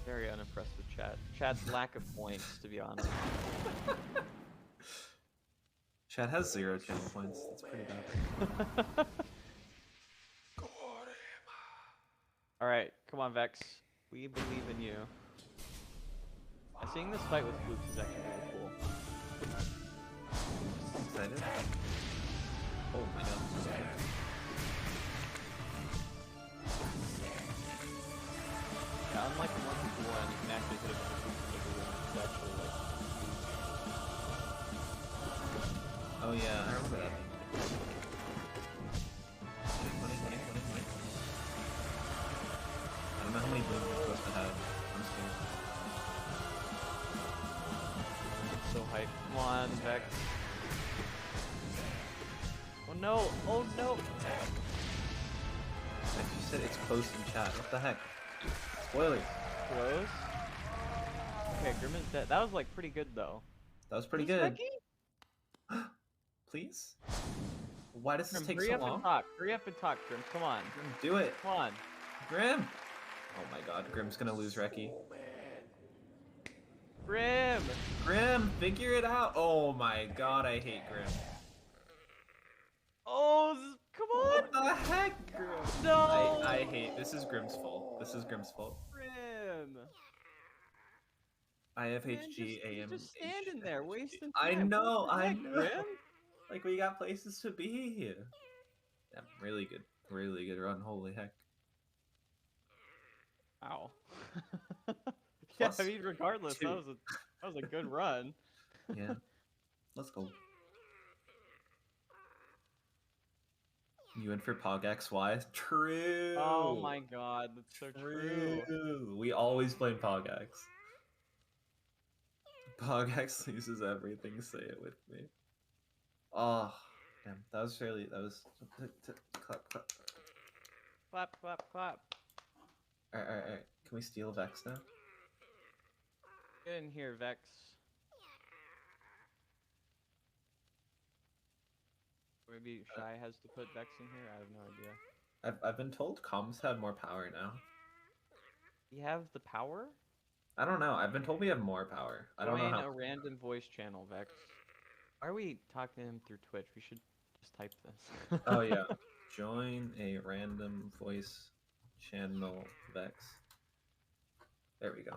Very unimpressed with chat. Chat's lack of points, to be honest. Chat has 0 channel points. That's pretty bad. Alright, come on, Vex. We believe in you. Seeing this fight with Flukes is actually really cool. Excited? Oh my god. Yeah, unlike the 1v1, you can actually hit a bunch of Flukes and make a win. It's actually like... Oh yeah, I remember that. I don't know how many blue we're supposed to have. I'm scared. fight. Come on, Vex. Oh no! Oh no! Like you said, it's close in chat. What the heck? Spoilers. Close. Okay, Grim is dead. That was like pretty good though. That was pretty Please, good. Becky? Please? Why does this Grim, take hurry so up long? and talk. Hurry up and talk, Grim. Come on. Grim, do it. Come on. Grim! Oh my god, Grim's gonna lose Reki. Grim! Grim, figure it out! Oh my god, I hate Grim. Oh, come on! What the heck, Grim? No! I hate. This is Grim's fault. This is Grim's fault. Grim! IFHG AM. Just standing there, wasting I time. know, What the I heck, know. Grim? Like, we got places to be. Yeah, really good. Really good run, holy heck. Ow. Yeah, Plus I mean, regardless, two. that was a good run. Yeah. Let's go. You in for Pog XY? True. Oh my god, that's so true. We always play Pog X. Pog X loses everything, say it with me. Oh, damn. That was clap, clap. Clap, clap, clap. Alright. Can we steal Vex now? Get in here, Vex. Maybe Shy has to put Vex in here? I have no idea. I've been told comms have more power now. We have the power? I don't know. I've been told we have more power. I don't know Join how. a random voice channel, Vex. Why are we talking to him through Twitch? We should just type this. Oh yeah. Join a random voice channel, Vex. There we go.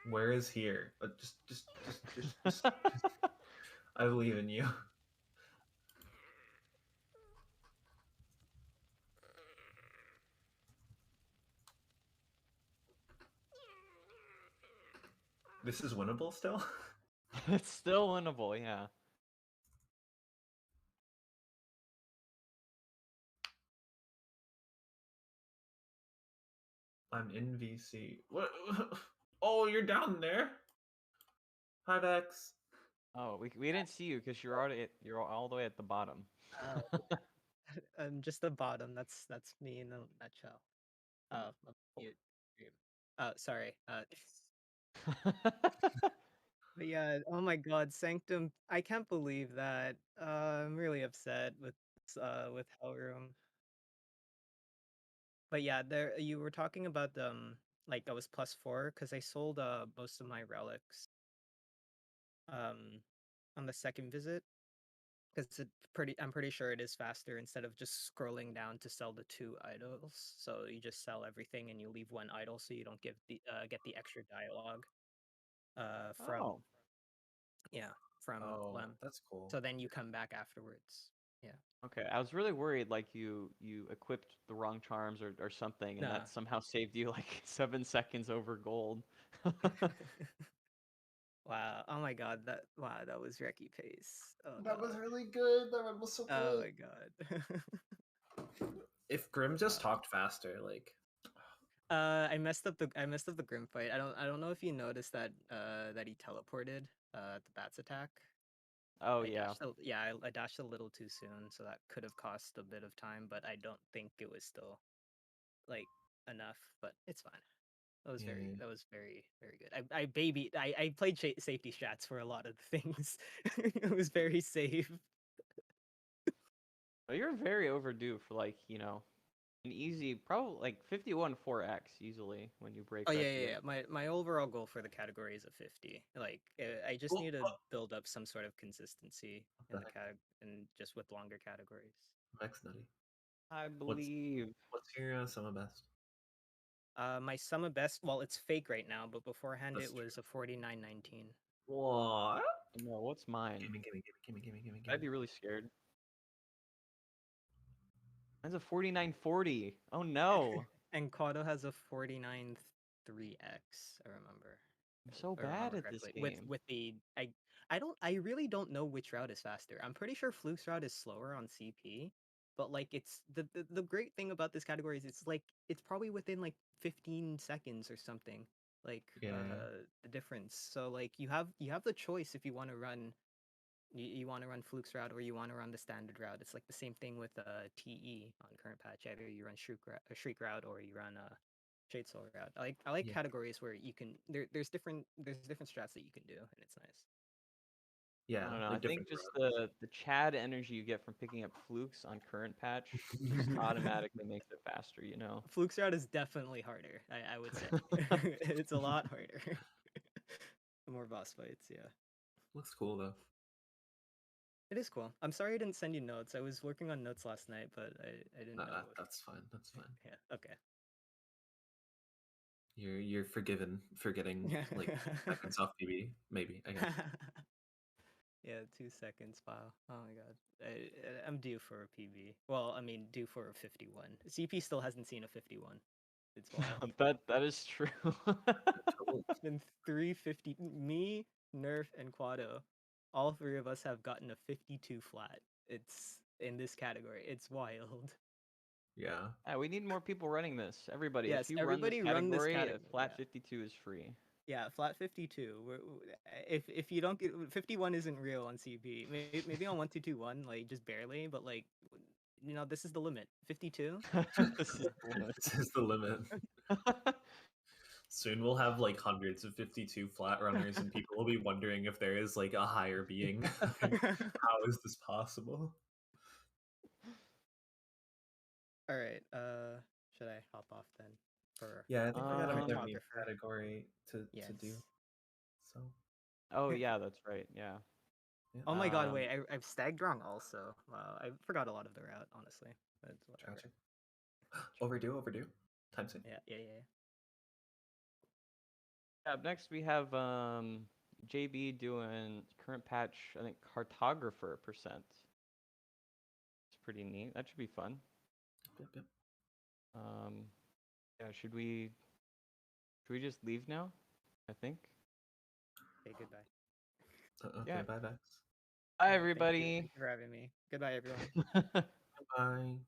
Where is here? Just I believe in you. This is winnable still? It's still winnable, yeah. I'm in VC. What? Oh, you're down there. Hi, Vex. Oh, we didn't see you because you're all the way at the bottom. I'm just the bottom. That's me in a nutshell. Mute. Sorry. But yeah, oh my God, Sanctum! I can't believe that. I'm really upset with Hellroom. But yeah, there you were talking about like I was +4 because I sold most of my relics on the second visit because I'm pretty sure it is faster instead of just scrolling down to sell the 2 idols. So you just sell everything and you leave 1 idol so you don't get the extra dialogue from from Lem. That's cool. So then you come back afterwards. Yeah. Okay, I was really worried like you equipped the wrong charms or something, and Nah. that somehow saved you like 7 seconds over gold. Wow. Oh my God. That was Reki pace. Oh, That was God. really good. That run was so good. Oh my God. If Grim just talked faster, like. I messed up the Grim fight. I don't know if you noticed that that he teleported the bats attack. Oh I yeah. I dashed a little too soon, so that could have cost a bit of time, but I don't think it was still like enough, but it's fine. That was that was very, very good. I played safety strats for a lot of things. It was very safe. Well, you're very overdue for like, an easy, probably like 51 4x easily when you break. Oh yeah. My overall goal for the category is a 50. Like I just need to build up some sort of consistency in the and just with longer categories. Vex Nutty. I believe. What's your summer best? My summer best, well, it's fake right now, but beforehand That's it was a 49.19. What? No, what's mine? Gimme. I'd be really scared. Mine's a 49.40. Oh no. And Kato has a 49.3x, I remember. I'm so bad at this game. With the I really don't know which route is faster. I'm pretty sure Fluke's route is slower on CP, but like it's the great thing about this category is it's probably within like 15 seconds or something. like Yeah. the difference. So like you have the choice if you want to run you want to run Fluke's route or you want to run the standard route. It's like the same thing with TE on current patch. Either you run Shriek route or you run Shade Soul route. I like Yeah. categories where you can there's different strats that you can do, and it's nice. Yeah, I don't know. like I think different just routes. the Chad energy you get from picking up flukes on current patch just automatically makes it faster, you know. Fluke's route is definitely harder. I would say it's a lot harder. More boss fights, yeah. Looks cool though. It is cool. I'm sorry I didn't send you notes. I was working on notes last night, but I didn't know. That's fine. That's fine. Yeah. Okay. You're forgiven for getting like 2 seconds off PB. Maybe I guess. Yeah, 2 seconds. Wow. Oh my god. I'm due for a PB. Well, I mean, due for a 51. CP still hasn't seen a 51. It's wild. That is true. Been 350. Me, Nerf, and Quado. All three of us have gotten a 52 flat. It's in this category. It's wild. Yeah. Yeah, we need more people running this. Everybody, Yes, if you everybody run this category, category, flat yeah. 52 is free. Yeah, flat 52. If you don't get 51 isn't real on CP. Maybe on 1221, like just barely, but like this is the limit. 52. This is the limit. This is the limit. Soon we'll have like hundreds of 52 flat runners, and people will be wondering if there is like a higher being. How is this possible? All right. Should I hop off then? For Yeah, I think we got another new Cartographer? category to Yes. do. So. Oh yeah, that's right. Yeah. Oh my god, wait, I've stagged wrong also. Wow, I forgot a lot of the route, honestly. But whatever. Tragic. Overdue. Time sync. Yeah. Up next we have JB doing current patch, I think Cartographer percent. It's pretty neat. That should be fun. Yep. Yeah, should we just leave now? I think. Okay, goodbye. Okay, Yeah. bye. Bye everybody. Thank you for having me. Goodbye everyone. Bye.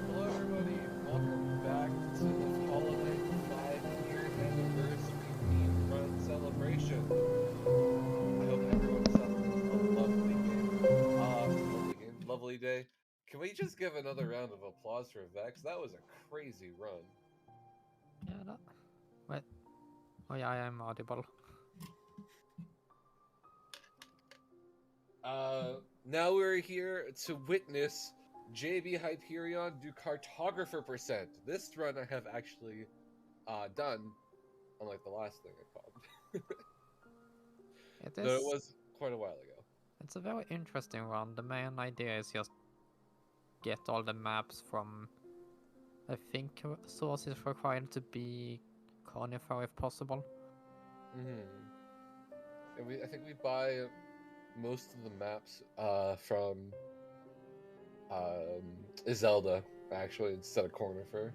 Hello, everybody. Welcome back to the holiday 5-year anniversary theme run celebration. I hope everyone's having a lovely game. Lovely day. Can we just give another round of applause for Vex? That was a crazy run. Yeah, wait. Oh yeah, I am audible. Now we're here to witness JB Hyperion do Cartographer percent. This run I have actually done, unlike the last thing I called. Though it was quite a while ago. It's a very interesting one. The main idea is just get all the maps from, I think, sources required to be Carnivore if possible. And I think we buy most of the maps from Zelda, actually, instead of Cornifer,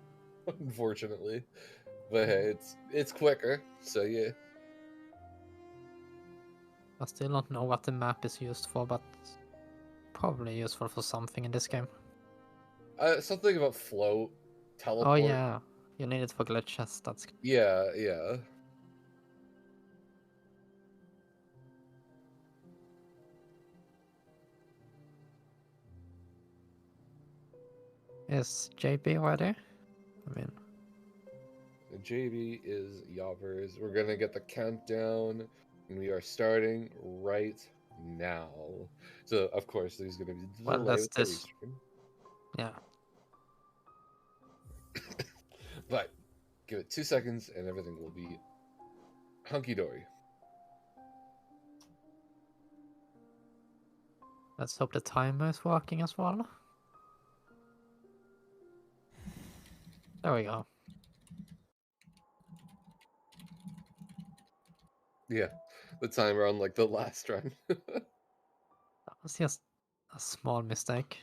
unfortunately. But hey, it's quicker, so yeah. I still don't know what the map is used for, but probably useful for something in this game. Something about float, teleport. Oh yeah, you need it for glitches. That's yeah, yeah. Is JB ready? I mean, JB is Yobbers. We're gonna get the countdown, and we are starting right now. So of course there's gonna be a well, delay that's with the this. restream. Yeah. But give it 2 seconds and everything will be hunky-dory. Let's hope the timer is working as well. There we go. Yeah, the timer on like the last run. That was just a small mistake.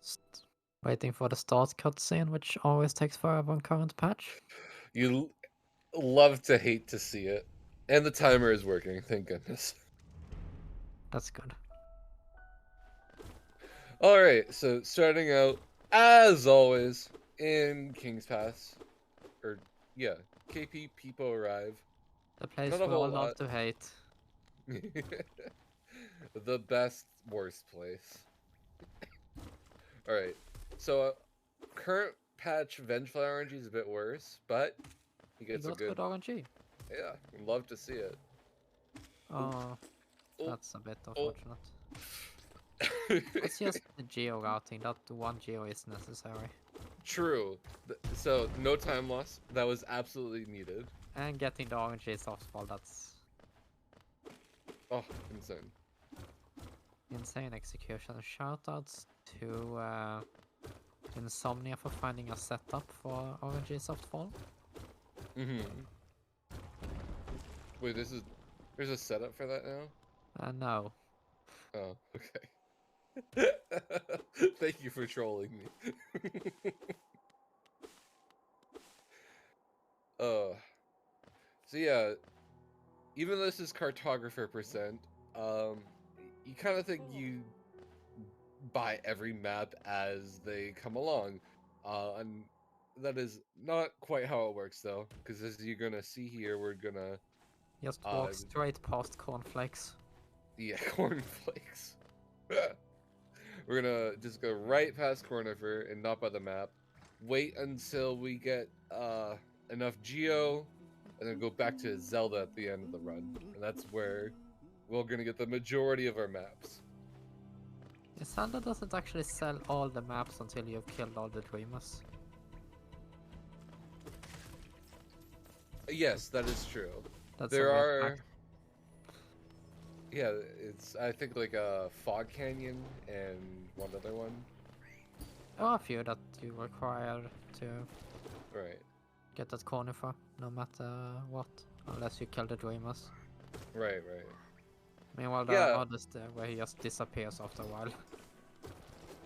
Just waiting for the start cutscene, which always takes forever on current patch. You love to hate to see it. And the timer is working, thank goodness. That's good. Alright, so starting out, as always, in King's Pass. Or, yeah, KP People arrive. The place Not a we all whole love lot. to hate. The best, worst place. Alright, so current patch Vengefly RNG is a bit worse, but he You gets a got good... good RNG. Yeah, love to see it. Oh, Oh. that's a bit unfortunate. It's just the geo routing. That one geo is necessary. True. So, no time loss. That was absolutely needed. And getting the RNG softball, that's... Oh, insane. Insane execution. Shoutouts to Insomnia for finding a setup for RNG softball. Mm-hmm. Wait, there's a setup for that now? No. Oh, okay. Thank you for trolling me. So yeah, even though this is Cartographer percent, you kind of think you buy every map as they come along, and that is not quite how it works though, because as you're gonna see here, we're gonna just walk straight past cornflakes. Yeah, cornflakes. We're gonna just go right past Cornifer and not by the map. Wait until we get enough geo, and then go back to Zelda at the end of the run. And that's where we're gonna get the majority of our maps. Zelda doesn't actually sell all the maps until you've killed all the dreamers. Yes, that is true. That's there a are... fact. Yeah, it's I think like a Fog Canyon and one other one. There are a few that you require to get that corner for, no matter what, unless you kill the dreamers. Right. Meanwhile, there are others there where he just disappears after a while.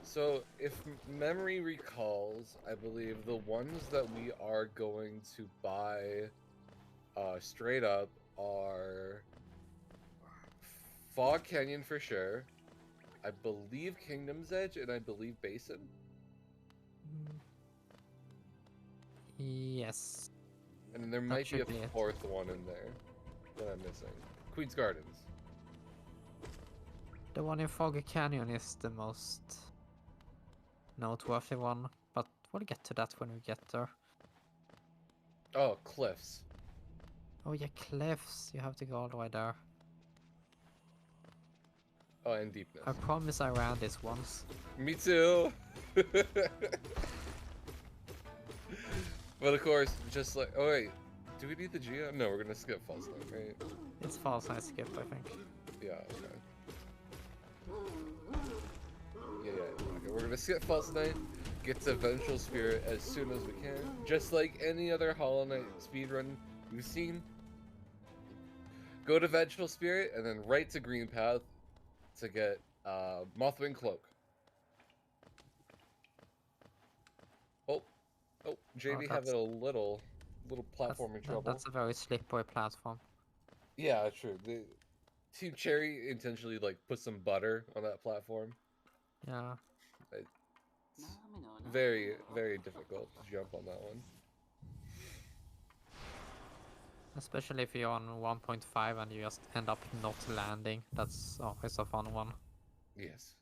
So, if memory recalls, I believe the ones that we are going to buy straight up are Fog Canyon for sure, I believe Kingdom's Edge, and I believe Basin. Yes. And then there might be a fourth one in there that I'm missing. Queen's Gardens. The one in Fog Canyon is the most noteworthy one, but we'll get to that when we get there. Oh, Cliffs. Oh yeah, Cliffs. You have to go all the way there. Oh, and Deepness. I promise I ran this once. Me too. But of course, just like, oh wait, do we need the geo? No, we're gonna skip false start, right? It's false, I skip, I think. Yeah, okay. gonna skip False Knight, get to Vengeful Spirit as soon as we can. Just like any other Hollow Knight speedrun you've seen. Go to Vengeful Spirit and then right to Green Path to get Mothwing Cloak. Oh, JB having a little platforming trouble. That's a very slippery platform. Yeah, true. The Team Cherry intentionally like put some butter on that platform. Yeah. It's very, very difficult to jump on that one. Especially if you're on 1.5 and you just end up not landing. That's always a fun one. Yes.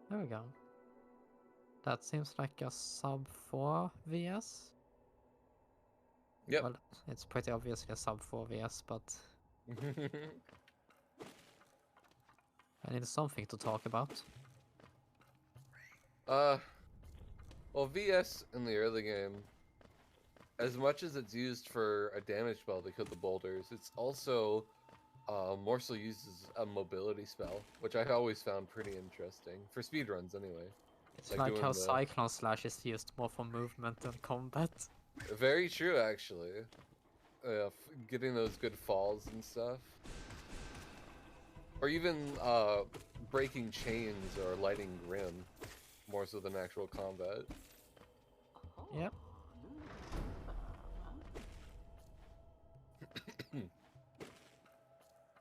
There we go. That seems like a sub 4 VS. Yep. Well, it's pretty obviously a sub 4 VS, but I need something to talk about. Well, VS in the early game, as much as it's used for a damage spell to kill the boulders, it's also more so used as a mobility spell, which I always found pretty interesting for speedruns anyway. It's like how Cyclone Slash is used more for movement than combat. Very true, actually. Getting those good falls and stuff. Or even breaking chains or lighting Grim, more so than actual combat. Yep.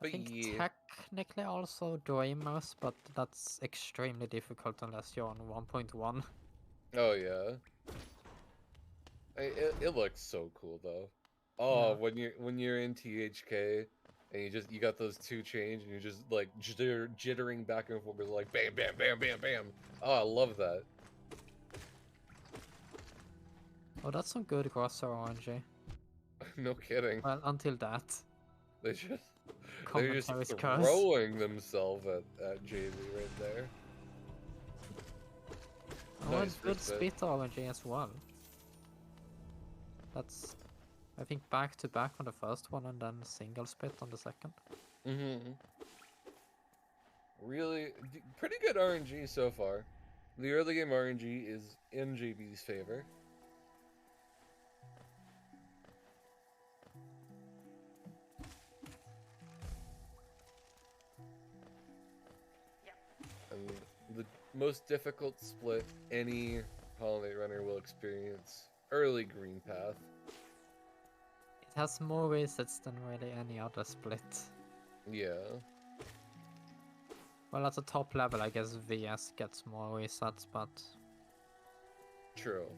I think technically also Dreamers, but that's extremely difficult unless you're on 1.1. Oh yeah. It looks so cool though. Oh, yeah. when you're in THK and you got those two chains and you're just like jittering back and forth, like bam bam bam bam bam. Oh, I love that. Oh, that's some good grosser RNG. No kidding. Well, until that. They're just throwing themselves at JB right there. Oh, nice, good spit RNG as well. That's, I think, back to back on the first one and then single spit on the second. Really, pretty good RNG so far. The early game RNG is in JB's favor. And the most difficult split any Hollow Knight runner will experience, early Green Path. It has more resets than really any other split. Yeah. Well, at the top level, I guess VS gets more resets, but... True.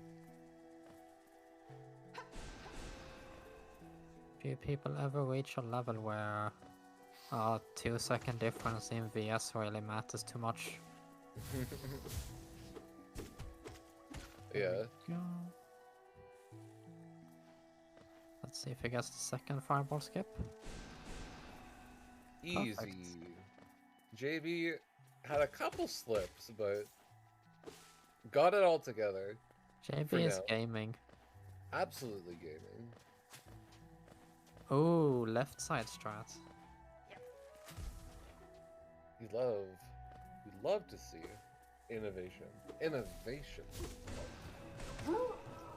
Few people ever reach a level where a 2-second difference in VS really matters too much. Yeah. Let's see if he gets the second fireball skip. Easy. Perfect. JB had a couple slips, but got it all together. JB is gaming. Absolutely gaming. Oh, left side strat. We'd love to see innovation. Innovation.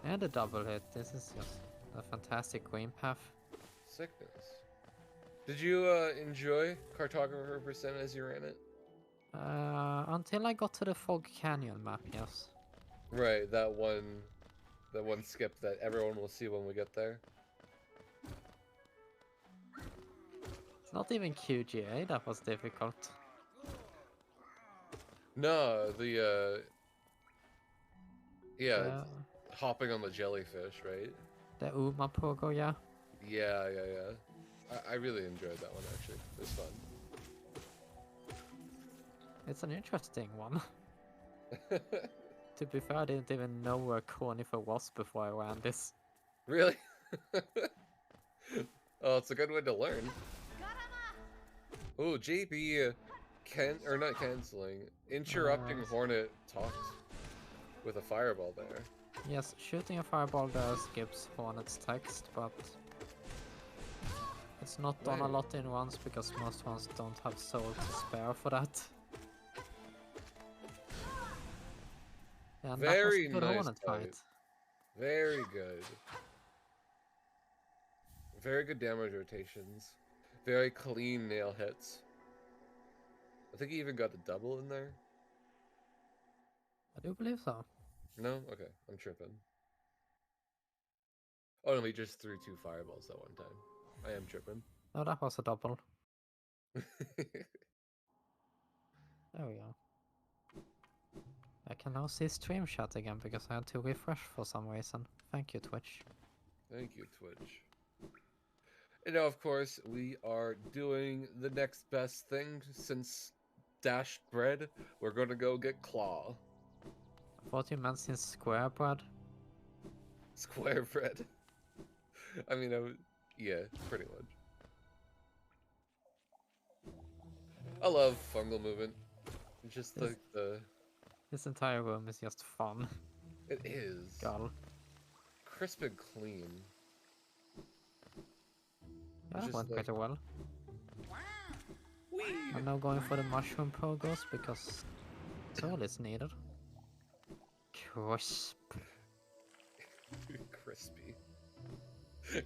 And a double hit. This is just a fantastic green path. Sickness. Did you enjoy Cartographer percent as you ran it? Until I got to the Fog Canyon map, yes. Right, that one skip that everyone will see when we get there. It's not even QGA that was difficult. No, hopping on the jellyfish, right? The Uma Pogo, yeah. Yeah. I really enjoyed that one, actually. It was fun. It's an interesting one. To be fair, I didn't even know where Cornifer was before I ran this. Really? Oh, it's a good way to learn. Oh, JB not canceling. Interrupting Hornet talked with a fireball there. Yes, shooting a fireball there skips Hornet's text, but it's not done a lot in ones because most ones don't have soul to spare for that. Yeah, and Very that was a good nice hornet fight. fight. Very good. Very good damage rotations. Very clean nail hits. I think he even got the double in there. I do believe so. No? Okay, I'm tripping. Oh no, he just threw 2 fireballs that one time. I am tripping. No, that was a double. There we go. I can now see stream chat again because I had to refresh for some reason. Thank you, Twitch. Thank you, Twitch. And now, of course, we are doing the next best thing since dashed bread. We're gonna go get claw. I thought you meant since square bread. Square bread. I mean, yeah, pretty much. I love fungal movement. Just like This entire room is just fun. It is. God. Crisp and clean. Yeah, Just went like- pretty well. I'm now going for the mushroom pogos because soul is needed. Crisp. Crispy.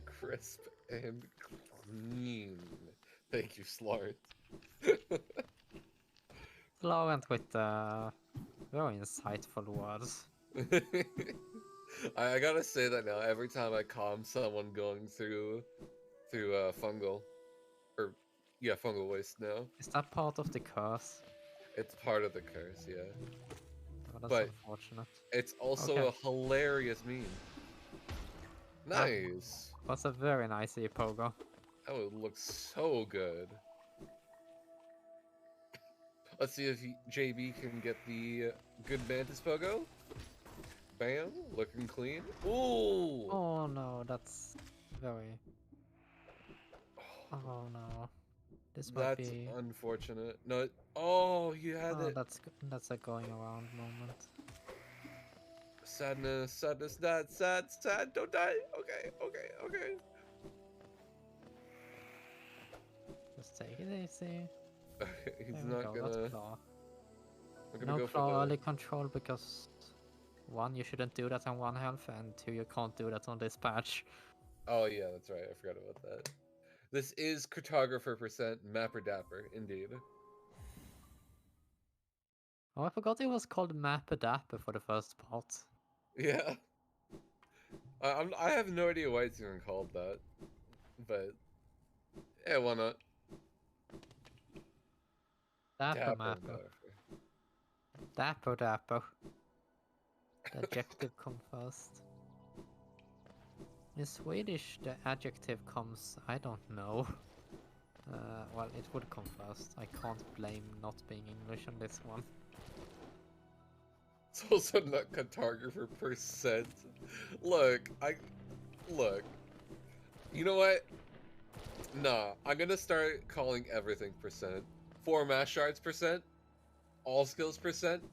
Crisp and clean. Thank you, Slart. Laurent with very insightful words. I gotta say that now. Every time I calm someone going through fungal, or yeah, fungal waste now. Is that part of the curse? It's part of the curse, yeah. Oh, that's But unfortunate. it's also Okay. a hilarious meme. Nice. That's a very nice pogo. That would look so good. Let's see if JB can get the good Mantis Pogo. Bam, looking clean. Ooh! Oh no, that's very... Oh no. This might That's be... unfortunate. No, oh, you had Oh, it. that's a going around moment. Sadness, sadness, sad, don't die. Okay. Just take it easy. He's There we not go, that's gonna... claw. We're gonna No go claw for early control because 1, you shouldn't do that on 1 health, and 2, you can't do that on this patch. Oh yeah, that's right. I forgot about that. This is Cartographer percent Mapper Dapper, indeed. Oh, I forgot it was called Mapper Dapper for the first part. Yeah. I have no idea why it's even called that, but yeah, why not? Dapper Mapper. Dapper Dapper. The adjective come first. In Swedish, the adjective comes, I don't know. Well, it would come first. I can't blame not being English on this one. It's also not Cartographer percent. Look. You know what? Nah, I'm gonna start calling everything percent. 4 mass shards percent. All skills percent.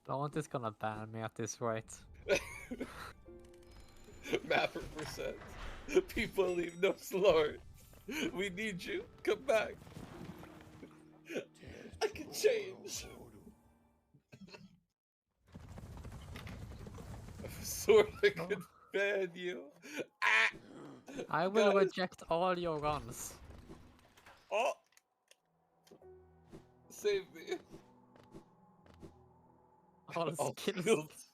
Laurent is gonna ban me at this rate. Mapper percent. People leave no slur. We need you. Come back. I can change. Sort of could ban you. Ah! I will Guys. reject all your runs. Oh! Save me. All All skills.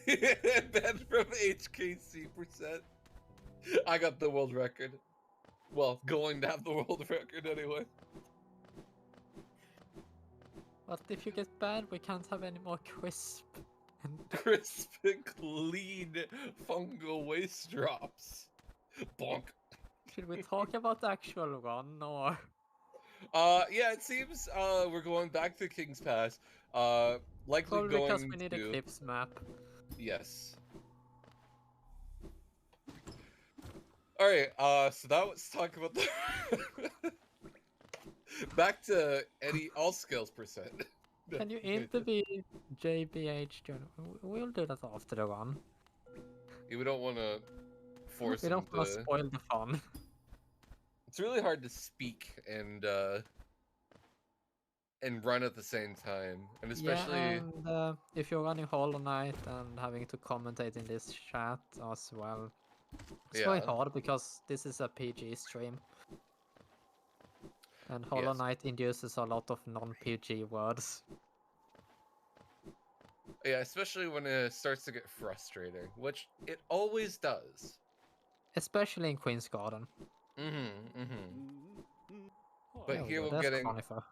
Banned from HKC percent. I got the world record. Well, going to have the world record anyway. But if you get banned, we can't have any more crisp. Crisp and clean fungal waste drops. Bonk. Should we talk about the actual run or? Yeah, it seems we're going back to King's Pass. Likely Probably going because we need to... Eclipse map. Yes. Alright, so that was talk about the... Back to all skills percent. Can you interview JBH? We'll do that after the run. Yeah, we don't want to force We him don't want to spoil the fun. It's really hard to speak and and run at the same time, and Yeah, especially and if you're running Hollow Knight and having to commentate in this chat as well, it's very Yeah. hard because this is a PG stream. And Hollow Yes. Knight induces a lot of non-PG words. Yeah, especially when it starts to get frustrating, which it always does. Especially in Queen's Garden. But There we here go, we're there's Conifer.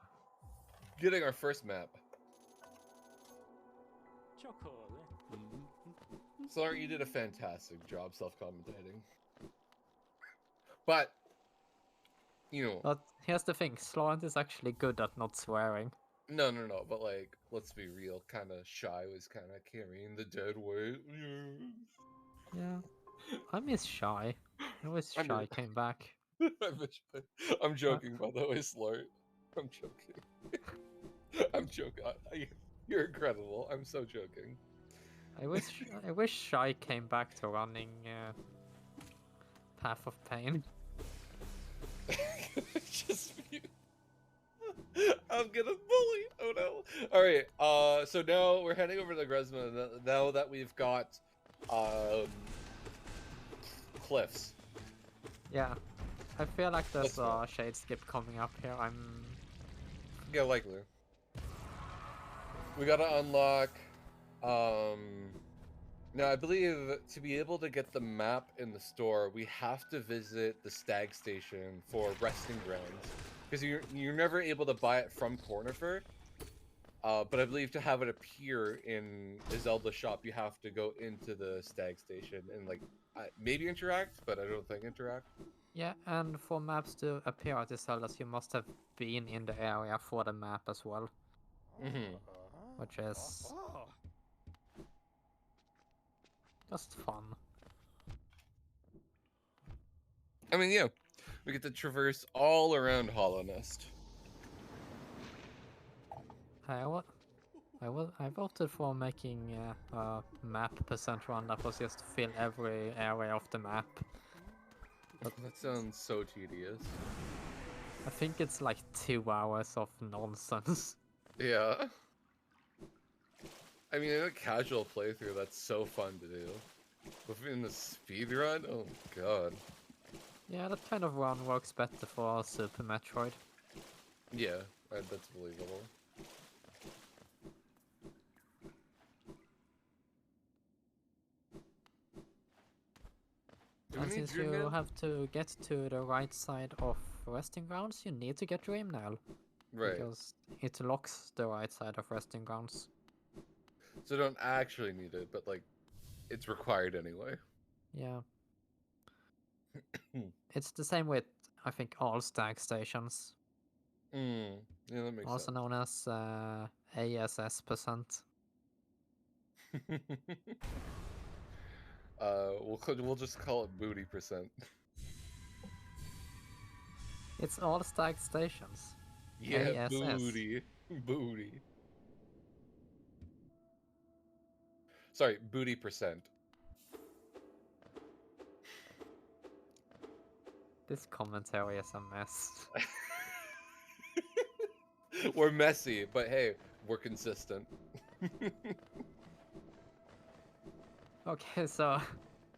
getting our first map. Sorry, you did a fantastic job self-commentating. But, you know... But here's the thing, Slorent is actually good at not swearing. No, but like, let's be real, kind of Shy was kind of carrying the dead weight. Yeah, I miss Shy. I wish Shy came back. I'm joking, by the way, Slart. I'm joking. I'm joking. You're incredible. I'm so joking. I wish Shy came back to running Path of Pain. Just you. I'm getting bullied. Oh no. All right. So now we're heading over to Gresma. Now that we've got cliffs. Yeah, I feel like there's a shade skip coming up here. Yeah, likely. We gotta unlock. Now I believe to be able to get the map in the store, we have to visit the Stag Station for resting grounds, because you're never able to buy it from Cartographer. But I believe to have it appear in the Zelda shop, you have to go into the Stag Station and like maybe interact, but I don't think interact. Yeah, and for maps to appear at the Zeldas, you must have been in the area for the map as well. Which is just fun. I mean, yeah, we get to traverse all around Hollow Nest. I voted for making a map percent run that was just fill every area of the map. But that sounds so tedious. I think it's like 2 hours of nonsense. Yeah. I mean, in a casual playthrough, that's so fun to do. But in the speedrun, oh god. Yeah, that kind of run works better for Super Metroid. Yeah, that's believable. And since you have to get to the right side of resting grounds, you need to get Dream Nail. Right. Because it locks the right side of resting grounds. So don't actually need it, but like, it's required anyway. Yeah. It's the same with, I think, all Stag Stations. Yeah, that makes also sense. known as ASS percent. We'll just call it booty percent. It's all Stag Stations. Yeah, ASS. booty. Sorry, booty percent. This commentary is a mess. We're messy, but hey, we're consistent. Okay, so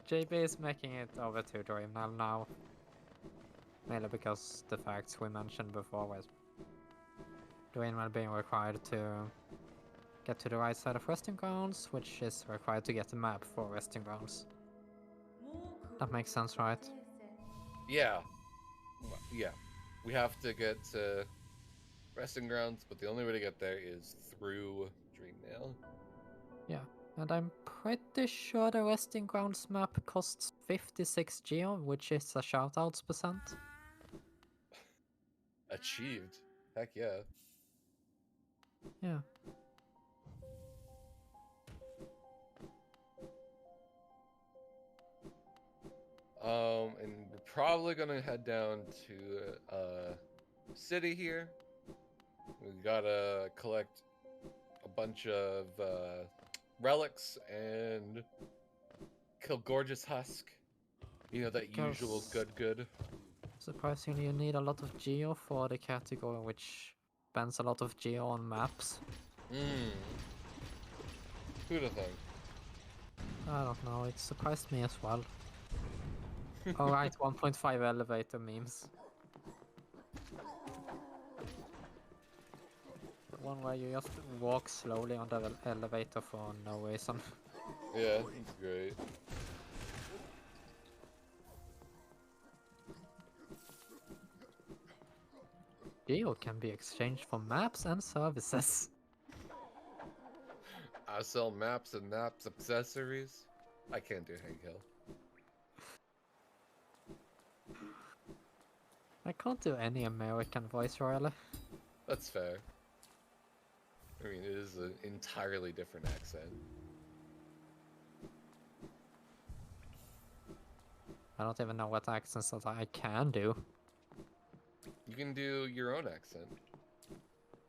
JB is making it over to Dreamnail now. Mainly because the facts we mentioned before was Dreamnail being required to get to the right side of resting grounds, which is required to get a map for resting grounds. That makes sense, right? Yeah. Yeah. We have to get to resting grounds, but the only way to get there is through Dreamnail. Yeah, and I'm pretty sure the resting grounds map costs 56 geo, which is a shoutouts percent. Achieved. Heck yeah. Yeah. And we're probably gonna head down to city here. We gotta collect a bunch of relics and kill Gorgeous Husk. You know, that usual good. Surprisingly, you need a lot of geo for the category which spends a lot of geo on maps. Who'd have thought? I don't know, it surprised me as well. Alright, 1.5 elevator memes. The one where you just walk slowly on the elevator for no reason. Yeah, it's great. Geo can be exchanged for maps and services. I sell maps and maps accessories. I can't do Hank Hill. I can't do any American voice really. That's fair. I mean, it is an entirely different accent. I don't even know what accents that I can do. You can do your own accent.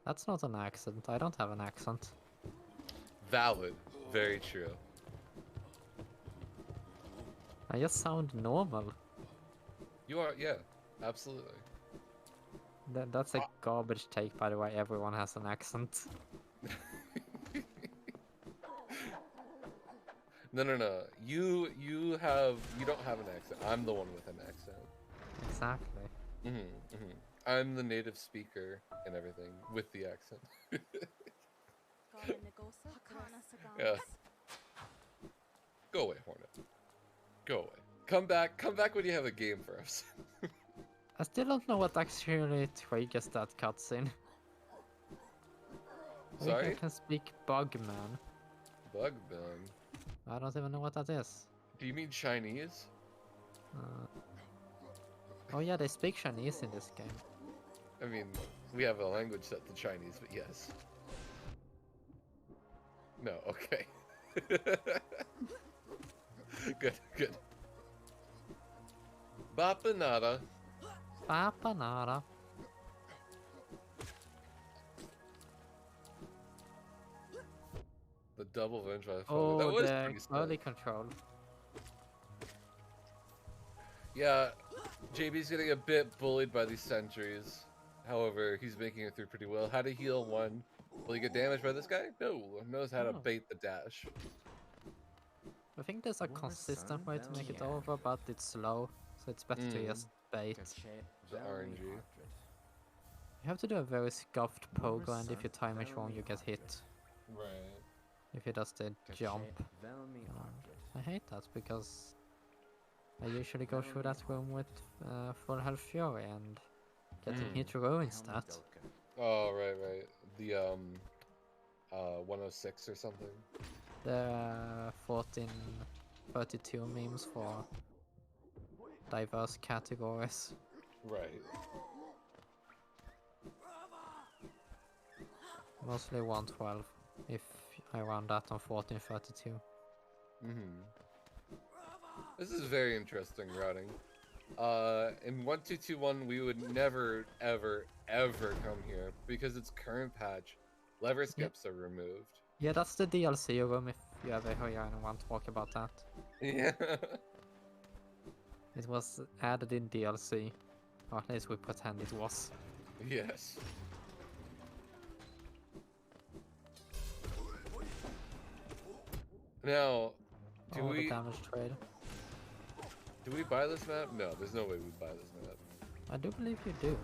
That's not an accent. I don't have an accent. Valid. Very true. I just sound normal. You are, yeah, absolutely. That's a garbage take, by the way. Everyone has an accent. No. You don't have an accent. I'm the one with an accent. Exactly. I'm the native speaker and everything with the accent. Yeah. Go away, Hornet. Go away. Come back when you have a game for us. I still don't know what actually triggers that cutscene. Sorry? I can speak Bugman. Bugman? I don't even know what that is. Do you mean Chinese? Oh yeah, they speak Chinese in this game. I mean, we have a language set to Chinese, but yes. No, okay. Good. Bapanada. Bapanada. The double venge by the Oh, that was the pretty early sick. control. Yeah, JB's getting a bit bullied by these sentries. However, he's making it through pretty well. How to heal one. Will he get damaged by this guy? No. Knows how to bait the dash. I think there's a consistent way to make it over, but it's slow, so it's better to just bait. The RNG. You have to do a very scuffed pogo, and if you time it wrong, you get hit. Right. If he does the jump. I hate that because I usually go through that room with full health fury and getting hit ruins that. Oh, right. The 106 or something. The 1432 memes for diverse categories. Right. Mostly 112 if I run that on 1432. This is very interesting routing. In 1221 we would never ever come here because its current patch lever skips are removed. Yeah, that's the DLC room if you ever hear anyone talk about that. Yeah. It was added in DLC, or at least we pretend it was. Yes. Now, do the we damage trade. Do we buy this map? No, there's no way we buy this map. I do believe you do.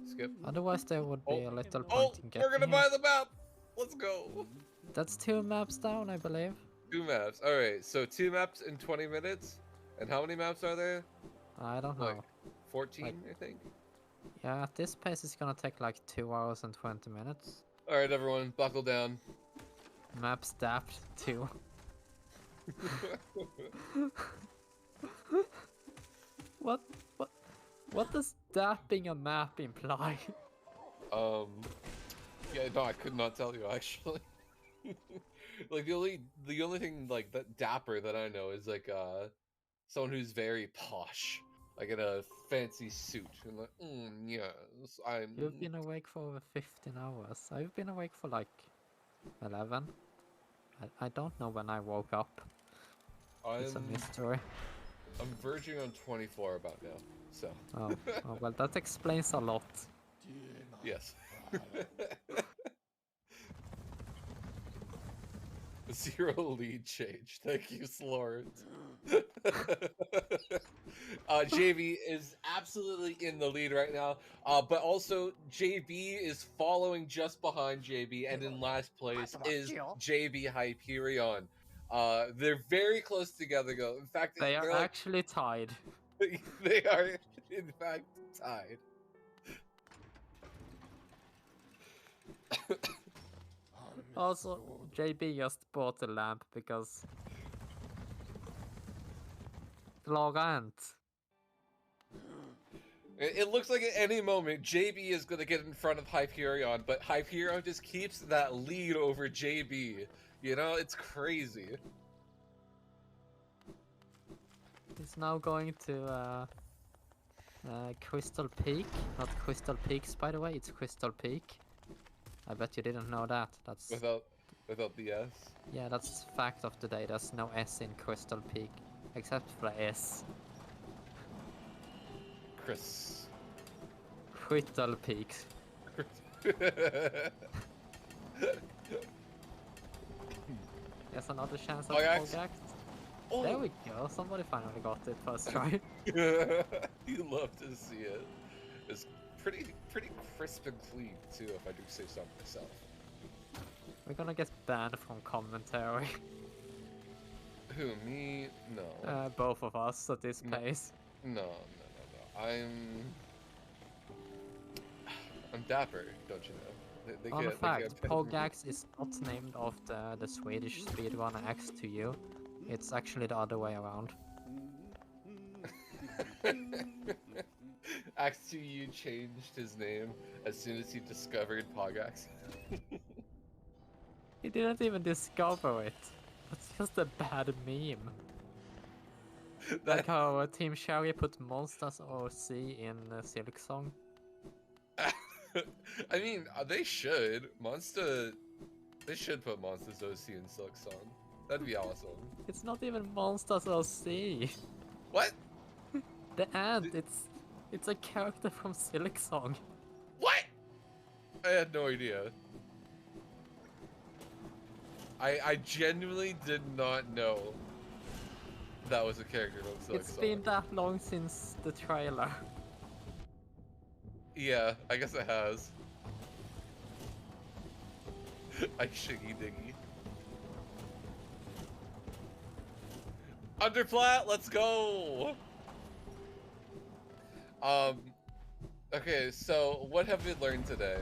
Skip. Otherwise there would be a little point in getting we're gonna here. buy the map! Let's go! That's 2 maps down, I believe. 2 maps. Alright, so 2 maps in 20 minutes? And how many maps are there? I don't know. Like 14, I think? Yeah, at this pace it's gonna take like 2 hours and 20 minutes. Alright everyone, buckle down. Maps dapped 2. What does dapping a map imply? Yeah, no, I could not tell you actually. Like the only thing like that dapper that I know is like someone who's very posh, like in a fancy suit, and like, yes, I'm. You've been awake for over 15 hours. I've been awake for like 11. I don't know when I woke up. It's a mystery. I'm verging on 24 about now. So. Oh, oh well, that explains a lot. Yes. Zero lead change. Thank you, Slord. JB is absolutely in the lead right now, but also JB is following just behind JB, and in last place is JB Hyperion. They're very close together, though. In fact, They are they're like, actually tied. they are, in fact, tied. Also, JB just bought the lamp because Florent. It looks like at any moment JB is going to get in front of Hyperion, but Hyperion just keeps that lead over JB. You know, it's crazy. He's now going to Crystal Peak. Not Crystal Peaks, by the way. It's Crystal Peak. I bet you didn't know that. That's without the S. Yeah, that's fact of the day. There's no S in Crystal Peak, except for the S. Chris. Crystal Peaks. There's another chance at Polgact. Oh. There we go. Somebody finally got it first try. You love to see it. It's pretty crisp and clean too, if I do say so myself. We're gonna get banned from commentary. Who, me? No. Both of us at this pace. No. I'm dapper, don't you know? Fun fact, Polgax is not named after the Swedish speedrunner X to you. It's actually the other way around. Axe2U changed his name as soon as he discovered Pogax. He didn't even discover it. It's just a bad meme. Like how Team Sherry put Monsters OC in Silk Song. I mean, they should. They should put Monsters OC in Silk Song. That'd be awesome. It's not even Monsters OC. What? The ant, it's a character from Silk Song. What? I had no idea. I genuinely did not know that was a character from Silk Song. It's been that long since the trailer. Yeah, I guess it has. I shiggy diggy. Underflat, let's go! Okay, so what have we learned today?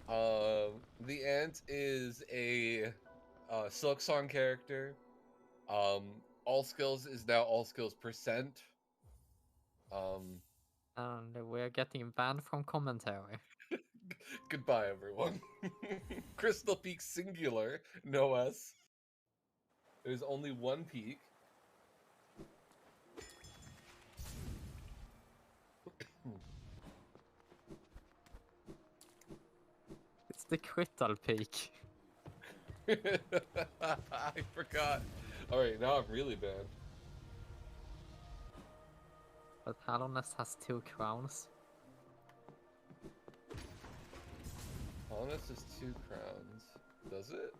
The ant is a Silk Song character. All skills is now all skills %. And we're getting banned from commentary. Goodbye, everyone. Crystal Peak singular, no S. There's only one peak. It's the Crystal Peak. I forgot. Alright, now I'm really banned. But Hallownest has 2 crowns. Hallownest is 2 crowns. Does it?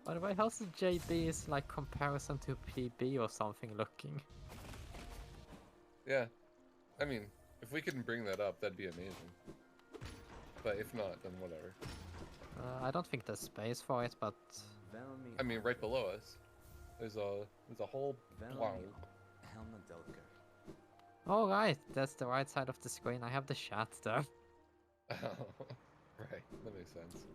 By the way, how's the JB's like comparison to PB or something looking? Yeah. I mean, if we can bring that up, that'd be amazing. But if not, then whatever. I don't think there's space for it, but... I mean, right below us. There's a whole block. Oh right, that's the right side of the screen. I have the chat there. Right, that makes sense.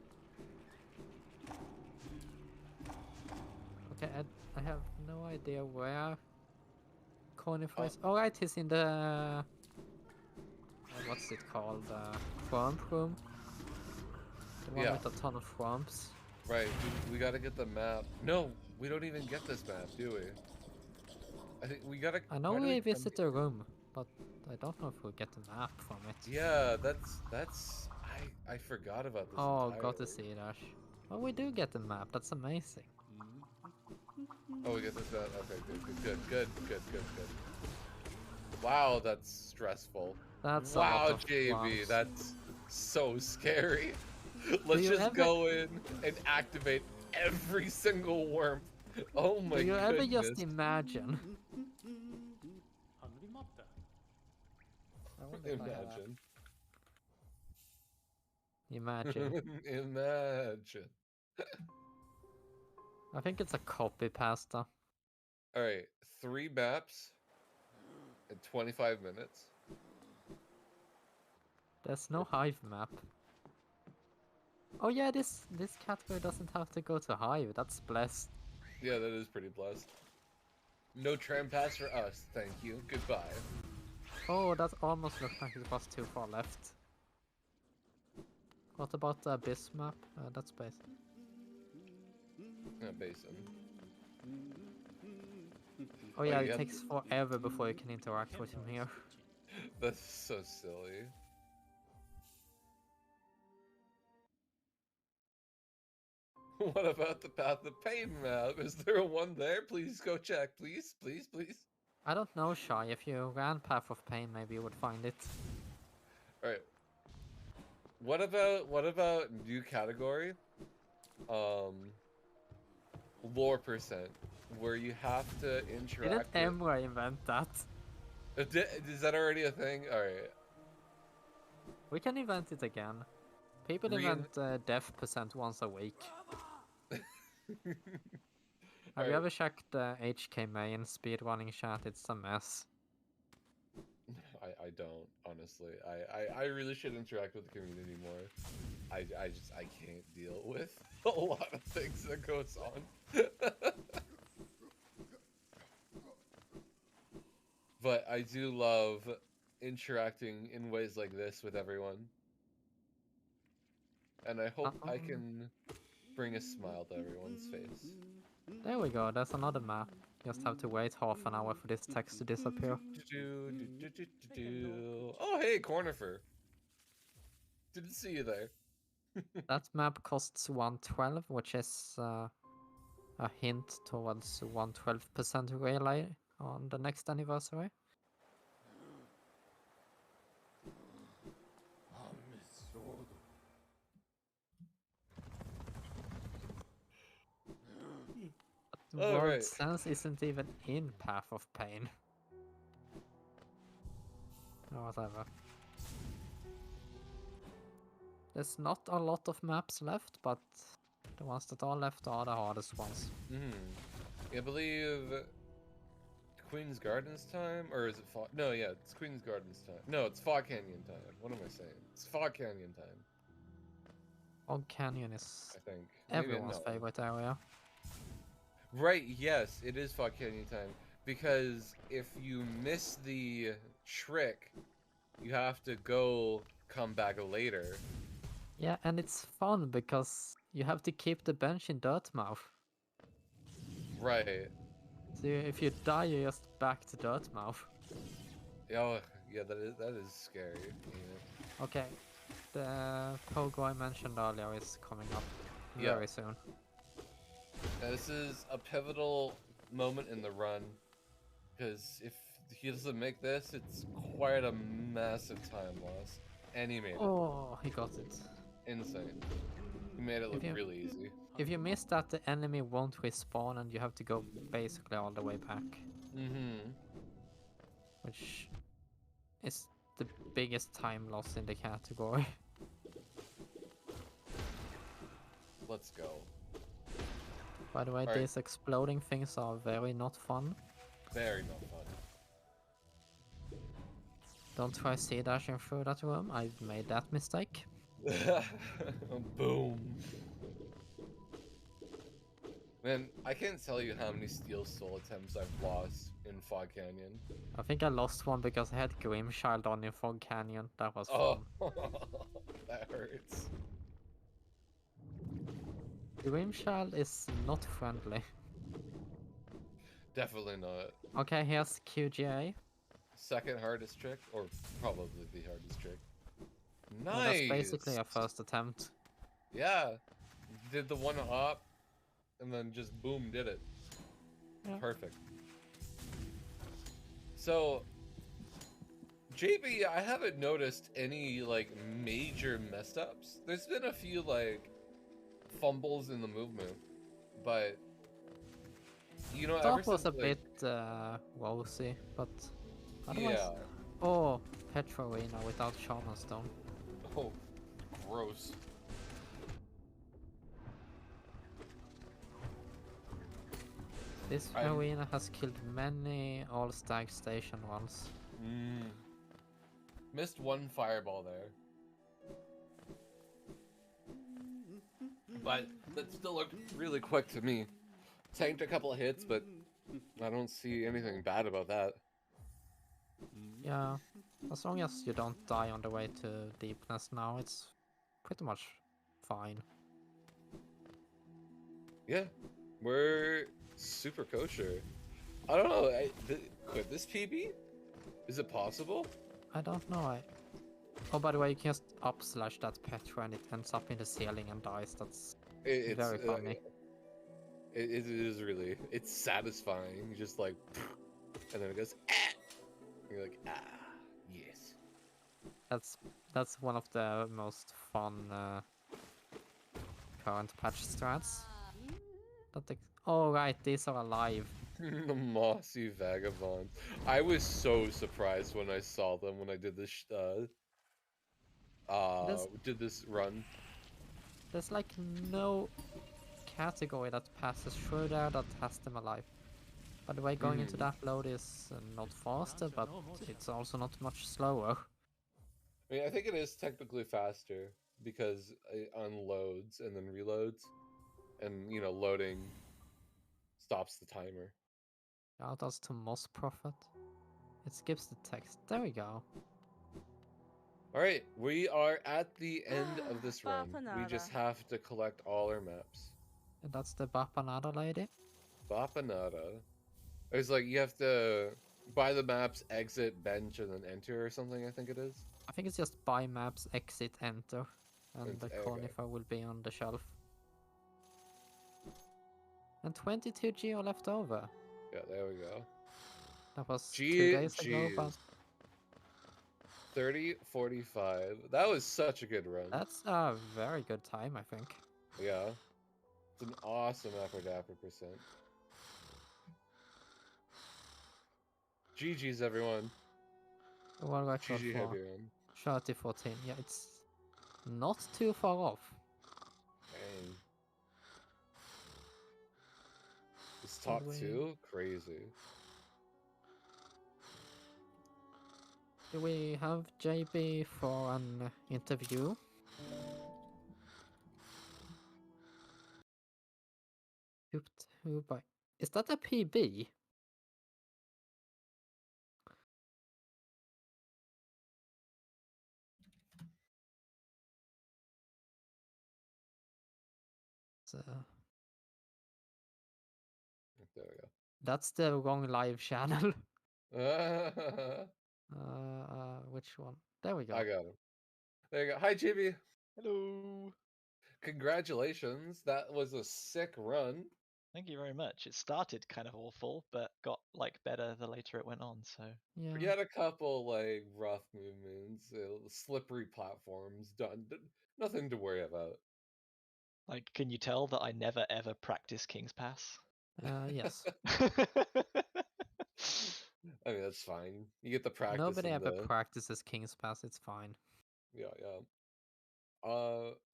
Okay, I have no idea where Conifer is. Oh right, he's in the... what's it called? Frump room? The one with a ton of frumps. Right, we gotta get the map. No, we don't even get this map, do we? I think we gotta... I know we visit the room, but I don't know if we'll get the map from it. Yeah, that's... I forgot about this Oh, entirely. got to see it, Ash. Well, we do get the map, that's amazing. Oh, we get this out. Okay, good. Wow, that's stressful. That's a wow, lot of JB, worms. that's so scary. Let's you just ever- go in and activate every single worm. Oh my Do you ever goodness. just imagine? I wonder if I have a- Imagine. Imagine. I think it's a copy pasta. Alright, 3 maps in 25 minutes. There's no hive map. Oh yeah, this category doesn't have to go to hive. That's blessed. Yeah, that is pretty blessed. No tram pass for us, thank you. Goodbye. Oh, that almost looked like it was too far left. What about the abyss map? That's base. Yeah, basin. Oh yeah, you it have takes forever before you can interact with him here. That's so silly. What about the Path of Pain map? Is there a one there? Please go check, please. I don't know, Shy. If you ran Path of Pain, maybe you would find it. Alright. What about new category? Lore percent, where you have to interact Didn't Emra invent that? Is that already a thing? Alright. We can invent it again. People invent death percent once a week. Have you ever checked the HK main speedrunning chat? It's a mess. I don't, honestly. I really should interact with the community more. I can't deal with a lot of things that goes on. But I do love interacting in ways like this with everyone. And I hope I can bring a smile to everyone's face. There we go, there's another map. Just have to wait half an hour for this text to disappear. Oh hey, Cornifer. Didn't see you there. That map costs 112, which is a hint towards 112% relay on the next anniversary. World Sense isn't even in Path of Pain. Or whatever. There's not a lot of maps left, but the ones that are left are the hardest ones. I believe Queen's Gardens time, or is it Fog? No, yeah, it's Queen's Gardens time. No, it's Fog Canyon time. What am I saying? It's Fog Canyon time. Fog Canyon is I think everyone's favorite area. Right, yes, it is Fog Canyon time. Because if you miss the trick, you have to come back later. Yeah, and it's fun because you have to keep the bench in Dirtmouth. Right. So if you die, you're just back to Dirtmouth. Oh, yeah, that is scary. Yeah. Okay, the pogo I mentioned earlier is coming up very soon. Now, this is a pivotal moment in the run, because if he doesn't make this, it's quite a massive time loss. And he made it. Oh, he got it. Insane. He made it look really easy. If you miss that, the enemy won't respawn and you have to go basically all the way back. Which is the biggest time loss in the category. Let's go. By the way, these exploding things are very not fun. Very not fun. Don't try sea dashing through that room. I've made that mistake. Boom. Man, I can't tell you how many Steel Soul attempts I've lost in Fog Canyon. I think I lost one because I had Grimchild on in Fog Canyon. That was fun. That hurts. Grimchild is not friendly. Definitely not. Okay, here's QGA. Second hardest trick, or probably the hardest trick. Nice! Well, that's basically a first attempt. Yeah. Did the one hop, and then just boom, did it. Yeah. Perfect. So, JB, I haven't noticed any like major mess ups. There's been a few like fumbles in the movement, but you know, ever That was since a like bit wowsy, but otherwise. yeah, Oh, Petro Arena without Shaman Stone. oh, gross. This arena has killed many all stag station ones. Missed one fireball there. But that still looked really quick to me. Tanked a couple of hits, but I don't see anything bad about that. Yeah, as long as you don't die on the way to deepness now, it's pretty much fine. Yeah, we're super kosher. I don't know, could this PB? Is it possible? I don't know. Oh, by the way, you can just up/slash that Petra and it ends up in the ceiling and dies. That's It's very funny. It is really, it's satisfying. Just like, and then it goes, ah! And you're like, ah, yes. That's one of the most fun current patch strats. Oh right, these are alive. The mossy vagabonds. I was so surprised when I saw them when I did this did this run. There's like no category that passes through there that has them alive. By the way, going into that load is not faster, but it's also not much slower. I mean, I think it is technically faster because it unloads and then reloads, and you know, loading stops the timer. Shout outs to Moss Prophet. It skips the text. There we go. All right, we are at the end of this run. We just have to collect all our maps. And that's the Bapanada lady. Bapanada. It's like you have to buy the maps, exit, bench, and then enter or something, I think it is. I think it's just buy maps, exit, enter. And the Cornifer will be on the shelf. And 22 Geo left over. Yeah, there we go. That was 2 days ago, but 30:45. That was such a good run. that's a very good time, I think. Yeah. It's an awesome Aphrodapper percent. GG's, everyone. One record GG for heavy run. 30-14. Yeah, it's not too far off. Dang. This top two? Crazy. Do we have JB for an interview? Is that a PB? There we go. That's the wrong live channel. uh, which one? There we go. I got him. There you go. Hi, JB. Hello. Congratulations. That was a sick run. Thank you very much. It started kind of awful, but got like better the later it went on. So yeah, you had a couple like rough movements, slippery platforms. Nothing to worry about. like, can you tell that I never ever practice King's Pass? Yes. I mean, that's fine. You get the practice. Nobody ever practices King's Pass. It's fine. Yeah, yeah.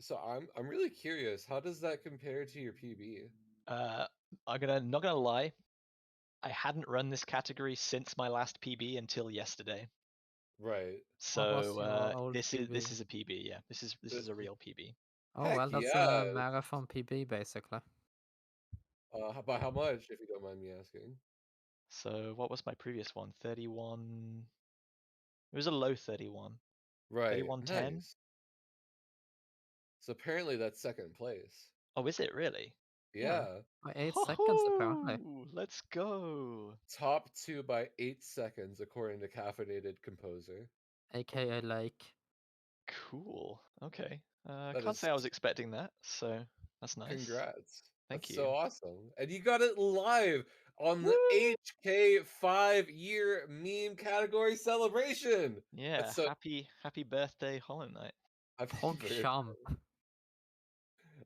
So I'm really curious. How does that compare to your PB? I'm not gonna lie. I hadn't run this category since my last PB until yesterday. Right. So this is a PB. Yeah, this is a real PB. Oh well, that's a marathon PB basically. By how much, if you don't mind me asking? So what was my previous one? 31. It was a low 31. Right. 31:10. Nice. So apparently that's second place. Oh, is it really? Yeah. By 8 seconds apparently. Let's go. Top 2 by 8 seconds according to Caffeinated Composer. AKA Lake. Cool. Okay. I can't say I was expecting that, so that's nice. Congrats. Thank That's you. so awesome. And you got it live. on the HK 5-year meme category celebration. Yeah, That's so happy birthday, Hollow Knight. happy Pog birthday. Champ.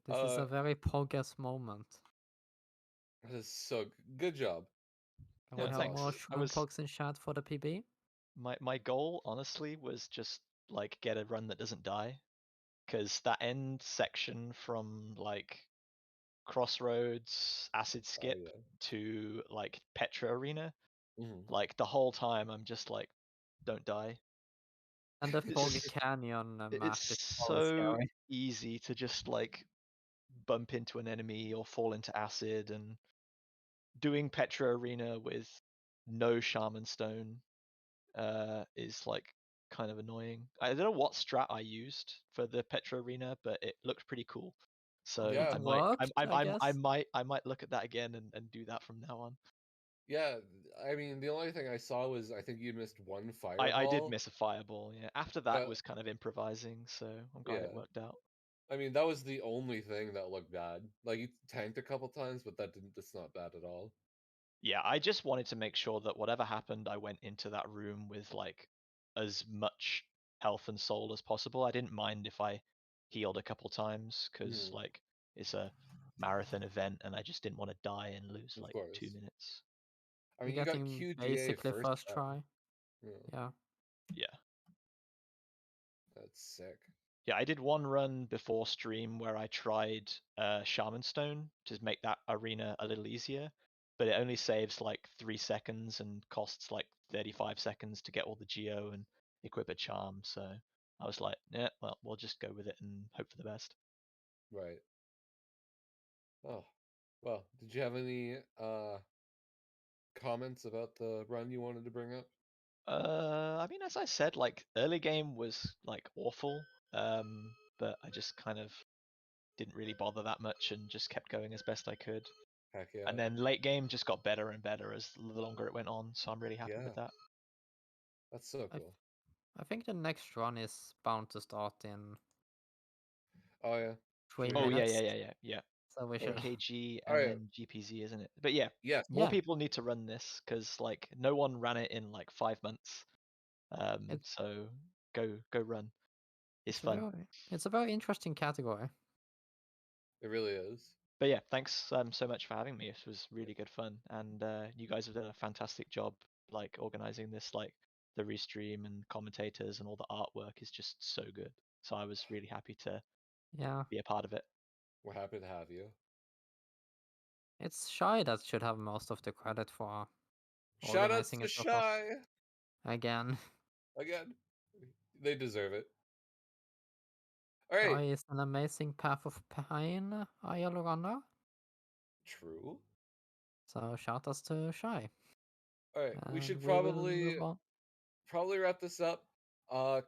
This is a very Pogus moment. That is so good job. Can Yeah, we have thanks. more I Shroom was Pogs in chat for the PB? my goal honestly was just like get a run that doesn't die, because that end section from like Crossroads, Acid Skip to like Petra Arena, like the whole time I'm just like, don't die. And the It's Foggy just- Canyon map It's is so scary. easy to just like bump into an enemy or fall into acid, and doing Petra Arena with no Shaman Stone is like kind of annoying. I don't know what strat I used for the Petra Arena, but it looked pretty cool. So Yeah. I It might, worked, I guess. I might look at that again and do that from now on. Yeah, I mean, the only thing I saw was I think you missed one fireball. I did miss a fireball. Yeah, after that But- was kind of improvising, so I'm glad it worked out. I mean, that was the only thing that looked bad. Like, you tanked a couple times, but that's not bad at all. Yeah, I just wanted to make sure that whatever happened, I went into that room with like as much health and soul as possible. I didn't mind if I healed a couple times, because like it's a marathon event and I just didn't want to die and lose Of like course. 2 minutes. I mean, You're you got getting QGA basically first try. try. Yeah. Yeah. That's sick. Yeah, I did one run before stream where I tried Shaman Stone to make that arena a little easier, but it only saves like 3 seconds and costs like 35 seconds to get all the geo and equip a charm. So I was like, yeah, well, we'll just go with it and hope for the best. Right. Oh, well, did you have any comments about the run you wanted to bring up? I mean, as I said, like early game was like awful, but I just kind of didn't really bother that much and just kept going as best I could. Heck yeah. And then late game just got better and better as the longer it went on, so I'm really happy with that. That's so cool. I think the next run is bound to start in Oh yeah. 3 Oh yeah, minutes. yeah. So we should. NKG Oh, and yeah. then GPZ, isn't it? But yeah, Yes. more Yeah. people need to run this because like no one ran it in like 5 months. So go run. It's fun. It's a very interesting category. It really is. But yeah, thanks so much for having me. It was really good fun, and you guys have done a fantastic job like organizing this. Like the restream and commentators and all the artwork is just so good. So I was really happy to be a part of it. We're happy to have you. It's Shy that should have most of the credit for Shout outs organizing to it so fast. Shy. Again. They deserve it. All right. Shy is an amazing path of pain, IL runner. True. So shout outs to Shy. All right, we should will probably move on. wrap this up.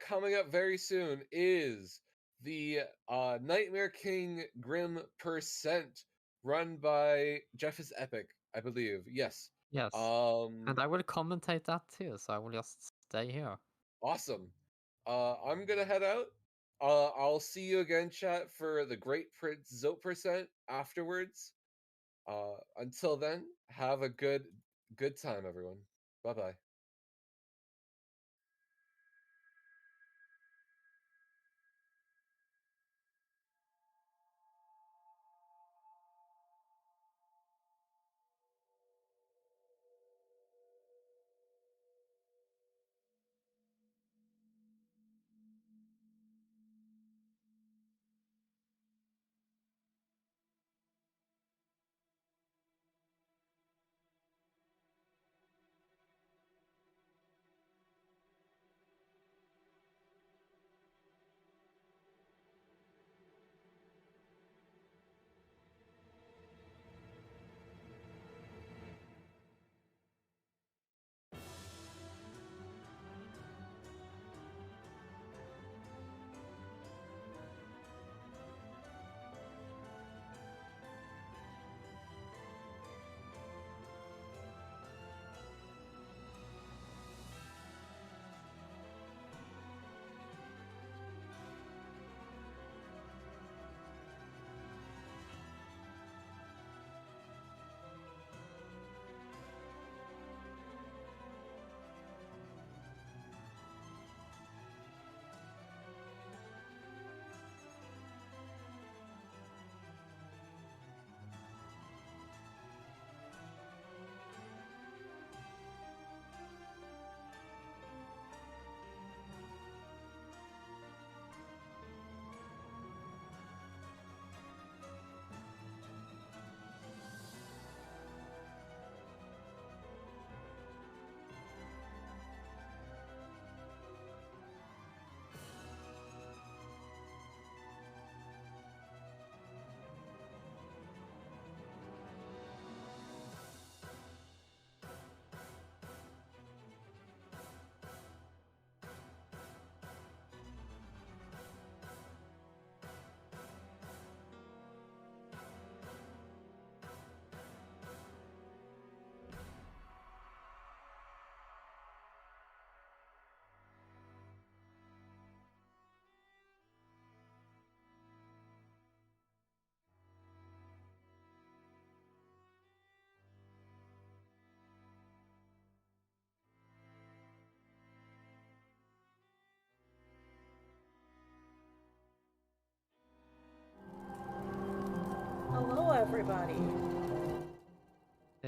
Coming up very soon is the Nightmare King Grim Percent, run by Jeff is Epic, I believe. Yes. Yes. And I will commentate that too, so I will just stay here. Awesome. I'm gonna head out. I'll see you again, chat, for the Great Prince Zote Percent afterwards. Until then, have a good time, everyone. Bye bye.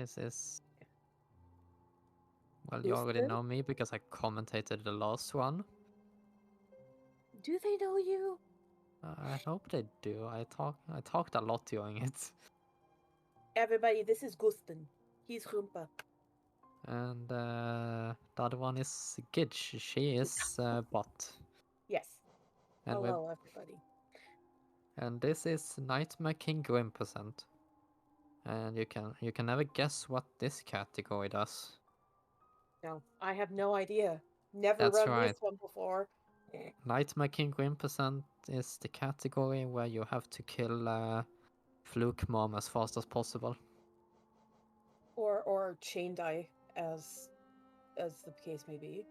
This is... Well, you already Houston? know me because I commentated the last one. Do they know you? I hope they do. I talked a lot during it. Everybody, this is Gustin. He's Rumpa. And the other one is Gidge. She is bot. Yes. And we Hello, everybody. and this is Nightmare King Grim percent. And you can never guess what this category does. No, I have no idea. Never That's run right. this one before. Nightmare King Grim percent is the category where you have to kill Fluke Mom as fast as possible. Or chain die, as the case may be.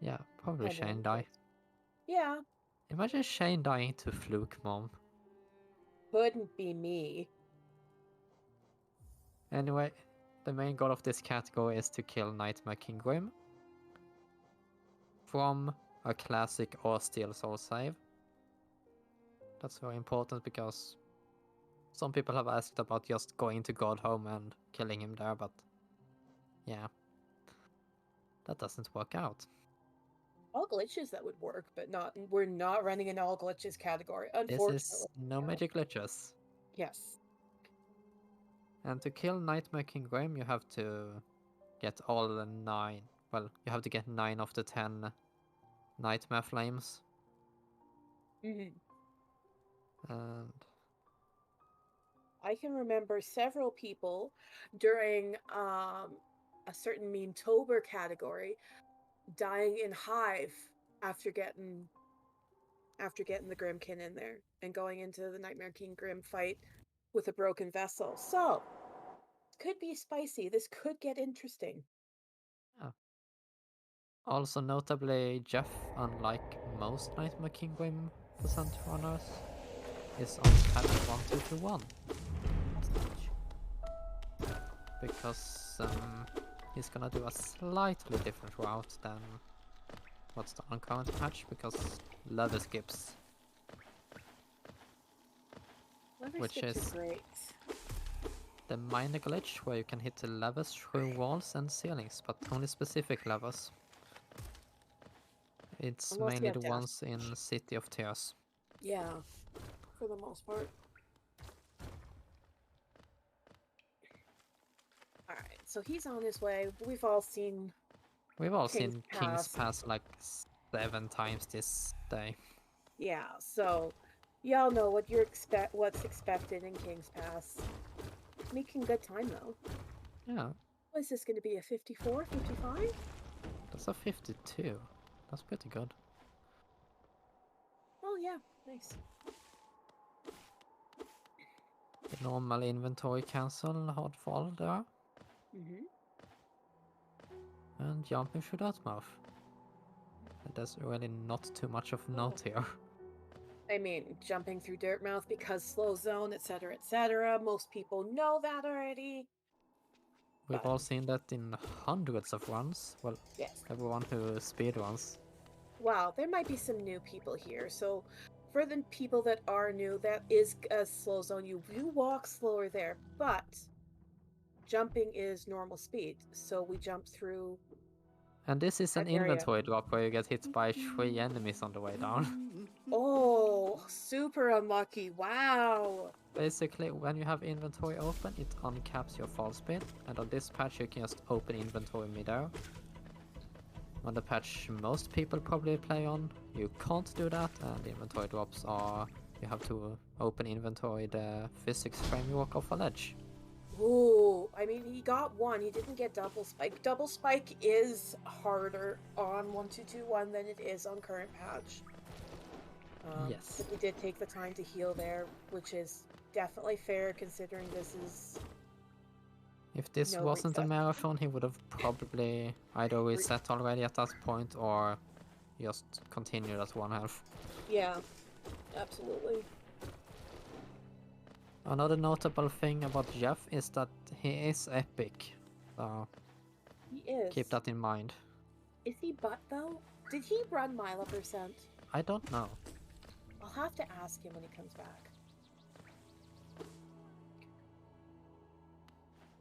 Yeah, probably Depending on Shane the die. case. Yeah, Imagine Shane dying to Fluke Mom. couldn't be me. Anyway, the main goal of this category is to kill Nightmare King Grim from a classic or steel soul save. That's very important because some people have asked about just going to God Home and killing him there, but yeah, that doesn't work out. All glitches that would work, but not. We're not running an all glitches category, This unfortunately. is no magic glitches. Yes. And to kill Nightmare King Grim, you have to get all the 9. Well, you have to get 9 of the 10 Nightmare Flames. Mm-hmm. And I can remember several people during a certain Meme-tober category dying in Hive after getting the Grimkin in there and going into the Nightmare King Grim fight with a broken vessel. So, could be spicy. This could get interesting. yeah. Also notably, Jeff, unlike most Nightmare King Grim percent runners, is on patch 1221. Because he's gonna do a slightly different route than what's the current patch, because lever skips. Lever Which skips is are great. the minor glitch where you can hit the levers through walls and ceilings, but only specific levers. It's Unless you mainly have the dash. ones in City of Tears. Yeah, for the most part. Alright, so he's on his way. We've all seen seen King's Pass like 7 times this day. Yeah, so y'all know what what's expected in King's Pass. Making good time though. Yeah. What is this going to be, a 54, 55? That's a 52. That's pretty good. Oh yeah, nice. The normal inventory cancel hard fall there. Mm-hmm. And jumping through that mouth. There's really not too much of note here. I mean, jumping through Dirtmouth because slow zone, etc., etc. Most people know that already. We've all seen that in hundreds of runs. Well, yes. Everyone who speedruns. Wow, there might be some new people here. So, for the people that are new, that is a slow zone. You do walk slower there, but jumping is normal speed. So we jump through. And this is an inventory drop where you get hit by 3 enemies on the way down. Oh, super unlucky. Wow. Basically, when you have inventory open, it uncaps your fall speed, and on this patch you can just open inventory midair. On the patch most people probably play on, you can't do that, and inventory drops are you have to open inventory the physics framework of a ledge. Ooh, I mean, he got one. He didn't get double spike. Double spike is harder on 1221 than it is on current patch. Yes. But he did take the time to heal there, which is definitely fair considering this is... If this wasn't a marathon, he would have probably either reset already at that point or just continued at 1 health. Yeah, absolutely. Another notable thing about Jeff is that he is epic, so he is. Keep that in mind. Is he butt though? Did he run Mila percent? I don't know. I'll have to ask him when he comes back.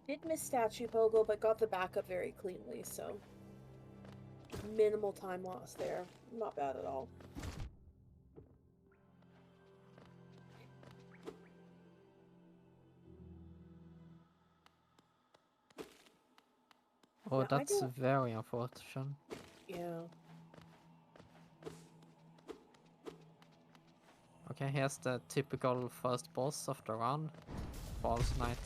Did miss statue pogo, but got the backup very cleanly, so minimal time loss there. Not bad at all. Oh, Yeah, I that's don't- very unfortunate. Yeah. Okay, here's the typical first boss of the run. False Knight.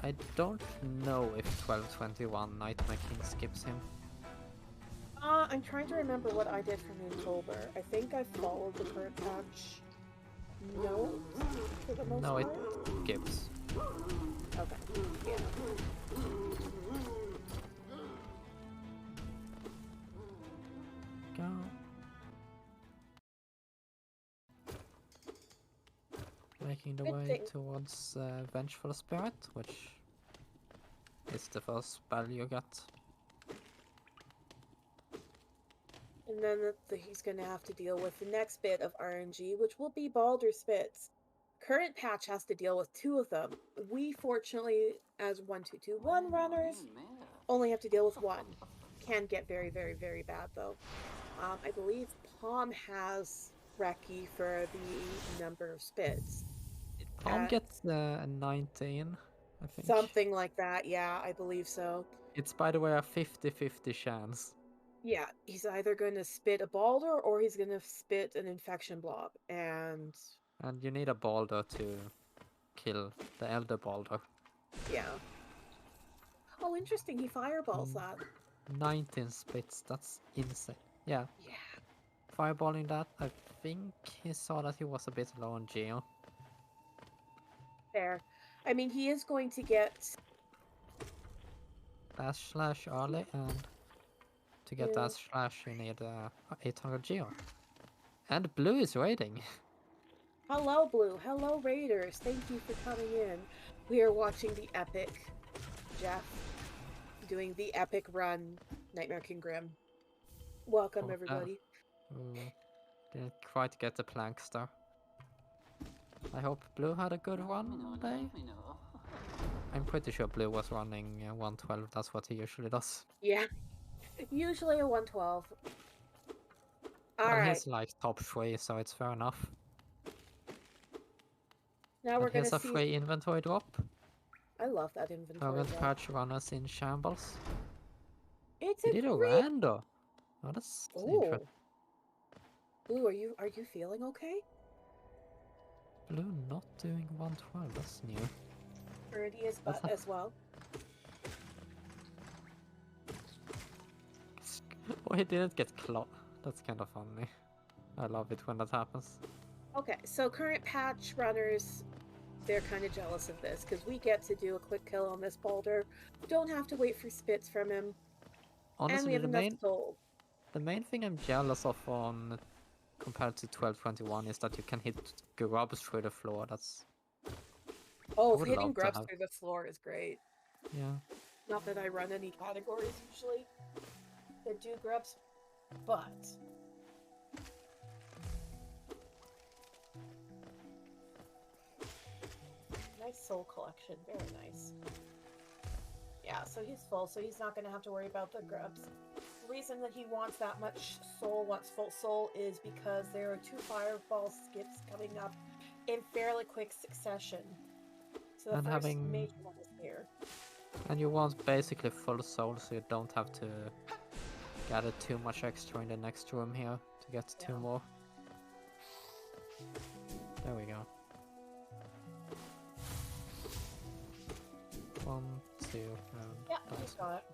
I don't know if 1221 Nightmare King skips him. I'm trying to remember what I did for Moontober. I think I followed the current patch notes for the most No, it part. skips. Okay. Yeah. Go. Making the Good way thing. towards Vengeful Spirit, which is the first spell you get. And then he's going to have to deal with the next bit of RNG, which will be Baldur's Spits. Current patch has to deal with 2 of them. We, fortunately, as 1221 runners, only have to deal with 1. Can get very, very, very bad, though. I believe Palm has Reki for the number of spits. Palm gets a 19, I think. Something like that, yeah, I believe so. It's, by the way, a 50-50 chance. Yeah, he's either going to spit a Balder or he's going to spit an infection blob, and you need a Balder to kill the Elder Balder. yeah. Oh, interesting, he fireballs that. 19 spits, that's insane. Yeah. Yeah. Fireballing that, I think he saw that he was a bit low on Geo. Fair. I mean, he is going to get Dash slash early, and to get Yeah. dash slash you need 800 Geo. And Blue is waiting. Hello, Blue. Hello, Raiders. Thank you for coming in. We are watching the epic Jeff doing the epic run, Nightmare King Grim. Welcome, Oh, everybody. Didn't quite get the plank star. I hope Blue had a good run day. I'm pretty sure Blue was running 112. That's what he usually does. Yeah. Usually a 112. Well, Alright. he's like top 3, so it's fair enough. Now And we're going here's to a see. free inventory drop. I love that inventory. Current drop. patch runners in shambles. It's He a did a great. rando. Oh, that's Oh. interesting. Blue, are you feeling okay? Blue not doing 112. That's new. Birdie is That's as well. Oh, he didn't get claw. That's kind of funny. I love it when that happens. Okay, so current patch runners, they're kind of jealous of this because we get to do a quick kill on this boulder. Don't have to wait for spits from him. And we Honestly, have enough soul. the main thing I'm jealous of on compared to 1221 is that you can hit grubs through the floor. That's Oh, would hitting love to grubs have- through the floor is great. yeah. Not that I run any categories usually that do grubs, but nice soul collection, very nice. Yeah, so he's full, so he's not going to have to worry about the grubs. The reason that he wants that much soul, wants full soul, is because there are 2 fireball skips coming up in fairly quick succession. So the And first having- major one is here. And you want basically full soul, so you don't have to gather too much extra in the next room here to get 2 more. There we go. 1, 2, and Yeah, that's he's got it.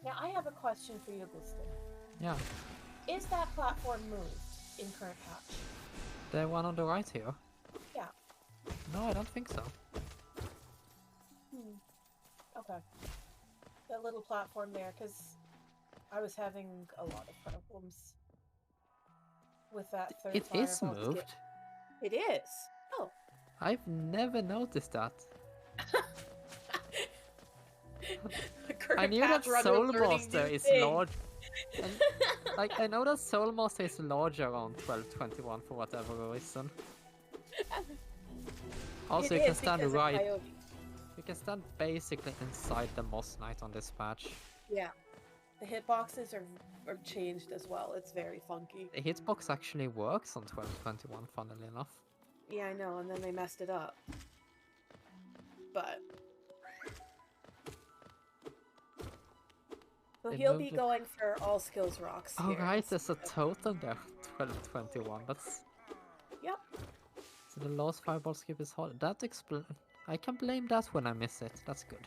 Now I have a question for you, Gustin. yeah. Is that platform moved in current patch? The one on the right here? Yeah. No, I don't think so. Okay. That little platform there, because I was having a lot of problems with that third It is fireball skip. moved. It is. Oh. I've never noticed that. I knew that Soul Master is large. And, like, I know that Soul Master is larger on 1221 for whatever reason. Also, It you can is stand because of right. Coyote. You can stand basically inside the Moss Knight on this patch. Yeah. The hitboxes are changed as well. It's very funky. The hitbox actually works on 1221, funnily enough. Yeah, I know, and then they messed it up. But so They he'll moved be it. going for all skills rocks Oh here. right, there's a totem there. 1221. That's. Yep. So the last fireball skip is hard. That I can blame that when I miss it. That's good.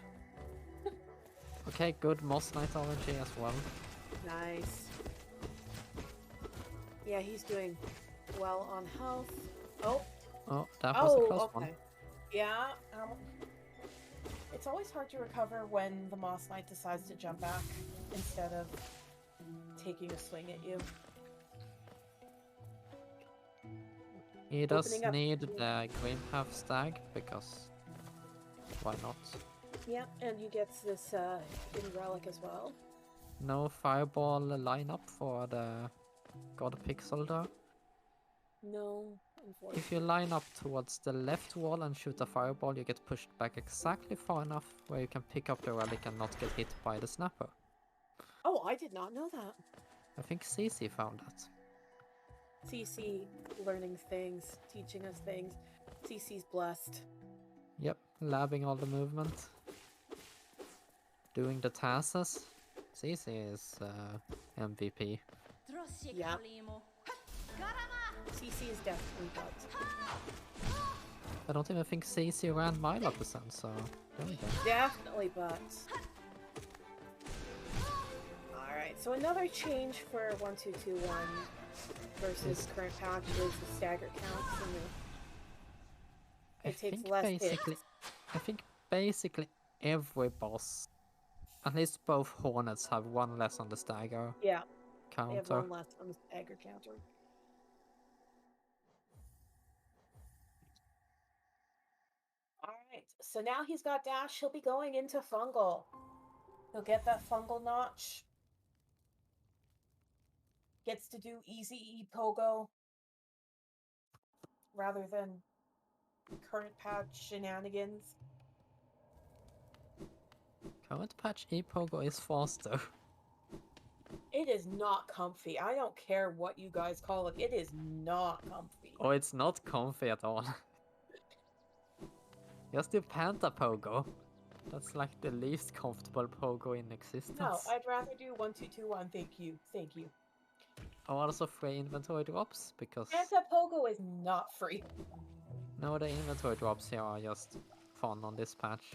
Okay, good Moss Knight RNG as well. Nice. Yeah, he's doing well on health. Oh. Oh, that was a close okay. one. Yeah. It's always hard to recover when the Moss Knight decides to jump back instead of taking a swing at you. He does Opening up- need the Greenpath Stag because why not? Yeah, and he gets this hidden relic as well. No fireball lineup for the God Pixel though. No, unfortunately. If you line up towards the left wall and shoot a fireball, you get pushed back exactly far enough where you can pick up the relic and not get hit by the snapper. Oh, I did not know that. I think CC found that. CC learning things, teaching us things. CC's blessed. Yep, labbing all the movement. Doing the tasks. CC is MVP. Yeah. CC is definitely butt. I don't even think CC ran Milo percent, so there we go. Definitely butt. Alright, so another change for 1221 versus current patch is the stagger counts and it takes less hits. I think basically every boss, at least both Hornets, have one less on the stagger Yeah. counter. They have one less on the stagger counter. Alright, so now he's got dash, he'll be going into fungal. He'll get that fungal notch. Gets to do easy E-Pogo rather than current patch shenanigans. Current patch E-Pogo is faster. It is not comfy. I don't care what you guys call it. It is not comfy. Oh, it's not comfy at all. Just do Panta Pogo. That's like the least comfortable Pogo in existence. No, I'd rather do 1221. Thank you. Thank you. Oh, also free inventory drops because Anti-Pogo is not free. no, the inventory drops here are just fun on this patch.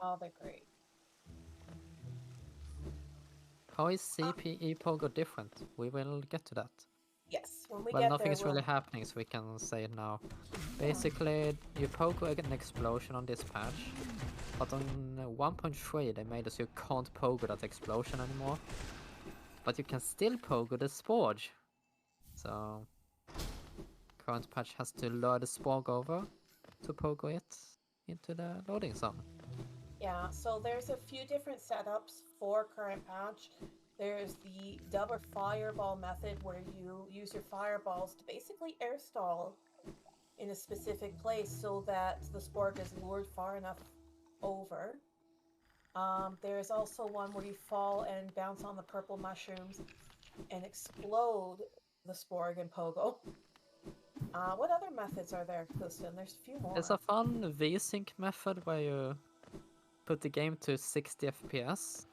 Oh, they're great. How is CPE Pogo different? We will get to that. Yes, when we Well, get nothing there, is really happening, so we can say it now. Basically, you Pogo an explosion on this patch, but on 1.3 they made us you can't Pogo that explosion anymore. But you can still Pogo the Sporge. So, current patch has to lure the Sporg over to Pogo it into the loading zone. Yeah, so there's a few different setups for current patch. There's the double fireball method where you use your fireballs to basically air stall in a specific place so that the Sporg is lured far enough over. There's also one where you fall and bounce on the purple mushrooms and explode the Sporg and Pogo. What other methods are there, Kustin? There's a few more. There's a fun VSync method where you put the game to 60 FPS.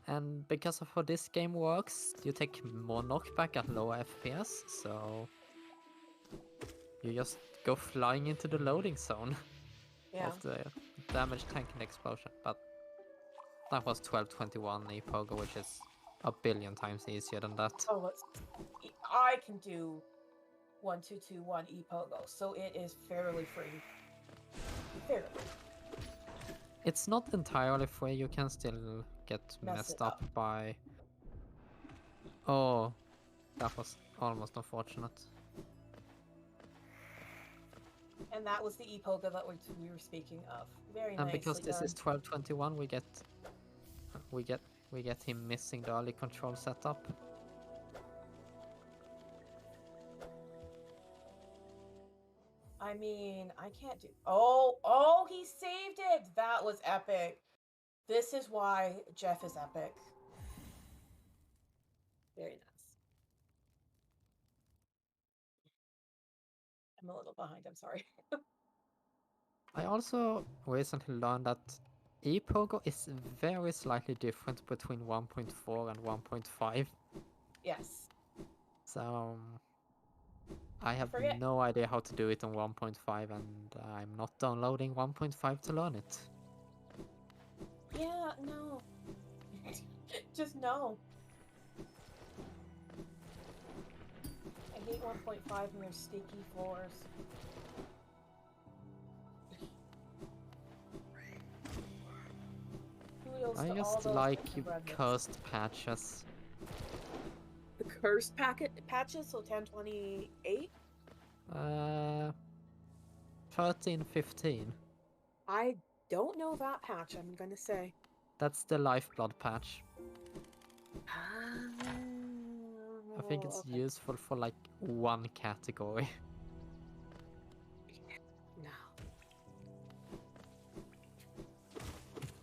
And because of how this game works, you take more knockback at lower FPS, so you just go flying into the loading zone of the damage tanking explosion. But that was 1221 E-Pogo, which is a billion times easier than that. Oh, I can do 1221 E-Pogo, so it is fairly free. Fairly. It's not entirely free, you can still get messed up by... Oh, that was almost unfortunate. And that was the E-Pogo that we were speaking of. Very nice. And because this is 1221, we get him missing the early control setup. I mean, I can't do. Oh, he saved it. That was epic. This is why Jeff is epic. Very nice. I'm a little behind. I'm sorry. I also recently learned that ePogo is very slightly different between 1.4 and 1.5. Yes. So I have forget. no idea how to do it on 1.5, and I'm not downloading 1.5 to learn it. Yeah, no. Just no. I hate 1.5 and their sticky floors. Kudos I to all just those like rednecks. cursed patches. The cursed patches, so 1028? 13, 15. I don't know that patch, I'm gonna say. That's the lifeblood patch. I think it's okay. useful for like one category. No.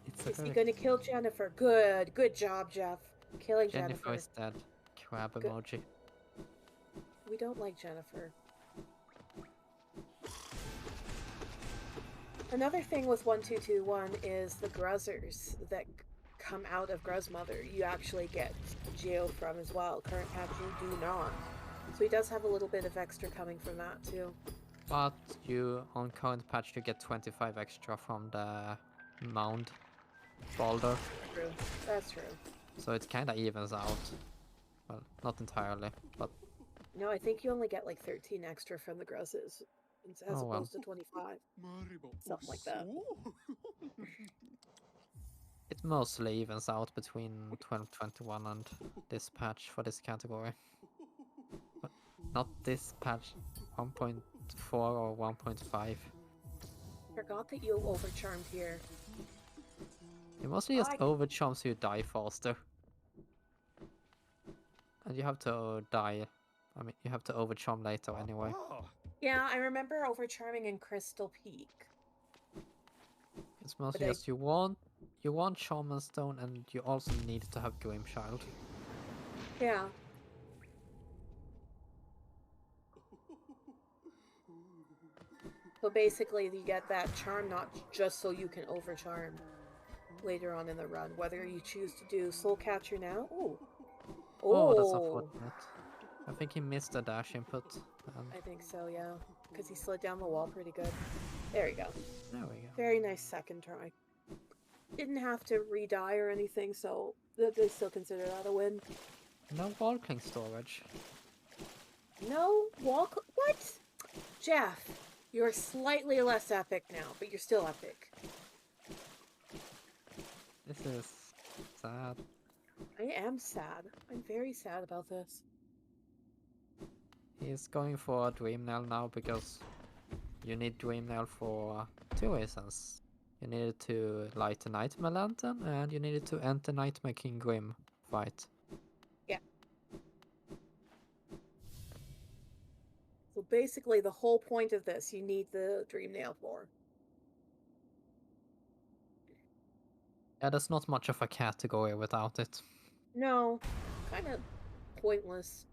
It's Is he very... gonna kill Jennifer? Good job, Jeff. Killing Jennifer Jennifer. is dead. Crab Good. emoji. We don't like Jennifer. Another thing with 1221 is the Gruzzers that come out of Gruzmother. You actually get Geo from as well. Current patch you do not. So he does have a little bit of extra coming from that too. But you, on current patch, you get 25 extra from the mound boulder. True. That's true. So it kinda evens out. Well, not entirely, but... No, I think you only get like 13 extra from the Gruzzes as Oh, well. opposed to 25. Something like that. It mostly evens out between 1221 and this patch for this category. But not this patch, 1.4 or 1.5. Forgot that you overcharmed here. You mostly just overcharm so you die faster. And you have to die. I mean, you have to overcharm later anyway. Yeah, I remember overcharming in Crystal Peak. It's mostly just you want Shaman Stone, and you also need to have Grimchild. Yeah. So basically you get that charm not just so you can overcharm later on in the run, whether you choose to do Soul Catcher now. Ooh. Oh, that's unfortunate. I think he missed a dash input. I think so, yeah. Because he slid down the wall pretty good. There we go. There we go. Very nice second try. Didn't have to re-die or anything, so they still consider that a win. No wall cling storage. No wall... What? Jeff, you're slightly less epic now, but you're still epic. This is sad. I am sad. I'm very sad about this. He's going for Dreamnail now because you need Dreamnail for two reasons. You needed to light a Nightmare Lantern, and you needed to enter Nightmare King Grim fight. Yeah. So basically the whole point of this, you need the Dreamnail for. Yeah, there's not much of a category without it. No, kind of pointless.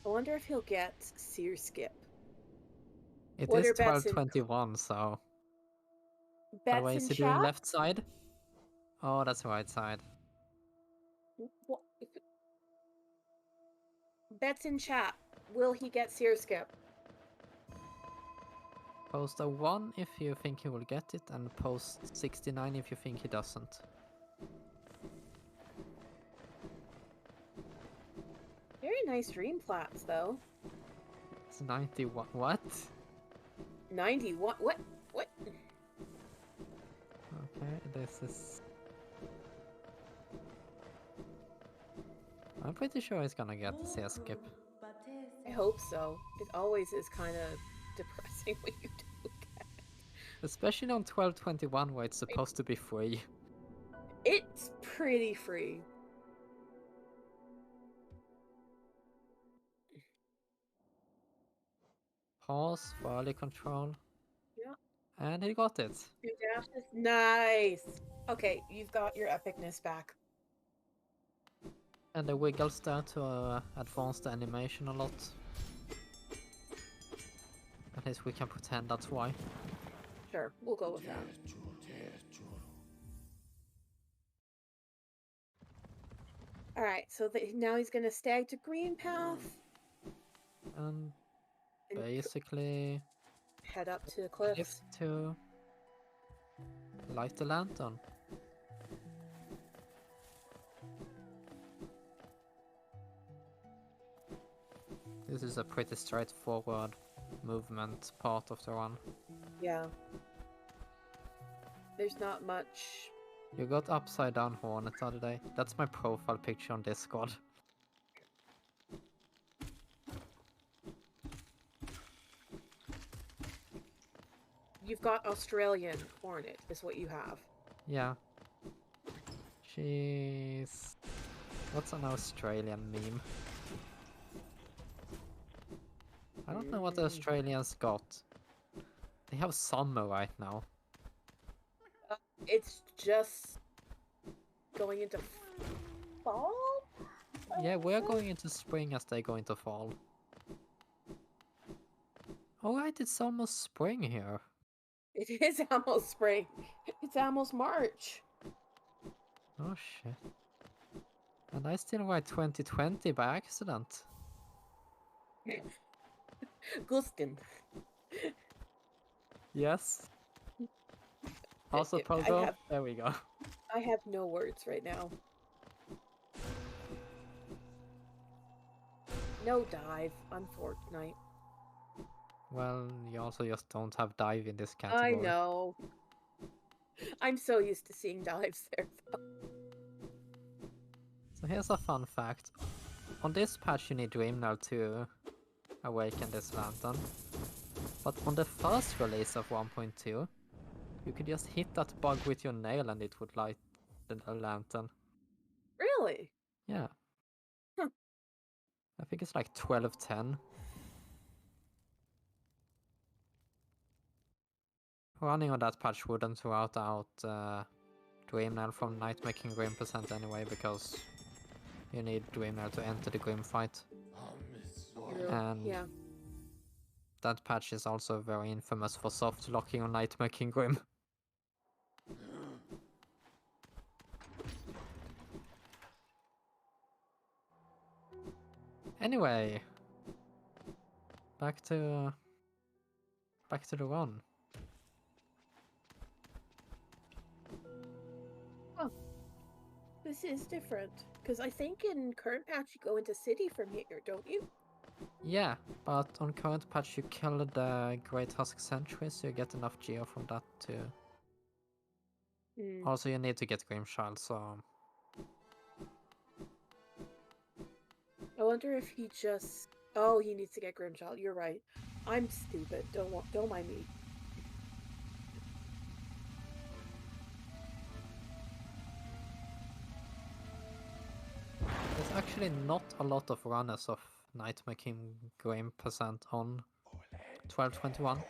I wonder if he'll get Seer Skip. It What is are bets in- 1221, so... By the Bets way, in is he doing chat? left side? Oh, that's right side. What? Bets in chat. Will he get Seer Skip? Post a 1 if you think he will get it, and post 69 if you think he doesn't. Very nice dream plats, though. It's 91. What? 91. What? What? Okay, this is... I'm pretty sure he's gonna get the CS skip. I hope so. It always is kind of depressing when you do get it. Especially on 1221 where it's supposed to be free. It's pretty free. pause for early control. Yeah. And he got it. 2 dashes. Nice. Okay, you've got your epicness back. And the wiggles there to advance the animation a lot. At least we can pretend that's why. Sure, we'll go with that. Alright, so now he's gonna stag to green path. And And basically head up to the cliffs. to light the lantern. This is a pretty straightforward movement part of the run. Yeah. There's not much. You got upside down hornet the other day. That's my profile picture on Discord. You've got Australian hornet, is what you have. Yeah. She's... What's an Australian meme? I don't know what the Australians got. They have summer right now. It's just going into fall? Yeah, we're going into spring as they go into fall. Alright, it's almost spring here. It is almost spring. It's almost March. Oh shit. And I still write 2020 by accident. Guskin. Yes. Also Pogo, there we go. I have no words right now. No dive on Fortnite. Well, you also just don't have dive in this category. I know. I'm so used to seeing dives there, though. So here's a fun fact. On this patch you need Dreamnail to awaken this lantern. But on the first release of 1.2, you could just hit that bug with your nail and it would light the lantern. Really? Yeah. Huh. I think it's like 12:10. Running on that patch wouldn't route out Dreamnail from Night Making Grim % anyway, because you need Dreamnail to enter the Grim fight. And yeah. that patch is also very infamous for soft locking on Night Making Grim. Anyway, back to the run. Oh, this is different. Because I think in current patch you go into city from here, don't you? Yeah, but on current patch you kill the Great Husk Sentry, so you get enough geo from that too. Also you need to get Grimchild, so... I wonder if he just... Oh, he needs to get Grimchild. You're right. I'm stupid. Don't mind me. There's actually not a lot of runners of Night Making Grim % on 1221.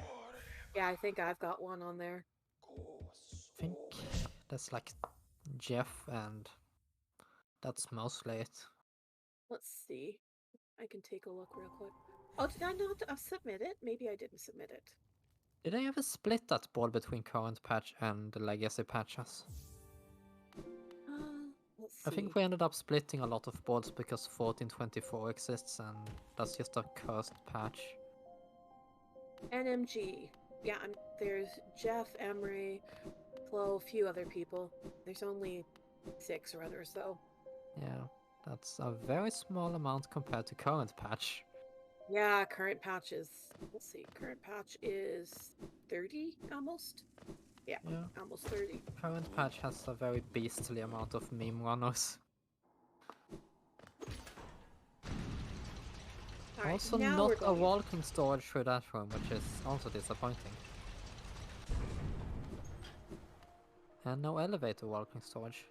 Yeah, I think I've got one on there. I think there's like Jeff and that's mostly it. Let's see. I can take a look real quick. Oh, did I not submit it? Maybe I didn't submit it. Did I ever split that board between current patch and the legacy patches? Let's see. I think we ended up splitting a lot of boards because 1424 exists and that's just a cursed patch. NMG. Yeah, there's Jeff, Emery, Flo, a few other people. There's only 6 runners though. Yeah, that's a very small amount compared to current patch. Yeah, current patch is... Let's see, current patch is 30 almost? Yeah, almost 30. Current patch has a very beastly amount of meme runners. Right, also now we're not a going... walking storage through that room, which is also disappointing. And no elevator walking storage.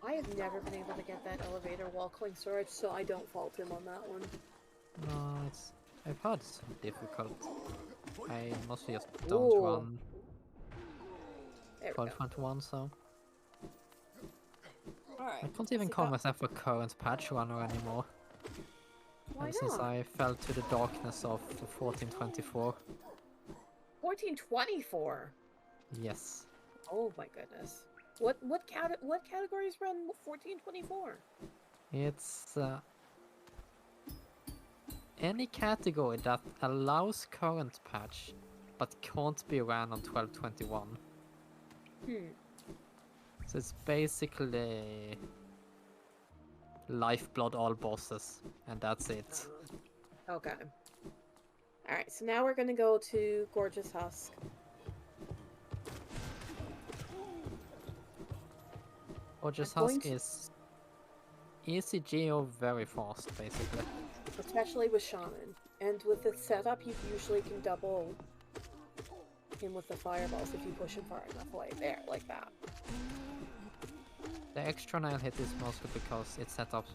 I have never been able to get that elevator wall coin storage, so I don't fault him on that one. No, it's I've heard it's difficult. I mostly just Ooh. don't run There we go. 12.21, so Alright. I can't even so call that- myself a current patch runner anymore. Why And since not? I fell to the darkness of 1424. 1424. Yes. Oh my goodness. What categories run 1424? It's any category that allows current patch but can't be ran on 1221. So it's basically Lifeblood all bosses, and that's it. Okay. Alright, so now we're gonna go to Gorgeous Husk. Gorgeous I'm going Husk is easy geo very fast, basically. Especially with Shaman. And with the setup, you usually can double him with the fireballs if you push him far enough away. There, like that. The extra nail hit is mostly because it set up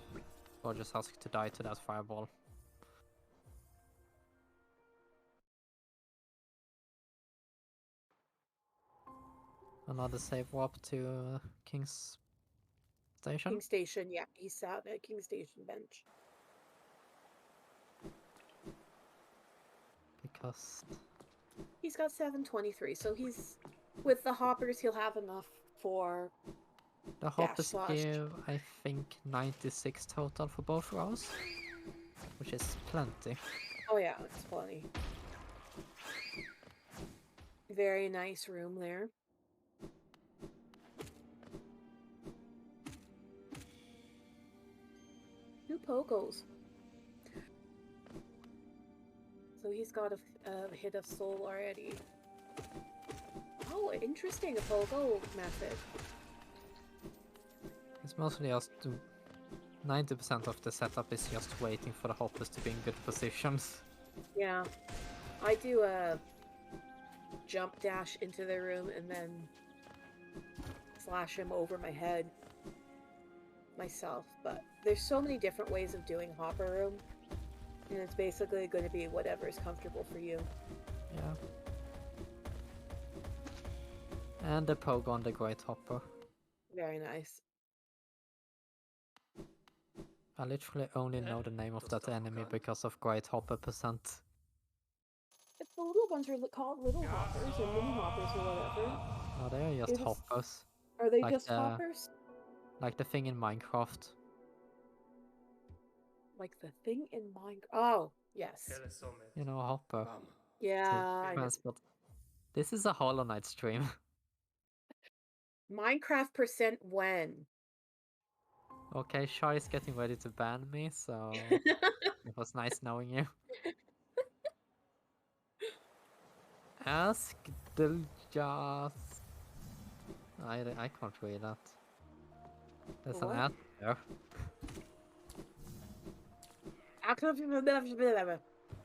Gorgeous Husk to die to that fireball. Another save warp to King's Station. King Station, yeah. He's sat at King Station bench. Because He's got 723, so he's... With the hoppers, he'll have enough for... the dash hoppers slash. give, I think, 96 total for both rows, which is plenty. Oh yeah, it's plenty. Very nice room there. Two Pogos. So he's got a hit of soul already. Oh, interesting, a Pogo method. It's mostly just 90% of the setup is just waiting for the hoppers to be in good positions. Yeah. I do a jump dash into the room and then slash him over my head myself, but there's so many different ways of doing hopper room, and it's basically going to be whatever is comfortable for you. Yeah. And the Pogo on the Great Hopper. Very nice. I literally only know the name of that enemy because of Great Hopper percent. It's the little ones are called little hoppers or mini hoppers or whatever. No, they are just hoppers. Are they Like just hoppers? Like the thing in Minecraft. Like the thing in Minecraft. Oh, yes. You know, a hopper. Yeah, I know. Transport. This is a Hollow Knight stream. Minecraft percent when? Okay, Shai is getting ready to ban me, so it was nice knowing you. Ask the just. I can't read that. There's an What? ad there.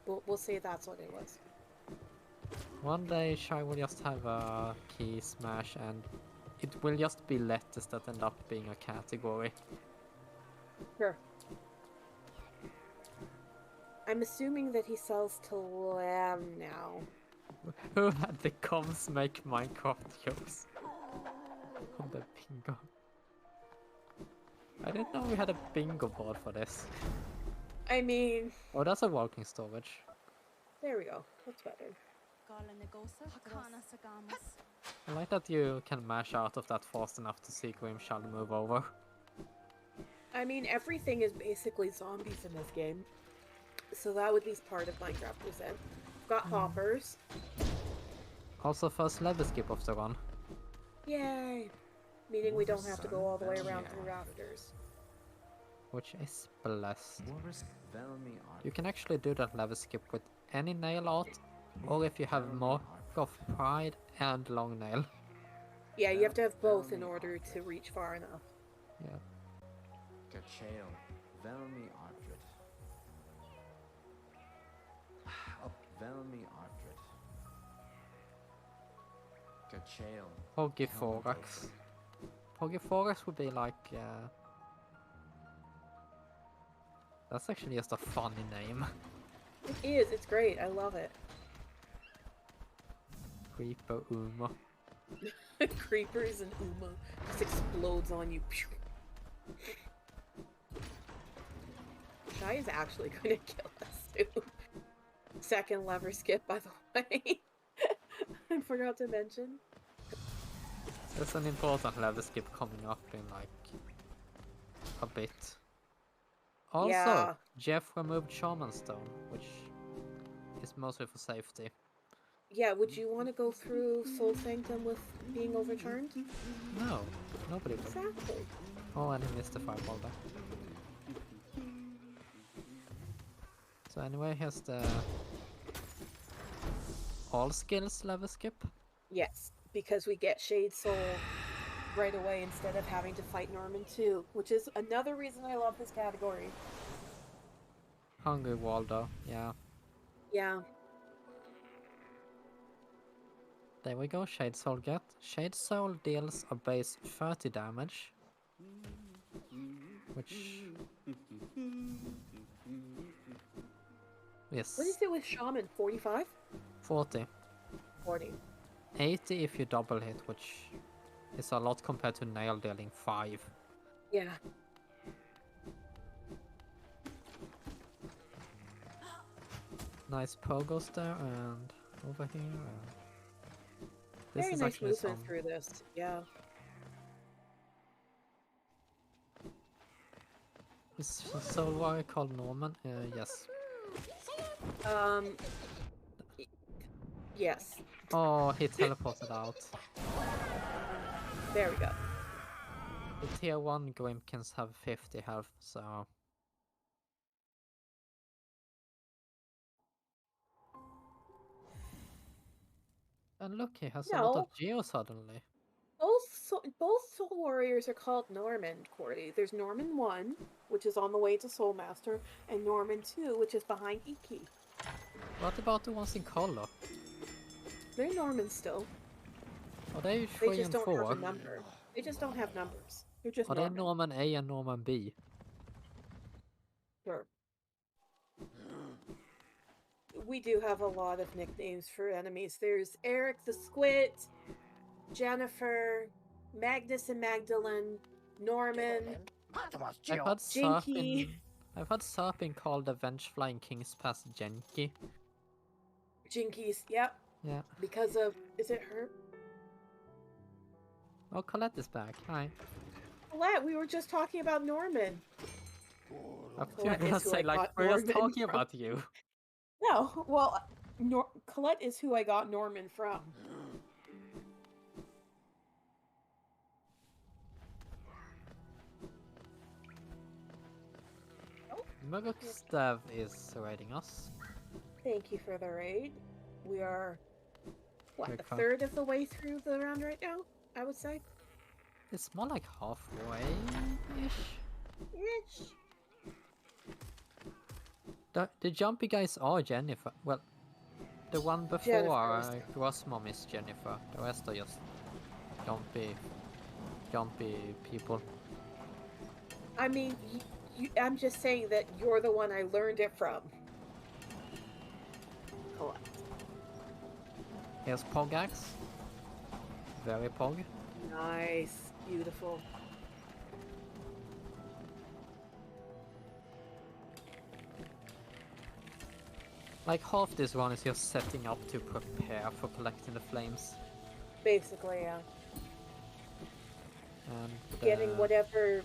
We'll say that's what it was. One day Shai will just have a key smash and it will just be letters that end up being a category. Sure. I'm assuming that he sells to Lamb now. Who had the comms make Minecraft jokes on the bingo? I didn't know we had a bingo board for this. I mean... Oh, that's a walking storage. There we go. That's better. I like that you can mash out of that fast enough to see Grimshall move over. I mean, everything is basically zombies in this game. So that would be part of Minecraft percent. We've got hoppers. Also first level skip of the run. Yay! Meaning we don't have to go all the way around the rafters. Which is blessed. You can actually do that level skip with any nail art, or if you have more of Pride and Long Nail. Yeah, you have to have both in order to reach far enough. Yeah. Poggyforax. Poggyforax would be like... That's actually just a funny name. It is. It's great. I love it. Creeper Uma. Creepers and Uma just explodes on you. Shy is actually gonna kill us soon. Second lever skip, by the way. I forgot to mention. There's an important level skip coming up in like a bit. Also, Yeah. Jeff removed Shaman Stone, which is mostly for safety. Yeah, would you want to go through Soul Sanctum with being overturned? No, nobody would. Exactly. Oh, and he missed the fireball there. So anyway, here's the all skills level skip. Yes, because we get Shade Soul right away instead of having to fight Norman too, which is another reason I love this category. Hungry Waldo, yeah. Yeah. There we go, Shade Soul get. Shade Soul deals a base 30 damage. Which... Yes. What is it with Shaman? 45? 40. 40. 80 if you double hit, which is a lot compared to Nail dealing 5. Yeah. Nice pogos there and over here. And this Very is nice actually movement some... through this, yeah. Is Soul Warrior called Norman? Yes. Yes. Oh, he teleported out. There we go. The tier 1 Grimmkins have 50 health, so... And look, he has a lot of Geo suddenly. Both Soul Warriors are called Norman, Cordy. There's Norman 1, which is on the way to Soulmaster, and Norman 2, which is behind Iki. What about the ones in color? They're Norman still. Are they They 3 just and don't 4? have a number. They just don't have numbers. They're just Are Norman. they Norman A and Norman B? Sure. We do have a lot of nicknames for enemies. There's Eric the Squid, Jennifer, Magnus and Magdalene, Norman, Jinky. I've had Serpent called the Venge Flying King's past Genki. Jinkies, yep. Yeah. Because of, is it her? Oh, Colette is back. Hi. Colette, we were just talking about Norman. I thought you were gonna say, like, we're just talking about you. No, well, Colette is who I got Norman from. Mugukstav is raiding us. Thank you for the raid. We are, what, Here a come. third of the way through the round right now, I would say? It's more like halfway-ish. The jumpy guys are Jennifer. Well, the one before Grossmom is Jennifer. The rest are just jumpy people. I mean, I'm just saying that you're the one I learned it from. Colette. Here's Pogax. Very Pog. Nice. Beautiful. Like half this run is just setting up to prepare for collecting the flames. Basically, yeah. And getting whatever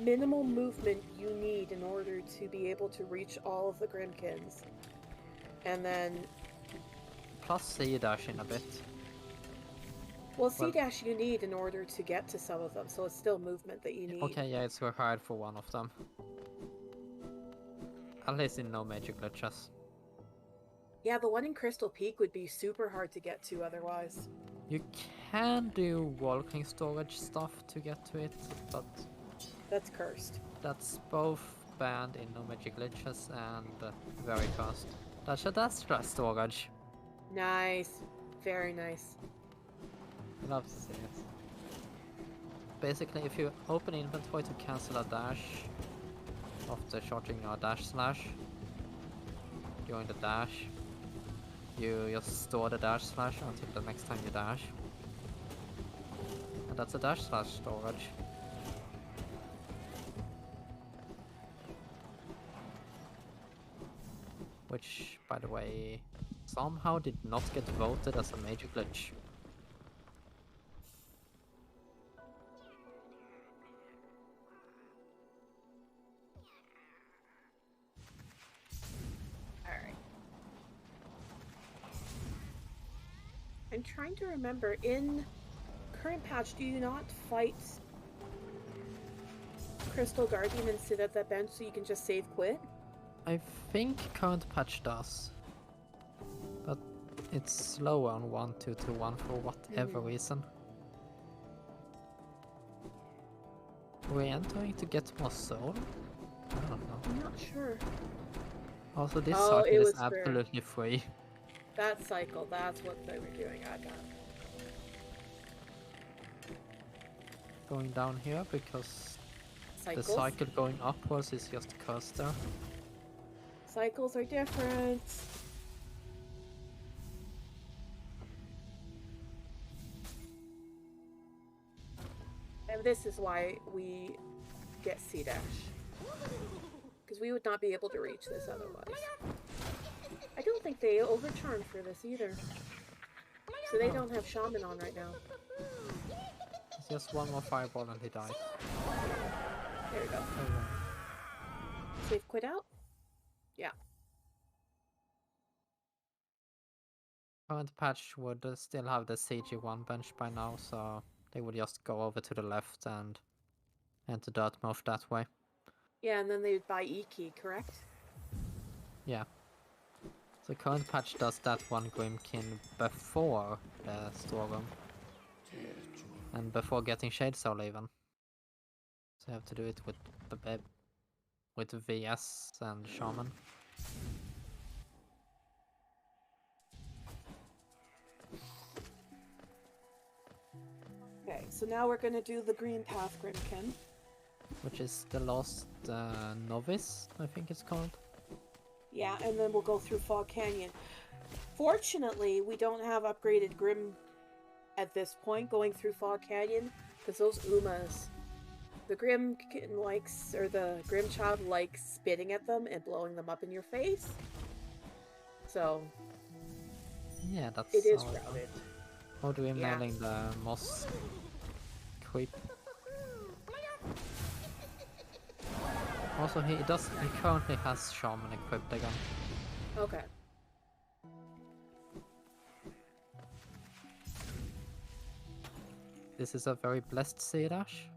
minimal movement you need in order to be able to reach all of the Grimmkins. And then... plus C-dash in a bit. Well, C-dash you need in order to get to some of them, so it's still movement that you need. Okay, yeah, it's required for one of them. At least in no major glitches. Yeah, the one in Crystal Peak would be super hard to get to otherwise. You can do walking storage stuff to get to it, but... that's cursed. That's both banned in no magic glitches and very cursed. That's storage. Nice. Very nice. Love to see it. Basically, if you open inventory to cancel a dash after charging your dash slash, during the dash. You just store the dash slash until the next time you dash. And that's a dash slash storage. Which, by the way, somehow did not get voted as a major glitch. Alright. I'm trying to remember, in current patch, do you not fight Crystal Guardian and sit at that bench so you can just save quit? I think current patch does. But it's slower on 1.2.1 for whatever reason. We're entering to get more soul? I don't know. I'm not sure. Also, this Oh, cycle it is was for absolutely free. that cycle. That's what they were doing. I got it. Going down here because Cycles? the cycle going upwards is just a coaster. Cycles are different. And this is why we get C-dash. Because we would not be able to reach this otherwise. I don't think they overcharmed for this either. So they don't have Shaman on right now. It's just one more fireball and he dies. There we go. Save quit out? Yeah. Current patch would still have the CG1 bench by now, so they would just go over to the left and enter dirt move that way. Yeah, and then they would buy E-key, correct? Yeah. So current patch does that one Grimkin before the storeroom. And before getting Shade Soul even. So you have to do it with VS and Shaman. Okay, so now we're gonna do the Green Path Grimkin. Which is the last novice, I think it's called. Yeah, and then we'll go through Fog Canyon. Fortunately, we don't have upgraded Grim at this point going through Fog Canyon, because those Umas, the Grim kitten likes, or the Grim child likes spitting at them and blowing them up in your face. So, Yeah, that's it is how routed. How do we Yeah. mailing the moss creep? Also, he currently has Shaman equipped again. Okay. This is a very blessed C-dash.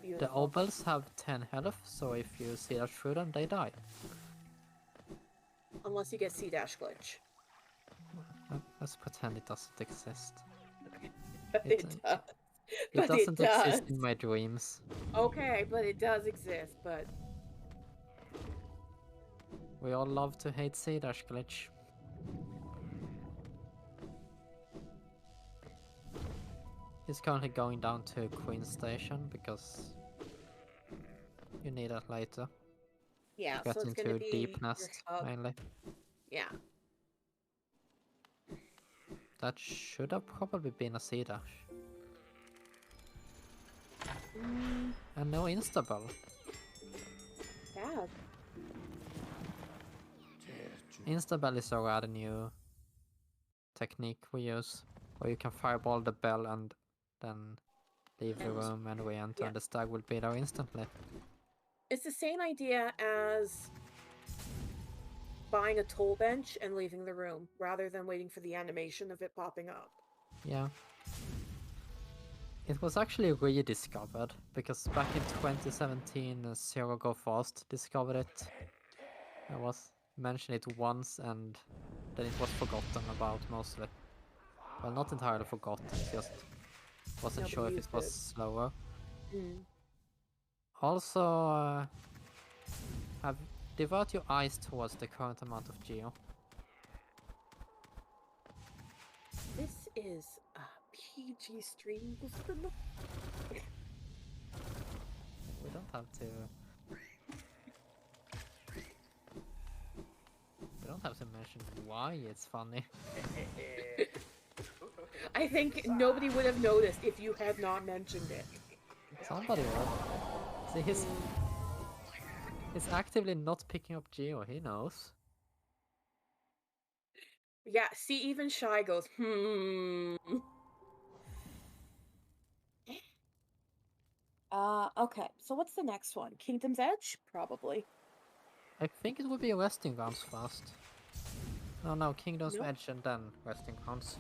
The Beautiful. obels have 10 health, so if you C-dash through them, they die. Unless you get C-dash glitch. Let's pretend it doesn't exist. But it does. It But doesn't it does. exist in my dreams. Okay, but it does exist, but... We all love to hate C-dash glitch. He's currently going down to Queen Station because you need that later. Yeah, Get so it's into gonna be Deep your Nest hub. mainly. Yeah. That should have probably been a C-dash. And no instabell. Bad. Instabell is a rather new technique we use, where you can fireball the bell and then leave the room and re-enter, Yeah. and the stag will be there instantly. It's the same idea as buying a toll bench and leaving the room, rather than waiting for the animation of it popping up. Yeah. It was actually rediscovered, because back in 2017 Zero Go Fast discovered it. I was mentioned it once and then it was forgotten about mostly. Well, not entirely forgotten, just wasn't Nobody sure if it used was it. slower. Mm. Also, divert your eyes towards the current amount of geo. This is a PG stream. We don't have to. have to mention why it's funny. I think nobody would have noticed if you had not mentioned it. Somebody would. See, he's actively not picking up Geo, he knows. Yeah, see, even Shy goes, okay, so what's the next one? Kingdom's Edge? Probably. I think it would be Resting Grounds first. No, Kingdom's Nope. Edge and then Resting Grounds.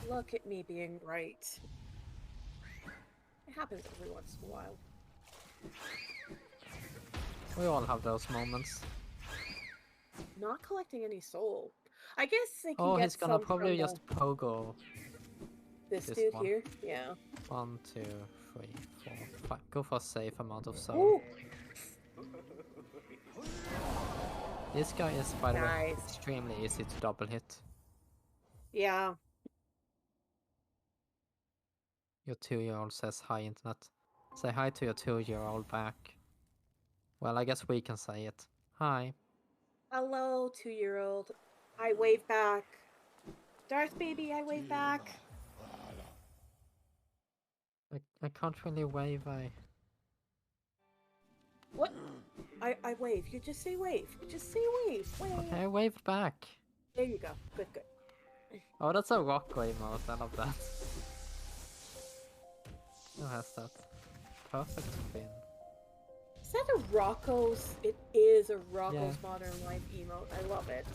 Look at me being right. It happens every once in a while. We all have those moments. Not collecting any soul. I guess they can Oh, get he's gonna some probably from just pogo this this dude one. here. Yeah. 1, 2, 3, 4, 5. Go for a safe amount of soul. Ooh. This guy is, by the way, Nice. extremely easy to double hit. Yeah. Your 2-year-old says hi, internet. Say hi to your 2-year-old back. Well, I guess we can say it. Hi. Hello, 2-year-old. I wave back. Darth baby, I wave back. I can't really wave, What? I wave. You just say wave. Just say wave. Wave. Okay, I waved back. There you go. Good, good. Oh, that's a rock wave mode. I love that. Who has that? Perfect spin. Is that a Rocco's? It is a Rocco's Yeah. Modern Life emote. I love it.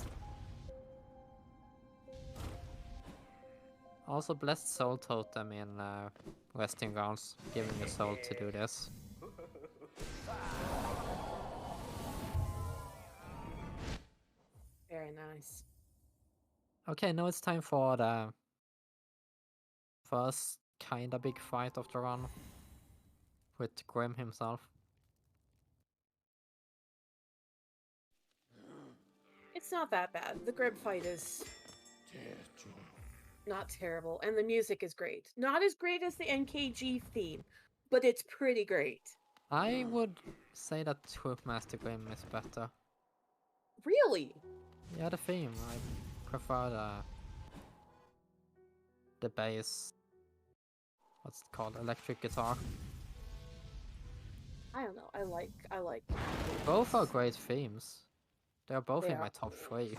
Also, Blessed Soul Totem in Resting Grounds, giving you soul to do this. Very nice. Okay, now it's time for the first kinda big fight of the run with Grim himself. It's not that bad. The Grim fight is not terrible, and the music is great. Not as great as the NKG theme, but it's pretty great. I would say that Troopmaster Grim is better. Really? Yeah, the theme. I prefer the bass. What's it called? Electric guitar. I don't know. I like. Both are great themes. They are both They in my are. top 3.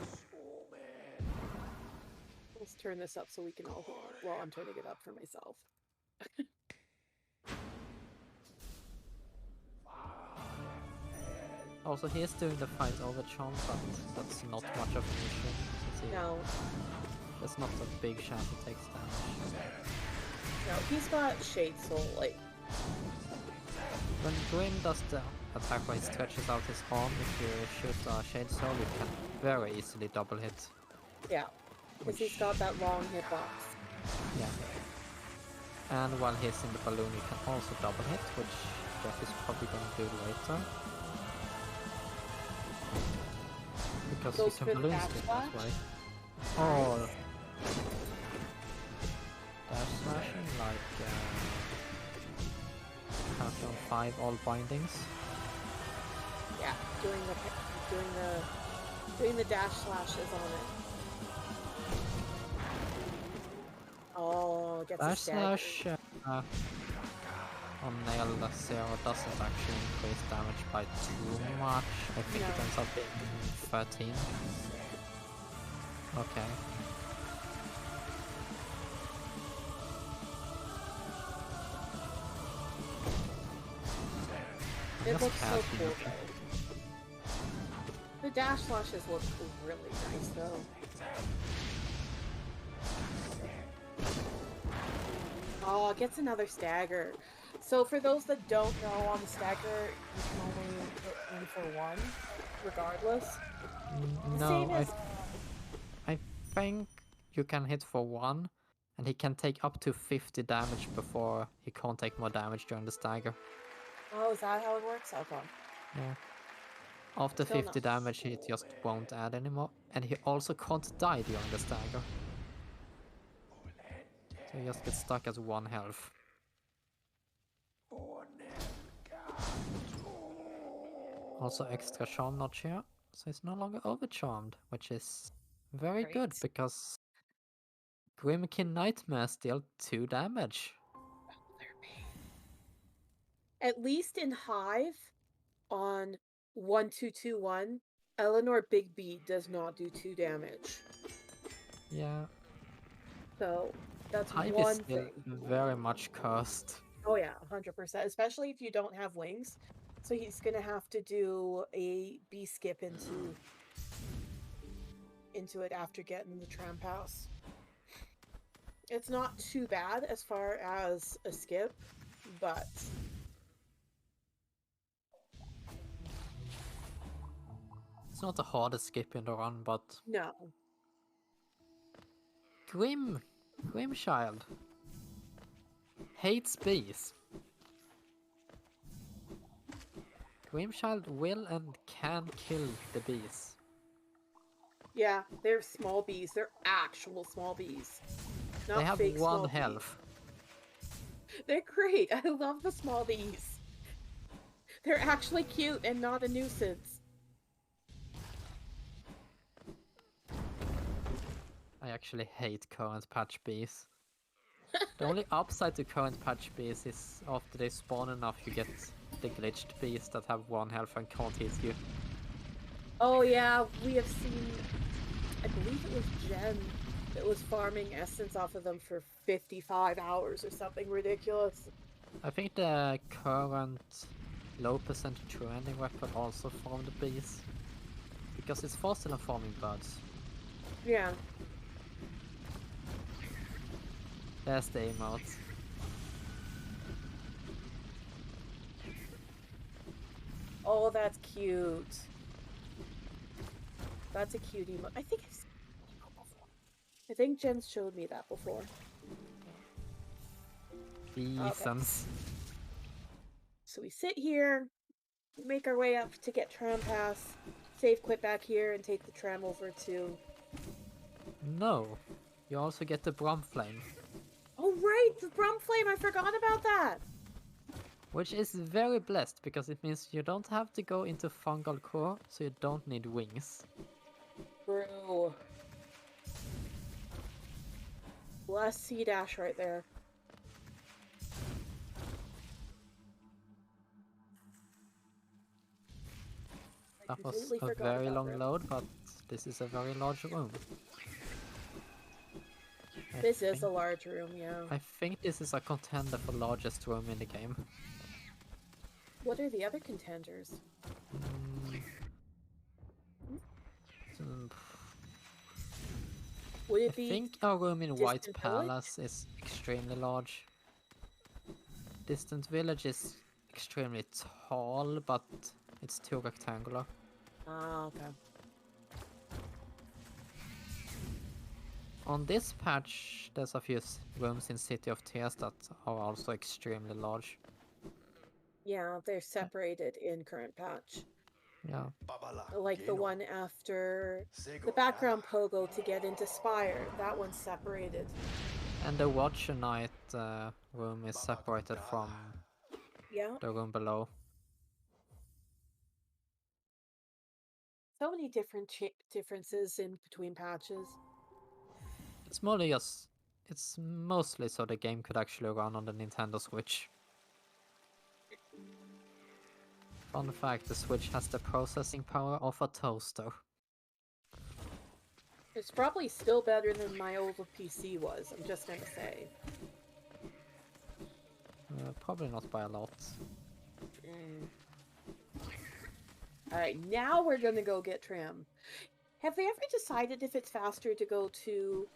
Let's turn this up so we can all hear it while I'm turning it up for myself. Also, he is doing the fight over Chomp, but that's not much of an issue. Since No. There's not a big chance he takes damage. No, he's got Shade Soul, like. When Grim does the attack where he stretches out his arm, if you shoot a Shade Soul, you can very easily double hit. Yeah. Because he's got that long hitbox. Yeah. And while he's in the balloon, you can also double hit, which Jeff is probably going to do later. Because Goes you for can the balloon dash skip slash? this way. Or dash slashing, like countdown 5 all bindings. Yeah, doing the dash slashes on it. Oh, gets a Dash stagger. slash on nail 0 doesn't actually increase damage by too much. I think it No. ends up being 13. Okay. It That's looks so casual. cool though. The dash slashes look really nice though. Oh, gets another stagger. So for those that don't know, on the stagger, you can only hit in for one, regardless. The same No, as I think you can hit for 1, and he can take up to 50 damage before he can't take more damage during the stagger. oh, is that how it works? Okay. Yeah. After Still 50 not. damage, he just won't add anymore, and he also can't die during the stagger. So he just gets stuck at 1 health. Also extra charm notch here, so it's no longer overcharmed, which is very good Great. because Grimkin Nightmares deal 2 damage. At least in Hive, on 1221, Eleanor Big B does not do 2 damage. Yeah. So that's Hive is one still thing. very much cursed. Oh yeah, 100%. Especially if you don't have wings. So he's gonna have to do a B skip into it after getting the tram pass. It's not too bad as far as a skip, but It's not the hardest skip in the run, but no. Grimchild hates bees. Grimchild will and can kill the bees. Yeah, they're small bees. They're actual small bees. Not They have fake 1 small health. Bees. They're great. I love the small bees. They're actually cute and not a nuisance. I actually hate current patch bees. The only upside to current patch bees is after they spawn enough you get the glitched bees that have 1 health and can't hit you. Oh yeah, we have seen, I believe it was Jen that was farming essence off of them for 55 hours or something ridiculous. I think the current low percentage trending weapon also farmed bees. Because it's faster than farming birds. Yeah. There's the emote. Oh, that's cute. That's a cute emote. I think I've seen that emote before. I think Jen showed me that before. Beesons. So we sit here, make our way up to get tram pass, save quit back here, and take the tram over to... No, you also get the Brum Flame. Oh right, the Brum Flame, I forgot about that! Which is very blessed, because it means you don't have to go into Fungal Core, so you don't need wings. True. Bless C-Dash right there. That was a very long load, but this is a very large room. This is a large room, yeah. I think this is a contender for largest room in the game. What are the other contenders? Would it I be think our room in White Distant Palace is extremely large. Distant Village is extremely tall, but it's too rectangular. Ah, okay. On this patch, there's a few rooms in City of Tears that are also extremely large. Yeah, they're separated in current patch. Yeah. Like the one after the background pogo to get into Spire, that one's separated. And the Watcher Night room is separated from the room below. So many different differences in between patches. It's mostly so the game could actually run on the Nintendo Switch. Fun fact, the Switch has the processing power of a toaster. It's probably still better than my old PC was, I'm just gonna say. Probably not by a lot. Alright, now we're gonna go get tram. Have they ever decided if it's faster to go to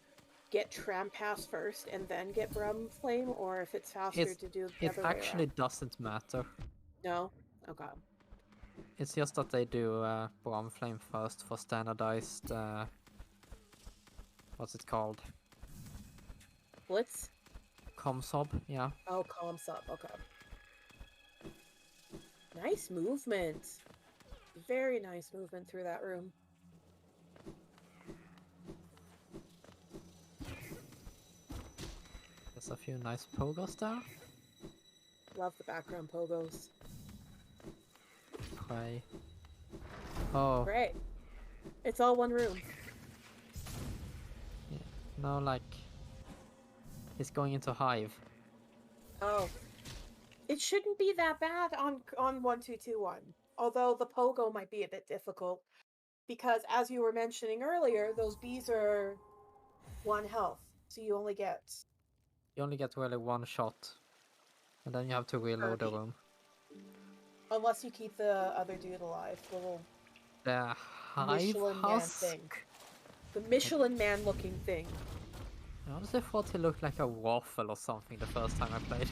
get tram pass first and then get Brum Flame, or if it's faster to do the other way actually around? doesn't matter. No? Okay. It's just that they do Brum Flame first for standardized... what's it called? Blitz? Comsob, yeah. Oh, comms up, okay. Nice movement. Very nice movement through that room. There's a few nice pogos there. Love the background pogos. Pray. Oh. Great. It's all one room. Yeah. No, like he's going into hive. Oh. It shouldn't be that bad on 1221. Although the pogo might be a bit difficult. Because as you were mentioning earlier, those bees are 1 health. So you only get really one shot. And then you have to reload the room. unless you keep the other dude alive. The little The hive Michelin man husk? thing. The Michelin man looking thing. I honestly thought he looked like a waffle or something the first time I played.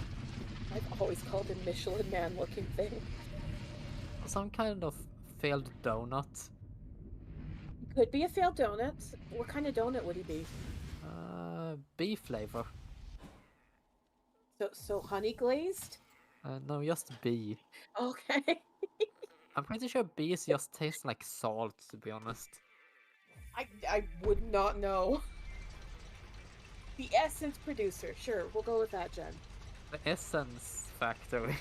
I've always called him Michelin man looking thing. Some kind of failed donut. Could be a failed donut. What kind of donut would he be? Bee flavor. So honey glazed? No, just bee. Okay. I'm pretty sure bees just taste like salt, to be honest. I would not know. The essence producer. Sure, we'll go with that, Jen. The essence factory.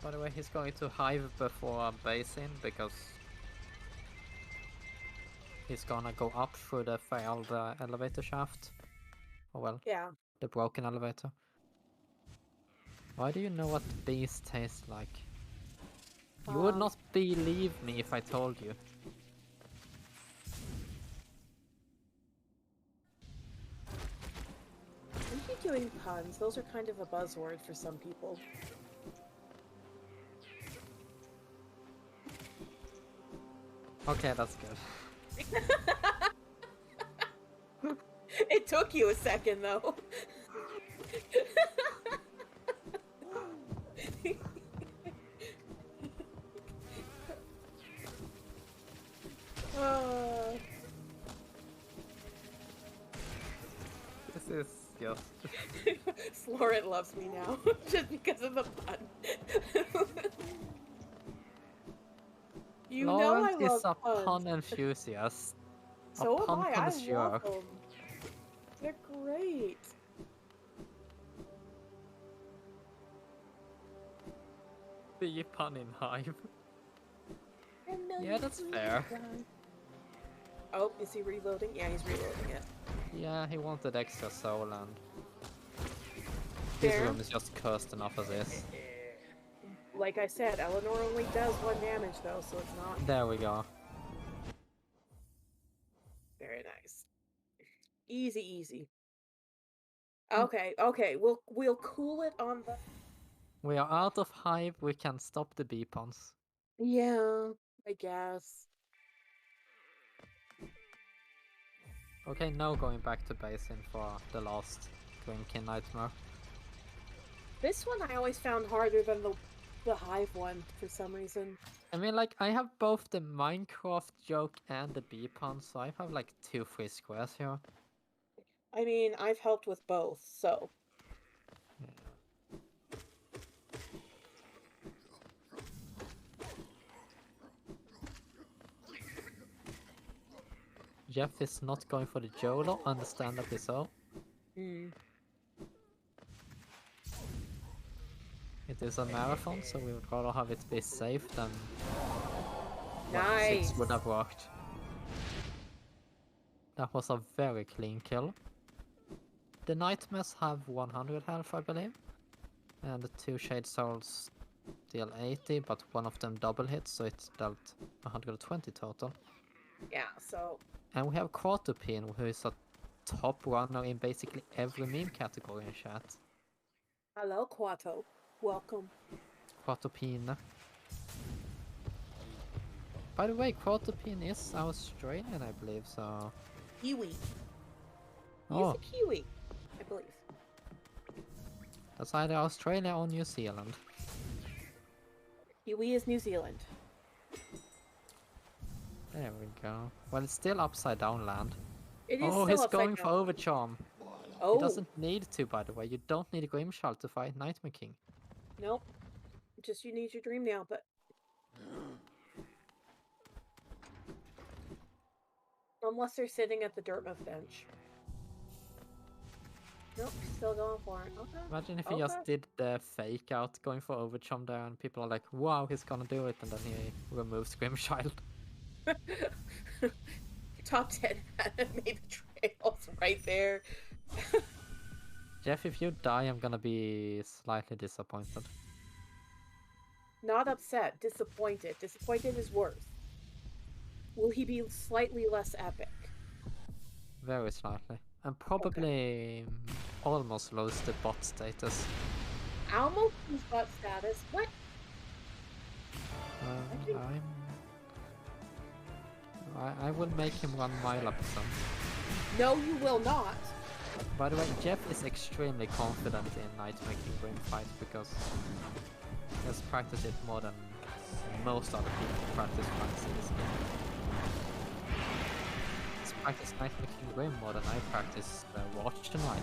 By the way, he's going to hive before basin because he's gonna go up through the failed elevator shaft. Oh well. Yeah. The broken elevator. Why do you know what bees taste like? You would not believe me if I told you. Aren't you doing puns? Those are kind of a buzzword for some people. Okay, that's good. It took you a second, though. This is just... Florent loves me now, just because of the pun. You know I Laurent love is a puns. pun enthusiast. So a pun am I. connoisseur. I love them. They're great. Bee pun in hive. Yeah, that's fair. Oh, is he reloading? Yeah, he's reloading it. Yeah, he wanted extra soul and... This Fair. room is just cursed enough as is. Like I said, Eleanor only does 1 damage though, so it's not There we go. very nice. Easy, easy. Okay, okay, we'll cool it on the... We are out of hive, we can stop the bee puns. Yeah, I guess. Okay, now going back to basin for the last Grimkin Nightmare. This one I always found harder than the hive one for some reason. I mean, like, I have both the Minecraft joke and the bee pun, so I have like 2 free squares here. I mean, I've helped with both, so... Jeff is not going for the YOLO, understandably so. Mm. It is a marathon, so we would rather have it be safe than... Nice! 6 would have worked. That was a very clean kill. The Nightmares have 100 health, I believe. And the 2 Shade Souls deal 80, but one of them double hits, so it dealt 120 total. Yeah, so... And we have Quatopine, who is a top runner in basically every meme category in chat. Hello, Quato. Welcome. Quatopine. By the way, Quatopine is Australian, I believe, so... Kiwi. He's Oh, a Kiwi, I believe. that's either Australia or New Zealand. Kiwi is New Zealand. There we go. Well, it's still upside down land. It is Oh, still he's upside going for down. Overcharm. Oh. He doesn't need to, by the way. You don't need Grimshall to fight Nightmare King. Nope. Just you need your dream nail, but... Unless they're sitting at the Dirtmouth bench. Nope, still going for it. Okay. Imagine if he just did the fake out going for overjump there and people are like, wow, he's gonna do it, and then he removes Scrimchild. Top 10 made the trails right there. Jeff, if you die, I'm gonna be slightly disappointed. Not upset, disappointed. Disappointed is worse. Will he be slightly less epic? Very slightly. And probably almost lose the bot status. Almost lose bot status? What? I will make him run mile up some. No, you will not. By the way, Jeff is extremely confident in Night Making Grim fights because he has practiced it more than most other people practice fights in this game. He's practiced Night Making Grim more than I practice Watch Tonight.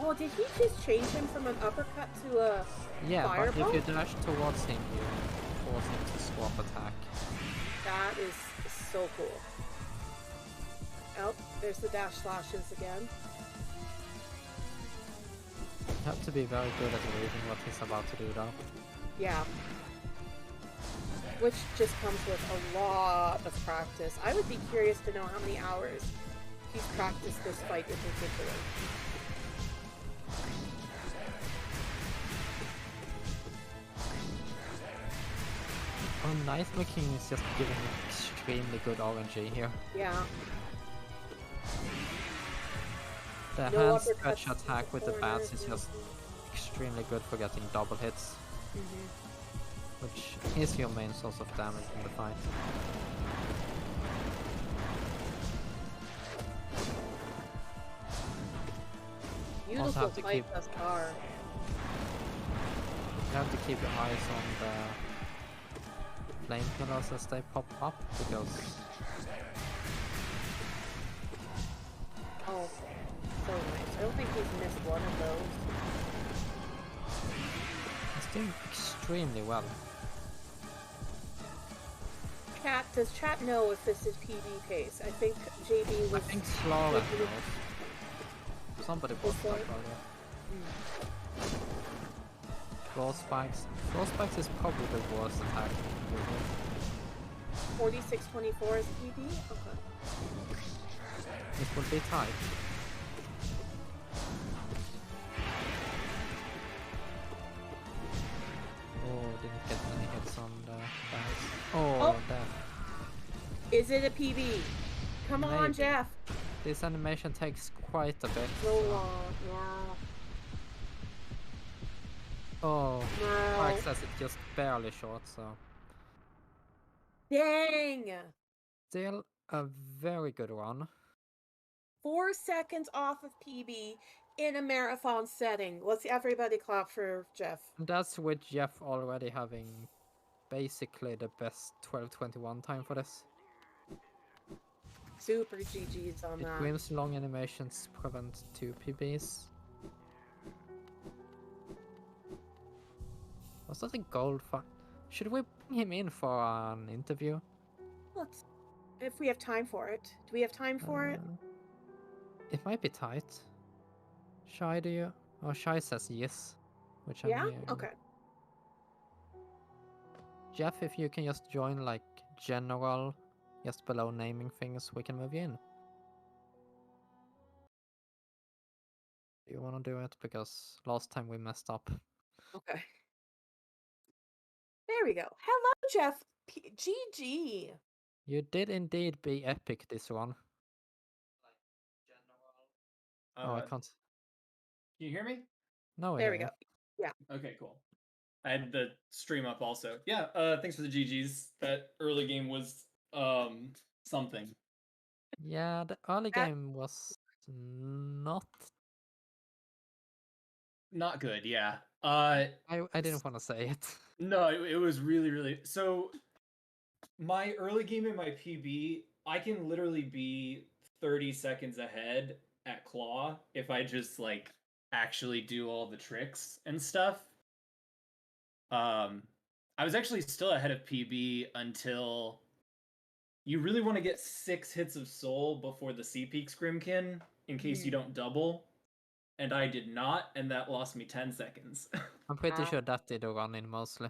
Oh, did he just change him from an uppercut to a fireball? But if you dash towards him, you force him to swap attack. That is so cool. Oh, there's the dash slashes again. You have to be very good at reading what he's about to do though. Yeah. Which just comes with a lot of practice. I would be curious to know how many hours he's practiced this fight in particular. Oh, Night Making is just giving extremely good RNG here. Yeah. The hand stretch attack with the bats is just extremely good for getting double hits. Which is your main source of damage in the fight. Beautiful fight thus far. You have to keep your eyes on the flame pillars as they pop up because... Oh, so nice. I don't think he's missed one of those. He's doing extremely well. Chat, does chat know if this is PB pace? I think JB was... I think Slow knows. Somebody was that earlier. Floor spikes. Floor spikes is probably the worst attack. 46-24 is PB? Okay. It will be tight. Oh, didn't get any hits on the guys. Oh, death. Is it a PB? Come on, Maybe. Jeff. This animation takes quite a bit. So long, yeah. Oh, No. Mark says it's just barely short, so... Dang! Still a very good run. 4 seconds off of PB in a marathon setting. Let's everybody clap for Jeff. And that's with Jeff already having basically the best 12:21 time for this. Super GG's on that. Grim's long animations prevent 2 PBs. Was that a gold fight? Should we bring him in for an interview? Let's, if we have time for it. Do we have time for it? It might be tight. Shy, do you? Oh, Shy says yes. Which Yeah? I'm hearing. Okay. Jeff, if you can just join like general, just below naming things, we can move you in. Do you want to do it? Because last time we messed up. Okay. There we go. Hello, Jeff. GG. You did indeed be epic this one. Oh, I can't. Can you hear me? No, There we go. Yeah. Okay, cool. I had the stream up also. Yeah, thanks for the GGs. That early game was something. Yeah, the early game was not good. Yeah. I didn't want to say it. No, it was really so. My early game in my PB, I can literally be 30 seconds ahead at Claw if I just like actually do all the tricks and stuff. I was actually still ahead of PB until you really want to get 6 hits of soul before the Sea Peaks Grimkin in case you don't double. And I did not, and that lost me 10 seconds. I'm pretty sure that did a run in mostly.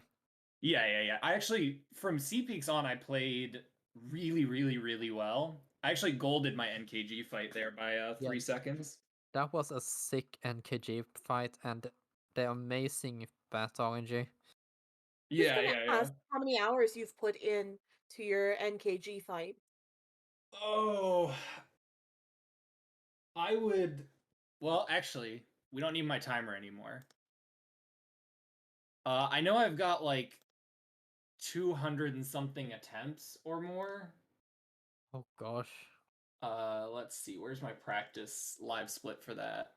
Yeah. I actually, from Sea Peaks on, I played really well. I actually golded my NKG fight there by 3 seconds. That was a sick NKG fight and the amazing bat RNG. Ask how many hours you've put in to your NKG fight. Oh, I would. Well, actually, we don't need my timer anymore. I know I've got like 200 and something attempts or more. Oh gosh. Let's see. Where's my practice live split for that?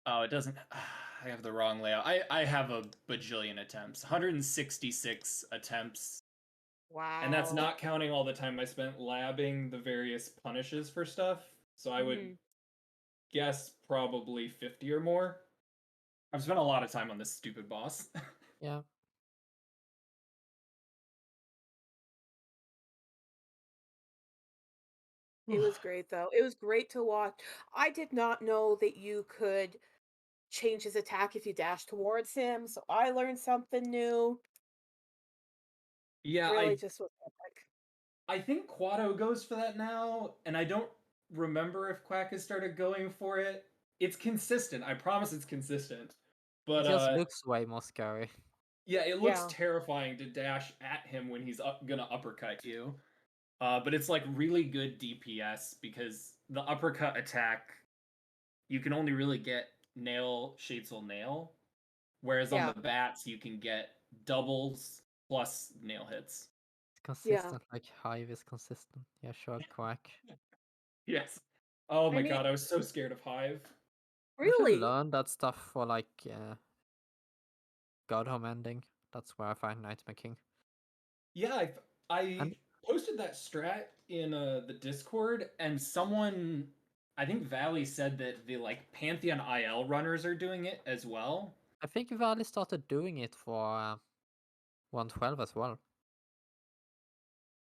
Oh, it doesn't. I have the wrong layout. I have a bajillion attempts. 166 attempts. Wow. And that's not counting all the time I spent labbing the various punishes for stuff. So I would guess probably 50 or more. I've spent a lot of time on this stupid boss. Yeah. It was great though. It was great to watch. I did not know that you could change his attack if you dash towards him, so I learned something new. Yeah, Really just was epic. I think Quado goes for that now, and I don't remember if Quack has started going for it. It's consistent. I promise it's consistent. But it just looks way more scary. Yeah, it looks terrifying to dash at him when he's gonna uppercut you. But it's like really good DPS because the uppercut attack, you can only really get nail, Shadesel nail, whereas on the bats you can get doubles plus nail hits. It's consistent, like Hive is consistent. Yeah, sure, Quack. Yes. Oh my god, I was so scared of Hive. We should learn that stuff for like Godhome ending. That's where I find Nightmare King. Yeah, I posted that strat in the Discord, and someone, I think Valley, said that the like Pantheon IL runners are doing it as well. I think Valley started doing it for 112 as well.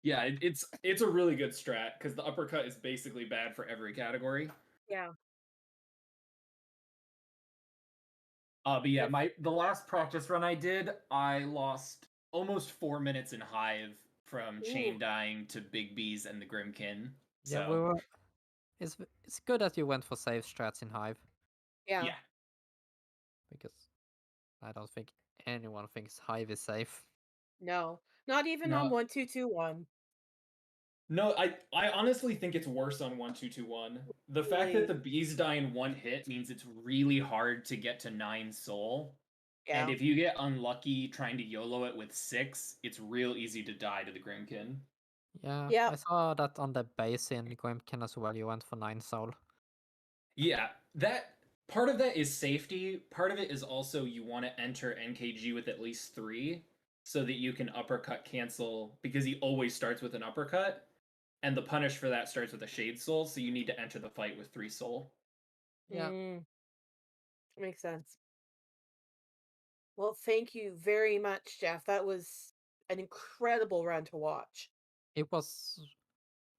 Yeah, it's a really good strat because the uppercut is basically bad for every category. Yeah. But yeah, the last practice run I did, I lost almost 4 minutes in Hive from chain dying to Big B's and the Grimkin. Yeah, So we were. It's good that you went for safe strats in Hive. Yeah. Because I don't think anyone thinks Hive is safe. No, not even on 1221. No, I honestly think it's worse on 1221. The fact that the bees die in 1 hit means it's really hard to get to 9 soul. Yeah. And if you get unlucky trying to YOLO it with 6, it's real easy to die to the Grimkin. Yeah, I saw that on the base in Grimkin as well. You went for 9 soul. Yeah, that part of that is safety. Part of it is also you want to enter NKG with at least 3 so that you can uppercut cancel, because he always starts with an uppercut. And the punish for that starts with a Shade Soul, so you need to enter the fight with 3 soul. Yeah. Makes sense. Well, thank you very much, Jeff. That was an incredible run to watch. It was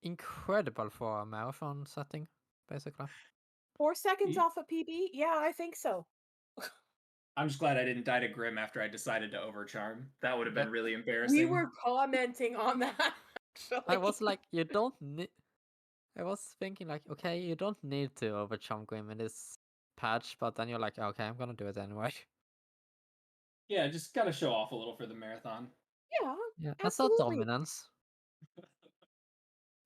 incredible for a marathon setting, basically. 4 seconds off a PB? Yeah, I think so. I'm just glad I didn't die to Grim after I decided to overcharm. That would have been really embarrassing. We were commenting on that, actually. I was like, you don't need... I was thinking like, okay, you don't need to overcharm Grim in this patch, but then you're like, okay, I'm gonna do it anyway. Yeah, just gotta show off a little for the marathon. Yeah, that's not dominance.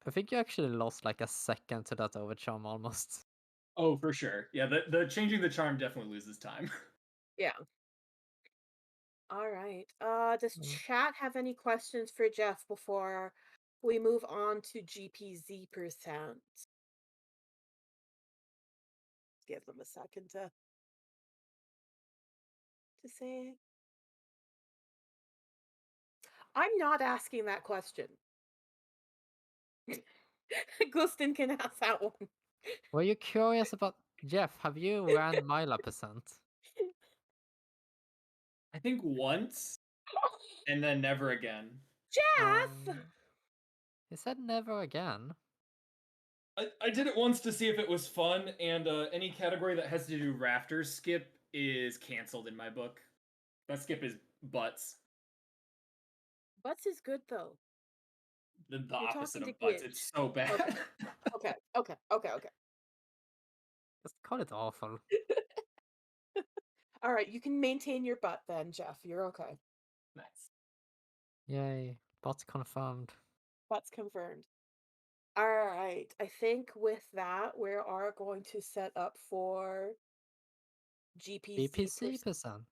I think you actually lost like a second to that overcharm almost. Oh, for sure. Yeah, the changing the charm definitely loses time. Yeah. All right. Does chat have any questions for Jeff before we move on to GPZ percent? Give them a second to say. I'm not asking that question. Gustin can ask that one. Were you curious about... Jeff, have you ran Myla percent? I think once. and then never again. Jeff! He said never again. I did it once to see if it was fun, and any category that has to do rafters skip is canceled in my book. That skip is butts. Butts is good though. The You're opposite talking of to butts. kids. It's so bad. Okay. Just call it awful. All right, you can maintain your butt then, Jeff. You're okay. Nice. Yay. Bots confirmed. Butt's confirmed. All right. I think with that, we are going to set up for GPC. GPC%.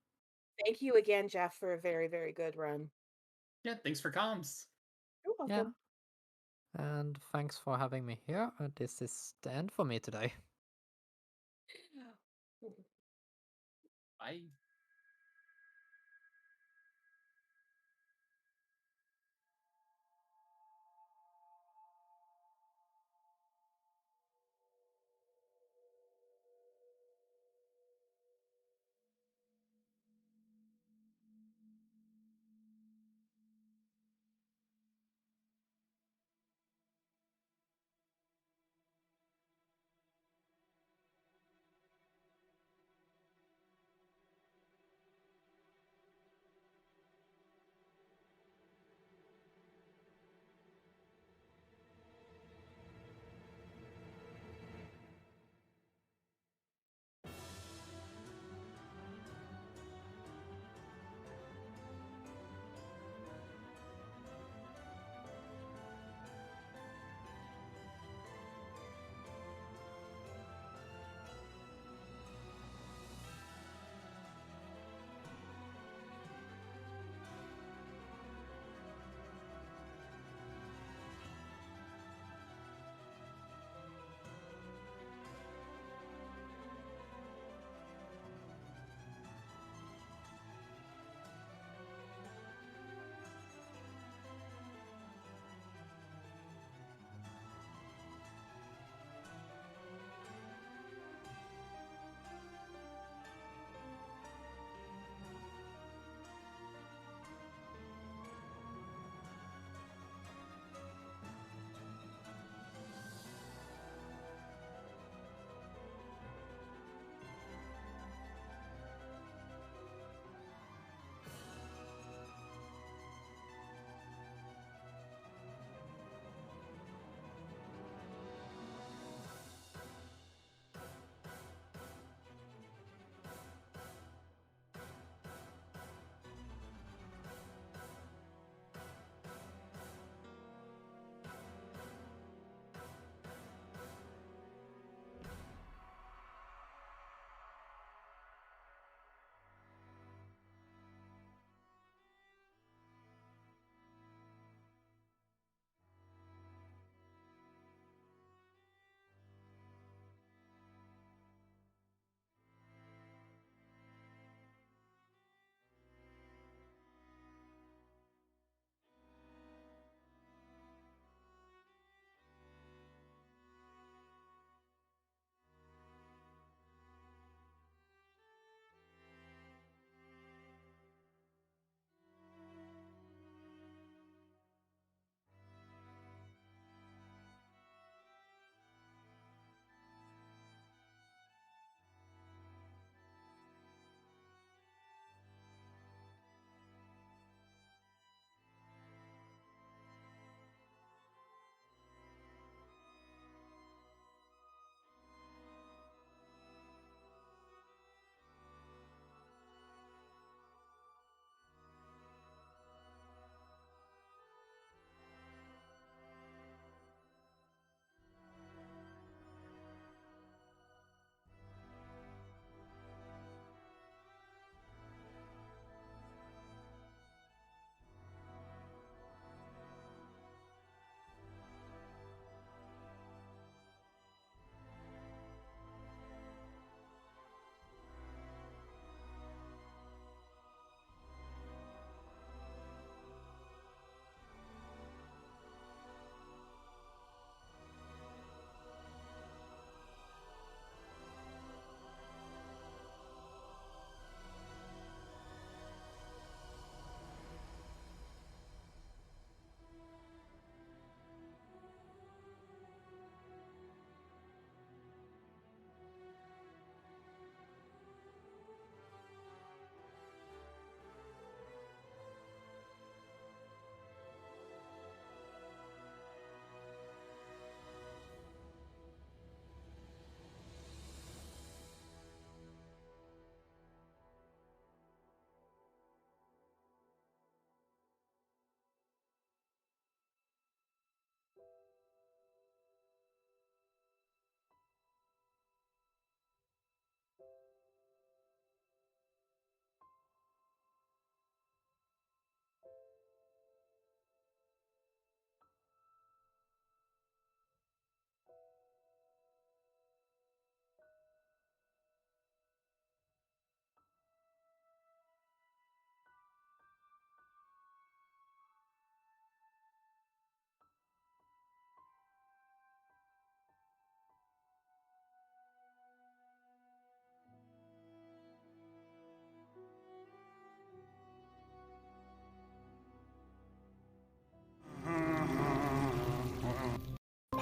Thank you again, Jeff, for a very, very good run. Yeah, thanks for comms. You're welcome. Yeah. And thanks for having me here. This is the end for me today. Bye.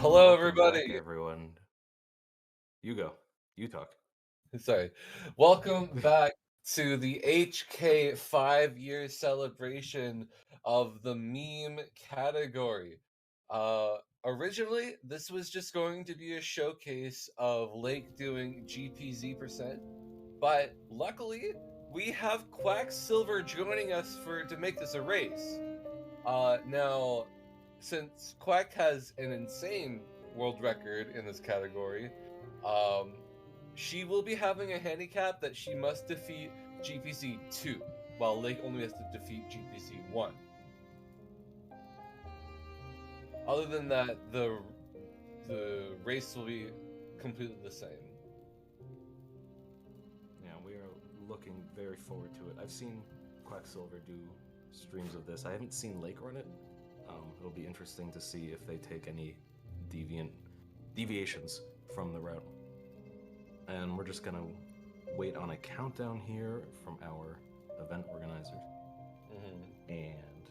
Hello, Welcome everybody. back, everyone. You go. You talk. Sorry. Welcome back to the HK 5-year celebration of the meme category. Originally, this was just going to be a showcase of Lake doing GPZ%, but luckily, we have Quacksilver joining us to make this a race. Now, since Quack has an insane world record in this category, she will be having a handicap that she must defeat GPZ 2, while Lake only has to defeat GPZ 1. Other than that, the race will be completely the same. Yeah, we are looking very forward to it. I've seen Quacksilver do streams of this. I haven't seen Lake run it. It'll be interesting to see if they take any deviations from the route. And we're just gonna wait on a countdown here from our event organizers. And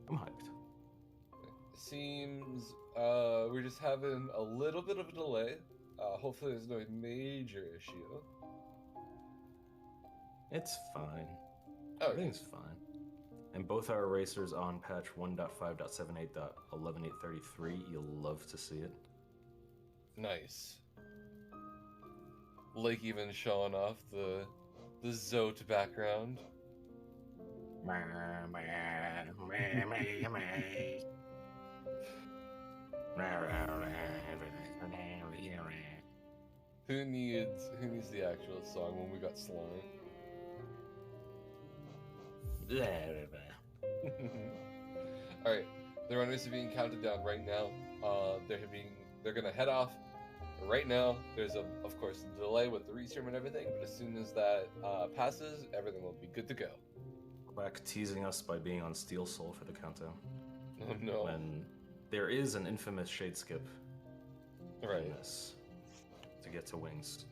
I'm hyped. Seems we're just having a little bit of a delay. Hopefully there's no major issue. It's fine. Oh, everything's fine. And both our racers on patch 1.5.78.11833. You'll love to see it. Nice. Lake even showing off the Zote background. Who needs the actual song when we got Slime? Alright, the runners are being counted down right now. They're gonna head off right now. There's of course a delay with the restream and everything, but as soon as that passes, everything will be good to go. Quack teasing us by being on Steel Soul for the countdown. Oh no. When there is an infamous shade skip in this to get to Wings.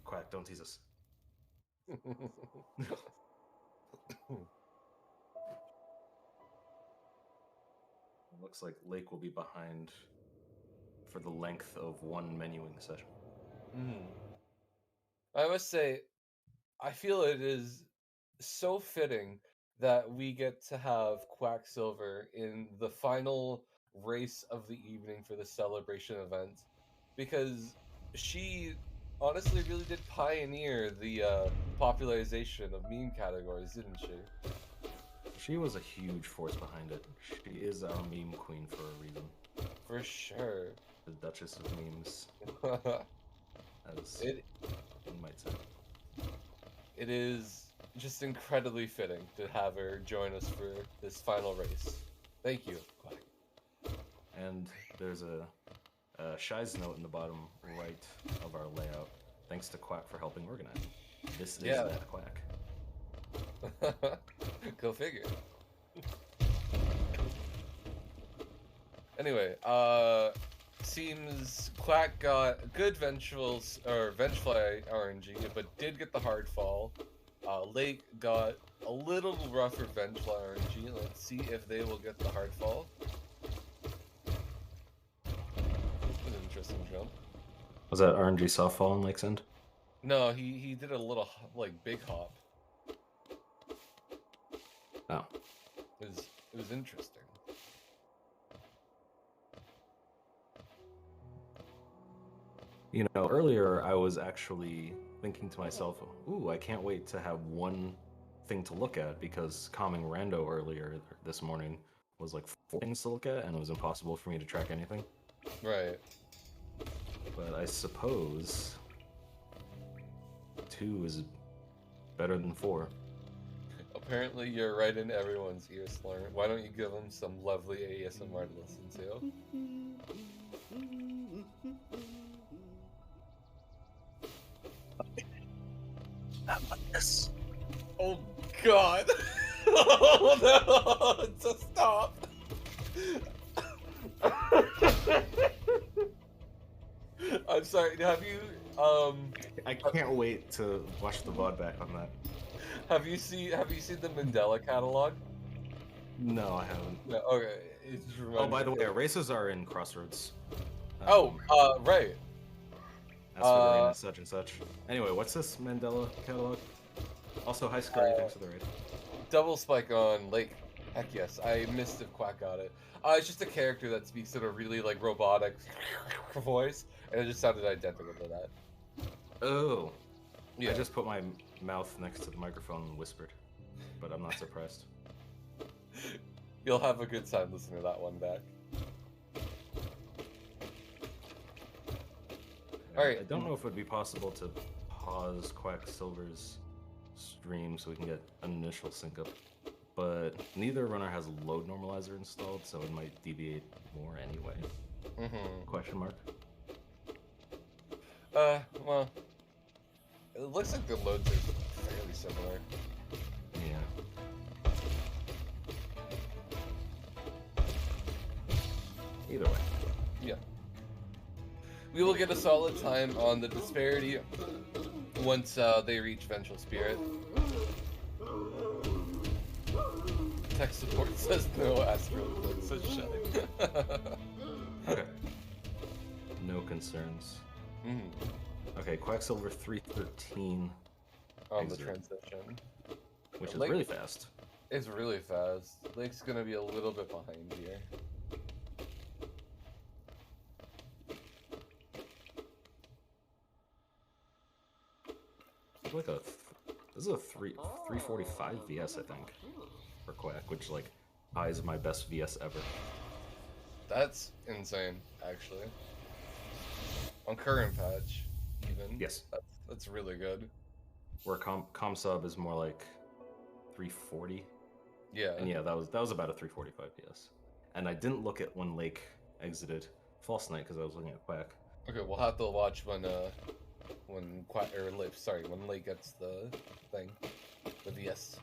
Quack, don't tease us. Looks like Lake will be behind for the length of one menuing session. I must say, I feel it is so fitting that we get to have Quacksilver in the final race of the evening for the celebration event, because she honestly really did pioneer the popularization of meme categories, didn't she? She was a huge force behind it. She is our meme queen for a reason. For sure. The Duchess of Memes. As one might say. It is just incredibly fitting to have her join us for this final race. Thank you, Quack. And there's a Shy's note in the bottom right of our layout. Thanks to Quack for helping organize. This is that Quack. Go figure. Anyway, seems Quack got good Vengefly RNG, but did get the hard fall. Lake got a little rougher Vengefly RNG. Let's see if they will get the hard fall. An interesting jump. Was that RNG softfall on Lake's end? No, he did a little big hop. Oh. It was interesting. You know, earlier I was actually thinking to myself, ooh, I can't wait to have one thing to look at, because calming Rando earlier this morning was like 4 things to look at, and it was impossible for me to track anything. Right. But I suppose 2 is better than 4. Apparently you're right in everyone's ear, Slurm. Why don't you give them some lovely ASMR to listen to? Yes. Oh God! Oh no! Just stop! I'm sorry. Have you I can't wait to watch the VOD back on that. Have you seen the Mandela catalog? No, I haven't. No, okay. It just Oh, by reminds the me way, of- our races are in Crossroads. Right. Asteroid Arena, such and such. Anyway, what's this Mandela catalog? Also, hi Scurry, thanks for the raid. Double spike on Lake. Heck yes, I missed if Quack got it. It's just a character that speaks in a really like robotic voice, and it just sounded identical to that. Oh. Yeah. I just put my mouth next to the microphone and whispered, but I'm not surprised. You'll have a good time listening to that one back. Alright. I don't know if it would be possible to pause Quacksilver's stream so we can get an initial sync up, but neither runner has a load normalizer installed, so it might deviate more anyway. Question mark? Well, it looks like the loads are fairly similar. Yeah. Either way. Yeah. We will get a solid time on the disparity once they reach Vengeful Spirit. Tech support says no Astro, so shut. Okay. No concerns. Okay, Quacksilver 313 On the exit, transition. which is Lake- really fast. It's really fast. Lake's gonna be a little bit behind here. Like this is a 345 VS, I think, for Quack, which like is my best VS ever. That's insane, actually. On current patch, even. Yes. That's really good. Where com sub is more like 340. Yeah. And yeah, that was about a 345 VS. And I didn't look at when Lake exited False Knight because I was looking at Quack. Okay, we'll have to watch when Quack or Lake, sorry, when Lake gets the thing, the VS.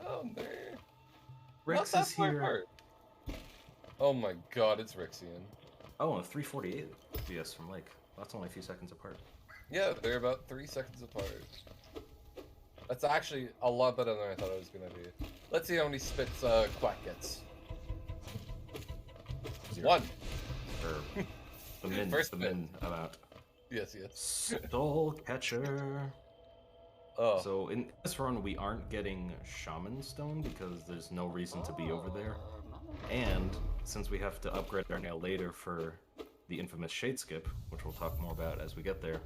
Oh, there. Rex Not that is far here. apart. Oh my god, it's Rixian. Oh, and 348 VS from Lake. That's only a few seconds apart. Yeah, they're about 3 seconds apart. That's actually a lot better than I thought it was gonna be. Let's see how many spits Quack gets. 0. 1. Or the min, First the spin. min amount. Yes. Soul Catcher. Oh. So in this run, we aren't getting Shaman Stone because there's no reason to be over there. And since we have to upgrade our nail later for the infamous Shade Skip, which we'll talk more about as we get there,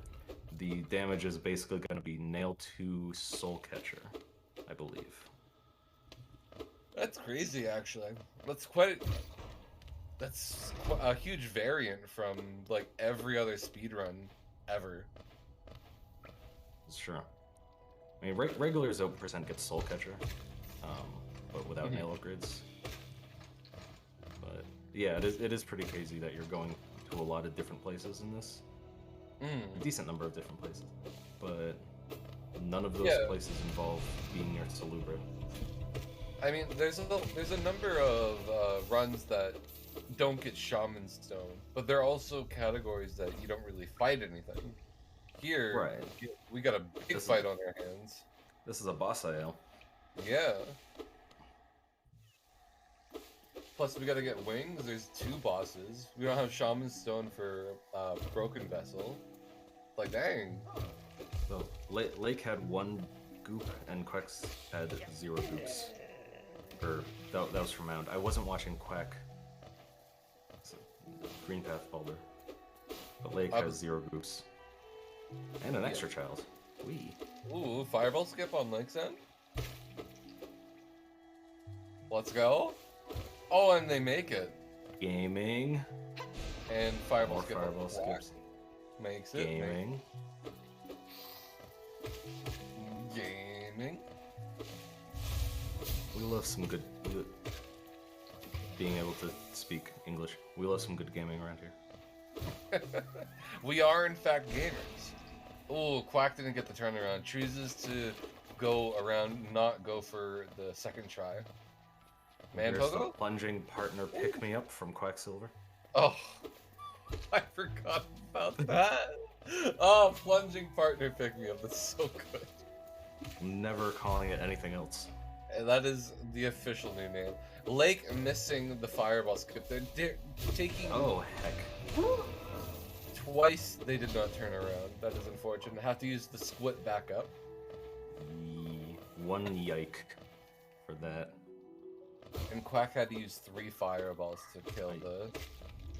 the damage is basically going to be nail to Soul Catcher, I believe. That's crazy, actually. That's a huge variant from like every other speedrun ever. It's true. I mean, regular 0% gets Soul Catcher, but without nail upgrades. But yeah, it is pretty crazy that you're going to a lot of different places in this. A decent number of different places, but none of those places involve being near Salubra. I mean, there's a number of runs that don't get Shaman Stone, but there are also categories that you don't really fight anything. Here, Right. we got a big fight on our hands. This is a boss IL. Yeah. Plus, we gotta get wings. There's 2 bosses. We don't have Shaman Stone for Broken Vessel. Like, dang. So Lake had 1 goop and Quack's had 0 goops. Or that was from Mound. I wasn't watching Quack. It's a Green Path Boulder. But Lake has 0 goops. And an extra child. Wee. Ooh, Fireball Skip on Lake's End? Let's go. Oh, and they make it. Gaming. And Fireball More Skip Fireball on Quack. Skips. Makes it. Gaming. Gaming. We love some good... Being able to speak English. We love some good gaming around here. We are, in fact, gamers. Oh, Quack didn't get the turnaround. Chooses to go around, not go for the second try. Man, Here's the Pogo? plunging partner pick me up from Quacksilver. Oh, I forgot about that. Oh, plunging partner pick-me-up. That's so good. I'm never calling it anything else. That is the official new name. Lake missing the fireball skip. They're taking. Oh heck! Twice they did not turn around. That is unfortunate. Have to use the split back up. One yike for that. And Quack had to use 3 fireballs to kill the.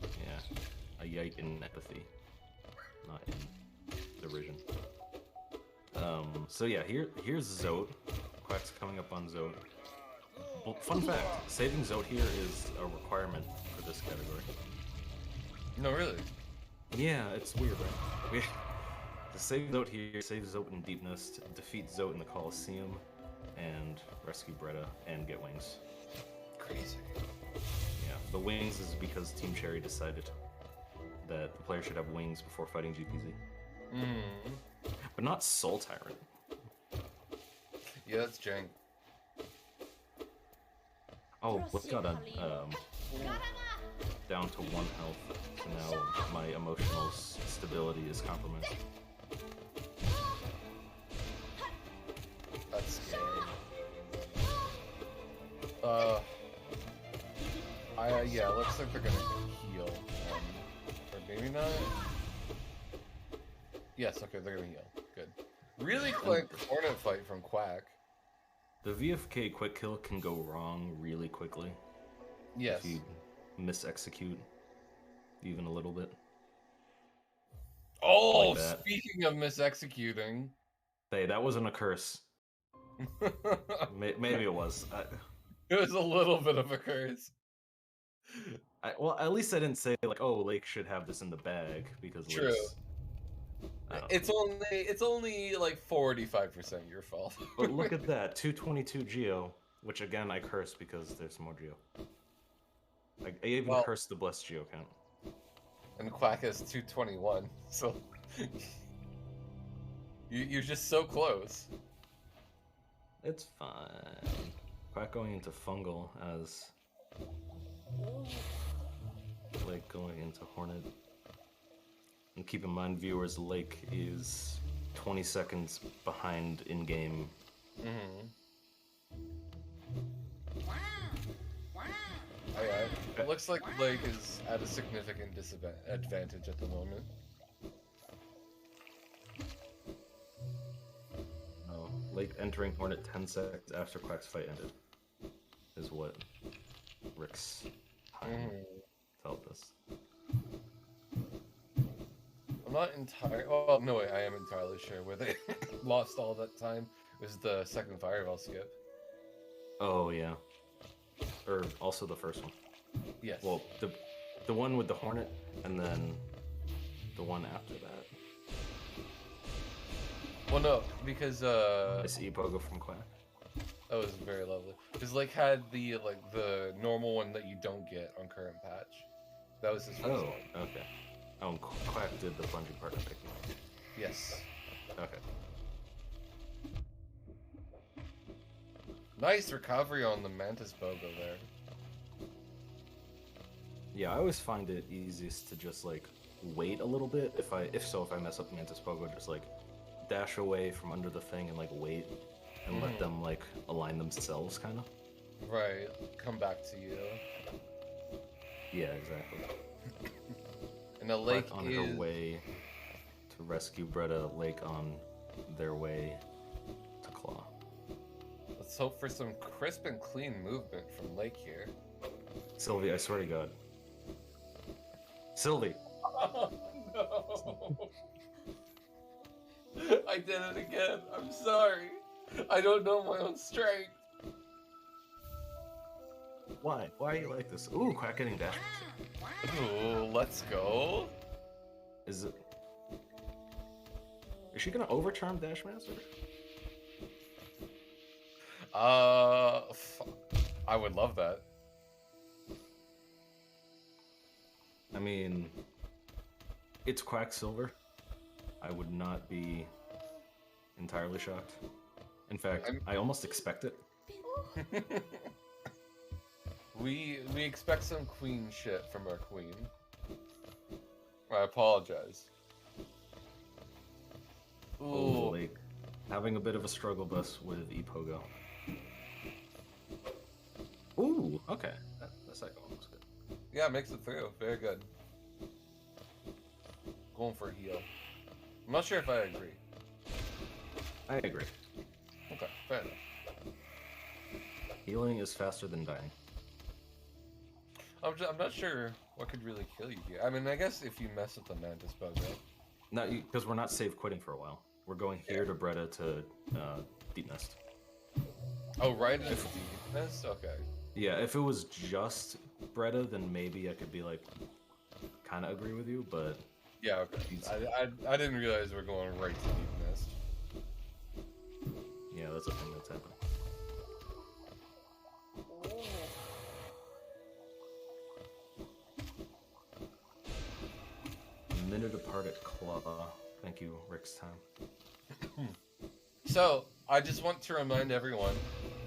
Yeah, a yike in empathy, not in derision. So yeah, here's Zote. Quack's coming up on Zote. Well, fun fact, saving Zote here is a requirement for this category. No, really? Yeah, it's weird, right? We to save Zote here, save Zote in Deep Nest, defeat Zote in the Colosseum, and rescue Bretta and get wings. Crazy. Yeah, the wings is because Team Cherry decided that the player should have wings before fighting GPZ. But not Soul Tyrant. Yeah, that's jank. Oh, we've got a down to 1 health, so now my emotional stability is compromised. That's scary. Yeah, looks like they're gonna heal. Or maybe not. Yes, okay, they're gonna heal. Good. Really quick Hornet fight from Quack. The VFK quick kill can go wrong really quickly. Yes. If you misexecute even a little bit. Oh, Like that. speaking of misexecuting. Hey, that wasn't a curse. Maybe it was. It was a little bit of a curse. Well, at least I didn't say like, oh, Lake should have this in the bag because True. Lake's, It's only like 45% your fault. But look at that, 222 Geo, which again I curse because there's more Geo. I even cursed the blessed Geo count. And Quack has 221, so you're just so close. It's fine. Quack going into Fungal as Lake going into Hornet. And keep in mind, viewers, Lake is 20 seconds behind in-game. It looks like Lake is at a significant disadvantage at the moment. Oh, Lake entering Hornet 10 seconds after Quack's fight ended is what Rick's time told us. I'm not entirely. Oh no, wait, I am entirely sure where they lost all that time was the second fireball skip. Oh yeah, or also the first one. Yes. Well, the one with the Hornet, and then the one after that. Well, no, because I see Pogo from Quack. That was very lovely. Because Lake had the the normal one that you don't get on current patch. That was his first one. Okay. Oh, and Quack did the plunging partner picking up. Yes. Okay. Nice recovery on the Mantis Bogo there. Yeah, I always find it easiest to just like wait a little bit. If I mess up Mantis Pogo, just like dash away from under the thing and like wait and let them like align themselves, kind of. Right. Come back to you. Yeah, exactly. And the Lake on is her way to rescue Bretta, Lake on their way to Claw. Let's hope for some crisp and clean movement from Lake here. Sylvie, I swear to God. Sylvie! Oh, no. I did it again. I'm sorry. I don't know my own strength. Why? Why are you like this? Ooh, Quack getting dash. Ooh, let's go. Is she gonna overcharm Dash Master? I would love that. I mean, it's Quacksilver. I would not be entirely shocked. In fact, I almost expect it. We expect some queen shit from our queen. I apologize. Oh, like having a bit of a struggle bus with Epogo. Ooh, okay. That second one was good. Yeah, makes it through. Very good. Going for a heal. I'm not sure if I agree. I agree. Okay, fair enough. Healing is faster than dying. I'm not sure what could really kill you here. I mean, I guess if you mess with the Mantis bug, right? No, because we're not save quitting for a while. We're going here to Breda to Deep Nest. Oh, right into Deep Nest? Okay. Yeah, if it was just Breda, then maybe I could be like, kind of agree with you, but... Yeah, okay. I didn't realize we're going right to Deep Nest. Yeah, that's a thing that's happening. Minute apart at Claw. Thank you, Rick's time. So, I just want to remind everyone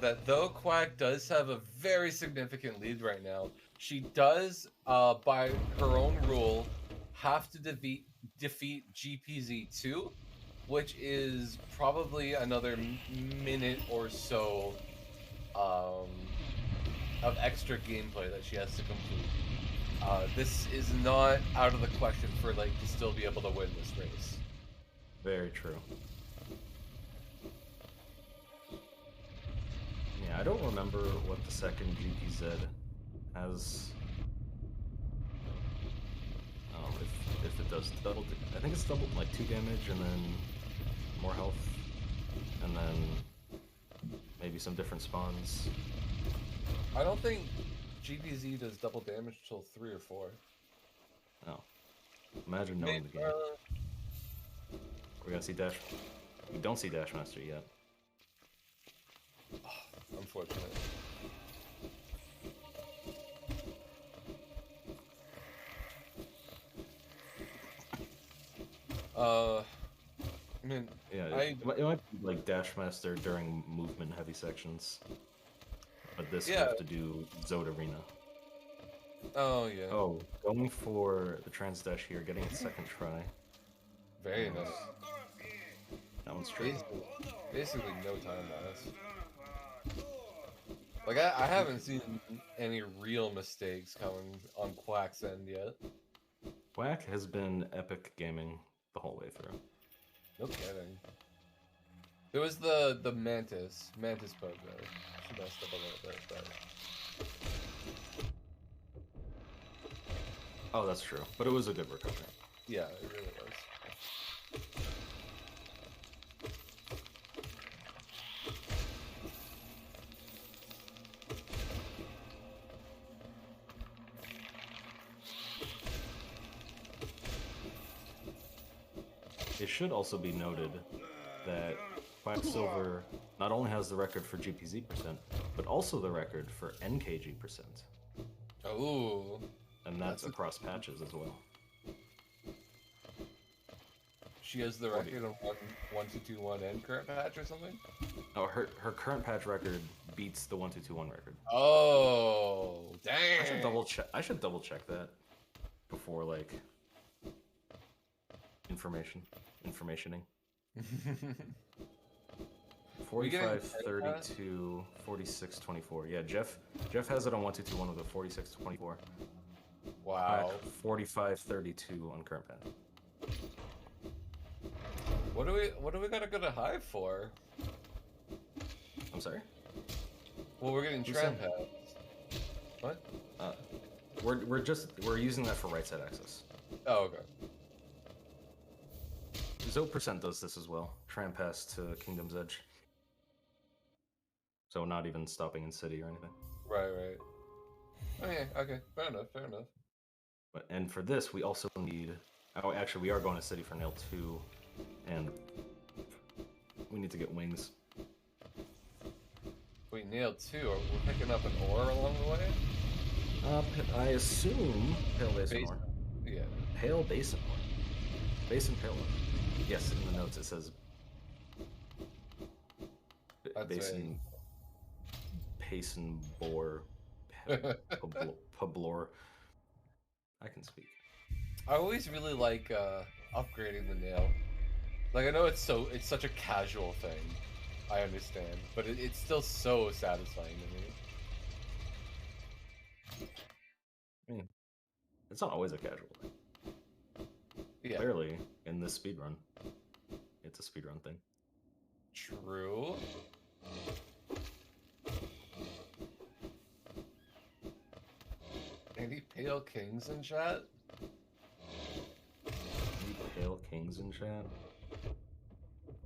that though Quack does have a very significant lead right now, she does, by her own rule, have to defeat GPZ2, which is probably another minute or so of extra gameplay that she has to complete. This is not out of the question for like to still be able to win this race. Very true. Yeah, I don't remember what the second GPZ has. If it does double, I think it's double like 2 damage and then more health, and then maybe some different spawns. I don't think GPZ does double damage till 3 or 4. Oh, imagine knowing the game. We're gonna see Dash. We don't see Dash Master yet. Oh, unfortunate. I mean, yeah, it might be like Dash Master during movement heavy sections, but this we have to do Zode Arena. Oh yeah. Oh, going for the trans dash here, getting a second try. Very nice. That one's true. Basically no time loss. Like I haven't seen any real mistakes coming on Quack's end yet. Quack has been epic gaming the whole way through. No kidding. There was the Mantis bug though. She messed up a little bit, but... Oh, that's true. But it was a good recovery. Yeah, it really was. It should also be noted that Quacksilver not only has the record for GPZ percent, but also the record for NKG percent. Oh. And that's across patches as well. She has the record of 1221 and current patch or something? Oh, her current patch record beats the 1221 record. Oh, dang! I should double check that before like informationing. 45, 32, 46, 24. Yeah, Jeff has it on 1221 with a 46, 24. Wow. 45, 32 on current patch. What do we gotta go to Hive for? I'm sorry? Well, we're getting tram pads. What? We're using that for right side access. Oh, okay. Zo% does this as well. Tram pass to Kingdom's Edge. So not even stopping in city or anything. Right. Okay, fair enough. And for this, we also need... Oh, actually, we are going to city for nail 2, and we need to get wings. Wait, nail 2? We're picking up an ore along the way? I assume Pale Basin ore. Yeah. Pale Basin ore. Basin Pale ore. Yes, in the notes it says... Basin... Payson Bore... Pablor... I can speak. I always really like upgrading the nail. Like, I know it's such a casual thing. I understand, but it's still so satisfying to me. I mean, it's not always a casual thing. Yeah. Clearly, in this speedrun, it's a speedrun thing. True. Any pale kings in chat? Any pale kings in chat?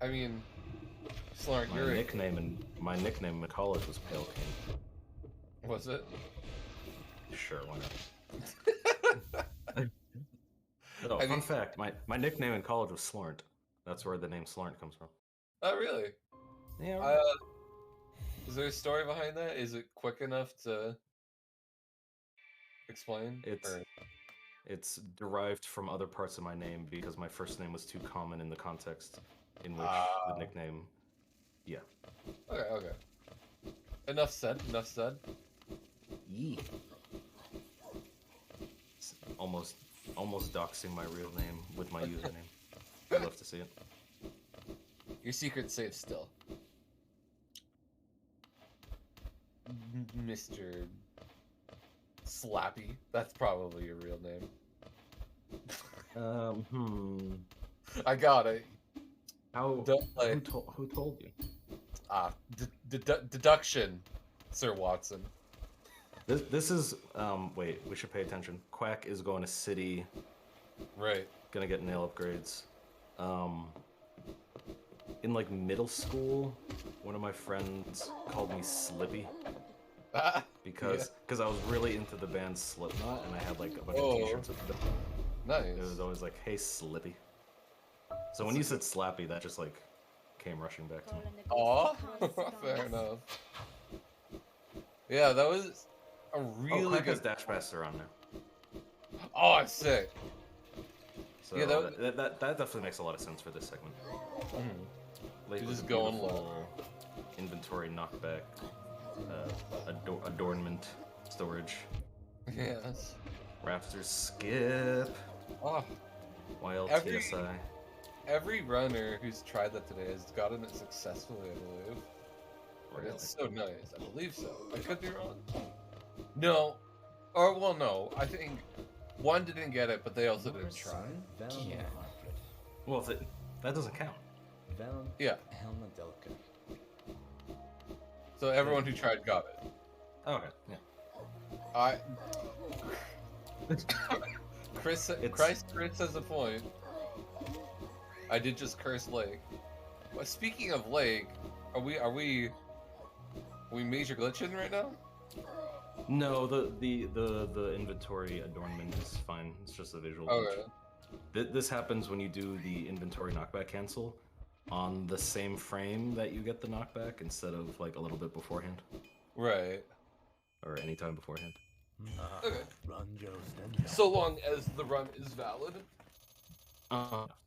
I mean, Slart, my nickname in college was Pale King. Was it? Sure, why not? Oh, fun fact, my nickname in college was Slornt. That's where the name Slornt comes from. Oh, really? Yeah. Is there a story behind that? Is it quick enough to explain? It's derived from other parts of my name because my first name was too common in the context in which the nickname. Yeah. Okay. Enough said. Yee. Almost doxing my real name with my username. I'd love to see it. Your secret's safe still. Mr. Slappy. That's probably your real name. I got it. Who told you? Deduction, Sir Watson. This is wait, we should pay attention. Quack is going to city. Right. Gonna get nail upgrades. In like middle school, one of my friends called me Slippy. Because I was really into the band Slipknot and I had like a bunch of t-shirts with them. Nice. It was always like, hey Slippy. So when you said Slappy, that just like came rushing back to me. Aw, fair enough. Yeah, that was a really good good Dashmaster on there. Oh, it's sick. So Yeah, that definitely makes a lot of sense for this segment. You're just going low. Inventory knockback, adornment, storage. Yes. Raptors skip. Oh. Wild Every- TSI. Every runner who's tried that today has gotten it successfully, I believe. Really? It's so nice. I believe so. I could be wrong. No. Or, well, no. I think one didn't get it, but they also didn't try. Yeah. Well, that doesn't count. Yeah. So everyone who tried got it. Okay, yeah. Chris has a point. I did just curse Lake. Well, speaking of Lake, are we major glitching right now? No, the inventory adornment is fine. It's just a visual glitch. This happens when you do the inventory knockback cancel on the same frame that you get the knockback instead of like a little bit beforehand. Right. Or any time beforehand. Okay. So long as the run is valid.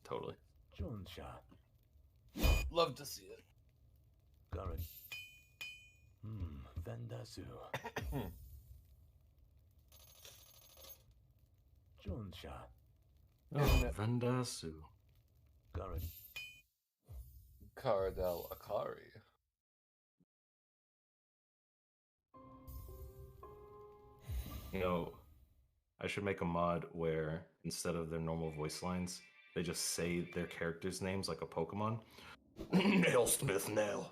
Totally. Love to see it. Vendasu. Jonsha. Vendasu. Cardell Akari. You know, I should make a mod where instead of their normal voice lines, they just say their characters' names like a Pokemon. Nail Smith Nail.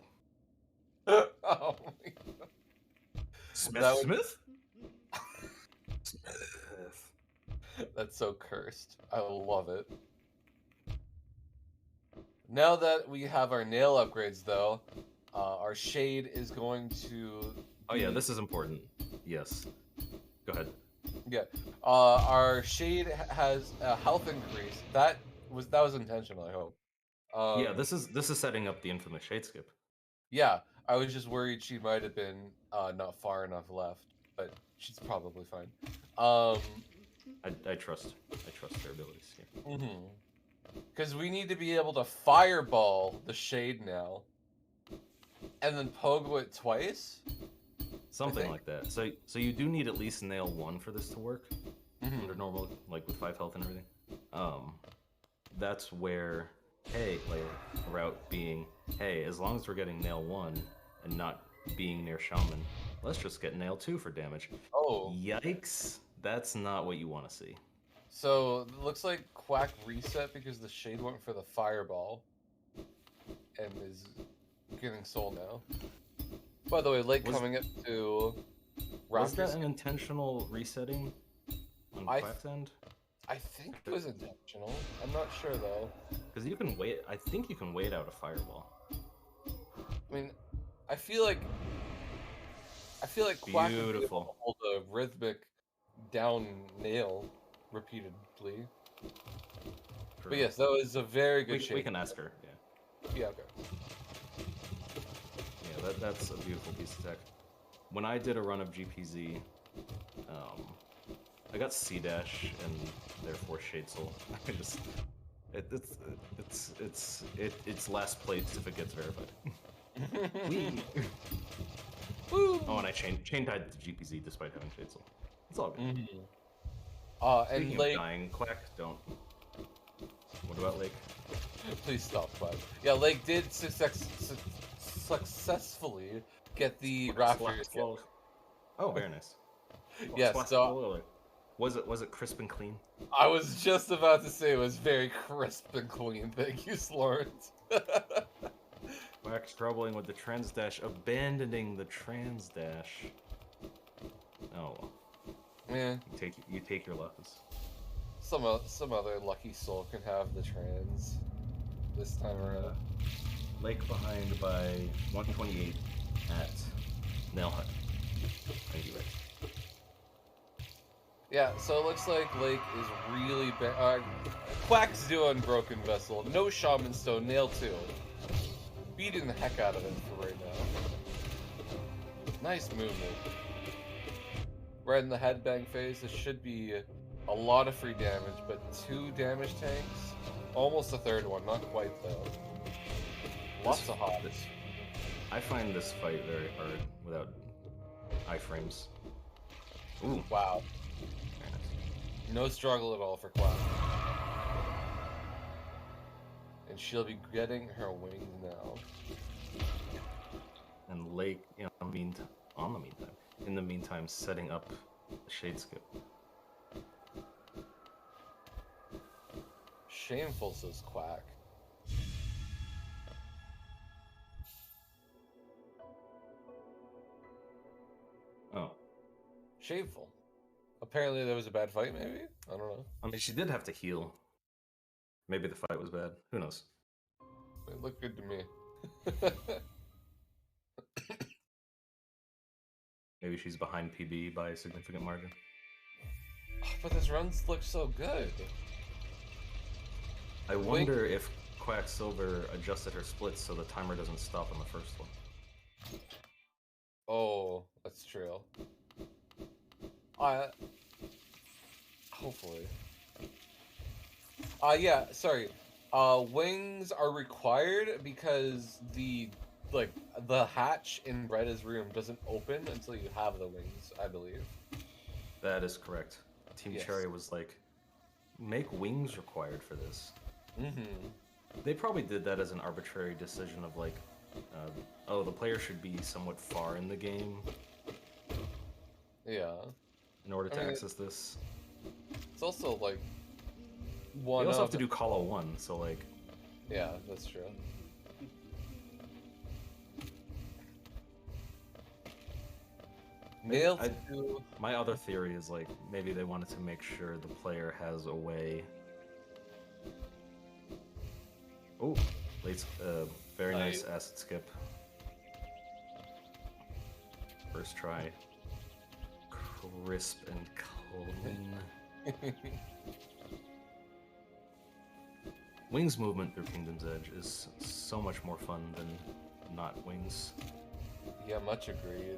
Oh my god. Smith? Smith. That's so cursed. I love it. Now that we have our nail upgrades, though, our shade is going to. Oh yeah, this is important. Yes. Go ahead. Yeah. Our shade has a health increase. That was intentional, I hope. Yeah, this is setting up the infamous shade skip. Yeah, I was just worried she might have been not far enough left, but she's probably fine. I trust her abilities. Yeah. Because we need to be able to fireball the shade now, and then pogo it twice. Something like that. So you do need at least nail 1 for this to work. Under normal, like with 5 health and everything. That's where hey, like route being, hey, as long as we're getting nail 1 and not being near shaman, let's just get nail 2 for damage. Oh. Yikes. That's not what you want to see. So it looks like Quack reset because the Shade went for the fireball and is getting soul now. By the way, Lake coming up to Was Raptors. that an intentional resetting on Quack's end? I think it was intentional. I'm not sure though. Because you can wait. I think you can wait out a fireball. I mean, I feel like Quack would be able to Beautiful. hold a rhythmic down nail repeatedly. But yes, that was a very good shade. We can ask her. Yeah. Yeah. Okay. Yeah, that's a beautiful piece of tech. When I did a run of GPZ, I got C dash and therefore Shade Soul. I just it's last place if it gets verified. Wee. Woo. Oh, and I chain tied to GPZ despite having Shade Soul. It's all good. And Speaking Lake, of dying, Quack, don't. What about Lake? Please stop, Quack. Yeah, Lake did successfully get the Raptors. Oh, very nice. Yes, so was it crisp and clean? I was just about to say it was very crisp and clean. Thank you, Lawrence. Quack's troubling with the trans dash, abandoning the trans dash. Oh, yeah. You take your losses. Some other lucky soul can have the trans this time around. Lake behind by 128 at Nail Hut. Thank you, Rick. Yeah, so it looks like Lake is really bad. Quack's doing Broken Vessel. No Shaman Stone, Nail 2. Beating the heck out of it for right now. Nice movement. Right in the headbang phase, this should be a lot of free damage, but 2 damage tanks. Almost a third one, not quite though. Lots of hops. I find this fight very hard without iframes. Ooh. Wow. No struggle at all for Quack. And she'll be getting her wings now. And Lake, in the meantime, setting up a Shade Skip. Shameful, says Quack. Oh. Shameful. Apparently there was a bad fight, maybe? I don't know. I mean, she did have to heal. Maybe the fight was bad. Who knows? It looked good to me. Maybe she's behind PB by a significant margin. But his runs look so good. I wonder if Quacksilver adjusted her splits so the timer doesn't stop on the first one. Oh, that's true. Hopefully. Yeah, sorry. Wings are required because the hatch in Retta's room doesn't open until you have the wings, I believe. That is correct. Team Yes. Cherry was like, make wings required for this. Mm-hmm. They probably did that as an arbitrary decision of like, oh, the player should be somewhat far in the game. Yeah. In order to access this. It's also like You also have to do Call 1, so like. Yeah, that's true. My other theory is like maybe they wanted to make sure the player has a way. Oh, very nice acid skip. First try. Crisp and clean. Wings movement through Kingdom's Edge is so much more fun than not wings. Yeah, much agreed.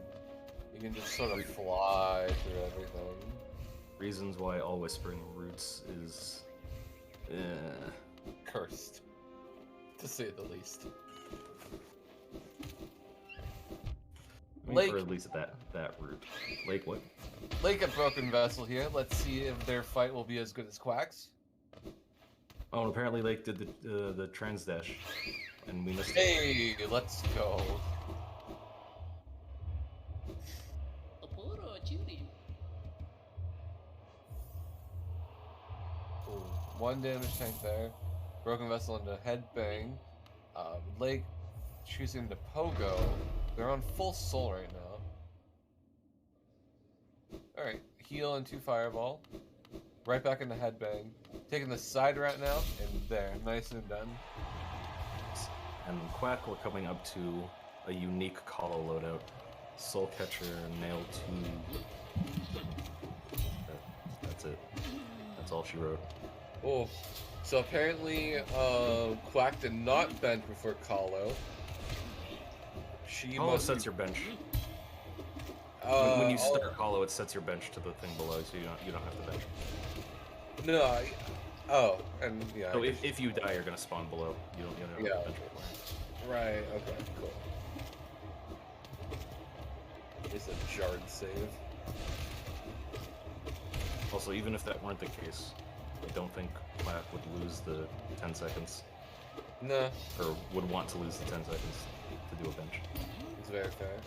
You can just sort of fly through everything. Reasons why all Whispering Roots is cursed, to say the least. Lake, or at least that route. Lake what? Lake at Broken Vessel here. Let's see if their fight will be as good as Quack's. Oh, and apparently Lake did the trans dash, and we missed it. Hey, let's go. Ooh, 1 damage tank there. Broken Vessel into Headbang. Lake choosing to Pogo. They're on full soul right now. Alright, heal into Fireball. Right back into Headbang. Taking the side rat now, and there. Nice and done. And Quack, we're coming up to a unique Colo loadout. Soul Catcher, Nail 2. That's it. That's all she wrote. Oh, so apparently Quack did not bench before Colo. She Colo sets your bench. When you start Colo, it sets your bench to the thing below, so you don't have to bench. No, oh, and yeah. So if you die, you're gonna spawn below. You don't have to bench beforehand. Right. Okay. Cool. It's a jarred save. Also, even if that weren't the case, I don't think Quack would lose the 10 seconds. No. Or would want to lose the 10 seconds to do a bench. It's very fair.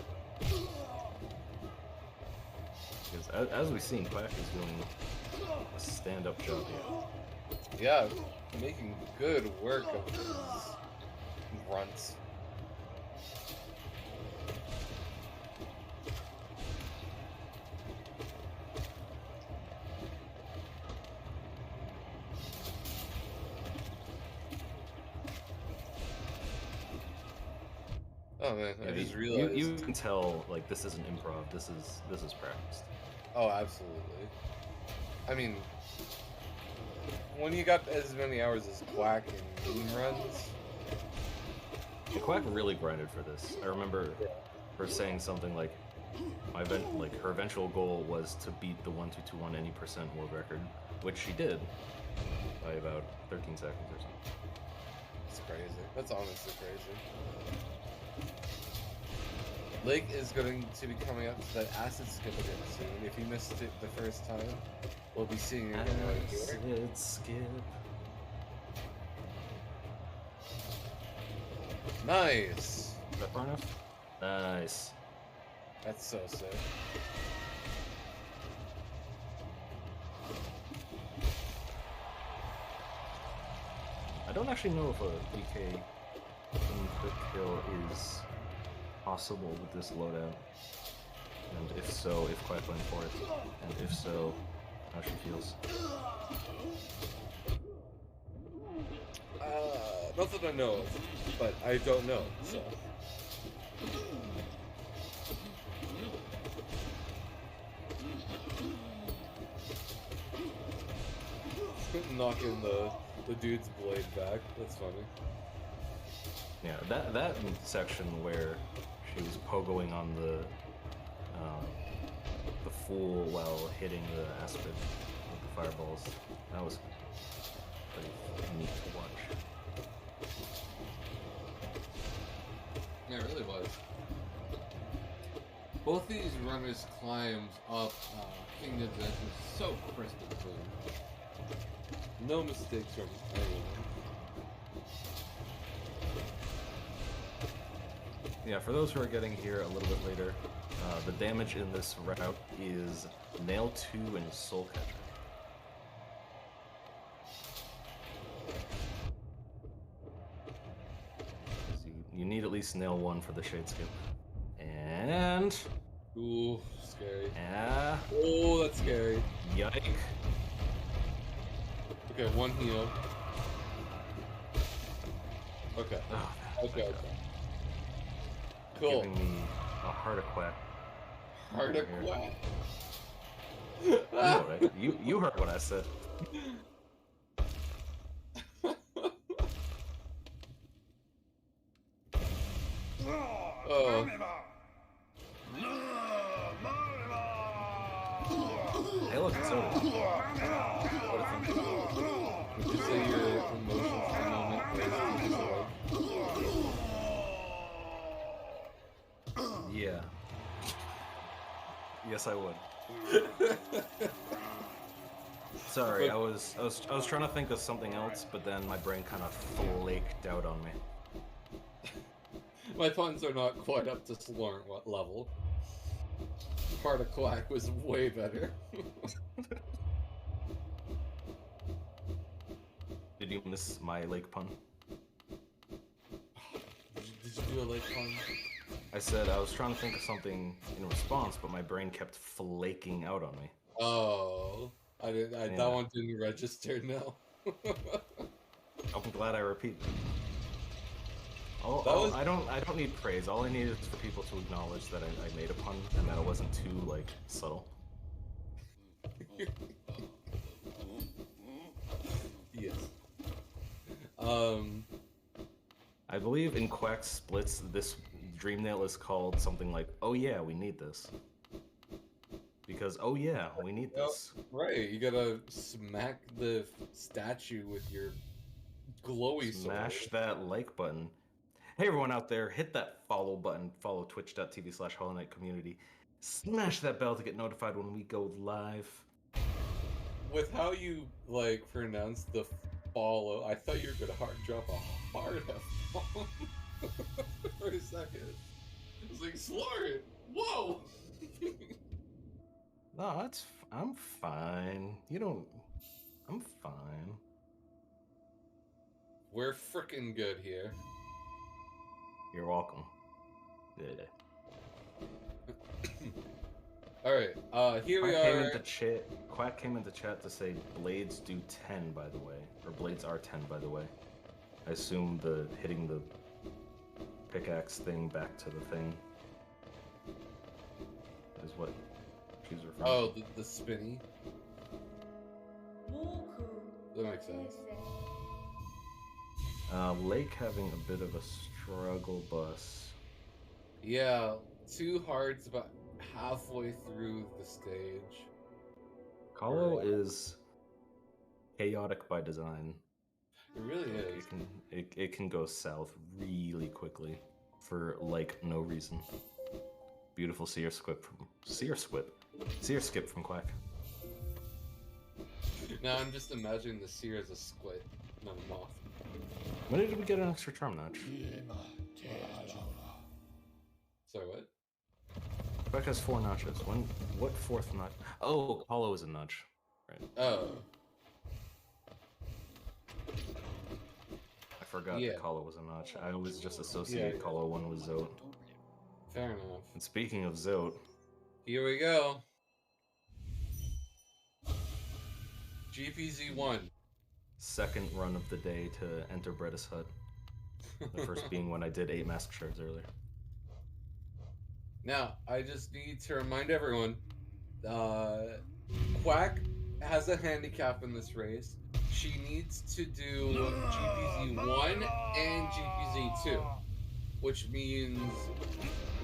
Because as we've seen, Quack is doing a stand-up job here. Yeah, making good work of his grunts. Oh man, I just realized you can tell like this isn't improv. This is practiced. Oh, absolutely. I mean, when you got as many hours as Quack and Moon runs, And Quack really grinded for this. I remember her saying something like, her eventual goal was to beat the 1221 any percent world record, which she did by about 13 seconds or something. it's crazy. That's honestly crazy. Lake is going to be coming up to that acid skip again soon. If he missed it the first time, we'll be seeing it again right here. Acid skip. Nice. Is that far enough? Nice. That's so sick. I don't actually know if a DK in quick kill is possible with this loadout. And if so, if Quack went for it. And if so, how she feels. Not that I know of, but I don't know, so. Knocking the dude's blade back. That's funny. Yeah, that section where she was pogoing on the fool while hitting the Aspid with the fireballs, that was pretty neat to watch. Yeah, it really was. Both these runners' climbs up Kingdom's Edge was so crisp and clean. No mistakes from anyone. Yeah, for those who are getting here a little bit later, the damage in this route is Nail 2 and Soul Catcher. You need at least Nail 1 for the Shade Skip. And... Ooh, scary. Yeah. Oh, that's scary. Yike. Okay, one heal. Okay. Oh, okay. Cool. Giving me a heart of Quack. Heart of Quack. Right? You heard what I said. Oh. Hey, look, it's over. Would you say your emotions for the moment were Yeah. Yes, I would. Sorry, I was trying to think of something else, but then my brain kind of flaked out on me. My puns are not quite up to Slorn level. Part of Quack was way better. Did you miss my lake pun? Did you do a lake pun? I said I was trying to think of something in response, but my brain kept flaking out on me. Oh, that one didn't register. No. I'm glad I repeated. I don't need praise. All I need is for people to acknowledge that I made a pun and that it wasn't too like subtle. Yes. I believe in Quack Splits, this Dreamnail is called something like, "Oh yeah, we need this." Because, oh yeah, we need this. Right, you gotta smack the statue with your glowy Smash sword. that like button. Hey everyone out there, hit that follow button. Follow twitch.tv/Hollow Knight community. Smash that bell to get notified when we go live. With how you like pronounce the follow, I thought you were gonna hard drop a hard F-bomb for a second. I was like, Slorn, whoa! No, I'm fine. I'm fine. We're frickin' good here. You're welcome. Yeah. Alright, here we are. Quack came into chat to say blades do 10, by the way. Or blades are 10, by the way. I assume the hitting the pickaxe thing back to the thing is what she's referring to. Oh, the spinny. That makes sense. Lake having a bit of a struggle bus. Yeah, 2 hearts about halfway through the stage. Hollow is chaotic by design. It really is. It can go south really quickly for like no reason. Beautiful seer skip from Quack. Now I'm just imagining the seer as a squid, not a moth. When did we get an extra charm notch? Sorry, what? Quack has 4 notches. What 4th notch? Oh, Hollow is a notch. Right. Oh. I forgot Yeah. that Hollow was a notch. I always just associate Hollow 1 with Zote. Fair enough. And speaking of Zote, Here we go. GPZ 1. Second run of the day to enter Bretta's hut. The first being when I did 8 mask shards earlier. Now, I just need to remind everyone, Quack has a handicap in this race. She needs to do GPZ 1 and GPZ 2, which means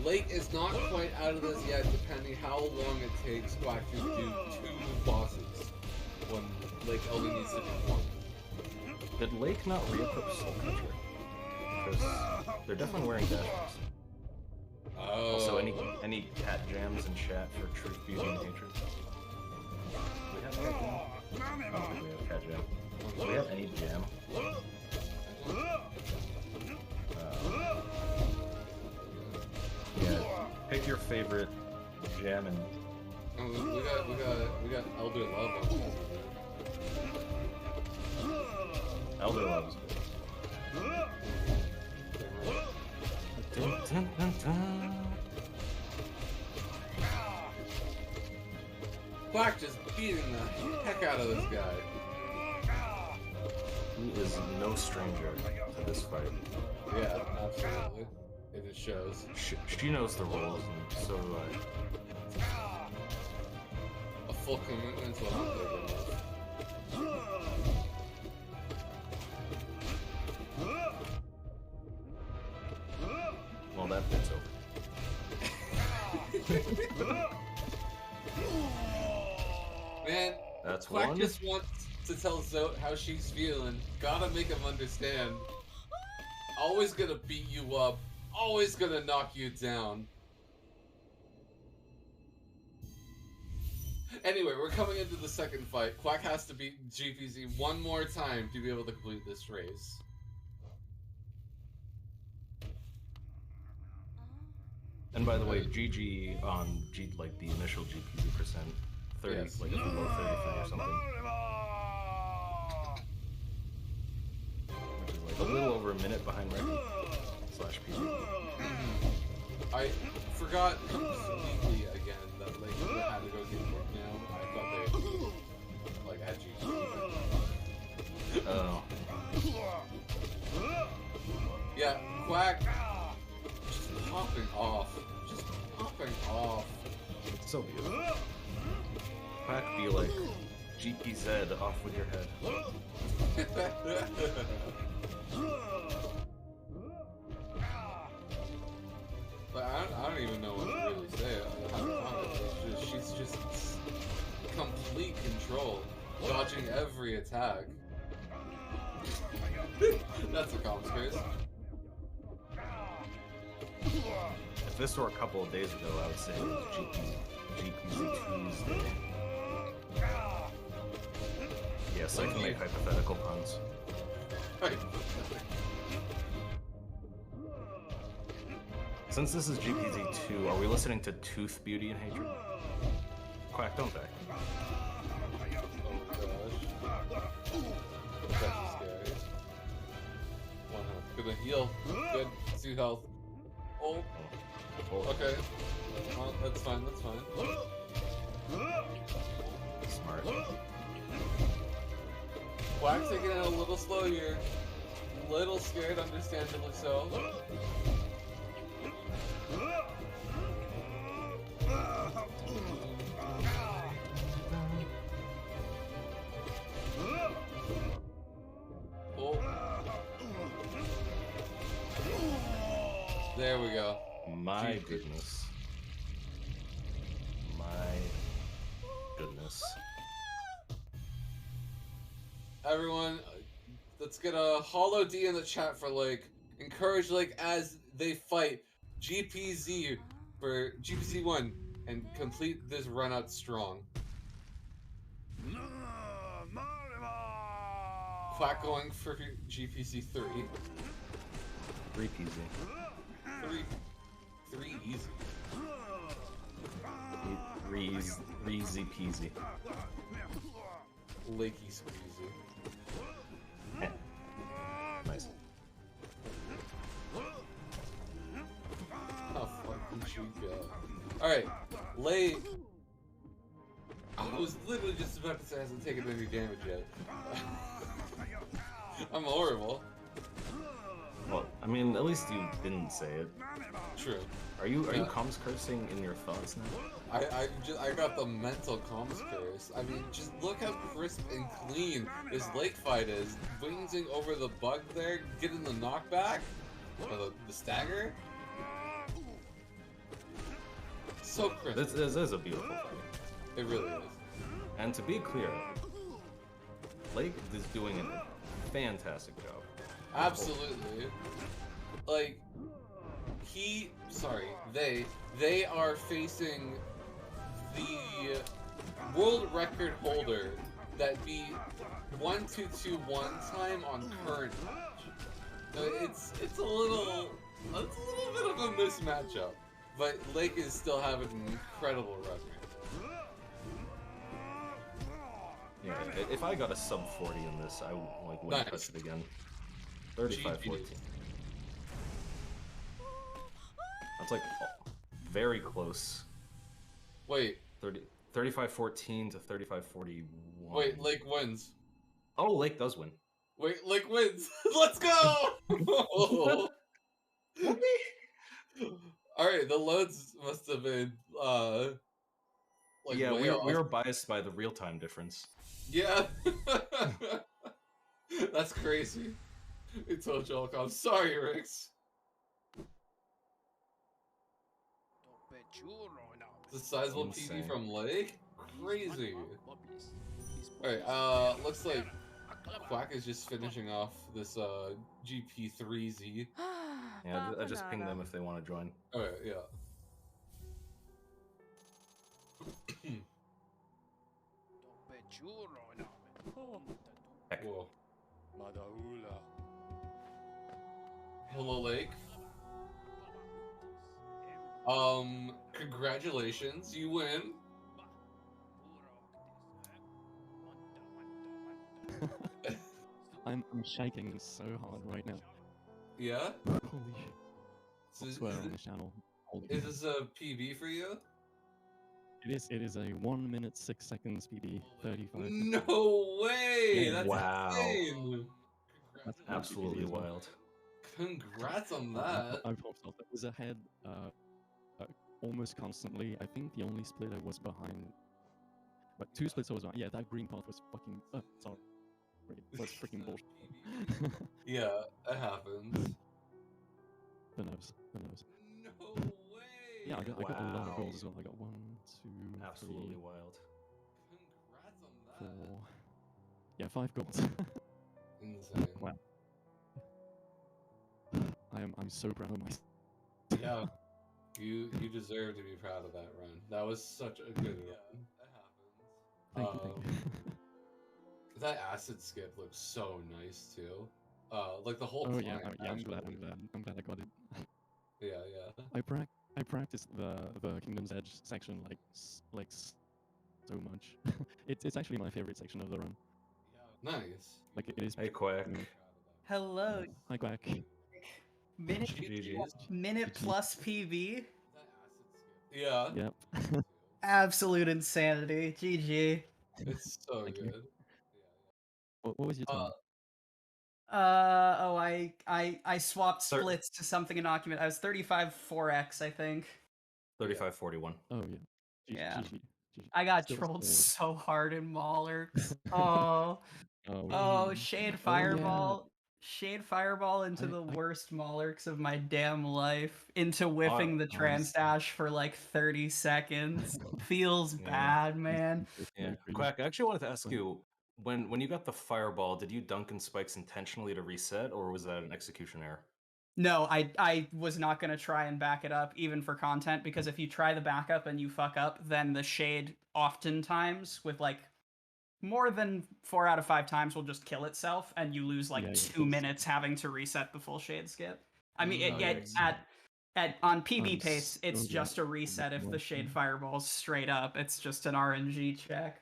Lake is not quite out of this yet, depending how long it takes Quack to do 2 bosses when Lake only needs to do 1. Did Lake not re-equip Soul Catcher? Because they're definitely wearing dash masks. Oh. Also, any cat jams in chat for Truth, Beauty, and Hatred? Do we have cat jam? I don't think we have cat jam. Do we have any jam? Yeah. Pick your favorite jam and. Oh, we got Elder Love on this. Elder Love is good. Dun, dun, dun. Quack just beating the heck out of this guy. He is no stranger to this fight. Yeah, absolutely. It just shows. She knows the rules, and so do I. A full commitment to a big enough. Well, that bit's over. Man, That's Quack one. just wants to tell Zote how she's feeling. Gotta make him understand. Always gonna beat you up. Always gonna knock you down. Anyway, we're coming into the second fight. Quack has to beat GPZ one more time to be able to complete this race. And by the way, GG on like the initial GPZ percent, 30, Yes. like a below 33 or something. Which is like a little over a minute behind Reggie slash PG. I forgot completely again that like they had to go get work now. I thought they like had GPZ. Oh. Yeah, Quack just popping off. Just popping off. It's so beautiful. Quack be like, GPZ off with your head. But I don't even know what to really say. She's just complete control, dodging every attack. That's a common space. If this were a couple of days ago, I would say it was GPZ Tuesday. Yes, I can make hypothetical puns. Since this is GPZ2, are we listening to Tooth, Beauty, and Hatred? Quack, don't die. That's scary. 100. Gonna heal. Good. 2 health. Oh. Okay. Well, that's fine. That's fine. Smart. Quack taking it a little slow here. Little scared, understandably so. Oh. There we go. My goodness. My goodness. Everyone, let's get a hollow D in the chat for like encourage like as they fight GPZ for GPZ1 and complete this run out strong. Quack going for GPZ3. 3 PZ. 3 easy. Easy peasy. Lakey squeezy. Nice. How far can she go? Alright, Lay. I was literally just about to say hasn't taken any damage yet. I'm horrible. Well, I mean, at least you didn't say it. True. Are you comms cursing in your thoughts now? I got the mental comms curse. I mean, just look how crisp and clean this lake fight is. Wingsing over the bug there, getting the knockback, or the stagger. So crisp. This is a beautiful fight. It really is. And to be clear, Lake is doing a fantastic job. Absolutely. Like, they are facing the world record holder that beat 1221 time on current match. It's a little bit of a mismatchup, but Lake is still having an incredible record. Yeah, if I got a sub 40 in this, I wouldn't touch it again. 35-14. That's like very close. Wait. 35-14 to 35-41. Wait, Lake wins. Oh, Lake does win. Wait, Lake wins. Let's go! Alright, the loads must have been like yeah, way off. we were biased by the real-time difference. Yeah. That's crazy. It told you all come. Sorry, Rix. The sizable PD from Lake? Crazy. Alright, looks like Quack is just finishing off this GP3Z. Yeah, I just pinged them if they want to join. Alright, yeah. Whoa. Hello, Lake. Congratulations, you win. I'm shaking so hard right now. Yeah? Holy shit. So I swear on this channel. Holy is this a PB for you? It is a 1 minute 6 seconds PB 35. No way! Yeah, That's Wow. insane! That's Absolutely PB as well. wild. Congrats on that. I popped off. That was ahead almost constantly. I think the only split I was behind, but 2 splits I was behind. Yeah, that green path was fucking. Sorry, was freaking bullshit. Yeah, it happens. The nerves. No way! Yeah, I got a lot of Wow. goals as well. I got 1, 2, Absolutely 3, wild. Congrats on that. 4. Yeah, 5 goals. Insane. Wow. I'm so proud of myself. Yeah. You deserve to be proud of that run. That was such a good run. Thank you. That acid skip looks so nice too. Like the whole Oh climb. yeah, I'm glad I got it. Yeah. I practiced the Kingdom's Edge section like so much. It's actually my favorite section of the run. Nice. Like it is. Hey, Quack. Hello. Hi, Quack. Minute plus PB. Yeah. Yep. Absolute insanity. GG. It's so good. What was your time? I swapped splits to something inocuous. I was 35 4x, I think. 35-41. Oh yeah. Yeah. GG. I got Still trolled scored. so hard in Maulers. Shade Fireball. Shade Fireball into the worst Maulers of my damn life. Into whiffing the trans dash for like 30 seconds. Feels bad, man. Yeah. Quack, I actually wanted to ask you, when you got the fireball, did you dunk in spikes intentionally to reset, or was that an execution error? No, I was not going to try and back it up even for content, because if you try the backup and you fuck up, then the shade oftentimes with like more than 4 out of 5 times will just kill itself and you lose like 2 minutes having to reset the full shade skip. I mean, on PB pace, it's just a reset if the shade fireball's straight up. It's just an RNG check.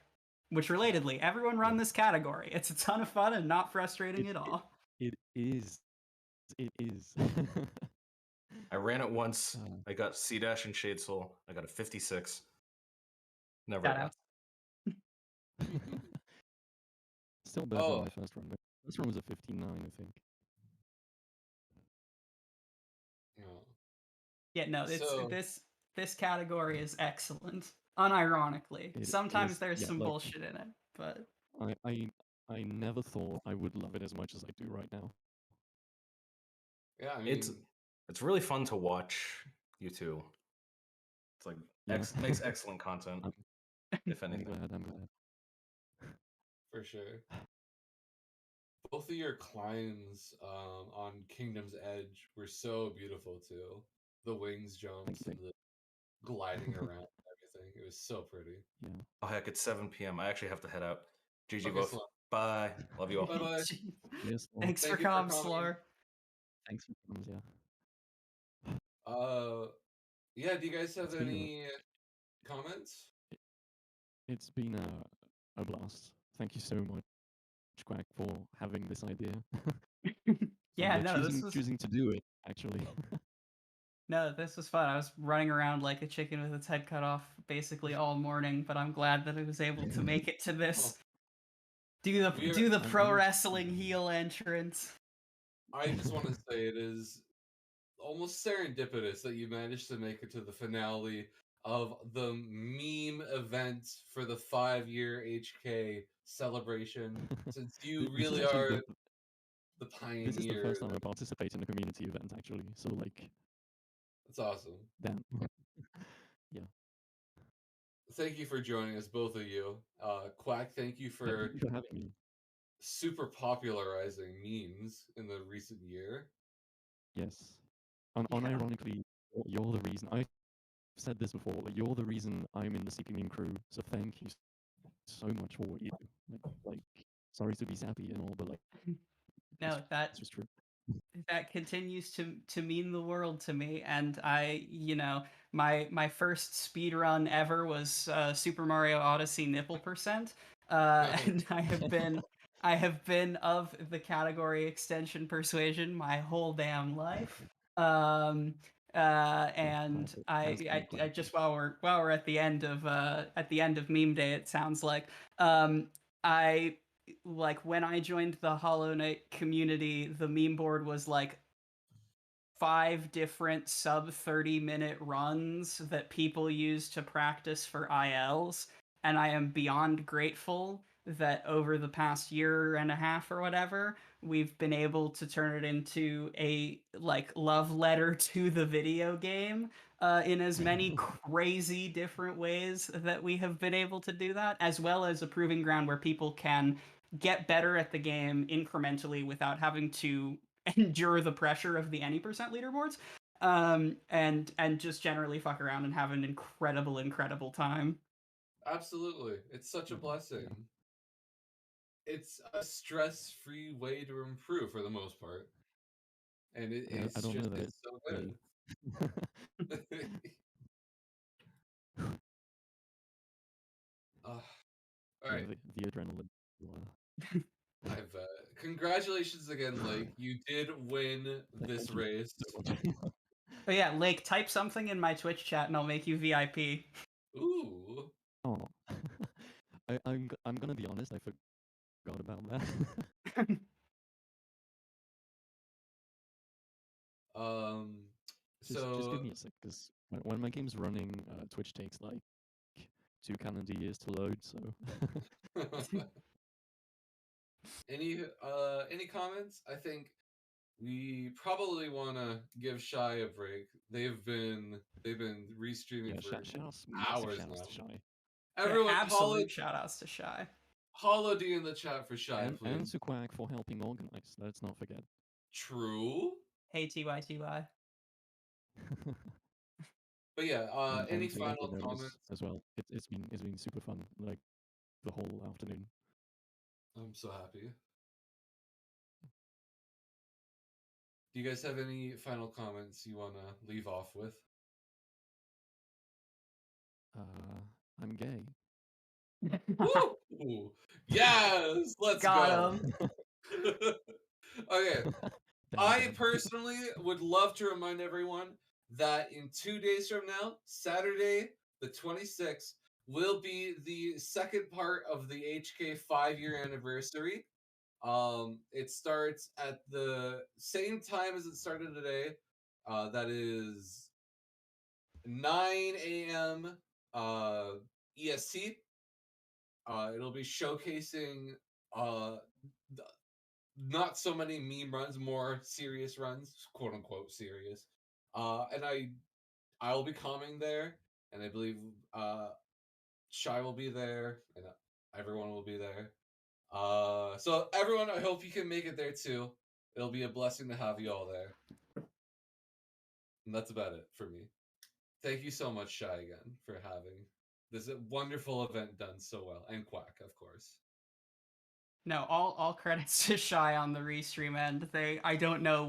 Which relatedly, everyone run this category. It's a ton of fun and not frustrating at all. It is. It is. I ran it once. I got C dash and Shade Soul. I got a 56. Never Shout again. out. Still better than my first run. This run was a 59, I think. Yeah, no, this category is excellent. Unironically. Sometimes there's some bullshit in it, but I never thought I would love it as much as I do right now. Yeah, I mean, it's really fun to watch you two. It's like makes excellent content. If anything, I'm glad. For sure. Both of your climbs on Kingdom's Edge were so beautiful too. The wings jumps and the gliding around and everything. It was so pretty. Yeah. Oh heck, it's 7 p.m. I actually have to head out. GG Okay, both. Sloan. Bye. Love you all. Bye-bye. Yes, Thanks for coming, Slur. Thanks for coming, yeah. Yeah, do you guys have any comments? It's been a blast. Thank you so much, Quack, for having this idea. Yeah, and, no, this was choosing to do it, actually. No, this was fun. I was running around like a chicken with its head cut off basically all morning, but I'm glad that I was able to make it to this. Do the pro wrestling heel entrance. I just want to say it is almost serendipitous that you managed to make it to the finale of the meme event for the 5-year HK celebration, since you really are the pioneer. This is the first time I participate in a community event, actually. So, like, that's awesome. Damn. Yeah. Thank you for joining us, both of you. Quack, thank you for having me. Super popularizing memes in the recent year. Yes. Unironically, you're the reason. I've said this before, but you're the reason I'm in the CP meme crew, so thank you so much for what you do. Like sorry to be sappy and all, but like No, it's just true. that continues to mean the world to me, and I, my first speed run ever was Super Mario Odyssey nipple percent, and I have been of the category extension persuasion my whole damn life. And I just while we're at the end of meme day, it sounds like I like when I joined the Hollow Knight community, the meme board was like 5 different sub 30-minute runs that people use to practice for ILs, and I am beyond grateful that over the past year and a half or whatever, we've been able to turn it into a like love letter to the video game in as many crazy different ways that we have been able to do that, as well as a proving ground where people can get better at the game incrementally without having to endure the pressure of the any percent leaderboards, and just generally fuck around and have an incredible time. Absolutely, it's such a blessing. It's a stress-free way to improve for the most part, and it's I don't just know that it's so good. All right. The adrenaline. I've congratulations again, Lake. You did win this race. But yeah, Lake, type something in my Twitch chat and I'll make you VIP. Ooh. Oh, I'm gonna be honest. I forgot about that. Just give me a sec, because when my game's running, Twitch takes like 2 calendar years to load. So. Any comments? I think we probably want to give Shy a break. They've been restreaming for hours now. To Shy. Everyone, absolute shout-outs to Shy. Hollow D in the chat for Shy, please. And to Quack for helping organize. Let's not forget. True. Hey TY. But yeah, any and final comments as well? It's been super fun, like the whole afternoon. I'm so happy. Do you guys have any final comments you want to leave off with? I'm gay. Woo! Yes, let's go. Okay. I personally would love to remind everyone that in 2 days from now, Saturday the 26th, will be the second part of the HK 5-year anniversary. It starts at the same time as it started today. That is 9 a.m. EST. It'll be showcasing not so many meme runs, more serious runs, quote unquote serious. And I'll be coming there, and I believe Shy will be there, and everyone will be there. So everyone, I hope you can make it there too. It'll be a blessing to have you all there. And that's about it for me. Thank you so much, Shy, again, for having this wonderful event done so well, and Quack, of course. No, all credits to Shy on the restream end. I don't know